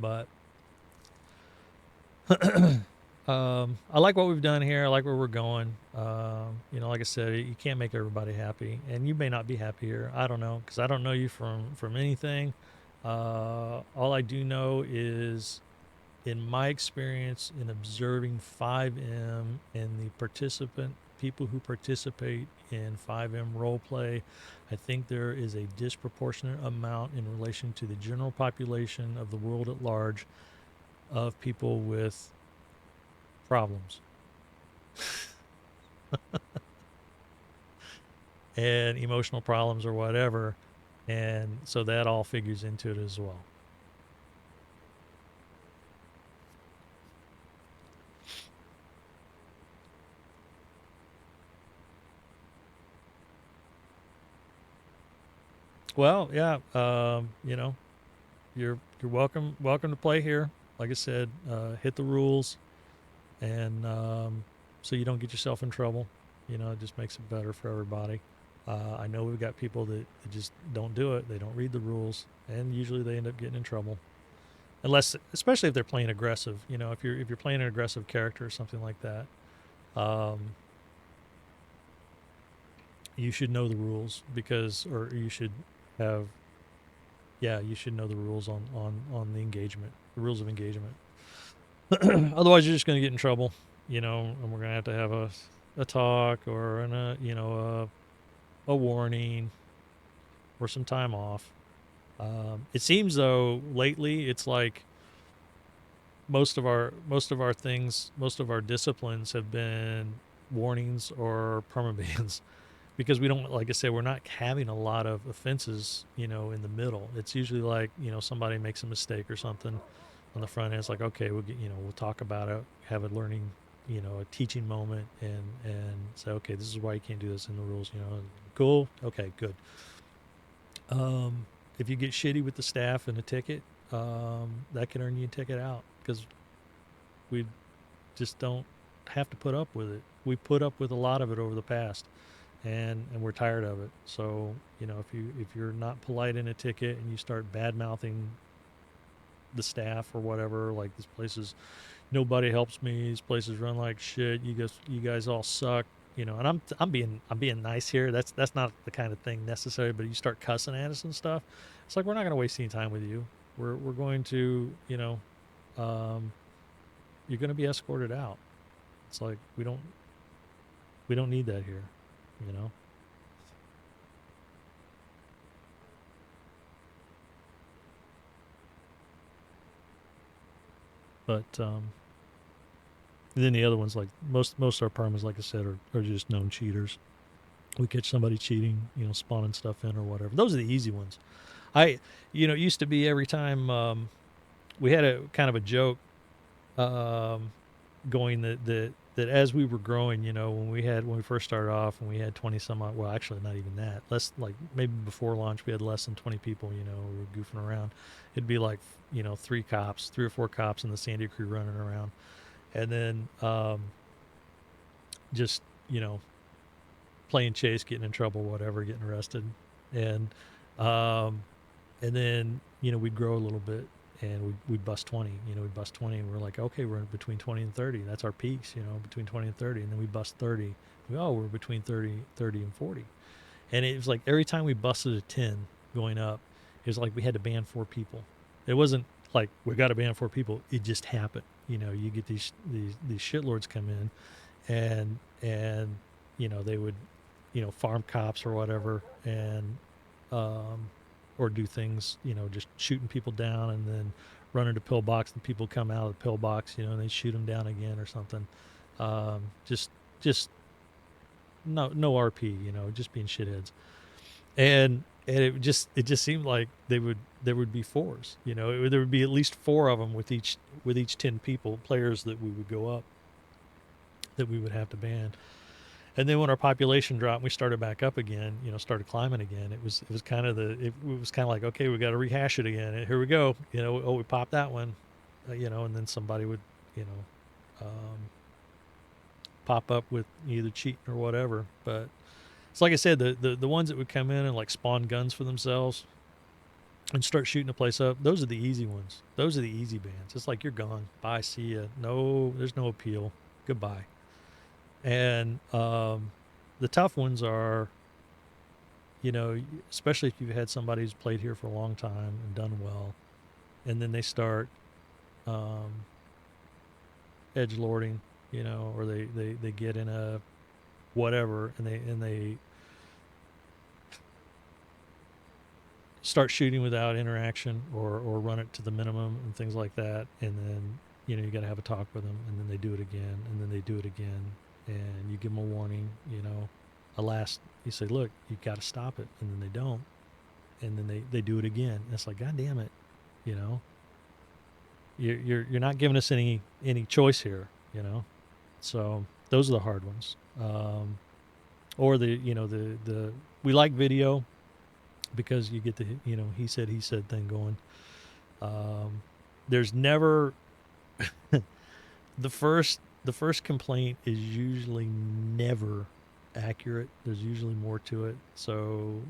But I like what we've done here. I like where we're going. You know, like I said, you can't make everybody happy, and you may not be happy here. I don't know, because I don't know you from anything. All I do know is, in my experience in observing 5M and the people who participate in 5M role play, I think there is a disproportionate amount in relation to the general population of the world at large of people with problems and emotional problems or whatever, and so that all figures into it as well. Well, yeah, you know, you're welcome to play here. Like I said, hit the rules, and so you don't get yourself in trouble. You know, it just makes it better for everybody. I know we've got people that just don't do it. They don't read the rules, and usually they end up getting in trouble. Unless, especially if they're playing aggressive. You know, if you're playing an aggressive character or something like that, you should know the rules, because, or you should have, yeah, you should know the rules on the engagement, the rules of engagement. Otherwise, you're just going to get in trouble, you know, and we're going to have a talk, or a warning, or some time off. It seems though lately it's like most of our things, most of our disciplines have been warnings or permabans, because we don't, like I said, we're not having a lot of offenses, you know, in the middle. It's usually like, you know, somebody makes a mistake or something on the front end. It's like, okay, we'll talk about it, have a learning, you know, a teaching moment, and say, okay, this is why you can't do this in the rules, you know. Cool. Okay, good. If you get shitty with the staff and a ticket, that can earn you a ticket out, because we just don't have to put up with it. We put up with a lot of it over the past, and we're tired of it. So, you know, if you're not polite in a ticket and you start bad mouthing the staff or whatever, like, this place is, nobody helps me, these places run like shit, you guys all suck, you know, and I'm being nice here. That's not the kind of thing necessary. But you start cussing at us and stuff, it's like, we're not going to waste any time with you. We're going to, you know, you're going to be escorted out. It's like, we don't need that here, you know. But then the other ones, like most of our permits, like I said, are just known cheaters. We catch somebody cheating, you know, spawning stuff in or whatever. Those are the easy ones. It used to be every time we had a kind of a joke going that as we were growing, you know, when we first started off and we had 20 some odd, well, actually not even that, less, like maybe before launch we had less than 20 people, you know, we were goofing around. It'd be like, you know, 3 or 4 cops and the Sandy crew running around, and then just, you know, playing chase, getting in trouble, whatever, getting arrested, and then, you know, we'd grow a little bit, and we'd bust 20, you know, we'd bust 20, and we're like, okay, we're between 20 and 30. That's our peaks, you know, between 20 and 30. And then we bust 30. We're between 30 and 40. And it was like every time we busted a 10 going up, it was like we had to ban 4 people. It wasn't, like we got to ban 4 people. It just happened. You get these shitlords come in, and they would farm cops or whatever, and or do things just shooting people down, and then run into pillbox, and people come out of the pillbox, and they shoot them down again or something. Just no RP, just being shitheads. And it just seemed like there would be 4s, there would be at least 4 of them with each 10 players that we would go up, that we would have to ban. And then when our population dropped, we started back up again, started climbing again. It was kind of like, okay, we got to rehash it again. And here we go. We popped that one, and then somebody would, pop up with either cheating or whatever. But it's like I said, the ones that would come in and like spawn guns for themselves and start shooting the place up, those are the easy ones. Those are the easy bans. It's like, you're gone. Bye. See ya. No, there's no appeal. Goodbye. And the tough ones are, especially if you've had somebody who's played here for a long time and done well, and then they start edgelording, or they get in a whatever, and they start shooting without interaction, or run it to the minimum and things like that. And then you got to have a talk with them, and then they do it again, and then they do it again, and you give them a warning, you say, look, you got to stop it, and then they don't, and then they do it again. And it's like, God damn it, you're not giving us any choice here, so those are the hard ones. Or the we like video, because you get the he said thing going. There's never the first complaint is usually never accurate. There's usually more to it. So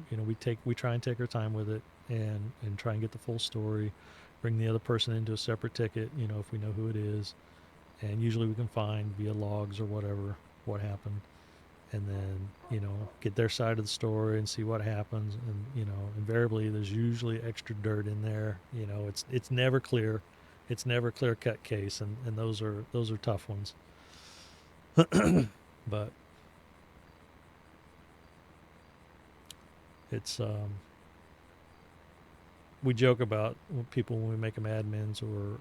we try and take our time with it, and try and get the full story, bring the other person into a separate ticket, if we know who it is, and usually we can find via logs or whatever what happened, and then get their side of the story and see what happens. And invariably there's usually extra dirt in there. It's never clear. It's never clear cut case, and those are tough ones. But it's we joke about people when we make them admins or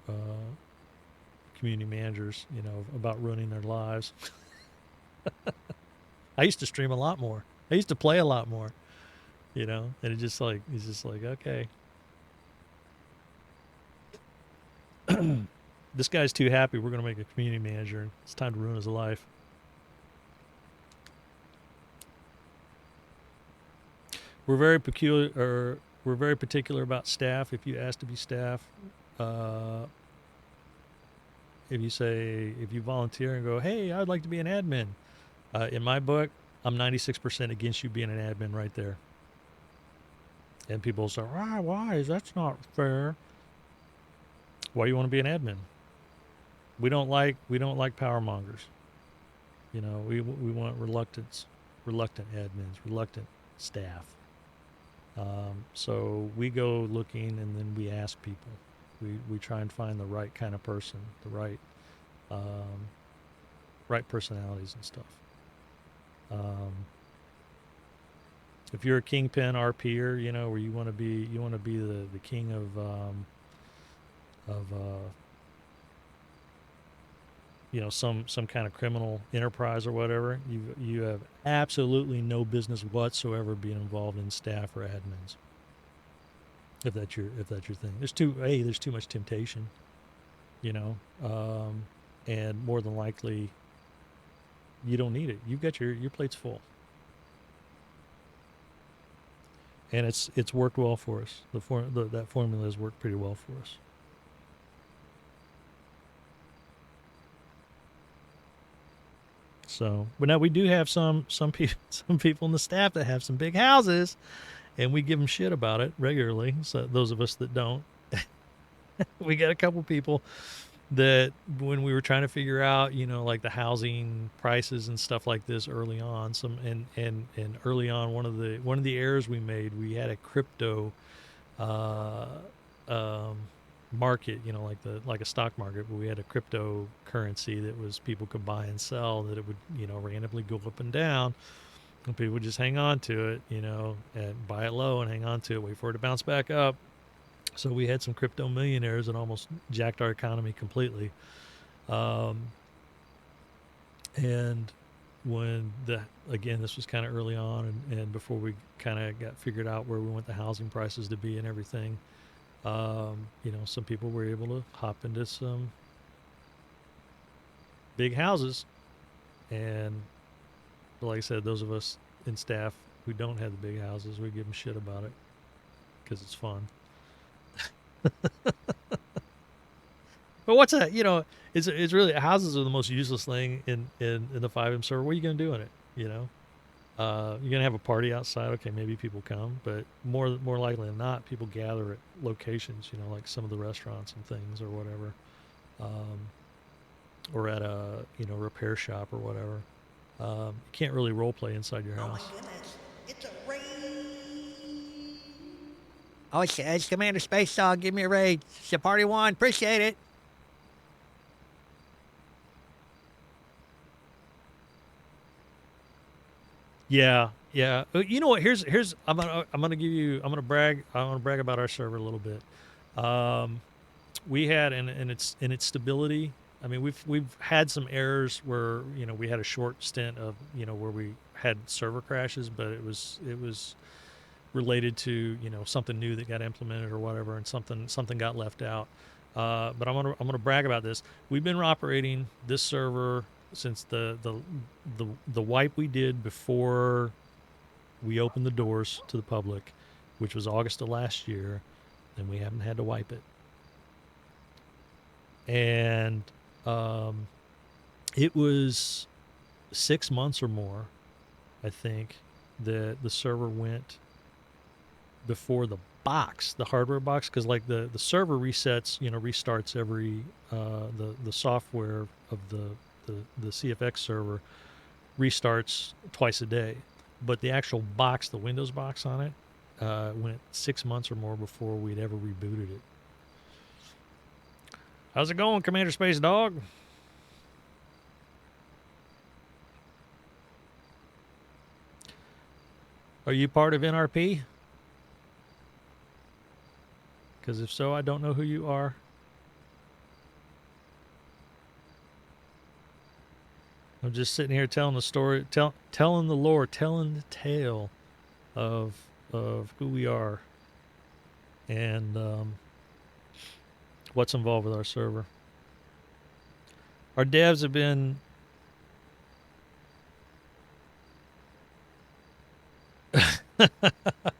community managers, about ruining their lives. I used to stream a lot more. I used to play a lot more, and it's just like, okay. This guy's too happy. We're going to make a community manager, and it's time to ruin his life. We're very particular about staff. If you ask to be staff, if you volunteer and go, hey, I'd like to be an admin, in my book, I'm 96% against you being an admin right there. And people say, why? That's not fair. Why do you want to be an admin? We don't like power mongers. We want reluctant admins, reluctant staff. So we go looking, and then we ask people. We try and find the right kind of person, the right personalities and stuff. If you're a kingpin RPer, where you want to be the king of some kind of criminal enterprise or whatever, you have absolutely no business whatsoever being involved in staff or admins. If that's your thing, there's too much temptation, and more than likely you don't need it. You've got your plate's full. And it's worked well for us. That formula has worked pretty well for us. So, but now we do have some people in the staff that have some big houses, and we give them shit about it regularly. So those of us that don't, we got a couple people that when we were trying to figure out, like the housing prices and stuff like this early on, and early on, one of the errors we made, we had a crypto market, you know, like a stock market, but we had a cryptocurrency that was people could buy and sell, that it would, you know, randomly go up and down, and people would just hang on to it, you know, and buy it low and hang on to it, wait for it to bounce back up. So we had some crypto millionaires that almost jacked our economy completely. And when again, this was kind of early on, and before we kind of got figured out where we want the housing prices to be and everything, you know, some people were able to hop into some big houses. And like I said, those of us in staff who don't have the big houses, we give them shit about it because it's fun. But what's that? You know, it's really, houses are the most useless thing in the FiveM server. What are you going to do in it? You know, you're going to have a party outside. Okay, maybe people come, but more likely than not, people gather at locations. You know, like some of the restaurants and things or whatever, or at a, you know, repair shop or whatever. You can't really role play inside your house. Oh my goodness, it's a raid. Oh, it's Commander Space Dog. Give me a raid. It's a party one. Appreciate it. Yeah. You know what? Here's I'm gonna brag about our server a little bit. We had in its stability. I mean, we've had some errors where, you know, we had a short stint of, you know, where we had server crashes, but it was related to, you know, something new that got implemented or whatever, and something got left out. But I'm gonna brag about this. We've been operating this server since the wipe we did before we opened the doors to the public, which was August of last year, and we haven't had to wipe it. And it was 6 months or more, I think, that the server went before the hardware box, because like the server resets, you know, restarts every the software of the CFX server restarts twice a day, but the actual box, the Windows box on it, went 6 months or more before we'd ever rebooted it. How's it going, Commander Space Dog? Are you part of NRP? Because if so, I don't know who you are. I'm just sitting here telling the story, telling the lore, telling the tale of who we are and what's involved with our server. Our devs have been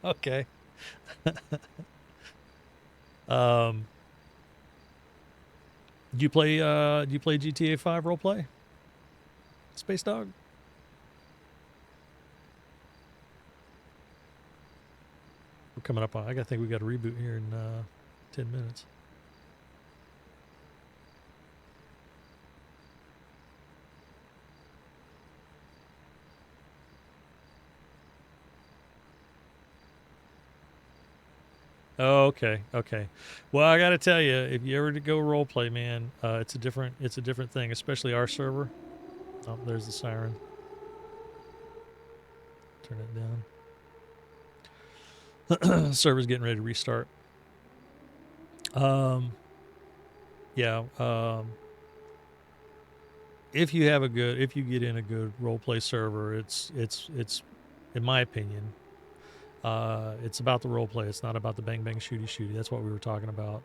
okay. Do you play GTA 5 roleplay? Space Dog? We're coming up on, I think we got a reboot here in 10 minutes. Oh, okay. Well, I got to tell you, if you ever to go role play, man, it's a different thing, especially our server. Oh, there's the siren. Turn it down. Server's getting ready to restart. Yeah. If you get in a good role play server, it's in my opinion, it's about the role play. It's not about the bang bang shooty shooty. That's what we were talking about,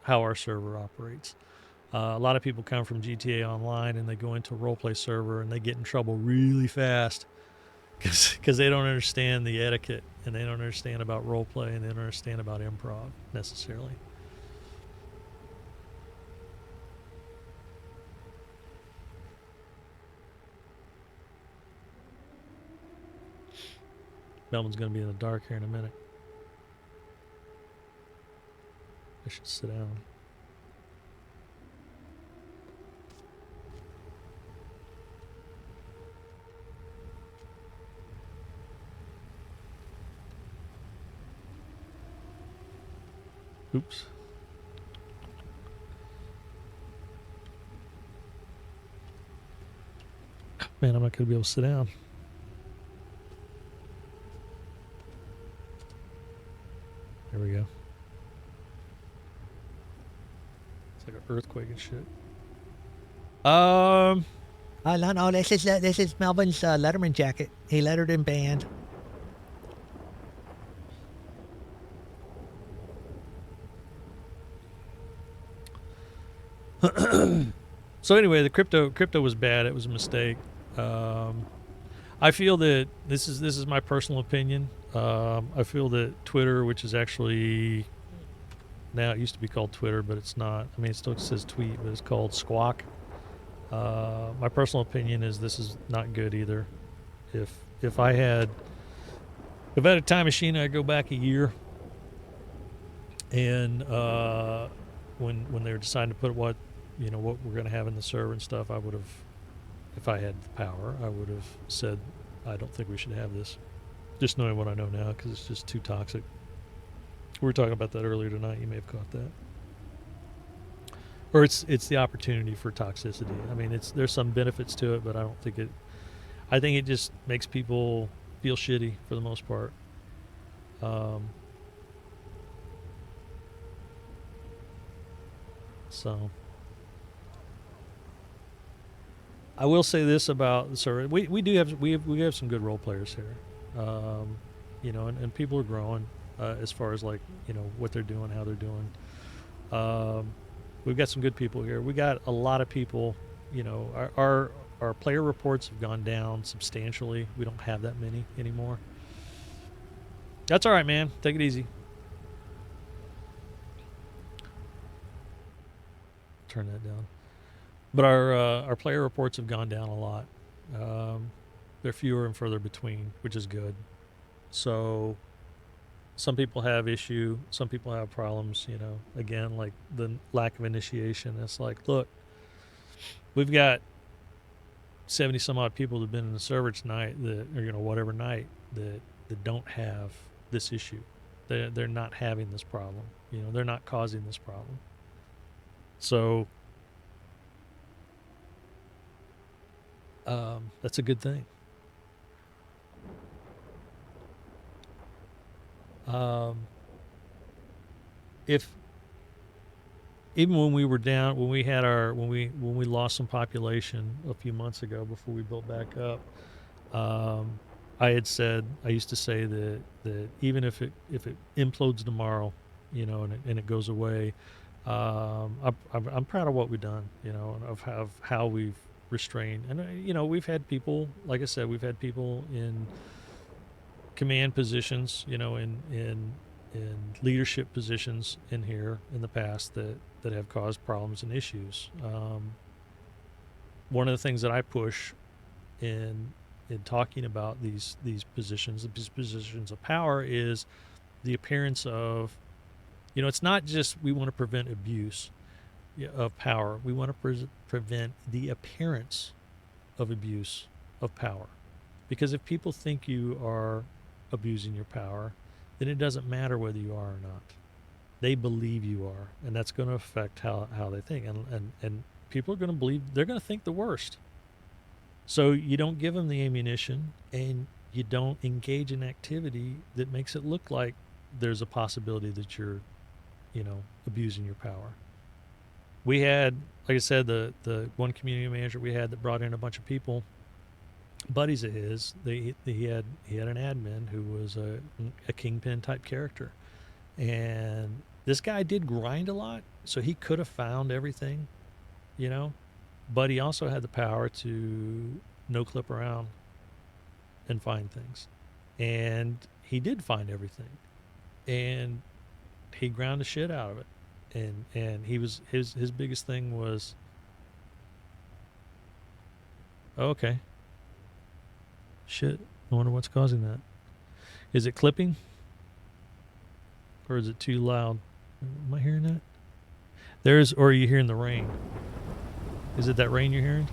how our server operates. A lot of people come from GTA Online and they go into a role play server and they get in trouble really fast because they don't understand the etiquette and they don't understand about role play and they don't understand about improv necessarily. Melvin's going to be in the dark here in a minute. I should sit down. Oops. Man, I'm not going to be able to sit down. There we go. It's like an earthquake and shit. No, this is Melvin's Letterman jacket. He lettered in band. So anyway, the crypto was bad. It was a mistake. I feel that this is my personal opinion. I feel that Twitter, which is actually now, it used to be called Twitter, but it's not. I mean, it still says tweet, but it's called Squawk. My personal opinion is this is not good either. If I had a time machine, I'd go back a year, and when they were deciding to put what we're going to have in the server and stuff, I would have, if I had the power, I would have said, I don't think we should have this. Just knowing what I know now, because it's just too toxic. We were talking about that earlier tonight. You may have caught that. Or it's the opportunity for toxicity. I mean, there's some benefits to it, but I don't think it. I think it just makes people feel shitty for the most part. So I will say this about the server. We have some good role players here. And people are growing as far as like, what they're doing, how they're doing. We've got some good people here. We got a lot of people, our player reports have gone down substantially. We don't have that many anymore. That's all right, man. Take it easy. Turn that down. But our player reports have gone down a lot. They're fewer and further between, which is good. So some people have issue, some people have problems, again, like the lack of initiation. It's like, look, we've got 70 some odd people that have been in the server tonight that, or whatever night, that don't have this issue. They're not having this problem. They're not causing this problem. So that's a good thing. If even when we were down, when we lost some population a few months ago before we built back up, I used to say that even if it implodes tomorrow, and it goes away, I'm proud of what we've done, of how we've restrained. And we've had people, like I said, we've had people in command positions, in leadership positions in here in the past that have caused problems and issues. One of the things that I push in talking about these positions of power is the appearance of, it's not just we want to prevent abuse of power. We want to prevent the appearance of abuse of power. Because if people think you are abusing your power, then it doesn't matter whether you are or not. They believe you are, and that's going to affect how they think. And people are going to believe, they're going to think the worst. So you don't give them the ammunition, and you don't engage in activity that makes it look like there's a possibility that you're, abusing your power. We had, like I said, the one community manager we had that brought in a bunch of people, buddies of his. He had an admin who was a kingpin type character, and this guy did grind a lot, so he could have found everything, but he also had the power to no clip around and find things, and he did find everything, and he ground the shit out of it, and he was his biggest thing was, okay, shit, I wonder what's causing that. Is it clipping? Or is it too loud? Am I hearing that? Or are you hearing the rain? Is it that rain you're hearing?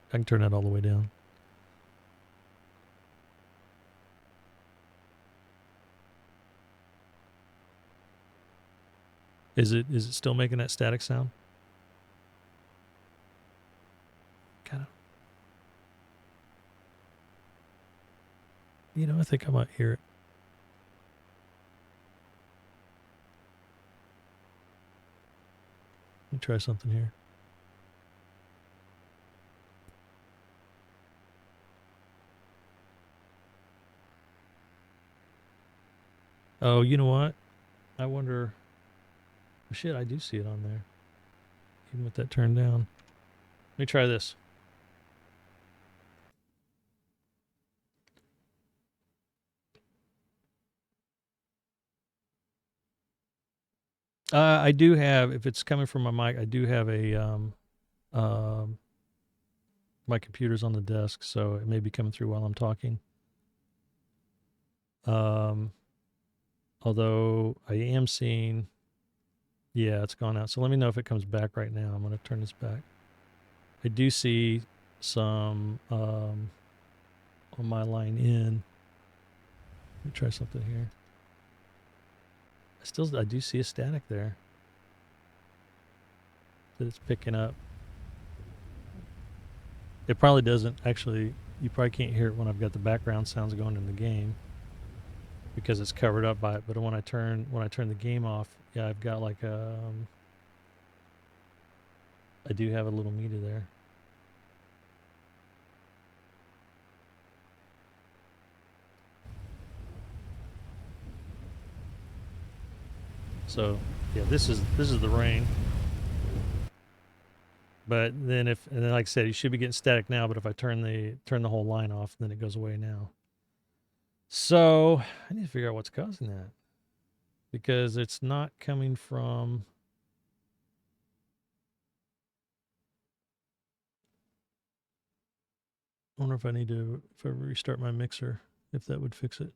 I can turn that all the way down. Is it still making that static sound? You know, I think I might hear it. Let me try something here. Oh, you know what? I wonder. Oh, shit, I do see it on there. Even with that turned down. Let me try this. I do have, if it's coming from my mic, I do have my computer's on the desk, so it may be coming through while I'm talking. Although I am seeing, yeah, it's gone out. So let me know if it comes back right now. I'm going to turn this back. I do see some on my line in. Let me try something here. I do see a static there that it's picking up. It probably doesn't actually. You probably can't hear it when I've got the background sounds going in the game because it's covered up by it. But when I turn the game off, yeah, I've got like I do have a little meter there. So yeah, this is the rain. But then and then like I said, you should be getting static now. But if I turn the whole line off, then it goes away now. So I need to figure out what's causing that because it's not coming from. I wonder if I need to if I restart my mixer, if that would fix it.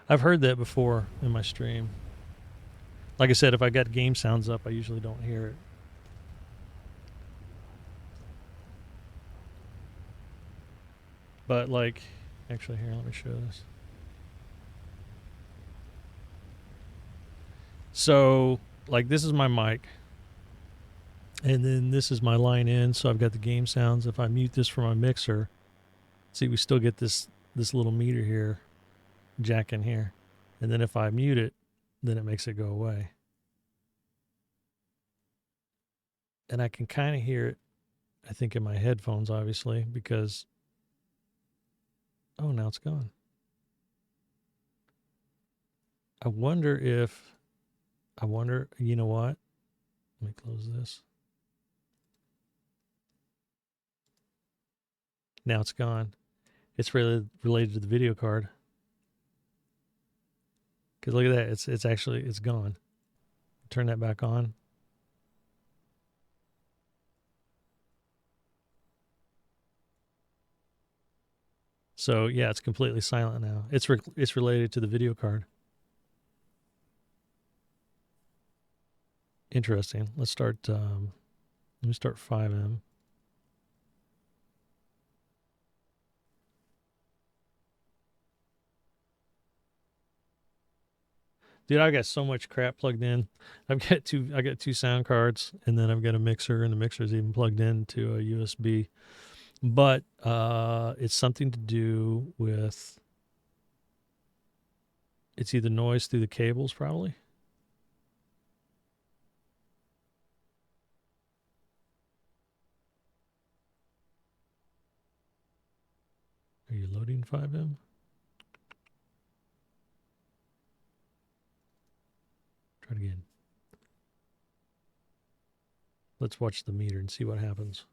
I've heard that before in my stream. Like I said, if I got game sounds up, I usually don't hear it. But like, actually here, let me show this. So like this is my mic. And then this is my line in, so I've got the game sounds. If I mute this from my mixer, see we still get this little meter here, jack in here. And then if I mute it, then it makes it go away. And I can kind of hear it, I think, in my headphones, obviously, because, oh, now it's gone. I wonder, you know what? Let me close this. Now it's gone. It's really related to the video card. Because look at that, it's gone. Turn that back on. So yeah, it's completely silent now. It's related to the video card. Interesting. Let's start. Let me start 5M. Dude, I got so much crap plugged in. I got two sound cards, and then I've got a mixer, and the mixer is even plugged into a USB. But it's something to do with. It's either noise through the cables, probably. Are you loading 5M? Try it again. Let's watch the meter and see what happens.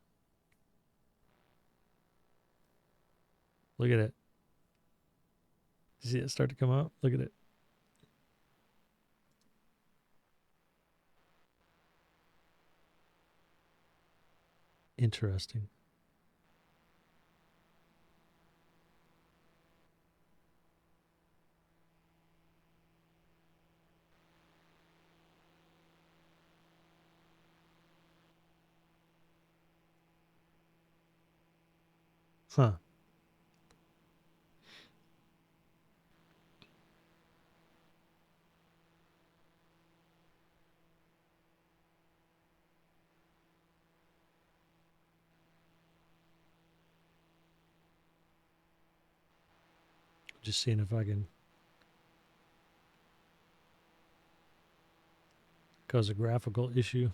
Look at it. See it start to come up? Look at it. Interesting. Huh. Just seeing if I can cause a graphical issue.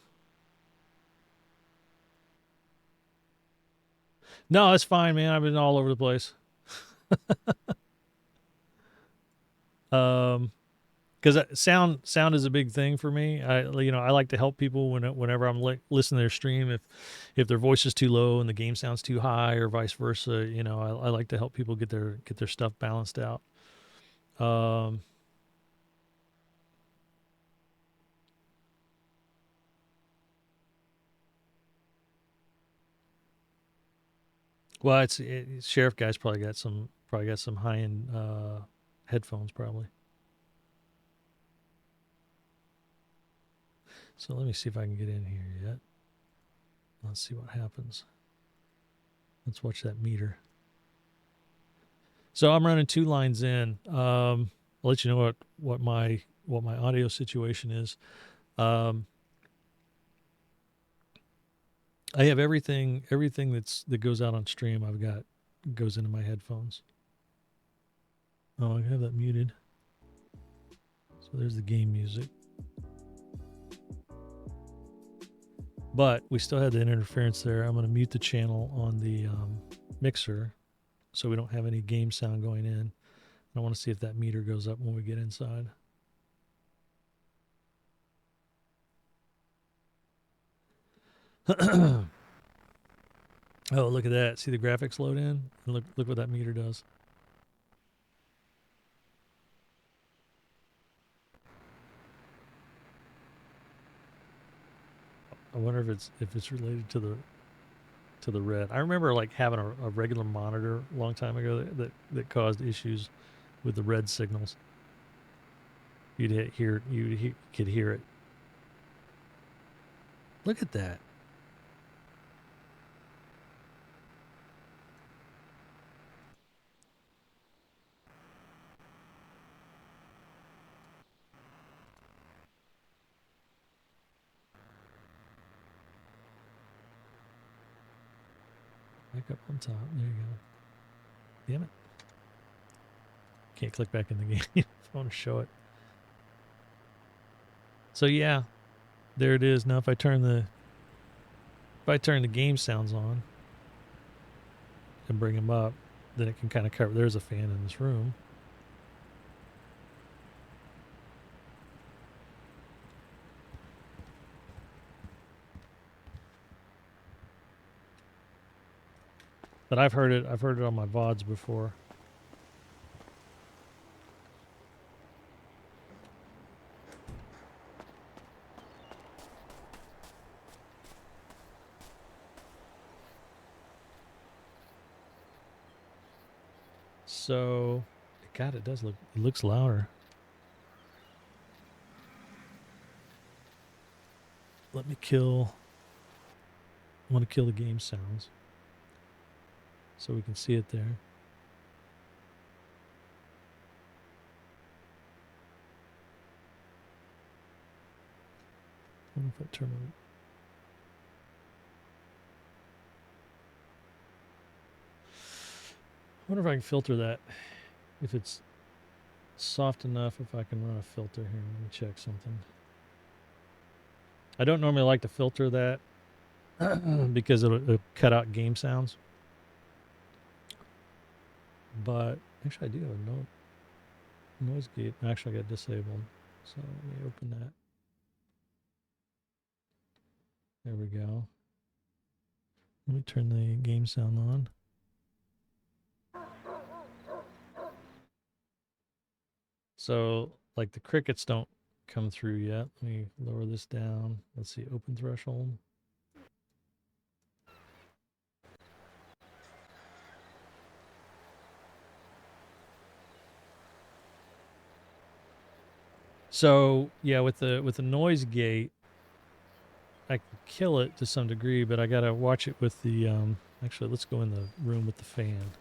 No, it's fine, man. I've been all over the place. Because sound is a big thing for me. I like to help people whenever I'm listening to their stream. If their voice is too low and the game sounds too high, or vice versa, I like to help people get their stuff balanced out. Well, sheriff guy's probably got some high end headphones probably. So let me see if I can get in here yet. Let's see what happens. Let's watch that meter. So I'm running 2 lines in. I'll let you know what my audio situation is. I have everything that goes out on stream. I've got goes into my headphones. Oh, I have that muted. So there's the game music. But we still had the interference there. I'm going to mute the channel on the mixer so we don't have any game sound going in. I want to see if that meter goes up when we get inside. Oh, look at that. See the graphics load in? And look what that meter does. I wonder if it's related to the red. I remember like having a regular monitor a long time ago that caused issues with the red signals. You could hear it. Look at that. Back up on top. There you go. Damn it. Can't click back in the game. I want to show it. So yeah, there it is. Now if I turn the game sounds on and bring them up, then it can kind of cover. There's a fan in this room. But I've heard it on my VODs before. So, God, it looks louder. I want to kill the game sounds so we can see it there. I wonder if I turn it. I wonder if I can filter that. If it's soft enough, if I can run a filter here. Let me check something. I don't normally like to filter that because it'll cut out game sounds. But actually I do have a noise gate. Actually I got disabled. So let me open that. There we go. Let me turn the game sound on. So like the crickets don't come through yet. Let me lower this down. Let's see, open threshold. So yeah, with the noise gate, I can kill it to some degree, but I gotta watch it with the actually let's go in the room with the fan.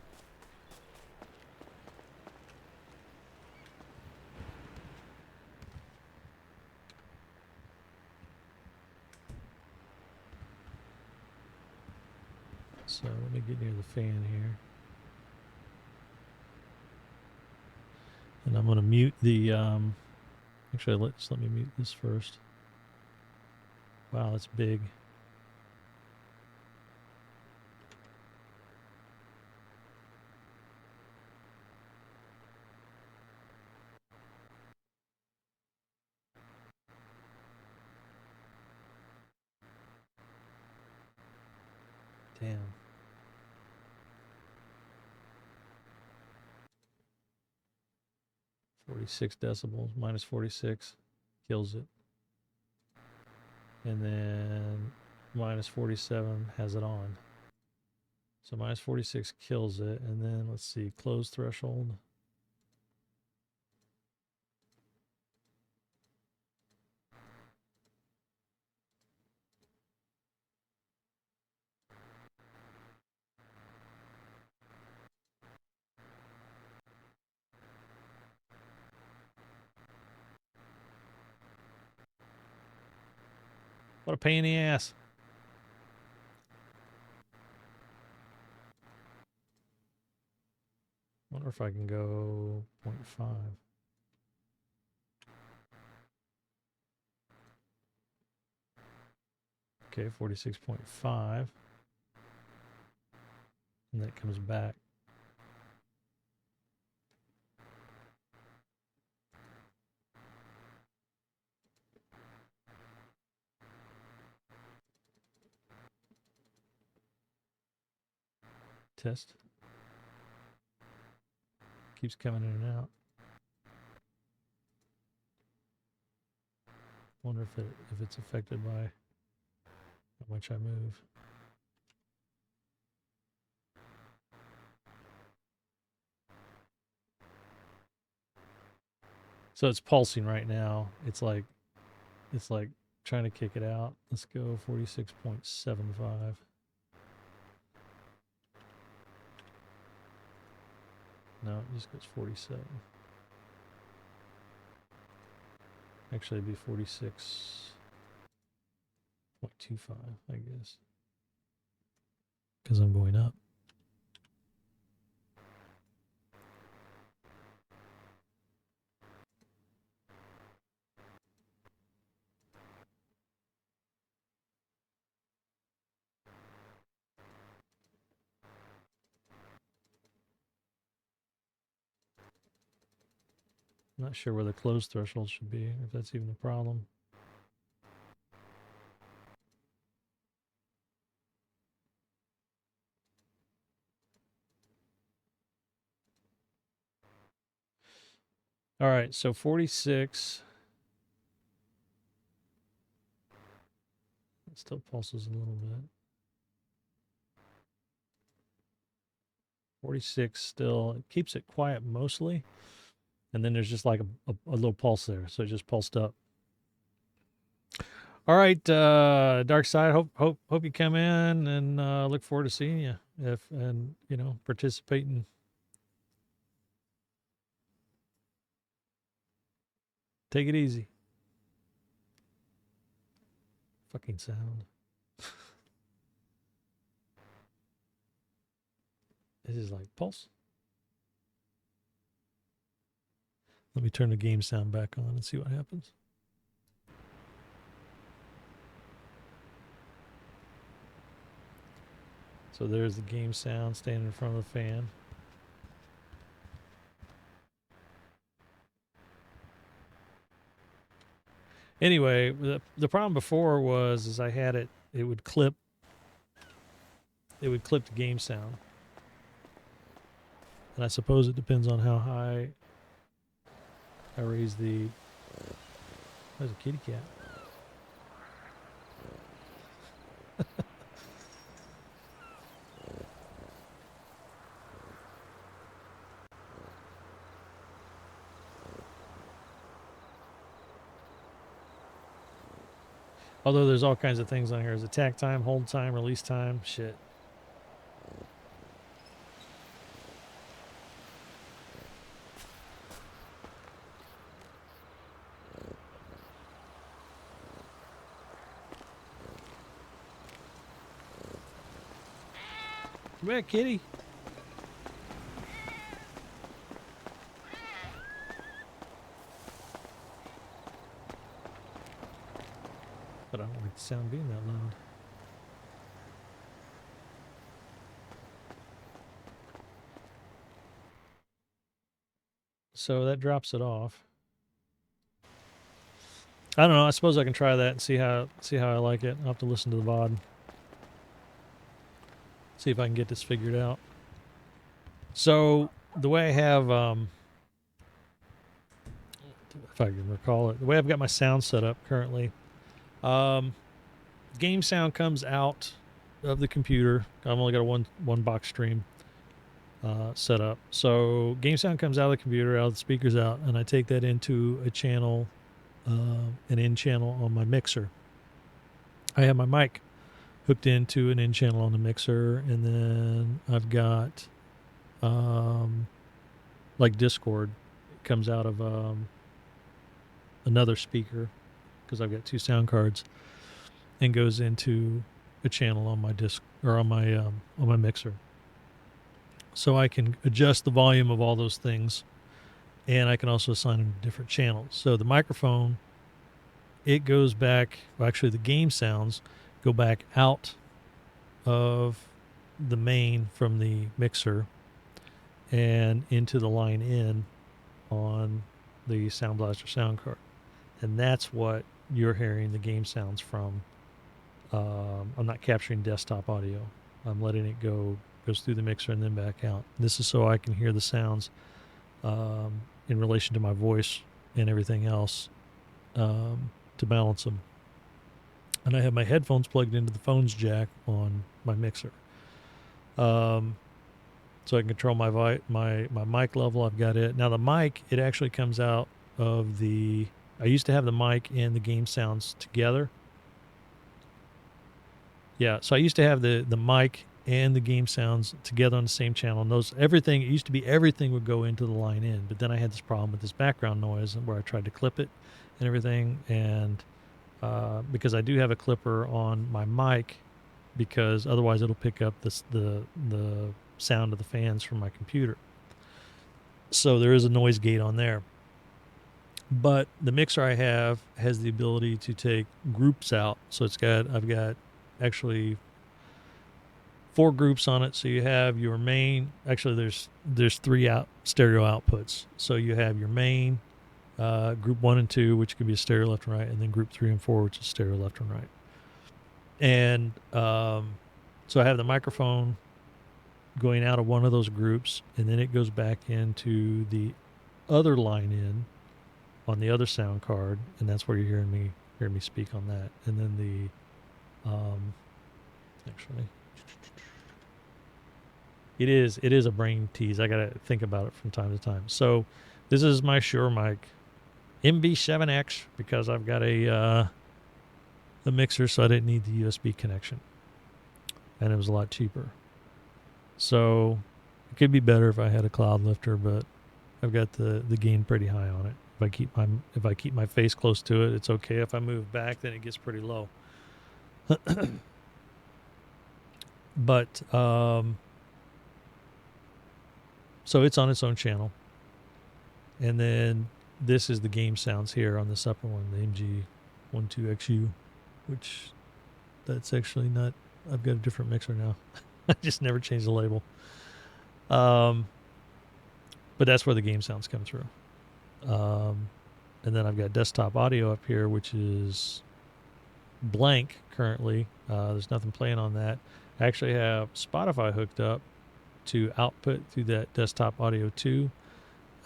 So let me get near the fan here. And I'm going to mute the, actually, let me mute this first. Wow, that's big. Damn. -46 decibels, -46 kills it. And then -47 has it on. So -46 kills it. And then let's see, close threshold. What a pain in the ass. Wonder if I can go 0.5. Okay, 46.5. And that comes back. Test. Keeps coming in and out. Wonder if it's affected by how much I move. So it's pulsing right now. It's like trying to kick it out. Let's go 46.75. No, it just goes 47. Actually, it'd be 46.25, I guess. Because I'm going up. I'm not sure where the close threshold should be, if that's even a problem. All right, so 46. It still pulses a little bit. 46 still, it keeps it quiet mostly. And then there's just like a little pulse there. So it just pulsed up. All right, Dark Side, hope you come in, and look forward to seeing you and participating. Take it easy. Fucking sound. This is like pulse. Let me turn the game sound back on and see what happens. So there's the game sound standing in front of the fan. Anyway, the problem before was I had it would clip the game sound. And I suppose it depends on how high I raise the... There's a kitty cat. Although there's all kinds of things on here. There's attack time, hold time, release time, shit. Come back, kitty. sound being that loud. So that drops it off. I don't know. I suppose I can try that and see how I like it. I'll have to listen to the VOD. See if I can get this figured out. So the way I have, if I can recall it, the way I've got my sound set up currently, game sound comes out of the computer. I've only got a one box stream set up. So game sound comes out of the computer, out of the speakers out, and I take that into a channel, an in channel on my mixer. I have my mic hooked into an in channel on the mixer, and then I've got like Discord. It comes out of another speaker because I've got two sound cards, and goes into a channel on my disc or on my mixer. So I can adjust the volume of all those things, and I can also assign them to different channels. So the microphone, it goes back, well, actually the game sounds go back out of the main from the mixer and into the line in on the Sound Blaster sound card. And that's what you're hearing the game sounds from. I'm not capturing desktop audio. I'm letting it goes through the mixer and then back out. This is so I can hear the sounds in relation to my voice and everything else to balance them. And I have my headphones plugged into the phone's jack on my mixer. So I can control my mic level. I've got it. Now the mic, it actually comes out of the, I used to have the mic and the game sounds together. Yeah, so I used to have the mic and the game sounds together on the same channel. And those, everything, it used to be everything would go into the line in. But then I had this problem with this background noise where I tried to clip it and everything. And because I do have a clipper on my mic, because otherwise it'll pick up the sound of the fans from my computer. So there is a noise gate on there. But the mixer I have has the ability to take groups out. So I've got actually 4 groups on it. So you have your main, actually there's 3 stereo outputs. So you have your main, group 1 and 2, which could be a stereo left and right, and then group 3 and 4, which is stereo left and right. And so I have the microphone going out of one of those groups, and then it goes back into the other line in on the other sound card, and that's where you're hearing me speak on that. And then the actually it is a brain tease. I gotta think about it from time to time. So this is my Shure mic MB7X, because I've got a mixer, so I didn't need the USB connection, and it was a lot cheaper. So it could be better if I had a cloud lifter, but I've got the gain pretty high on it. If I keep my face close to it, it's okay. If I move back, then it gets pretty low. But so it's on its own channel, and then this is the game sounds here on this upper one, the MG12XU, which that's actually not. I've got a different mixer now. I just never changed the label. But that's where the game sounds come through. And then I've got desktop audio up here, which is blank currently. There's nothing playing on that. I actually have Spotify hooked up to output through that desktop audio too,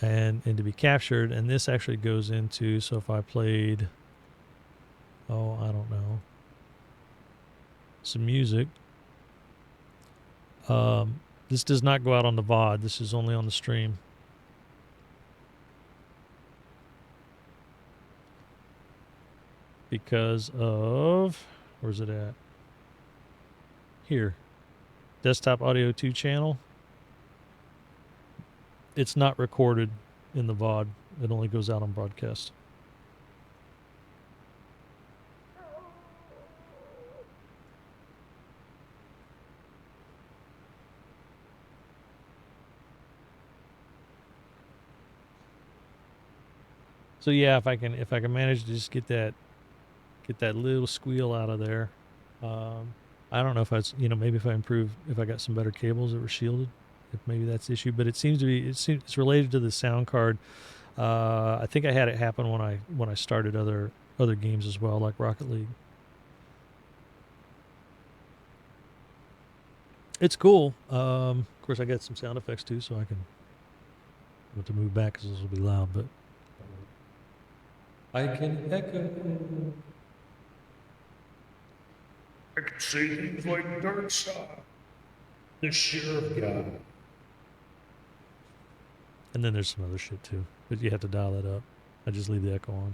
and to be captured. And this actually goes into, so if I played, I don't know, some music. This does not go out on the VOD. This is only on the stream. Because of, where's it at? Here. Desktop Audio 2 channel. It's not recorded in the VOD. It only goes out on broadcast. So yeah, if I can manage to just get that Get that little squeal out of there. I don't know if maybe if I got some better cables that were shielded, if maybe that's the issue. But it seems to be, it's related to the sound card. I think I had it happen when I started other games as well, like Rocket League. It's cool. Of course, I got some sound effects too, so I can have to move back because this will be loud. But I can echo. I can say things like Dark Side, the sheriff guy. And then there's some other shit too, but you have to dial that up. I just leave the echo on.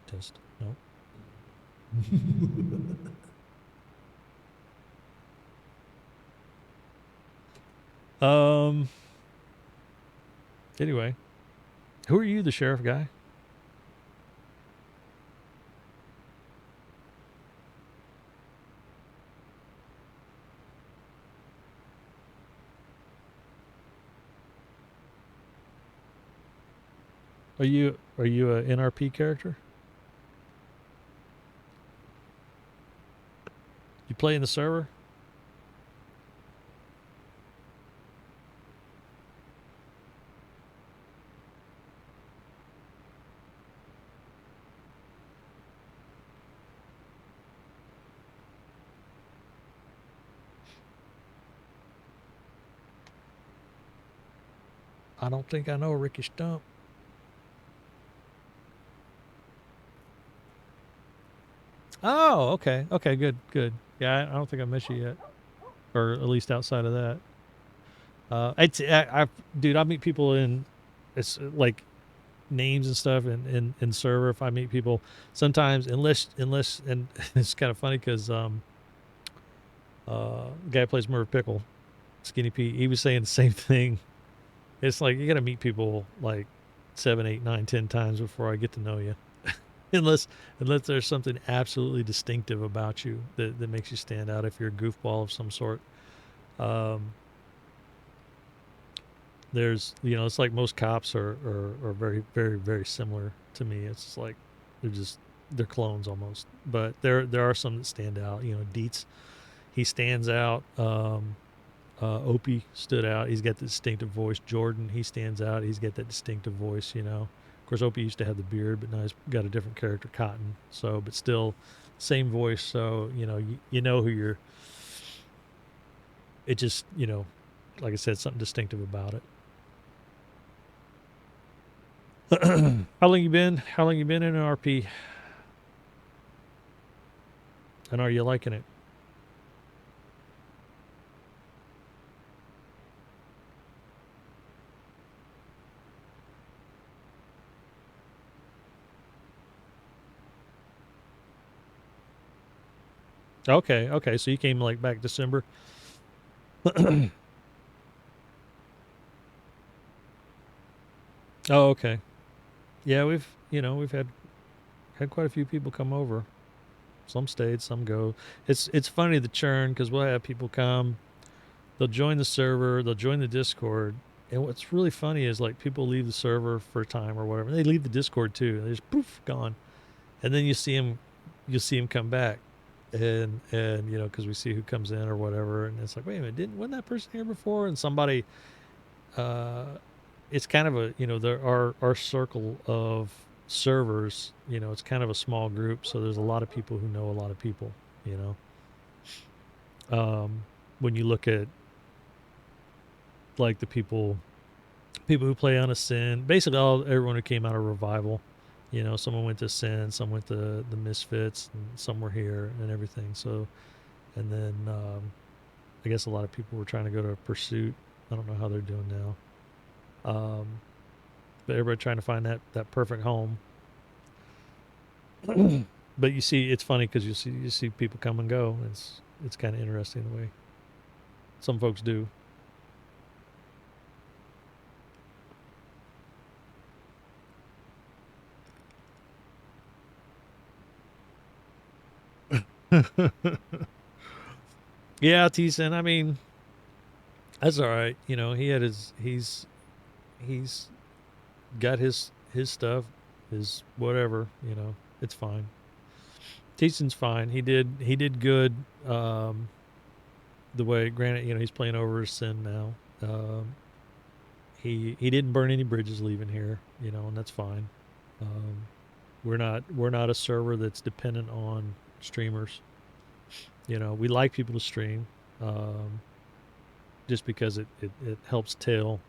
Test. Nope. Anyway, who are you, the sheriff guy? Are you a NRP character? You play in the server? I don't think I know Ricky Stump. Oh, okay. Okay, good. Yeah, I don't think I missed you yet. Or at least outside of that. Dude, I meet people it's like names and stuff in server. If I meet people sometimes, unless, and it's kind of funny because, the guy who plays Merv Pickle, Skinny Pete, he was saying the same thing. It's like, you got to meet people like 7, 8, 9, 10 times before I get to know you. unless there's something absolutely distinctive about you that makes you stand out. If you're a goofball of some sort, there's, it's like most cops are very, very, very similar to me. It's like they're clones almost. But there are some that stand out. Dietz, he stands out. Opie stood out. He's got the distinctive voice. Jordan, he stands out. He's got that distinctive voice. Of course, Opie used to have the beard, but now he's got a different character, Cotton. So, but still, same voice. So you know who you're. It just like I said, something distinctive about it. How long you been in RP? And are you liking it? Okay. So you came like back December. Oh, okay. Yeah, we've had quite a few people come over. Some stayed, some go. It's funny, the churn, because we'll have people come, they'll join the server, they'll join the Discord, and what's really funny is like people leave the server for a time or whatever. They leave the Discord too. They just poof, gone, and then you'll see them come back, and because we see who comes in or whatever, and it's like, wait a minute, wasn't that person here before? And somebody, it's kind of a our circle of servers, it's kind of a small group, so there's a lot of people who know a lot of people. When you look at like the people who play on Ascend, basically everyone who came out of Revival, someone went to Ascend, some went to the Misfits, and some were here and everything. So, and then I guess a lot of people were trying to go to Pursuit. I don't know how they're doing now. But everybody trying to find that perfect home. But you see, it's funny because you see people come and go. It's kind of interesting the way some folks do. Yeah, T-Sen, I mean, that's all right. He had he's got his stuff. is whatever, you know, it's fine. Teason's fine. He did good. The way, granted, you know, he's playing over his sin now. He didn't burn any bridges leaving here, you know, and that's fine. We're not a server that's dependent on streamers. You know, we like people to stream, just because it helps tell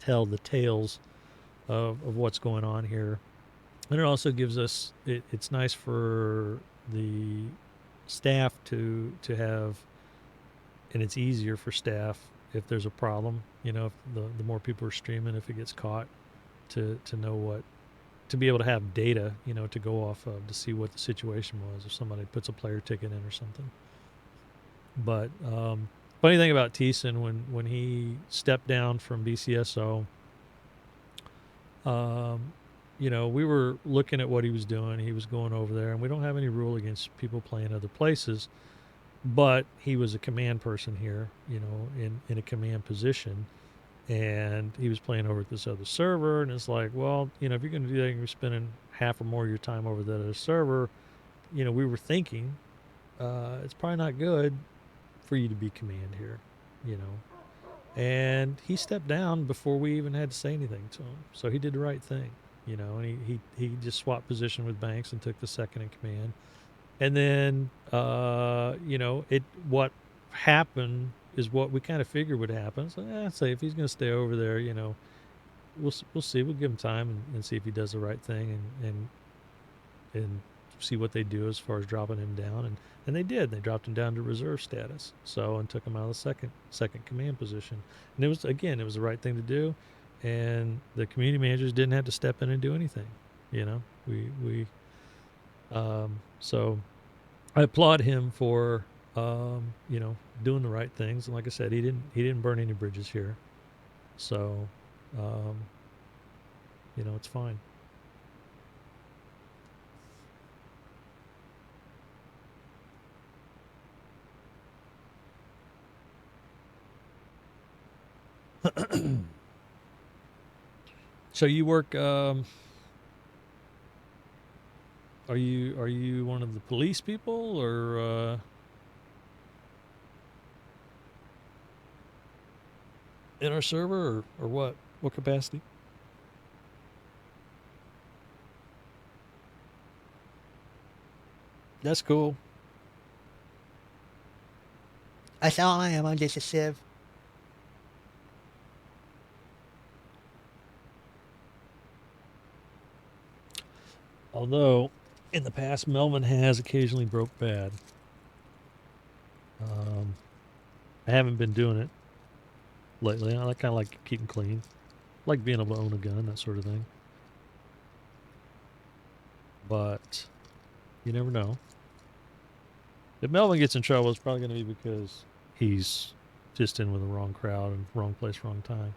the tales of what's going on here, and it also gives us it's nice for the staff to have, and it's easier for staff if there's a problem. You know, if the more people are streaming, if it gets caught, to know what, to be able to have data, you know, to go off of to see what the situation was if somebody puts a player ticket in or something. But funny thing about Thiessen, when he stepped down from BCSO, you know, we were looking at what he was doing. He was going over there, and we don't have any rule against people playing other places, but he was a command person here, you know, in a command position, and he was playing over at this other server, and it's like, well, you know, if you're going to do that and you're spending half or more of your time over that other server, you know, we were thinking it's probably not good for you to be command here, you know. And he stepped down before we even had to say anything to him, so he did the right thing, you know. And he just swapped position with Banks and took the second in command. And then you know, what happened is what we kind of figured would happen. So say if he's going to stay over there, you know, we'll see. We'll give him time and see if he does the right thing, and see what they do as far as dropping him down. And they did. They dropped him down to reserve status. So, and took him out of the second command position. And it was the right thing to do. And the community managers didn't have to step in and do anything. You know, so I applaud him for you know, doing the right things. And like I said, he didn't burn any bridges here. So you know, it's fine. So you work, are you one of the police people, or in our server, or what capacity? That's cool. That's all I am. I'm just a civ. Although, in the past, Melvin has occasionally broke bad. I haven't been doing it lately. I kind of like keeping clean. Like being able to own a gun, that sort of thing. But you never know. If Melvin gets in trouble, it's probably going to be because he's just in with the wrong crowd and wrong place, wrong time.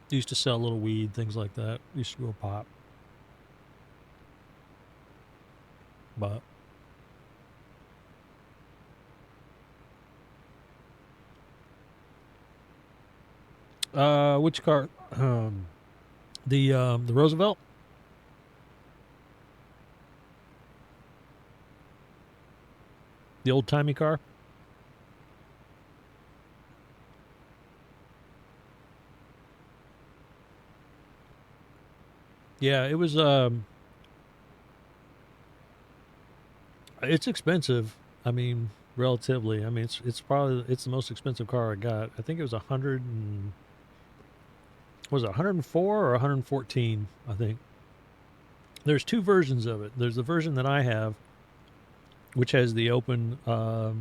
Used to sell a little weed, things like that. Used to grow pot. But which car? The Roosevelt. The old timey car. Yeah, it was. It's expensive. I mean, relatively. I mean, it's probably the most expensive car I got. I think it was 100 and was it 104 or 114? I think. There's two versions of it. There's the version that I have, which has the open, the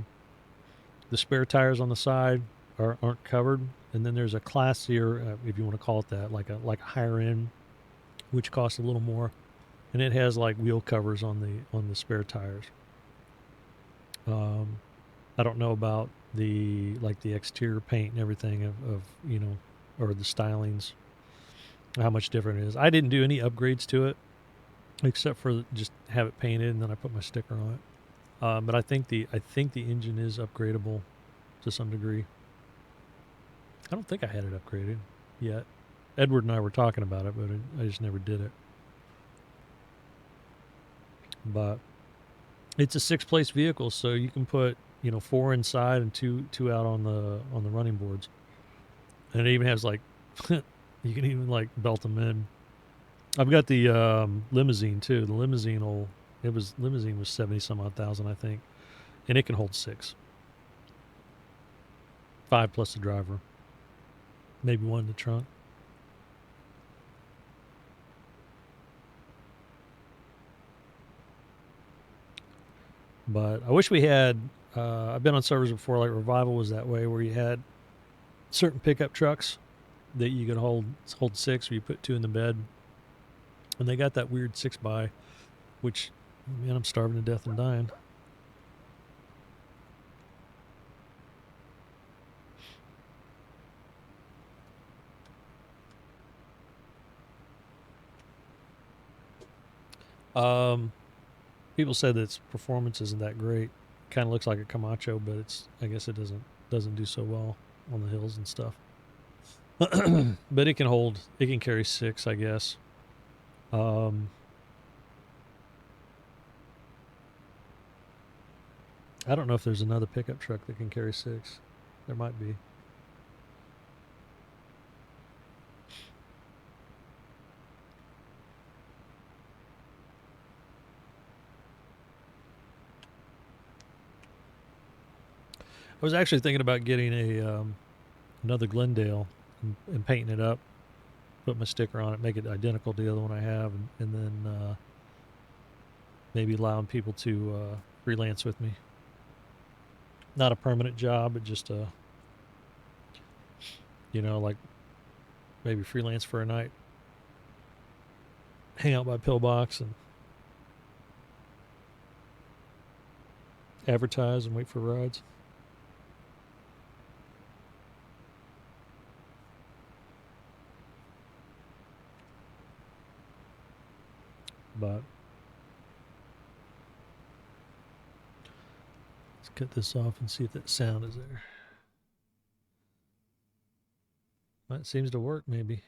spare tires on the side aren't covered, and then there's a classier, if you want to call it that, like a higher end, which costs a little more, and it has like wheel covers on the spare tires. I don't know about the exterior paint and everything of you know, or the stylings, how much different it is. I didn't do any upgrades to it, except for just have it painted, and then I put my sticker on it. But I think the engine is upgradable to some degree. I don't think I had it upgraded yet. Edward and I were talking about it, but I just never did it. But it's a 6-place vehicle, so you can put 4 inside and two out on the running boards, and it even has like you can even like belt them in. I've got the limousine too. The limousine limousine was 70 some odd thousand, I think, and it can hold 6, 5 plus the driver, maybe 1 in the trunk. But I wish we had. I've been on servers before, like Revival was that way, where you had certain pickup trucks that you could hold 6, where you put 2 in the bed, and they got that weird 6x, which, man, I'm starving to death and dying. People said that its performance isn't that great. Kind of looks like a Camacho, but I guess it doesn't do so well on the hills and stuff. But it can carry 6, I guess. I don't know if there's another pickup truck that can carry 6. There might be. I was actually thinking about getting another Glendale and painting it up, put my sticker on it, make it identical to the other one I have, and then maybe allowing people to freelance with me. Not a permanent job, but just like maybe freelance for a night, hang out by pillbox and advertise and wait for rides. But let's cut this off and see if that sound is there. Well, it seems to work, maybe.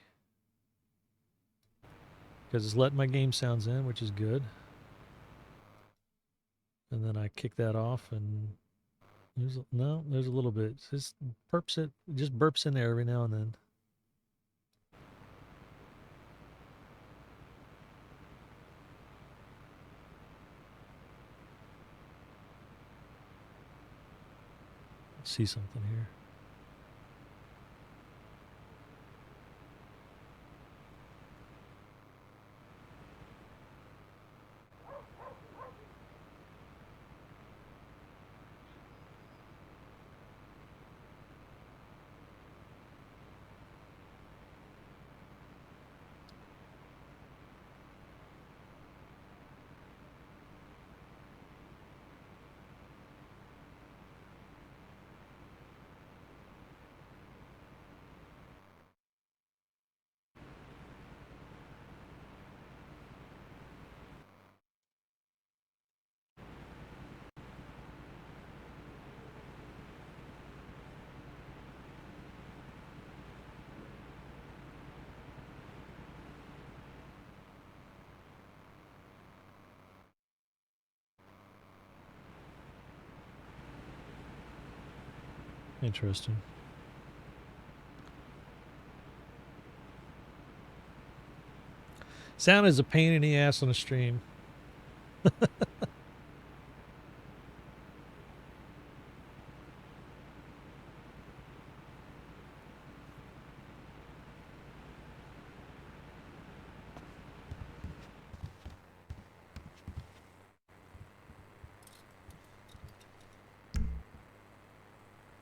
Because it's letting my game sounds in, which is good. And then I kick that off, and there's a little bit. It just burps in there every now and then. See something here. Interesting. Sound is a pain in the ass on a stream.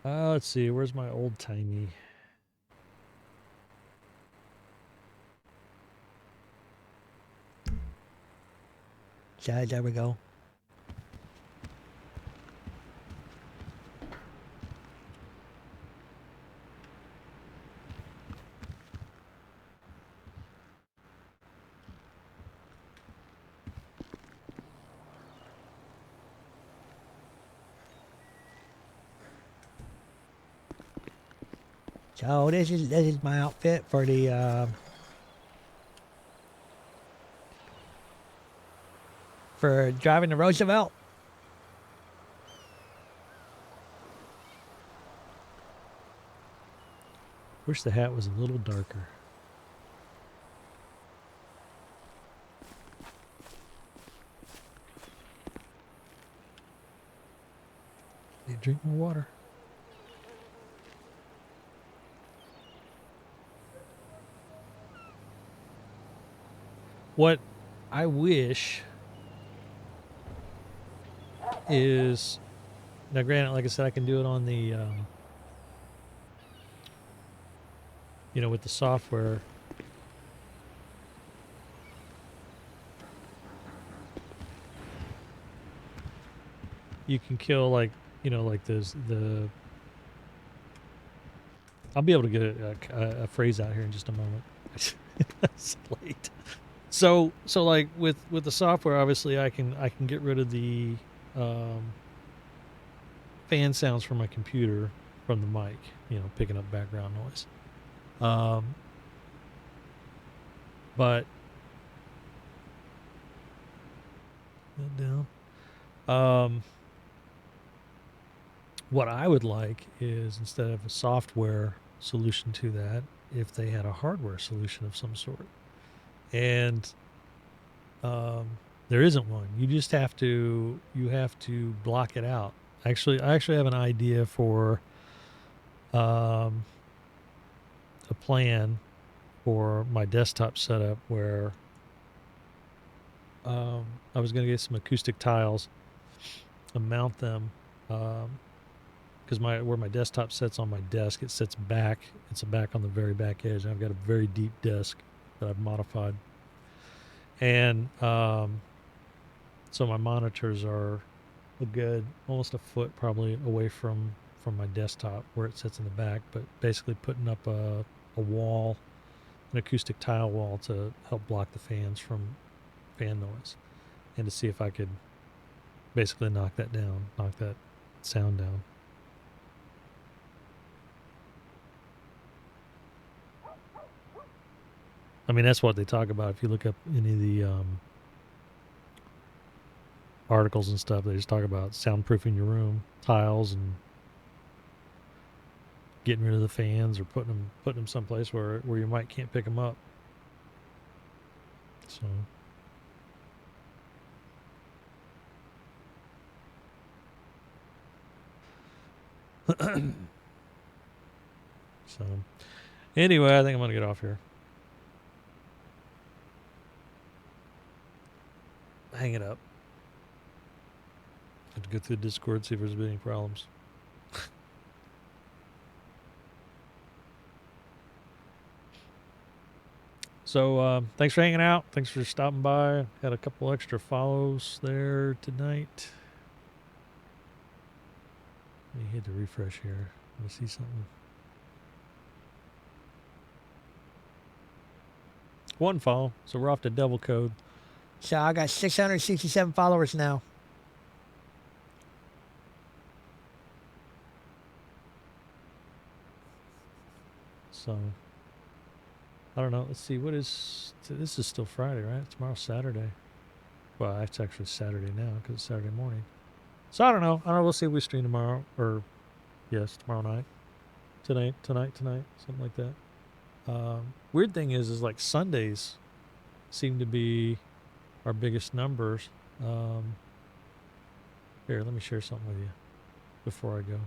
Let's see. Where's my old timey? Yeah, there we go. So this is my outfit for the for driving the Roosevelt. Wish the hat was a little darker. Need to drink more water. What I wish is, now granted, like I said, I can do it on the, you know, with the software. You can kill, like, you know, like I'll be able to get a phrase out here in just a moment. It's late. So like with the software, obviously I can get rid of the fan sounds from my computer from the mic, you know, picking up background noise. But down. What I would like is, instead of a software solution to that, if they had a hardware solution of some sort. And there isn't one. You just have to block it out. I actually have an idea for a plan for my desktop setup where I was going to get some acoustic tiles and mount them, because where my desktop sits on my desk, it sits back. It's back on the very back edge. And I've got a very deep desk that I've modified, and so my monitors are a good almost a foot probably away from my desktop where it sits in the back. But basically putting up a wall, an acoustic tile wall, to help block the fans from fan noise, and to see if I could basically knock that sound down. I mean, that's what they talk about. If you look up any of the articles and stuff, they just talk about soundproofing your room, tiles, and getting rid of the fans, or putting them someplace where your mic can't pick them up. So anyway, I think I'm gonna get off here. Hang it up. Have to go through Discord, see if there's been any problems. So thanks for hanging out. Thanks for stopping by. Had a couple extra follows there tonight. Let me hit the refresh here. Let me see something. One follow, so we're off to double code. So I got 667 followers now. So I don't know. Let's see. This is still Friday, right? Tomorrow's Saturday. Well, it's actually Saturday now because it's Saturday morning. So I don't know. We'll see if we stream tomorrow, or yes, tomorrow night. Tonight, something like that. Weird thing is like Sundays seem to be our biggest numbers. Here, let me share something with you before I go.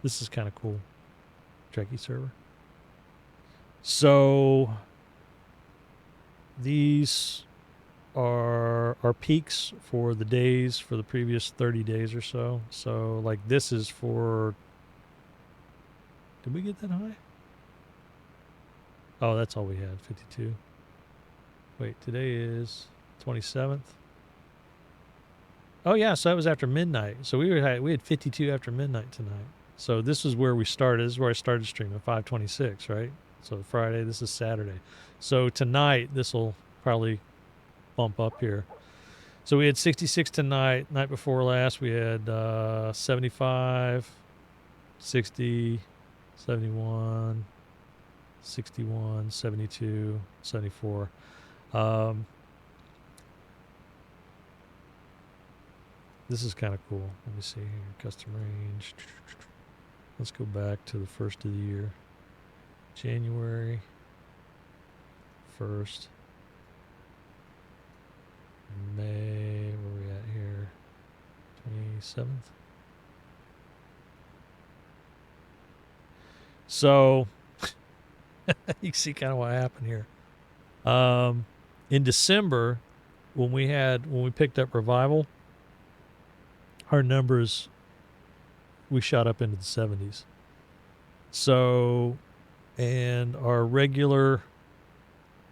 This is kind of cool. Trekkie server. So these are our peaks for the days for the previous 30 days or so. So like this is for, did we get that high? Oh, that's all we had, 52. Wait, today is 27th. Oh yeah, so that was after midnight. So we had 52 after midnight tonight. So this is where we started. This is where I started streaming, 5:26, right? So Friday, this is Saturday. So tonight, this will probably bump up here. So we had 66 tonight. Night before last, we had 75, 60, 71, 61, 72, 74. This is kind of cool. Let me see here. Custom range. Let's go back to the first of the year. January 1st. May, where are we at here? 27th. So you can see kind of what happened here. In December, when we picked up Revival, our numbers, we shot up into the 70s. So, and our regular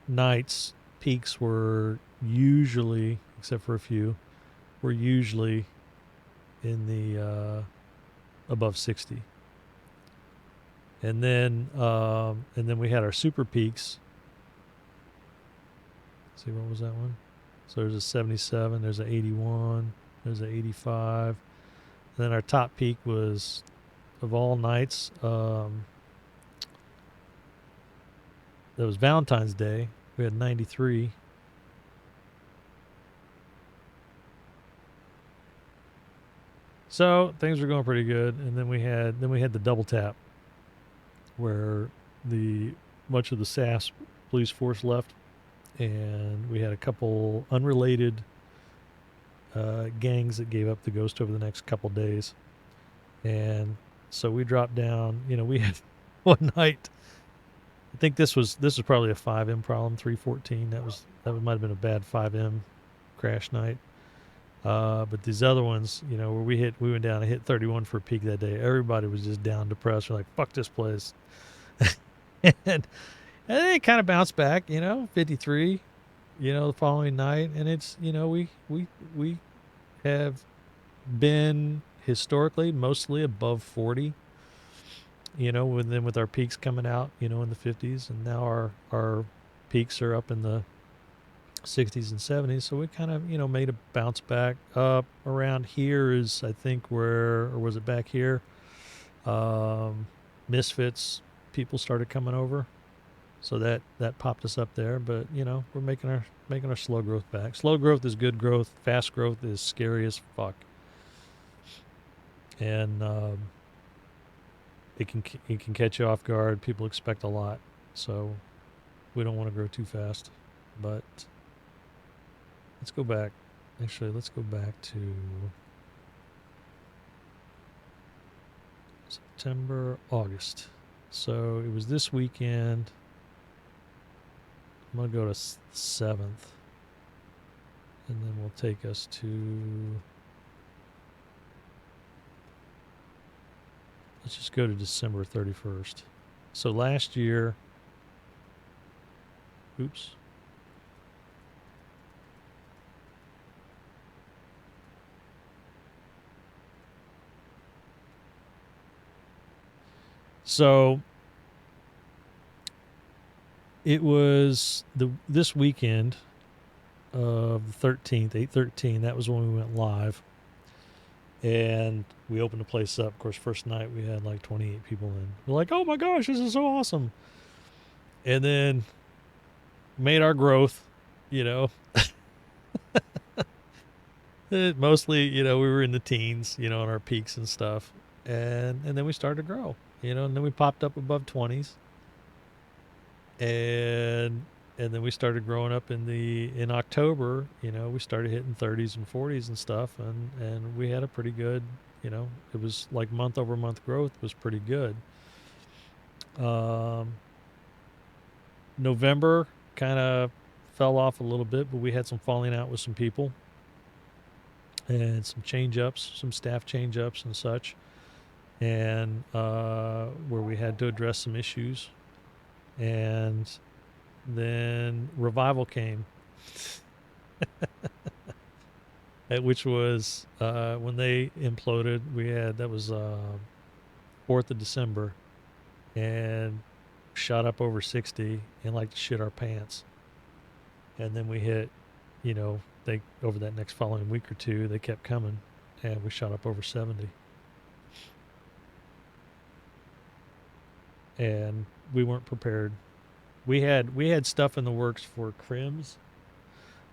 nights peaks were usually, except for a few, were usually in the above 60. And then we had our super peaks. See, what was that one? So there's a 77, there's a 81, there's a 85. And then our top peak was, of all nights, that was Valentine's Day. We had 93. So things were going pretty good. And then we had the double tap, where much of the SAS police force left, and we had a couple unrelated gangs that gave up the ghost over the next couple days. And so we dropped down. We had one night, I think this was probably a 5M problem, 314. That might have been a bad 5M crash night. But these other ones, where we went down and hit 31 for a peak that day. Everybody was just down, depressed. We're like, fuck this place. and it kind of bounced back, 53, the following night. And it's, we have been historically mostly above 40, with our peaks coming out, in the 50s. And now our peaks are up in the 60s and 70s. So we kind of, made a bounce back up. Around here is, I think, or was it back here? Misfits people started coming over. So that popped us up there. But, we're making our slow growth back. Slow growth is good growth. Fast growth is scary as fuck. And it can catch you off guard. People expect a lot. So we don't want to grow too fast. But let's go back. Actually, let's go back to September, August. So it was this weekend. I'm going to go to 7th. And then we'll take us to... Let's just go to December 31st. So last year... Oops. So it was this weekend of the 13th, 8/13. That was when we went live. And we opened the place up. Of course, first night we had like 28 people in. We're like, oh my gosh, this is so awesome. And then made our growth, mostly, we were in the teens, on our peaks and stuff. And then we started to grow, and then we popped up above 20s. And then we started growing up in October, we started hitting 30s and 40s and stuff. And we had a pretty good, it was like month over month growth was pretty good. November kind of fell off a little bit, but we had some falling out with some people and some change-ups, some staff change-ups and such, and where we had to address some issues. And then Revival came, which was when they imploded. That was 4th of December, and shot up over 60 and like to shit our pants. And then we hit, they over that next following week or two, they kept coming, and we shot up over 70. And we weren't prepared. We had stuff in the works for crims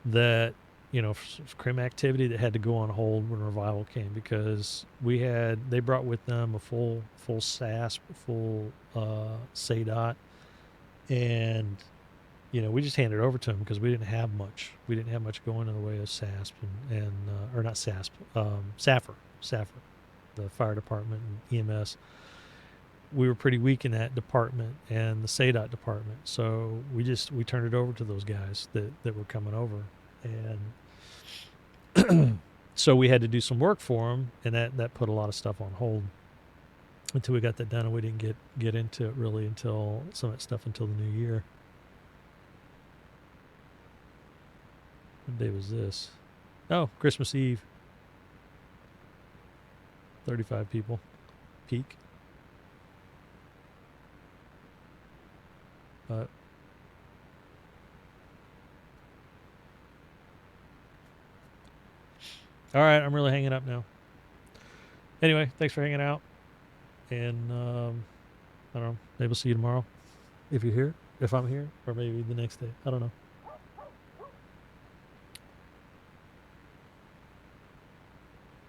that, you know, crim activity that had to go on hold when revival came, because they brought with them a full SASP, full SADOT, and you know, we just handed it over to them because we didn't have much. We didn't have much going in the way of SASP and or not SASP, SAFR, the fire department and EMS. We were pretty weak in that department and the SADOT department, so we turned it over to those guys that were coming over, and so we had to do some work for them, and that put a lot of stuff on hold until we got that done, and we didn't get into it really until some of that stuff until the new year. What day was this? Oh, Christmas Eve. 35 people. Peak. But all right, I'm really hanging up now. Anyway, thanks for hanging out. And I don't know, maybe we'll see you tomorrow if you're here, if I'm here, or maybe the next day. I don't know.